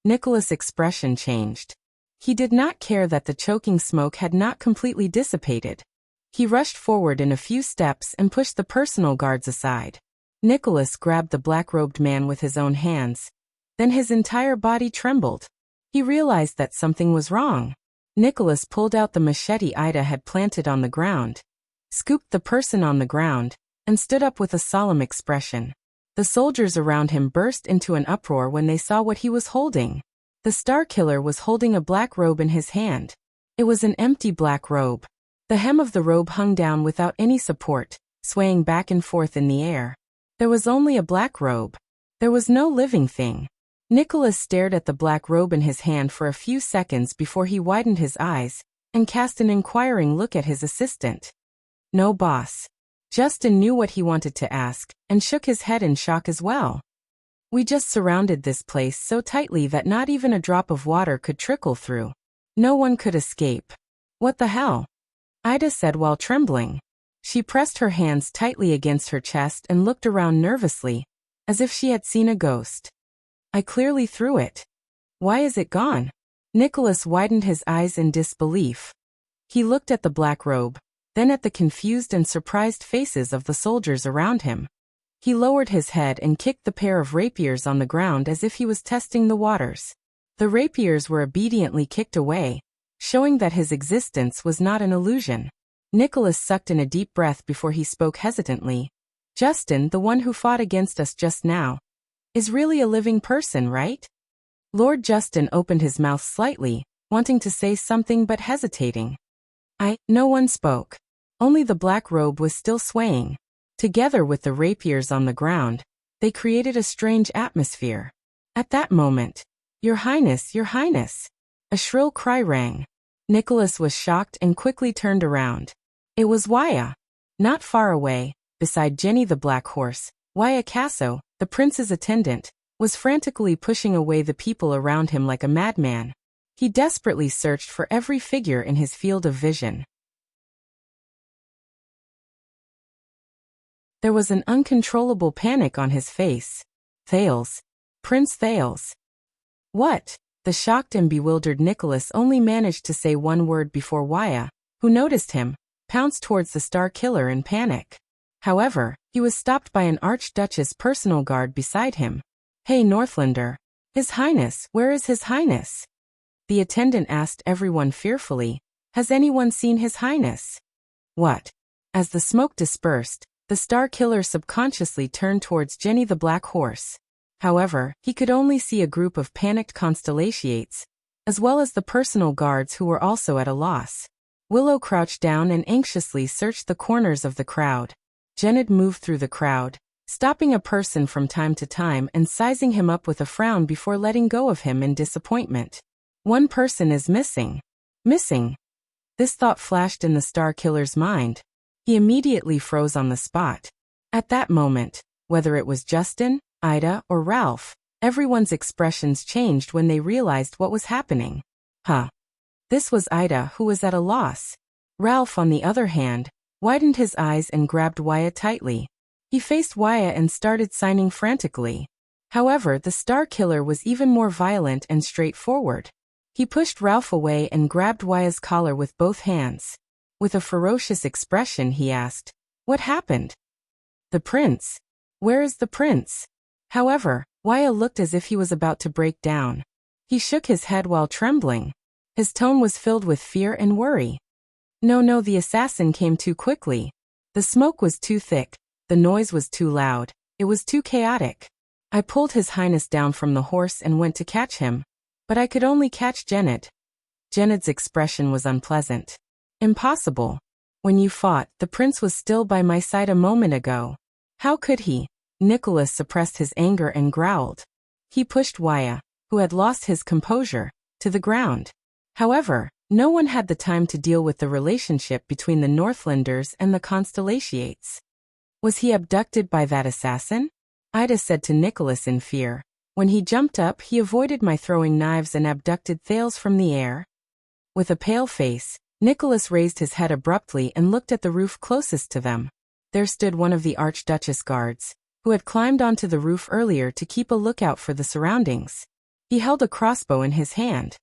Speaker 1: Nicholas' expression changed. He did not care that the choking smoke had not completely dissipated. He rushed forward in a few steps and pushed the personal guards aside. Nicholas grabbed the black-robed man with his own hands. Then his entire body trembled. He realized that something was wrong. Nicholas pulled out the machete Ida had planted on the ground, scooped the person on the ground, and stood up with a solemn expression. The soldiers around him burst into an uproar when they saw what he was holding. The Star Killer was holding a black robe in his hand. It was an empty black robe. The hem of the robe hung down without any support, swaying back and forth in the air. There was only a black robe. There was no living thing. Nicholas stared at the black robe in his hand for a few seconds before he widened his eyes and cast an inquiring look at his assistant. "No, boss." Justin knew what he wanted to ask and shook his head in shock as well. "We just surrounded this place so tightly that not even a drop of water could trickle through. No one could escape." "What the hell?" Ida said while trembling. She pressed her hands tightly against her chest and looked around nervously, as if she had seen a ghost. "I clearly threw it. Why is it gone?" Nicholas widened his eyes in disbelief. He looked at the black robe, then at the confused and surprised faces of the soldiers around him. He lowered his head and kicked the pair of rapiers on the ground as if he was testing the waters. The rapiers were obediently kicked away, showing that his existence was not an illusion. Nicholas sucked in a deep breath before he spoke hesitantly. "Justin, the one who fought against us just now, is really a living person, right?" Lord Justin opened his mouth slightly, wanting to say something but hesitating. No one spoke. Only the black robe was still swaying. Together with the rapiers on the ground, they created a strange atmosphere. At that moment, Your Highness, Your Highness!" a shrill cry rang. Nicholas was shocked and quickly turned around. It was Waya. Not far away, beside Jenny the black horse, Waya Casso, the prince's attendant, was frantically pushing away the people around him like a madman. He desperately searched for every figure in his field of vision. There was an uncontrollable panic on his face. Thales. Prince Thales. What? The shocked and bewildered Nicholas only managed to say one word before Waya, who noticed him, pounced towards the Star Killer in panic. However, he was stopped by an Archduchess personal guard beside him. Hey Northlander. His Highness, where is His Highness? The attendant asked everyone fearfully. Has anyone seen His Highness? What? As the smoke dispersed, the Star Killer subconsciously turned towards Jenny the Black Horse. However, he could only see a group of panicked constellations, as well as the personal guards who were also at a loss. Willow crouched down and anxiously searched the corners of the crowd. Janet moved through the crowd, stopping a person from time to time and sizing him up with a frown before letting go of him in disappointment. One person is missing. Missing. This thought flashed in the Star Killer's mind. He immediately froze on the spot. At that moment, whether it was Justin, Ida, or Ralph, everyone's expressions changed when they realized what was happening. Huh. This was Ida who was at a loss. Ralph, on the other hand, widened his eyes and grabbed Waya tightly. He faced Waya and started signing frantically. However, the Star Killer was even more violent and straightforward. He pushed Ralph away and grabbed Waya's collar with both hands. With a ferocious expression he asked, "What happened?" "The prince. Where is the prince?" However, Waya looked as if he was about to break down. He shook his head while trembling. His tone was filled with fear and worry. No, the assassin came too quickly. The smoke was too thick, the noise was too loud, it was too chaotic. I pulled His Highness down from the horse and went to catch him. But I could only catch Janet. Janet's expression was unpleasant. Impossible. When you fought, the prince was still by my side a moment ago. How could he? Nicholas suppressed his anger and growled. He pushed Waya, who had lost his composure, to the ground. However, no one had the time to deal with the relationship between the Northlanders and the Constellations. Was he abducted by that assassin? Ida said to Nicholas in fear. When he jumped up, he avoided my throwing knives and abducted Thales from the air. With a pale face, Nicholas raised his head abruptly and looked at the roof closest to them. There stood one of the Archduchess guards, who had climbed onto the roof earlier to keep a lookout for the surroundings. He held a crossbow in his hand.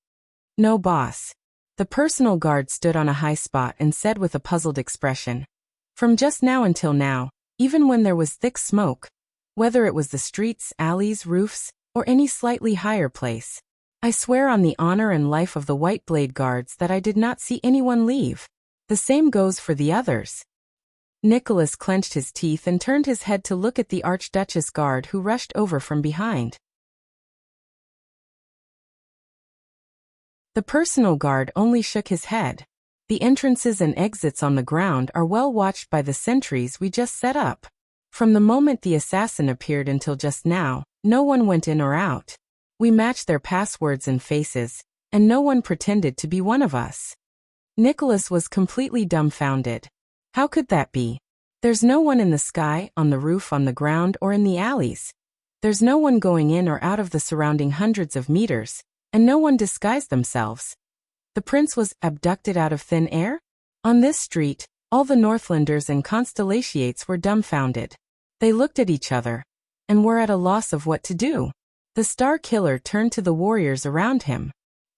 Speaker 1: No, boss. The personal guard stood on a high spot and said with a puzzled expression. From just now until now, even when there was thick smoke, whether it was the streets, alleys, roofs, or any slightly higher place, I swear on the honor and life of the White Blade Guards that I did not see anyone leave. The same goes for the others. Nicholas clenched his teeth and turned his head to look at the Archduchess guard who rushed over from behind. The personal guard only shook his head. The entrances and exits on the ground are well watched by the sentries we just set up. From the moment the assassin appeared until just now, no one went in or out. We matched their passwords and faces, and no one pretended to be one of us. Nicholas was completely dumbfounded. How could that be? There's no one in the sky, on the roof, on the ground, or in the alleys. There's no one going in or out of the surrounding hundreds of meters, and no one disguised themselves. The prince was abducted out of thin air? On this street, all the Northlanders and Constellations were dumbfounded. They looked at each other, and were at a loss of what to do. The Star Killer turned to the warriors around him.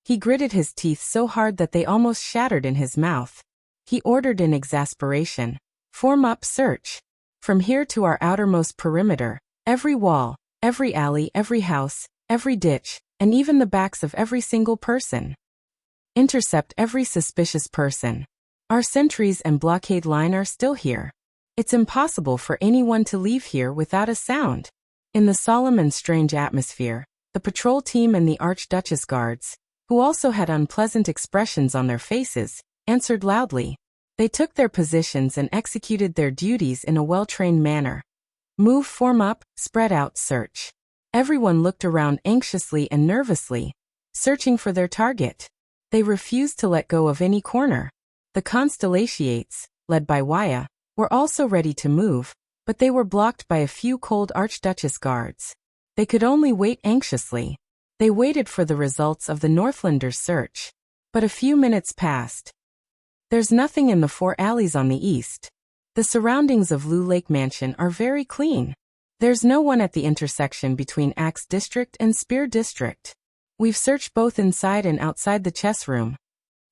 Speaker 1: He gritted his teeth so hard that they almost shattered in his mouth. He ordered in exasperation, "Form up, search. From here to our outermost perimeter, every wall, every alley, every house, every ditch, and even the backs of every single person. Intercept every suspicious person. Our sentries and blockade line are still here. It's impossible for anyone to leave here without a sound." In the solemn and strange atmosphere, the patrol team and the Archduchess guards, who also had unpleasant expressions on their faces, answered loudly. They took their positions and executed their duties in a well-trained manner. Move, form up, spread out, search. Everyone looked around anxiously and nervously, searching for their target. They refused to let go of any corner. The Constellations, led by Waya, were also ready to move, but they were blocked by a few cold Archduchess guards. They could only wait anxiously. They waited for the results of the Northlanders' search. But a few minutes passed. There's nothing in the 4 alleys on the east. The surroundings of Lou Lake Mansion are very clean. There's no one at the intersection between Axe District and Spear District. We've searched both inside and outside the chess room.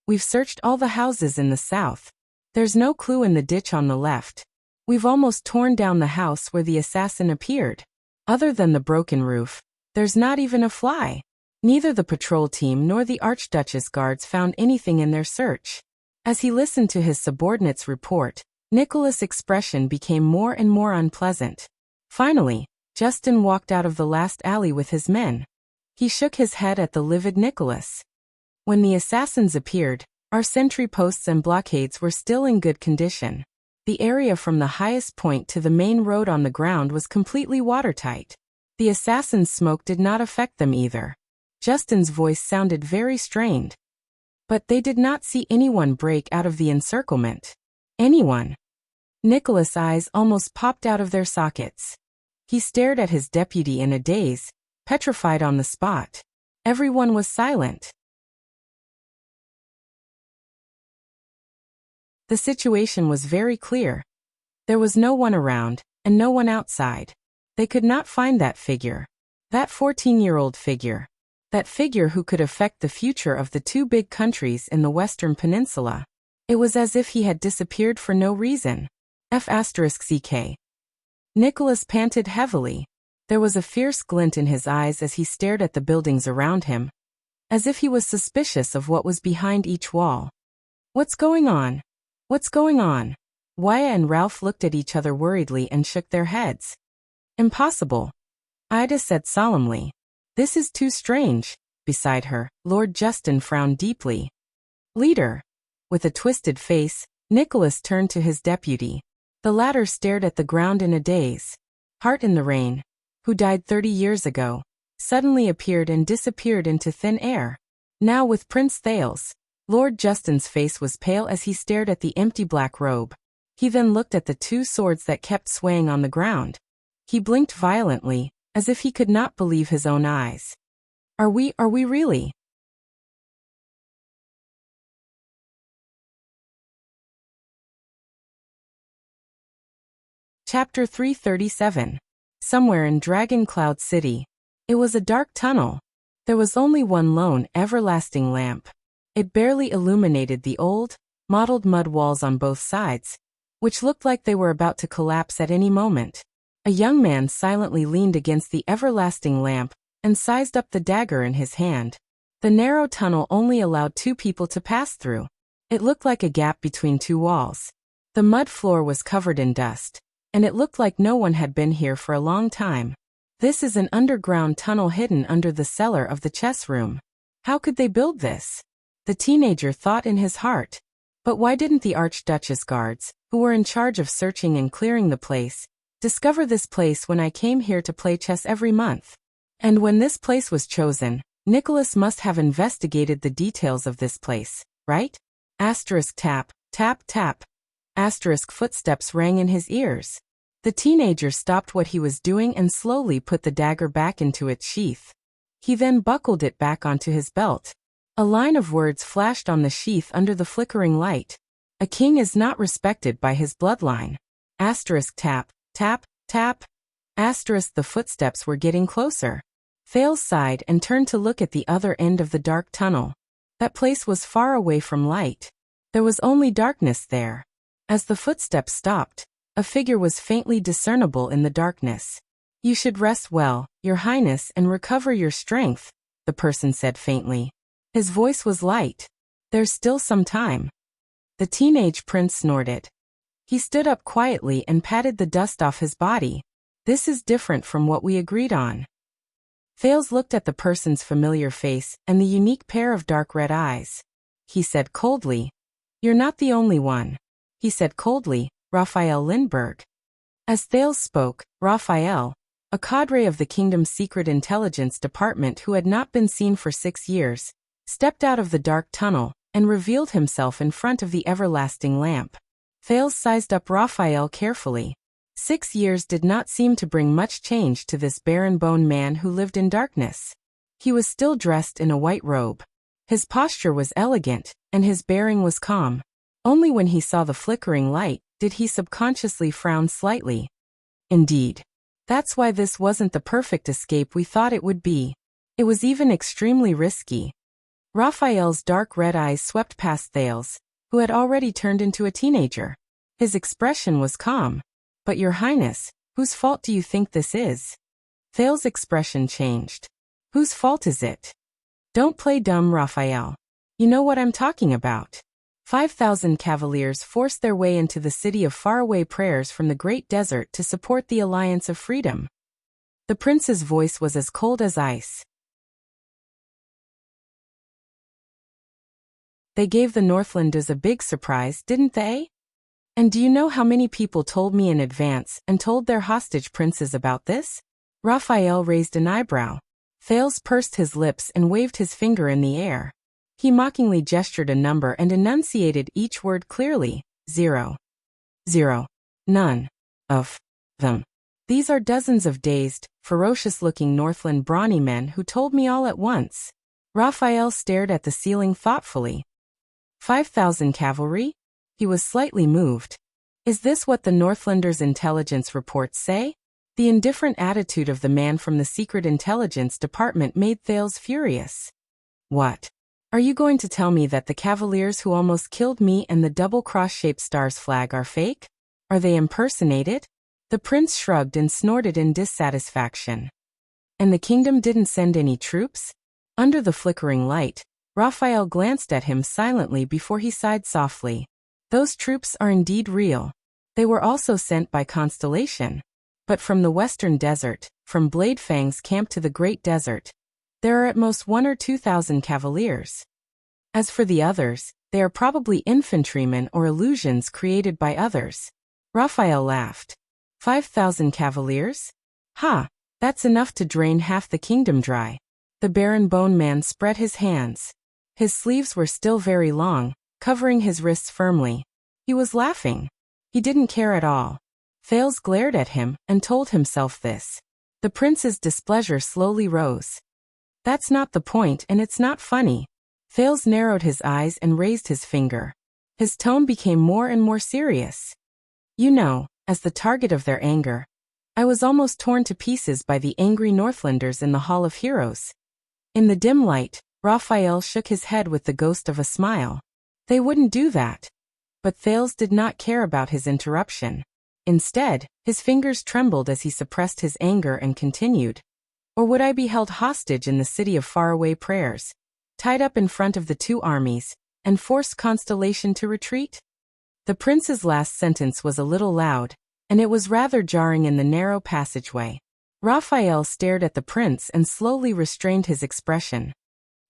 Speaker 1: We've searched all the houses in the south. There's no clue in the ditch on the left. We've almost torn down the house where the assassin appeared. Other than the broken roof, there's not even a fly. Neither the patrol team nor the Archduchess guards found anything in their search. As he listened to his subordinate's report, Nicholas' expression became more and more unpleasant. Finally, Justin walked out of the last alley with his men. He shook his head at the livid Nicholas. When the assassins appeared, our sentry posts and blockades were still in good condition. The area from the highest point to the main road on the ground was completely watertight. The assassins' smoke did not affect them either. Justin's voice sounded very strained. But they did not see anyone break out of the encirclement. Anyone. Nicholas' eyes almost popped out of their sockets. He stared at his deputy in a daze, petrified on the spot. Everyone was silent. The situation was very clear. There was no one around, and no one outside. They could not find that figure. That 14-year-old figure. That figure who could affect the future of the two big countries in the Western Peninsula. It was as if he had disappeared for no reason. F***CK. Nicholas panted heavily. There was a fierce glint in his eyes as he stared at the buildings around him, as if he was suspicious of what was behind each wall. What's going on? What's going on? Waya and Ralph looked at each other worriedly and shook their heads. Impossible. Ida said solemnly. This is too strange. Beside her, Lord Justin frowned deeply. Leader. With a twisted face, Nicholas turned to his deputy. The latter stared at the ground in a daze. Heart in the Rain, who died 30 years ago, suddenly appeared and disappeared into thin air. Now with Prince Thales, Lord Justin's face was pale as he stared at the empty black robe. He then looked at the two swords that kept swaying on the ground. He blinked violently, as if he could not believe his own eyes. Are we really? Chapter 337. Somewhere in Dragon Cloud City. It was a dark tunnel. There was only one lone, everlasting lamp. It barely illuminated the old, mottled mud walls on both sides, which looked like they were about to collapse at any moment. A young man silently leaned against the everlasting lamp and sized up the dagger in his hand. The narrow tunnel only allowed two people to pass through. It looked like a gap between two walls. The mud floor was covered in dust, and it looked like no one had been here for a long time. This is an underground tunnel hidden under the cellar of the chess room. How could they build this? The teenager thought in his heart. But why didn't the Archduchess guards, who were in charge of searching and clearing the place, discover this place when I came here to play chess every month? And when this place was chosen, Nicholas must have investigated the details of this place, right? Asterisk tap, tap, tap. Asterisk footsteps rang in his ears. The teenager stopped what he was doing and slowly put the dagger back into its sheath. He then buckled it back onto his belt. A line of words flashed on the sheath under the flickering light. A king is not respected by his bloodline. Asterisk tap, tap, tap. Asterisk the footsteps were getting closer. Thales sighed and turned to look at the other end of the dark tunnel. That place was far away from light. There was only darkness there. As the footsteps stopped, a figure was faintly discernible in the darkness. You should rest well, Your Highness, and recover your strength, the person said faintly. His voice was light. There's still some time. The teenage prince snorted. He stood up quietly and patted the dust off his body. This is different from what we agreed on. Thales looked at the person's familiar face and the unique pair of dark red eyes. He said coldly, You're not the only one. He said coldly, Raphael Lindbergh. As Thales spoke, Raphael, a cadre of the kingdom's secret intelligence department who had not been seen for 6 years, stepped out of the dark tunnel and revealed himself in front of the everlasting lamp. Thales sized up Raphael carefully. 6 years did not seem to bring much change to this barren-boned man who lived in darkness. He was still dressed in a white robe. His posture was elegant, and his bearing was calm. Only when he saw the flickering light did he subconsciously frown slightly. Indeed. That's why this wasn't the perfect escape we thought it would be. It was even extremely risky. Raphael's dark red eyes swept past Thales, who had already turned into a teenager. His expression was calm. But Your Highness, whose fault do you think this is? Thales' expression changed. Whose fault is it? Don't play dumb, Raphael. You know what I'm talking about. 5,000 cavaliers forced their way into the city of faraway prayers from the great desert to support the Alliance of Freedom. The prince's voice was as cold as ice. They gave the Northlanders a big surprise, didn't they? And do you know how many people told me in advance and told their hostage princes about this? Raphael raised an eyebrow. Thales pursed his lips and waved his finger in the air. He mockingly gestured a number and enunciated each word clearly. 0. 0. None. Of. Them. These are dozens of dazed, ferocious-looking Northland brawny men who told me all at once. Raphael stared at the ceiling thoughtfully. 5,000 cavalry? He was slightly moved. Is this what the Northlanders' intelligence reports say? The indifferent attitude of the man from the Secret Intelligence Department made Thales furious. What? Are you going to tell me that the cavaliers who almost killed me and the double cross-shaped stars flag are fake? Are they impersonated? The prince shrugged and snorted in dissatisfaction. And the kingdom didn't send any troops? Under the flickering light, Raphael glanced at him silently before he sighed softly. Those troops are indeed real. They were also sent by Constellation. But from the western desert, from Bladefang's camp to the Great Desert, there are at most 1,000 or 2,000 cavaliers. As for the others, they are probably infantrymen or illusions created by others. Raphael laughed. 5,000 cavaliers? Ha! That's enough to drain half the kingdom dry. The Baron Bone Man spread his hands. His sleeves were still very long, covering his wrists firmly. He was laughing. He didn't care at all. Thales glared at him and told himself this. The prince's displeasure slowly rose. That's not the point, and it's not funny. Thales narrowed his eyes and raised his finger. His tone became more and more serious. You know, as the target of their anger, I was almost torn to pieces by the angry Northlanders in the Hall of Heroes. In the dim light, Raphael shook his head with the ghost of a smile. They wouldn't do that. But Thales did not care about his interruption. Instead, his fingers trembled as he suppressed his anger and continued. Or would I be held hostage in the city of faraway prayers, tied up in front of the two armies, and forced Constellation to retreat? The prince's last sentence was a little loud, and it was rather jarring in the narrow passageway. Raphael stared at the prince and slowly restrained his expression.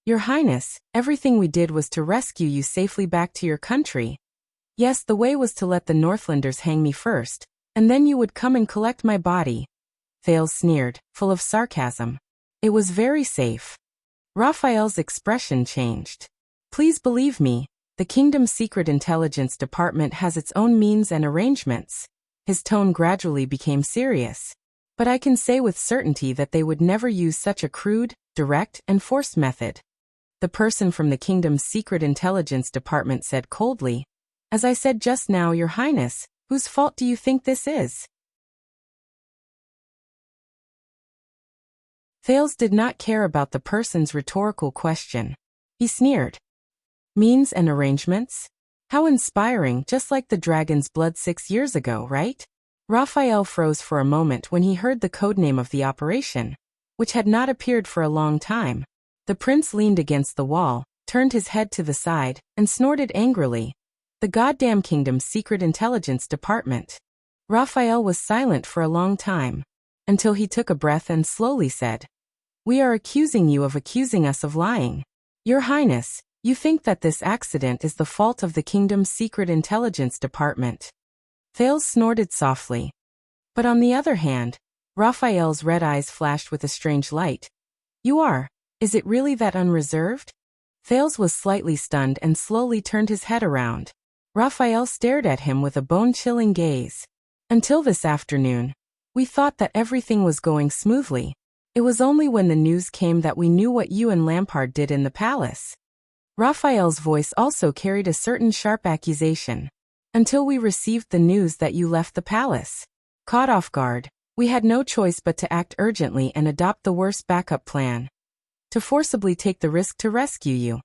Speaker 1: Your Highness, everything we did was to rescue you safely back to your country. Yes, the way was to let the Northlanders hang me first, and then you would come and collect my body. Thales sneered, full of sarcasm. It was very safe. Raphael's expression changed. Please believe me, the kingdom's secret intelligence department has its own means and arrangements. His tone gradually became serious. But I can say with certainty that they would never use such a crude, direct, and forced method. The person from the kingdom's secret intelligence department said coldly, As I said just now, Your Highness, whose fault do you think this is? Thales did not care about the person's rhetorical question. He sneered. Means and arrangements? How inspiring, just like the dragon's blood 6 years ago, right? Raphael froze for a moment when he heard the codename of the operation, which had not appeared for a long time. The prince leaned against the wall, turned his head to the side, and snorted angrily. The goddamn kingdom's secret intelligence department. Raphael was silent for a long time, until he took a breath and slowly said, We are accusing you of accusing us of lying. Your Highness, you think that this accident is the fault of the kingdom's secret intelligence department. Thales snorted softly. But on the other hand, Raphael's red eyes flashed with a strange light. You are. Is it really that unreserved? Thales was slightly stunned and slowly turned his head around. Raphael stared at him with a bone-chilling gaze. Until this afternoon, we thought that everything was going smoothly. It was only when the news came that we knew what you and Lampard did in the palace. Raphael's voice also carried a certain sharp accusation. Until we received the news that you left the palace. Caught off guard, We had no choice but to act urgently and adopt the worst backup plan. To forcibly take the risk to rescue you.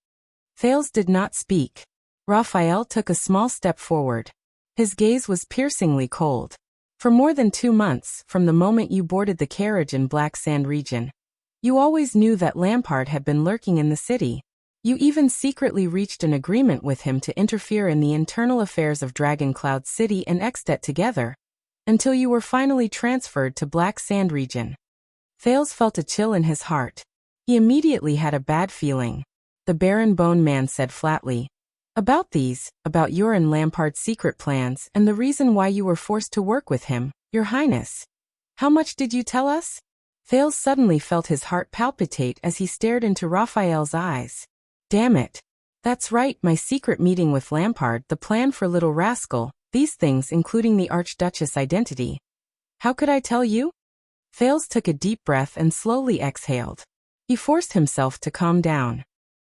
Speaker 1: Thales did not speak. Raphael took a small step forward. His gaze was piercingly cold. For more than 2 months, from the moment you boarded the carriage in Black Sand region, you always knew that Lampard had been lurking in the city. You even secretly reached an agreement with him to interfere in the internal affairs of Dragon Cloud City and Extet together, until you were finally transferred to Black Sand region. Thales felt a chill in his heart. He immediately had a bad feeling. The Baron Bone Man said flatly. About your and Lampard's secret plans and the reason why you were forced to work with him, Your Highness. How much did you tell us? Thales suddenly felt his heart palpitate as he stared into Raphael's eyes. Damn it. That's right, my secret meeting with Lampard, the plan for Little Rascal, these things including the Archduchess identity. How could I tell you? Thales took a deep breath and slowly exhaled. He forced himself to calm down.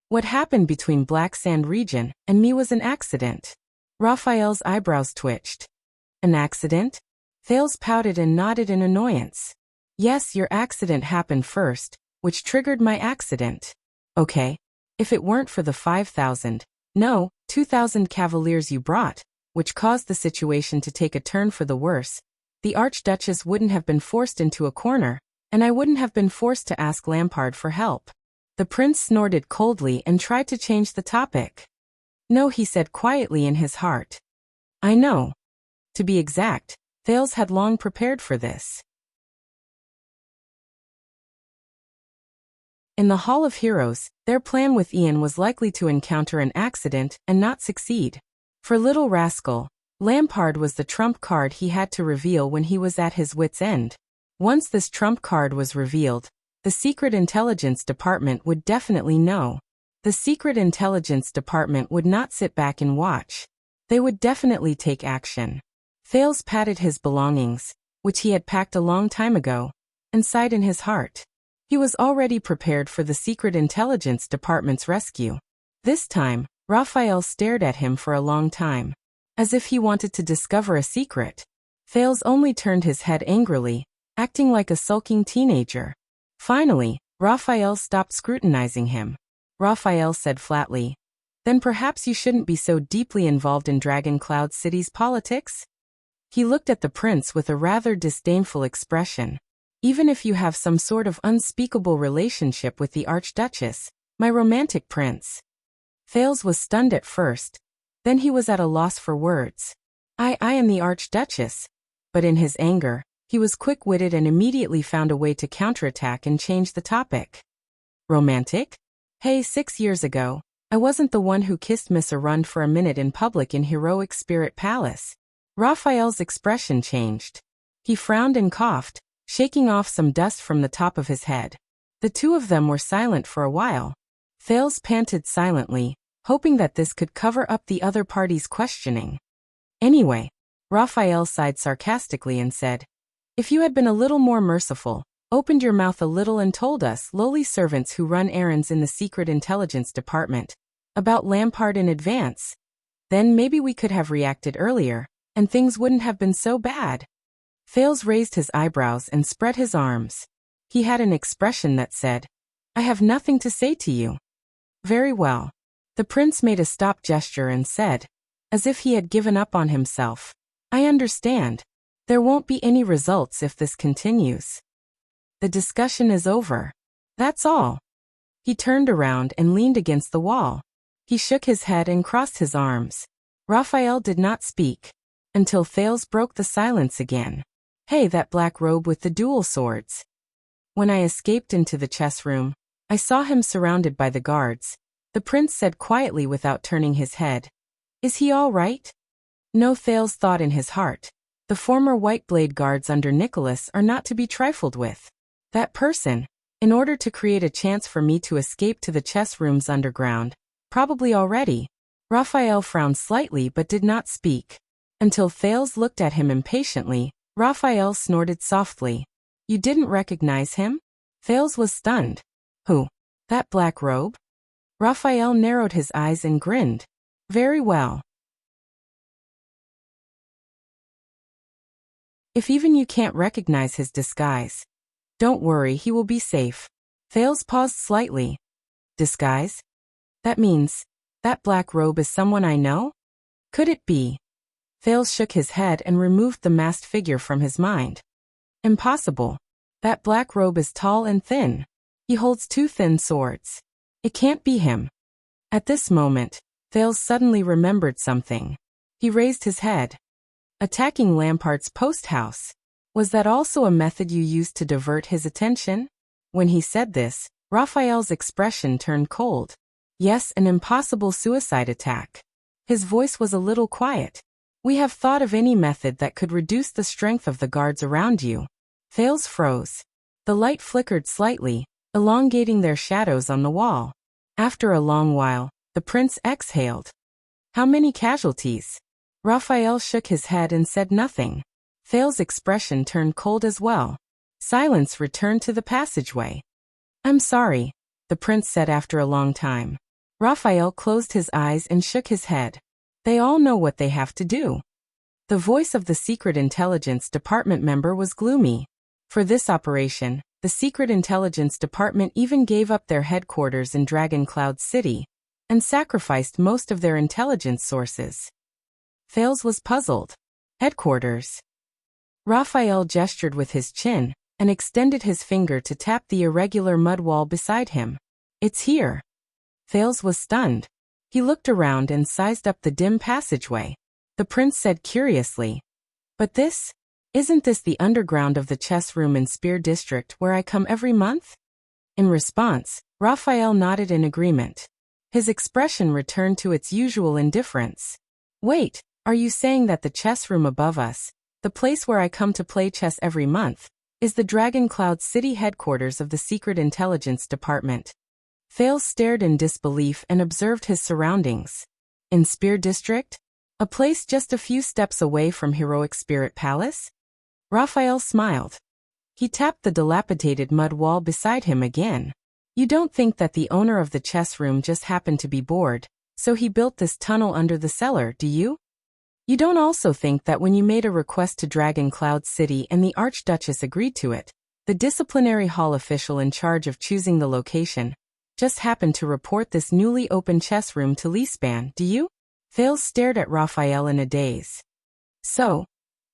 Speaker 1: What happened between Black Sand region and me was an accident. Raphael's eyebrows twitched. An accident? Thales pouted and nodded in annoyance. Yes, your accident happened first, which triggered my accident. Okay. If it weren't for the 5,000, no, 2,000 cavaliers you brought, which caused the situation to take a turn for the worse, the Archduchess wouldn't have been forced into a corner, and I wouldn't have been forced to ask Lampard for help. The prince snorted coldly and tried to change the topic. No, he said quietly in his heart. I know. To be exact, Thales had long prepared for this. In the Hall of Heroes, their plan with Ian was likely to encounter an accident and not succeed. For Little Rascal, Lampard was the trump card he had to reveal when he was at his wit's end. Once this trump card was revealed, the Secret Intelligence Department would definitely know. The Secret Intelligence Department would not sit back and watch. They would definitely take action. Thales patted his belongings, which he had packed a long time ago, and sighed in his heart. He was already prepared for the Secret Intelligence Department's rescue. This time, Raphael stared at him for a long time, as if he wanted to discover a secret. Thales only turned his head angrily, acting like a sulking teenager. Finally, Raphael stopped scrutinizing him. Raphael said flatly, Then perhaps you shouldn't be so deeply involved in Dragon Cloud City's politics? He looked at the prince with a rather disdainful expression. Even if you have some sort of unspeakable relationship with the Archduchess, my romantic prince. Thales was stunned at first. Then he was at a loss for words. I am the Archduchess. But in his anger, he was quick-witted and immediately found a way to counterattack and change the topic. Romantic? Hey, 6 years ago, I wasn't the one who kissed Miss Arund for a minute in public in Heroic Spirit Palace. Raphael's expression changed. He frowned and coughed, shaking off some dust from the top of his head. The two of them were silent for a while. Thales panted silently, hoping that this could cover up the other party's questioning. Anyway, Raphael sighed sarcastically and said, If you had been a little more merciful, opened your mouth a little and told us, lowly servants who run errands in the Secret Intelligence Department, about Lampard in advance, then maybe we could have reacted earlier, and things wouldn't have been so bad. Thales raised his eyebrows and spread his arms. He had an expression that said, I have nothing to say to you. Very well. The prince made a stop gesture and said, as if he had given up on himself, I understand. There won't be any results if this continues. The discussion is over. That's all. He turned around and leaned against the wall. He shook his head and crossed his arms. Raphael did not speak, until Thales broke the silence again. Hey, that black robe with the dual swords. When I escaped into the chess room, I saw him surrounded by the guards. The prince said quietly without turning his head. Is he all right? No, Thales thought in his heart. The former White Blade guards under Nicholas are not to be trifled with. That person, in order to create a chance for me to escape to the chess rooms underground, probably already. Raphael frowned slightly but did not speak. Until Thales looked at him impatiently, Raphael snorted softly. You didn't recognize him? Thales was stunned. Who? That black robe? Raphael narrowed his eyes and grinned. Very well. If even you can't recognize his disguise. Don't worry, he will be safe. Thales paused slightly. Disguise? That means, that black robe is someone I know? Could it be? Thales shook his head and removed the masked figure from his mind. Impossible. That black robe is tall and thin. He holds 2 thin swords. It can't be him. At this moment, Thales suddenly remembered something. He raised his head. Attacking Lampart's post house. Was that also a method you used to divert his attention? When he said this, Raphael's expression turned cold. Yes, an impossible suicide attack. His voice was a little quiet. We have thought of any method that could reduce the strength of the guards around you. Thales froze. The light flickered slightly, elongating their shadows on the wall. After a long while, the prince exhaled. How many casualties? Raphael shook his head and said nothing. Thales' expression turned cold as well. Silence returned to the passageway. I'm sorry, the prince said after a long time. Raphael closed his eyes and shook his head. They all know what they have to do. The voice of the Secret Intelligence Department member was gloomy. For this operation, the Secret Intelligence Department even gave up their headquarters in Dragon Cloud City and sacrificed most of their intelligence sources. Thales was puzzled. Headquarters. Raphael gestured with his chin and extended his finger to tap the irregular mud wall beside him. It's here. Thales was stunned. He looked around and sized up the dim passageway. The prince said curiously, But isn't this the underground of the chess room in Spear District where I come every month? In response, Raphael nodded in agreement. His expression returned to its usual indifference. Wait, are you saying that the chess room above us, the place where I come to play chess every month, is the Dragon Cloud City headquarters of the Secret Intelligence Department? Thales stared in disbelief and observed his surroundings. In Spear District? A place just a few steps away from Heroic Spirit Palace? Raphael smiled. He tapped the dilapidated mud wall beside him again. You don't think that the owner of the chess room just happened to be bored, so he built this tunnel under the cellar, do you? You don't also think that when you made a request to Dragon Cloud City and the Archduchess agreed to it, the disciplinary hall official in charge of choosing the location just happened to report this newly opened chess room to Leaspan, do you? Thales stared at Raphael in a daze. So?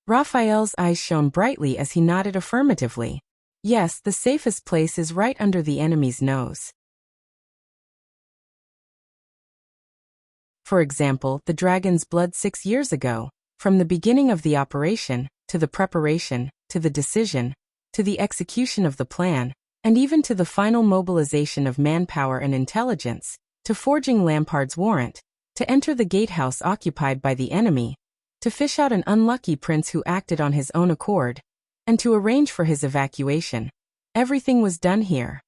Speaker 1: Raphael's eyes shone brightly as he nodded affirmatively. Yes, the safest place is right under the enemy's nose. For example, the Dragon's Blood 6 years ago, from the beginning of the operation, to the preparation, to the decision, to the execution of the plan, and even to the final mobilization of manpower and intelligence, to forging Lampart's warrant, to enter the gatehouse occupied by the enemy, to fish out an unlucky prince who acted on his own accord, and to arrange for his evacuation. Everything was done here.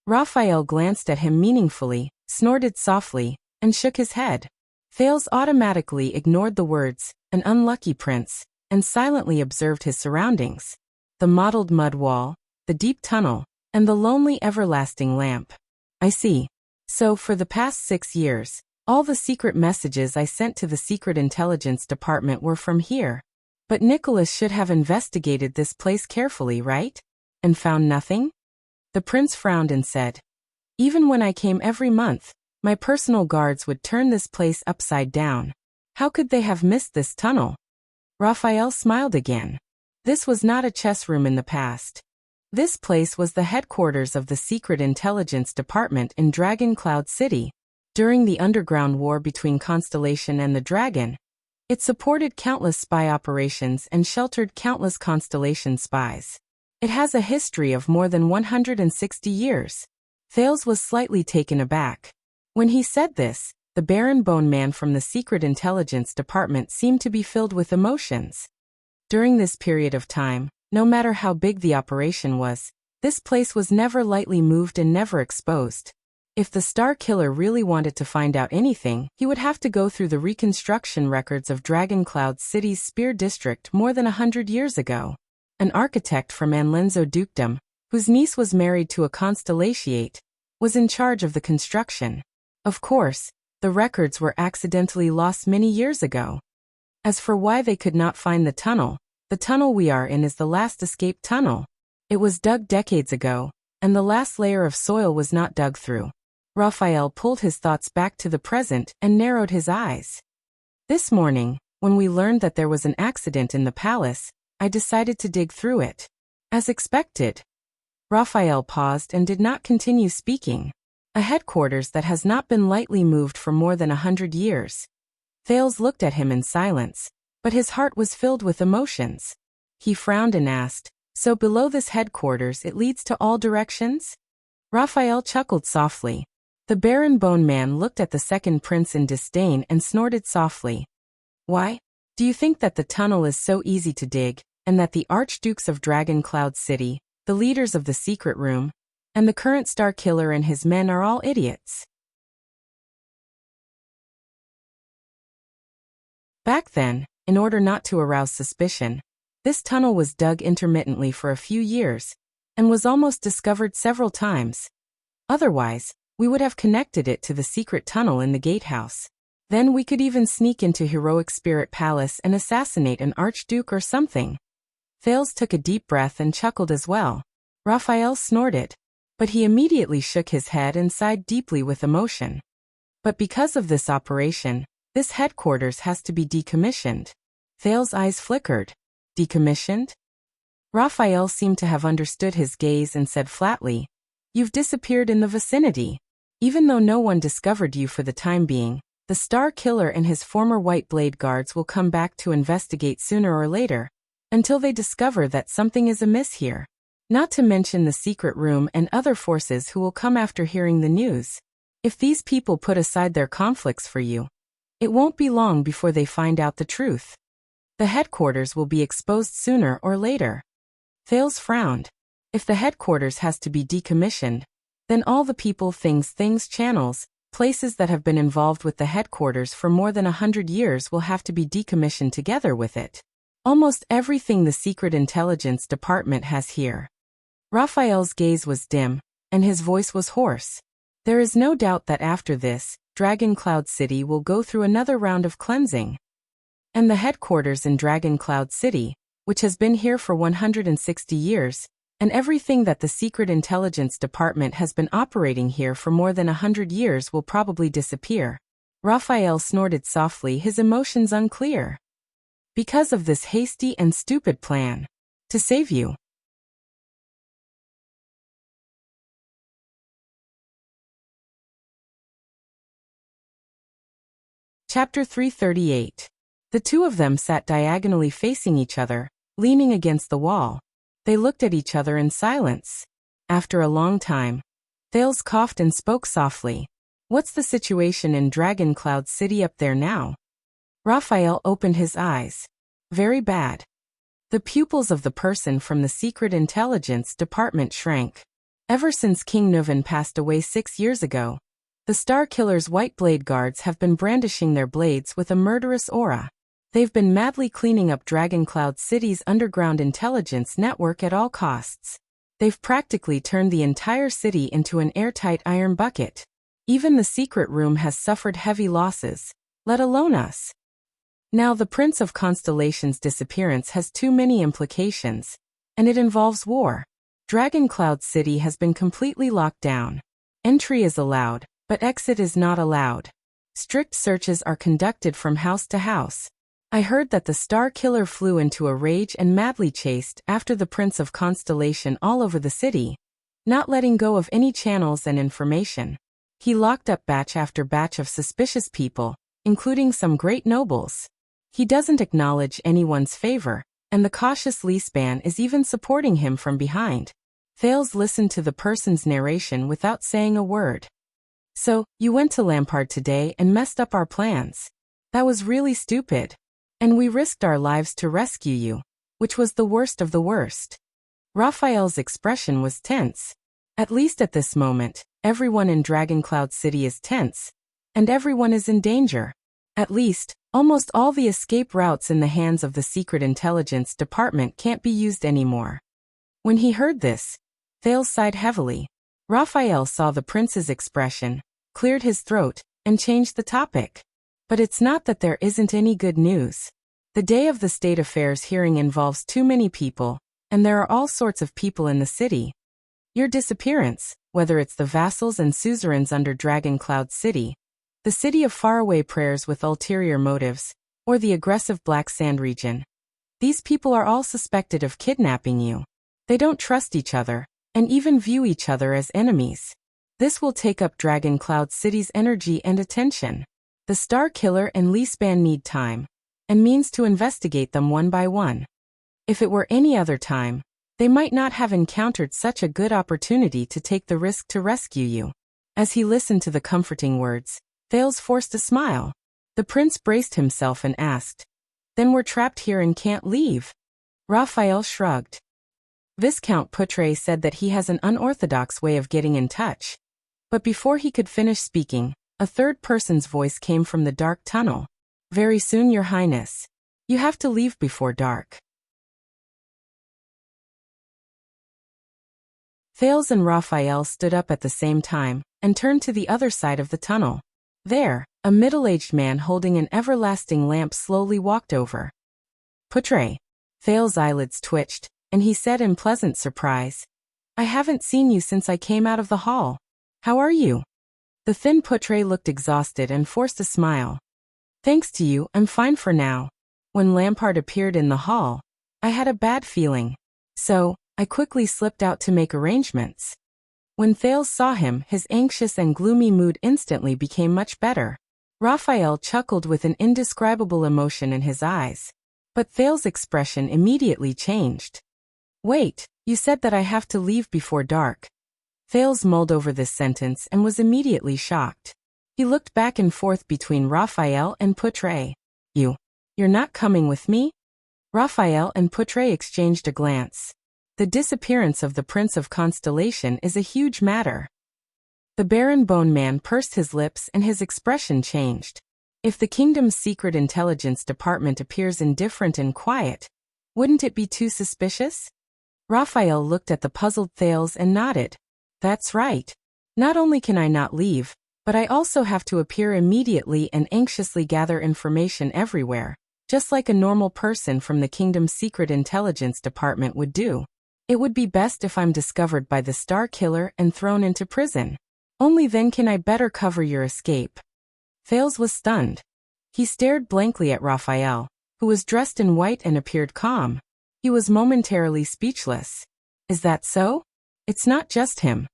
Speaker 1: Raphael glanced at him meaningfully, snorted softly, and shook his head. Thales automatically ignored the words, an unlucky prince, and silently observed his surroundings. The mottled mud wall, the deep tunnel, and the lonely everlasting lamp. I see. So for the past 6 years, all the secret messages I sent to the Secret Intelligence Department were from here. But Nicholas should have investigated this place carefully, right? And found nothing? The prince frowned and said, Even when I came every month, my personal guards would turn this place upside down. How could they have missed this tunnel? Raphael smiled again. This was not a chess room in the past. This place was the headquarters of the Secret Intelligence Department in Dragon Cloud City. During the underground war between Constellation and the Dragon, it supported countless spy operations and sheltered countless Constellation spies. It has a history of more than 160 years. Thales was slightly taken aback. When he said this, the Baron Bone Man from the Secret Intelligence Department seemed to be filled with emotions. During this period of time, no matter how big the operation was, this place was never lightly moved and never exposed. If the Star Killer really wanted to find out anything, he would have to go through the reconstruction records of Dragon Cloud City's Spear District more than 100 years ago. An architect from Anlenzo Dukedom, whose niece was married to a Constellatiate, was in charge of the construction. Of course, the records were accidentally lost many years ago. As for why they could not find the tunnel, The tunnel we are in is the last escape tunnel. It was dug decades ago, and the last layer of soil was not dug through. Raphael pulled his thoughts back to the present and narrowed his eyes. This morning, when we learned that there was an accident in the palace, I decided to dig through it. As expected. Raphael paused and did not continue speaking. A headquarters that has not been lightly moved for more than 100 years. Thales looked at him in silence, but his heart was filled with emotions. He frowned and asked, "So below this headquarters it leads to all directions?" Raphael chuckled softly. The Baron Bone Man looked at the second prince in disdain and snorted softly. "Why? Do you think that the tunnel is so easy to dig, and that the Archdukes of Dragon Cloud City, the leaders of the secret room, and the current Star Killer and his men are all idiots?" Back then, in order not to arouse suspicion, this tunnel was dug intermittently for a few years, and was almost discovered several times. Otherwise, we would have connected it to the secret tunnel in the gatehouse. Then we could even sneak into Heroic Spirit Palace and assassinate an Archduke or something. Thales took a deep breath and chuckled as well. Raphael snorted, but he immediately shook his head and sighed deeply with emotion. But because of this operation, this headquarters has to be decommissioned. Thales' eyes flickered. Decommissioned? Raphael seemed to have understood his gaze and said flatly, "You've disappeared in the vicinity. Even though no one discovered you for the time being, the Star Killer and his former White Blade guards will come back to investigate sooner or later, until they discover that something is amiss here. Not to mention the secret room and other forces who will come after hearing the news. If these people put aside their conflicts for you, it won't be long before they find out the truth. The headquarters will be exposed sooner or later." Thales frowned. If the headquarters has to be decommissioned, then all the people, things, channels, places that have been involved with the headquarters for more than 100 years will have to be decommissioned together with it. Almost everything the Secret Intelligence Department has here. Raphael's gaze was dim, and his voice was hoarse. There is no doubt that after this, Dragon Cloud City will go through another round of cleansing. And the headquarters in Dragon Cloud City, which has been here for 160 years, and everything that the Secret Intelligence Department has been operating here for more than 100 years will probably disappear. Raphael snorted softly, his emotions unclear. Because of this hasty and stupid plan. To save you. Chapter 338. The two of them sat diagonally facing each other, leaning against the wall. They looked at each other in silence. After a long time, Thales coughed and spoke softly. "What's the situation in Dragon Cloud City up there now?" Raphael opened his eyes. "Very bad." The pupils of the person from the Secret Intelligence Department shrank. Ever since King Nuvan passed away 6 years ago, the Star Killer's White Blade guards have been brandishing their blades with a murderous aura. They've been madly cleaning up Dragon Cloud City's underground intelligence network at all costs. They've practically turned the entire city into an airtight iron bucket. Even the secret room has suffered heavy losses, let alone us. Now the Prince of Constellation's disappearance has too many implications, and it involves war. Dragon Cloud City has been completely locked down. Entry is allowed, but exit is not allowed. Strict searches are conducted from house to house. I heard that the Star Killer flew into a rage and madly chased after the Prince of Constellation all over the city, not letting go of any channels and information. He locked up batch after batch of suspicious people, including some great nobles. He doesn't acknowledge anyone's favor, and the cautious Leaspan is even supporting him from behind. Thales listened to the person's narration without saying a word. "So, you went to Lampard today and messed up our plans. That was really stupid. And we risked our lives to rescue you, which was the worst of the worst." Raphael's expression was tense. At least at this moment, everyone in Dragon Cloud City is tense, and everyone is in danger. At least, almost all the escape routes in the hands of the Secret Intelligence Department can't be used anymore. When he heard this, Thales sighed heavily. Raphael saw the prince's expression, cleared his throat, and changed the topic. "But it's not that there isn't any good news. The day of the state affairs hearing involves too many people, and there are all sorts of people in the city. Your disappearance, whether it's the vassals and suzerains under Dragon Cloud City, the city of faraway prayers with ulterior motives, or the aggressive Black Sand region. These people are all suspected of kidnapping you. They don't trust each other, and even view each other as enemies. This will take up Dragon Cloud City's energy and attention. The Star Killer and Leaspan need time, and means to investigate them one by one. If it were any other time, they might not have encountered such a good opportunity to take the risk to rescue you. As he listened to the comforting words, Thales forced a smile. The prince braced himself and asked, "Then we're trapped here and can't leave?" Raphael shrugged. Viscount Poutre said that he has an unorthodox way of getting in touch. But before he could finish speaking, a third person's voice came from the dark tunnel. "Very soon, Your Highness. You have to leave before dark." Thales and Raphael stood up at the same time, and turned to the other side of the tunnel. There, a middle-aged man holding an everlasting lamp slowly walked over. "Poutre." Thales' eyelids twitched, and he said in pleasant surprise, "I haven't seen you since I came out of the hall. How are you?" The thin Poutre looked exhausted and forced a smile. "Thanks to you, I'm fine for now. When Lampard appeared in the hall, I had a bad feeling. So, I quickly slipped out to make arrangements." When Thales saw him, his anxious and gloomy mood instantly became much better. Raphael chuckled with an indescribable emotion in his eyes. But Thales' expression immediately changed. "Wait, you said that I have to leave before dark." Thales mulled over this sentence and was immediately shocked. He looked back and forth between Raphael and Poutre. You're not coming with me?" Raphael and Poutre exchanged a glance. The disappearance of the Prince of Constellation is a huge matter. The Baron Bone Man pursed his lips and his expression changed. If the kingdom's secret intelligence department appears indifferent and quiet, wouldn't it be too suspicious? Raphael looked at the puzzled Thales and nodded. "That's right. Not only can I not leave, but I also have to appear immediately and anxiously gather information everywhere, just like a normal person from the kingdom's secret intelligence department would do. It would be best if I'm discovered by the Star Killer and thrown into prison. Only then can I better cover your escape." Thales was stunned. He stared blankly at Raphael, who was dressed in white and appeared calm. He was momentarily speechless. "Is that so? It's not just him."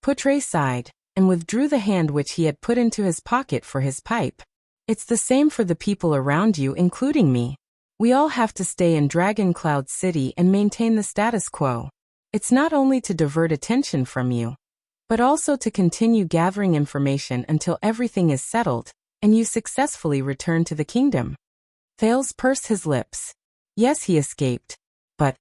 Speaker 1: Poutre sighed, and withdrew the hand which he had put into his pocket for his pipe. "It's the same for the people around you, including me. We all have to stay in Dragon Cloud City and maintain the status quo. It's not only to divert attention from you, but also to continue gathering information until everything is settled, and you successfully return to the kingdom." Thales pursed his lips. Yes, he escaped. But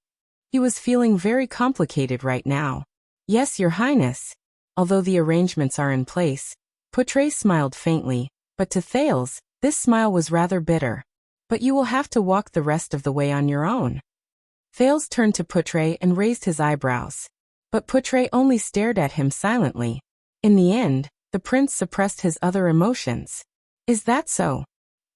Speaker 1: he was feeling very complicated right now. "Yes, Your Highness. Although the arrangements are in place." Poutre smiled faintly, but to Thales, this smile was rather bitter. "But you will have to walk the rest of the way on your own." Thales turned to Poutre and raised his eyebrows. But Poutre only stared at him silently. In the end, the prince suppressed his other emotions. "Is that so?"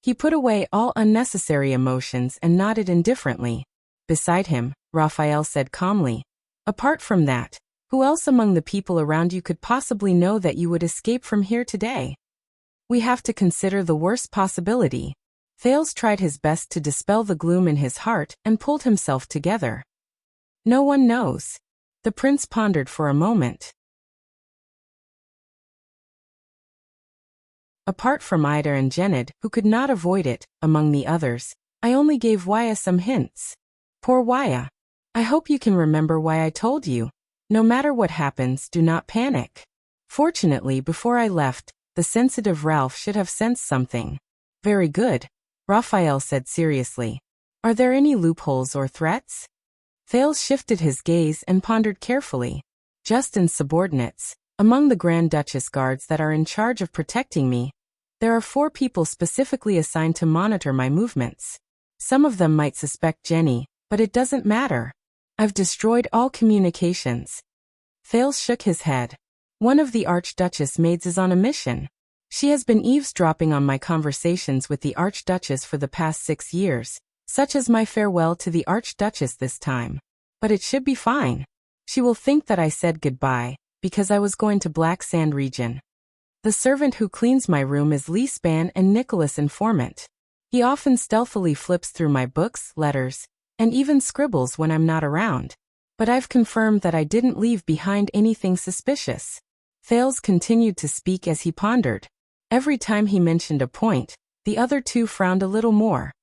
Speaker 1: He put away all unnecessary emotions and nodded indifferently. Beside him, Raphael said calmly, "Apart from that, who else among the people around you could possibly know that you would escape from here today? We have to consider the worst possibility." Thales tried his best to dispel the gloom in his heart and pulled himself together. "No one knows." The prince pondered for a moment. "Apart from Ida and Gened, who could not avoid it, among the others, I only gave Waya some hints. Poor Waya. I hope you can remember why I told you. No matter what happens, do not panic. Fortunately, before I left, the sensitive Ralph should have sensed something." "Very good," Raphael said seriously. "Are there any loopholes or threats?" Thales shifted his gaze and pondered carefully. "Justin's subordinates, among the Grand Duchess guards that are in charge of protecting me, there are 4 people specifically assigned to monitor my movements. Some of them might suspect Jenny, but it doesn't matter. I've destroyed all communications." Thales shook his head. "One of the Archduchess maids is on a mission. She has been eavesdropping on my conversations with the Archduchess for the past 6 years, Such as my farewell to the Archduchess this time. But it should be fine. She will think that I said goodbye, because I was going to Black Sand region. The servant who cleans my room is Lee Span and Nicholas' informant. He often stealthily flips through my books, letters, and even scribbles when I'm not around. But I've confirmed that I didn't leave behind anything suspicious. Thales continued to speak as he pondered. Every time he mentioned a point, the other two frowned a little more.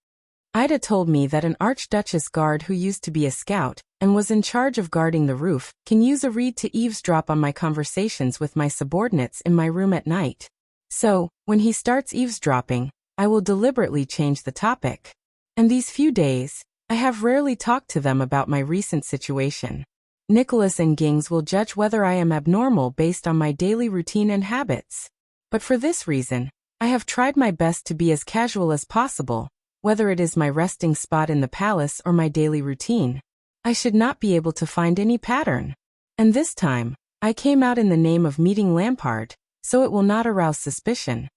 Speaker 1: Ida told me that an Archduchess guard who used to be a scout, and was in charge of guarding the roof, can use a reed to eavesdrop on my conversations with my subordinates in my room at night. So, when he starts eavesdropping, I will deliberately change the topic. And these few days, I have rarely talked to them about my recent situation. Nicholas and Gings will judge whether I am abnormal based on my daily routine and habits. But for this reason, I have tried my best to be as casual as possible, whether it is my resting spot in the palace or my daily routine. I should not be able to find any pattern. And this time, I came out in the name of meeting Lampard, so it will not arouse suspicion.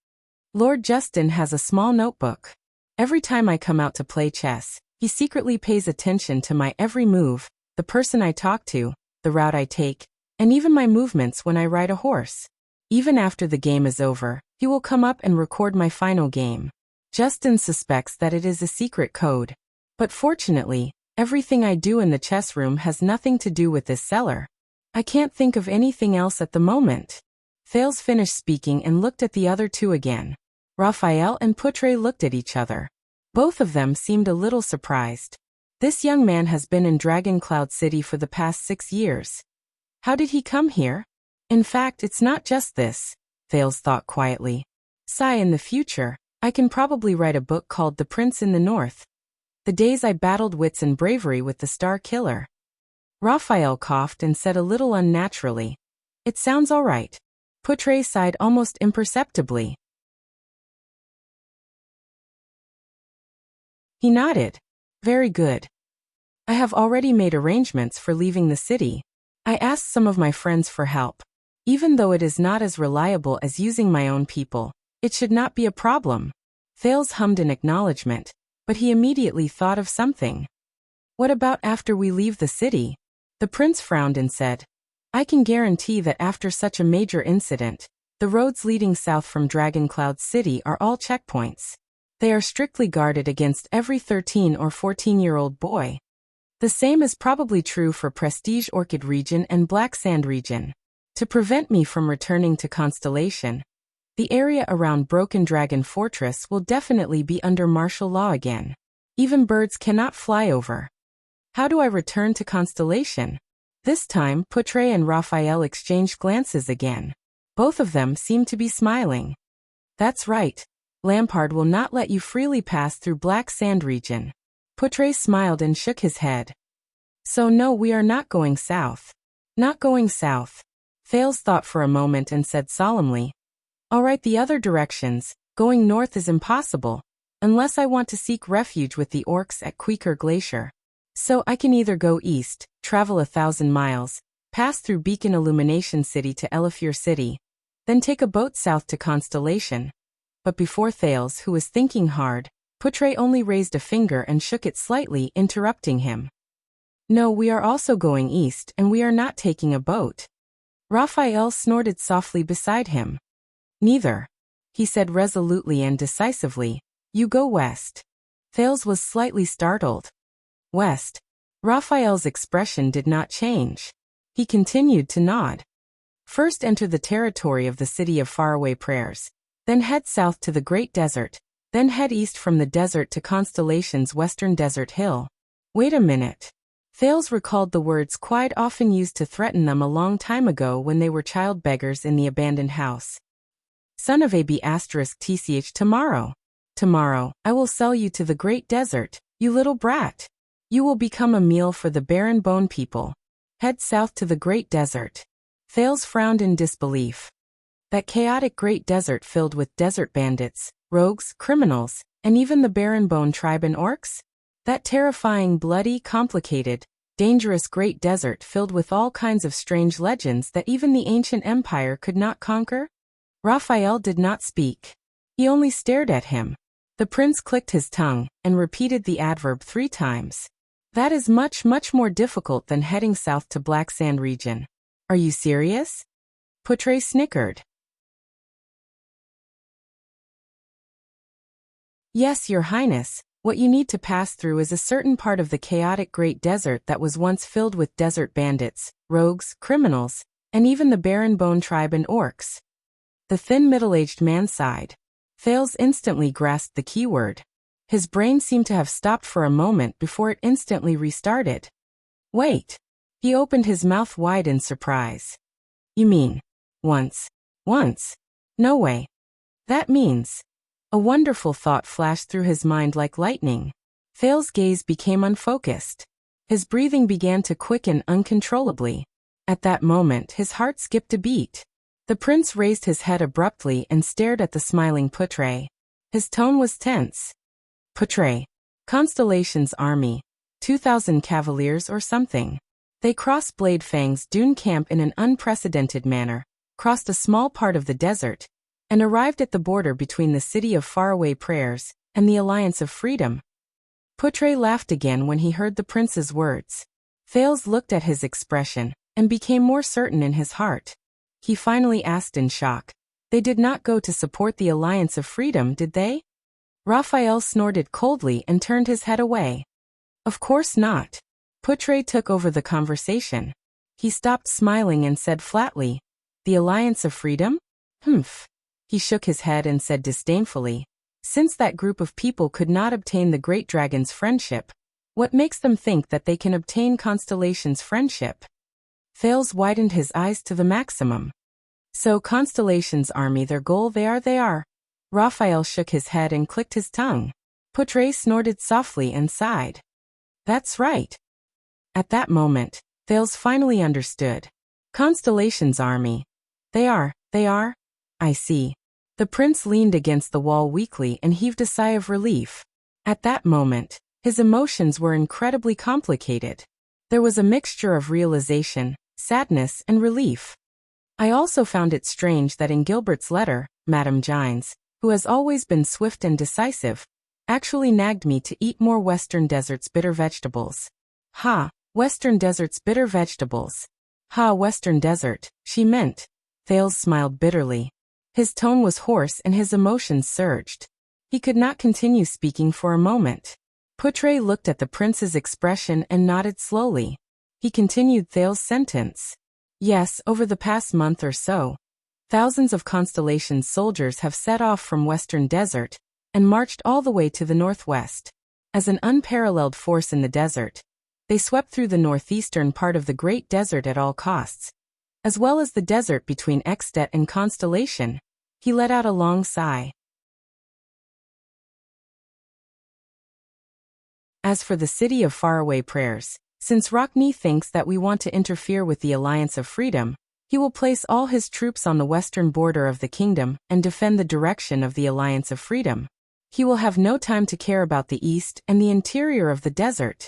Speaker 1: Lord Justin has a small notebook. Every time I come out to play chess, he secretly pays attention to my every move, the person I talk to, the route I take, and even my movements when I ride a horse. Even after the game is over, he will come up and record my final game. Justin suspects that it is a secret code. But fortunately, everything I do in the chess room has nothing to do with this cellar. I can't think of anything else at the moment. Thales finished speaking and looked at the other two again. Raphael and Poutre looked at each other. Both of them seemed a little surprised. This young man has been in Dragon Cloud City for the past 6 years. How did he come here? In fact, it's not just this, Thales thought quietly. In the future, I can probably write a book called The Prince in the North. The days I battled wits and bravery with the Star Killer. Raphael coughed and said a little unnaturally, "It sounds all right." Poutre sighed almost imperceptibly. He nodded. "Very good. I have already made arrangements for leaving the city. I asked some of my friends for help. Even though it is not as reliable as using my own people, it should not be a problem." Thales hummed in acknowledgement, but he immediately thought of something. "What about after we leave the city?" The prince frowned and said, "I can guarantee that after such a major incident, the roads leading south from Dragon Cloud City are all checkpoints. They are strictly guarded against every 13 or 14-year-old boy. The same is probably true for Prestige Orchid region and Black Sand region. To prevent me from returning to Constellation, the area around Broken Dragon Fortress will definitely be under martial law again. Even birds cannot fly over. How do I return to Constellation?" This time, Poutre and Raphael exchanged glances again. Both of them seemed to be smiling. "That's right. Lampard will not let you freely pass through Black Sand region." Poutre smiled and shook his head. "So no, we are not going south." "Not going south." Thales thought for a moment and said solemnly, "All right, the other directions, going north is impossible, unless I want to seek refuge with the orcs at Quaker Glacier. So I can either go east, travel 1,000 miles, pass through Beacon Illumination City to Elifure City, then take a boat south to Constellation." But before Thales, who was thinking hard, Poutre only raised a finger and shook it slightly, interrupting him. "No, we are also going east, and we are not taking a boat." Raphael snorted softly beside him. "Neither," he said resolutely and decisively. "You go west." Thales was slightly startled. "West?" Raphael's expression did not change. He continued to nod. "First enter the territory of the City of Faraway Prayers, then head south to the Great Desert, then head east from the desert to Constellation's western desert hill." Wait a minute. Thales recalled the words quite often used to threaten them a long time ago when they were child beggars in the abandoned house. "Son of AB** tomorrow. Tomorrow, I will sell you to the Great Desert, you little brat. You will become a meal for the barren bone people. Head south to the Great Desert." Thales frowned in disbelief. That chaotic Great Desert filled with desert bandits, rogues, criminals, and even the barren bone tribe and orcs? That terrifying, bloody, complicated, dangerous Great Desert filled with all kinds of strange legends that even the ancient empire could not conquer? Raphael did not speak. He only stared at him. The prince clicked his tongue and repeated the adverb 3 times. That is much, much more difficult than heading south to Black Sand region. Are you serious? Putre snickered. Yes, Your Highness. What you need to pass through is a certain part of the chaotic Great Desert that was once filled with desert bandits, rogues, criminals, and even the Baron Bone tribe and orcs. The thin middle-aged man sighed. Thales instantly grasped the keyword. His brain seemed to have stopped for a moment before it instantly restarted. Wait. He opened his mouth wide in surprise. You mean, once? Once? No way. That means... A wonderful thought flashed through his mind like lightning. Thales' gaze became unfocused. His breathing began to quicken uncontrollably. At that moment, his heart skipped a beat. The prince raised his head abruptly and stared at the smiling Putre. His tone was tense. Putre. Constellation's army. 2,000 cavaliers or something. They crossed Blade Fang's dune camp in an unprecedented manner, crossed a small part of the desert, and arrived at the border between the City of Faraway Prayers and the Alliance of Freedom. Putre laughed again when he heard the prince's words. Thales looked at his expression and became more certain in his heart. He finally asked in shock. They did not go to support the Alliance of Freedom, did they? Raphael snorted coldly and turned his head away. Of course not. Putre took over the conversation. He stopped smiling and said flatly, The Alliance of Freedom? Humph. He shook his head and said disdainfully, Since that group of people could not obtain the Great Dragon's friendship, what makes them think that they can obtain Constellation's friendship? Thales widened his eyes to the maximum. So Constellation's army, their goal, they are. Raphael shook his head and clicked his tongue. Putre snorted softly and sighed. That's right. At that moment, Thales finally understood. Constellation's army. They are. I see. The prince leaned against the wall weakly and heaved a sigh of relief. At that moment, his emotions were incredibly complicated. There was a mixture of realization, sadness, and relief. I also found it strange that in Gilbert's letter, Madame Gines, who has always been swift and decisive, actually nagged me to eat more Western Desert's bitter vegetables. Ha, Western Desert's bitter vegetables. Ha, Western Desert, she meant. Thales smiled bitterly. His tone was hoarse and his emotions surged. He could not continue speaking for a moment. Putre looked at the prince's expression and nodded slowly. He continued Thales' sentence. Yes, over the past month or so, thousands of Constellation's soldiers have set off from Western Desert and marched all the way to the northwest. As an unparalleled force in the desert, they swept through the northeastern part of the Great Desert at all costs, as well as the desert between Extet and Constellation. He let out a long sigh. As for the City of Faraway Prayers, since Rockney thinks that we want to interfere with the Alliance of Freedom, he will place all his troops on the western border of the kingdom and defend the direction of the Alliance of Freedom. He will have no time to care about the east and the interior of the desert.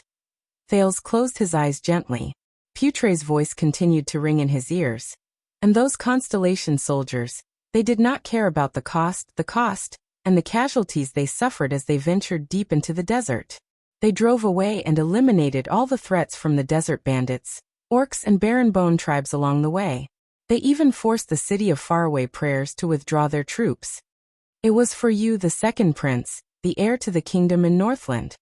Speaker 1: Thales closed his eyes gently. Putre's voice continued to ring in his ears. And those Constellation soldiers, they did not care about the cost, and the casualties they suffered as they ventured deep into the desert. They drove away and eliminated all the threats from the desert bandits, orcs and Baron Bone tribes along the way. They even forced the City of Faraway Prayers to withdraw their troops. It was for you, the second prince, the heir to the kingdom in Northland.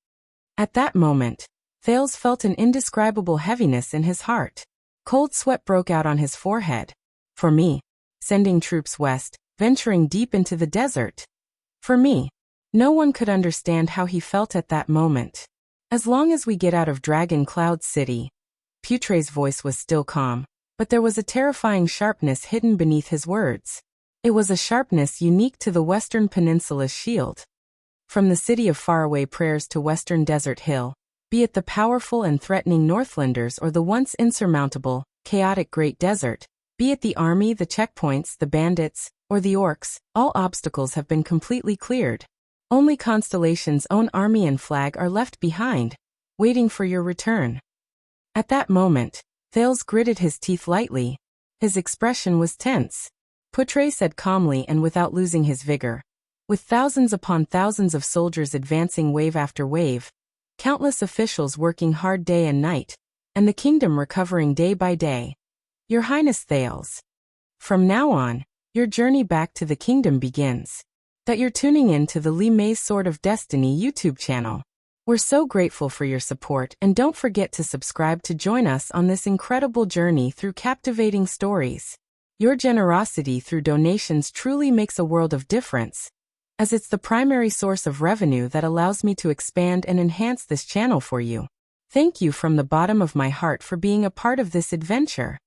Speaker 1: At that moment, Thales felt an indescribable heaviness in his heart. Cold sweat broke out on his forehead. For me, sending troops west, venturing deep into the desert. For me, no one could understand how he felt at that moment. As long as we get out of Dragon Cloud City. Putre's voice was still calm, but there was a terrifying sharpness hidden beneath his words. It was a sharpness unique to the Western Peninsula's shield. From the City of Faraway Prayers to Western Desert Hill, be it the powerful and threatening Northlanders or the once insurmountable, chaotic Great Desert, be it the army, the checkpoints, the bandits, or the orcs, all obstacles have been completely cleared. Only Constellation's own army and flag are left behind, waiting for your return. At that moment, Thales gritted his teeth lightly. His expression was tense. Putre said calmly and without losing his vigor, With thousands upon thousands of soldiers advancing wave after wave, countless officials working hard day and night, and the kingdom recovering day by day. Your Highness Thales. From now on, your journey back to the kingdom begins. That you're tuning in to the Li Mei's Sword of Destiny YouTube channel. We're so grateful for your support, and don't forget to subscribe to join us on this incredible journey through captivating stories. Your generosity through donations truly makes a world of difference, as it's the primary source of revenue that allows me to expand and enhance this channel for you. Thank you from the bottom of my heart for being a part of this adventure.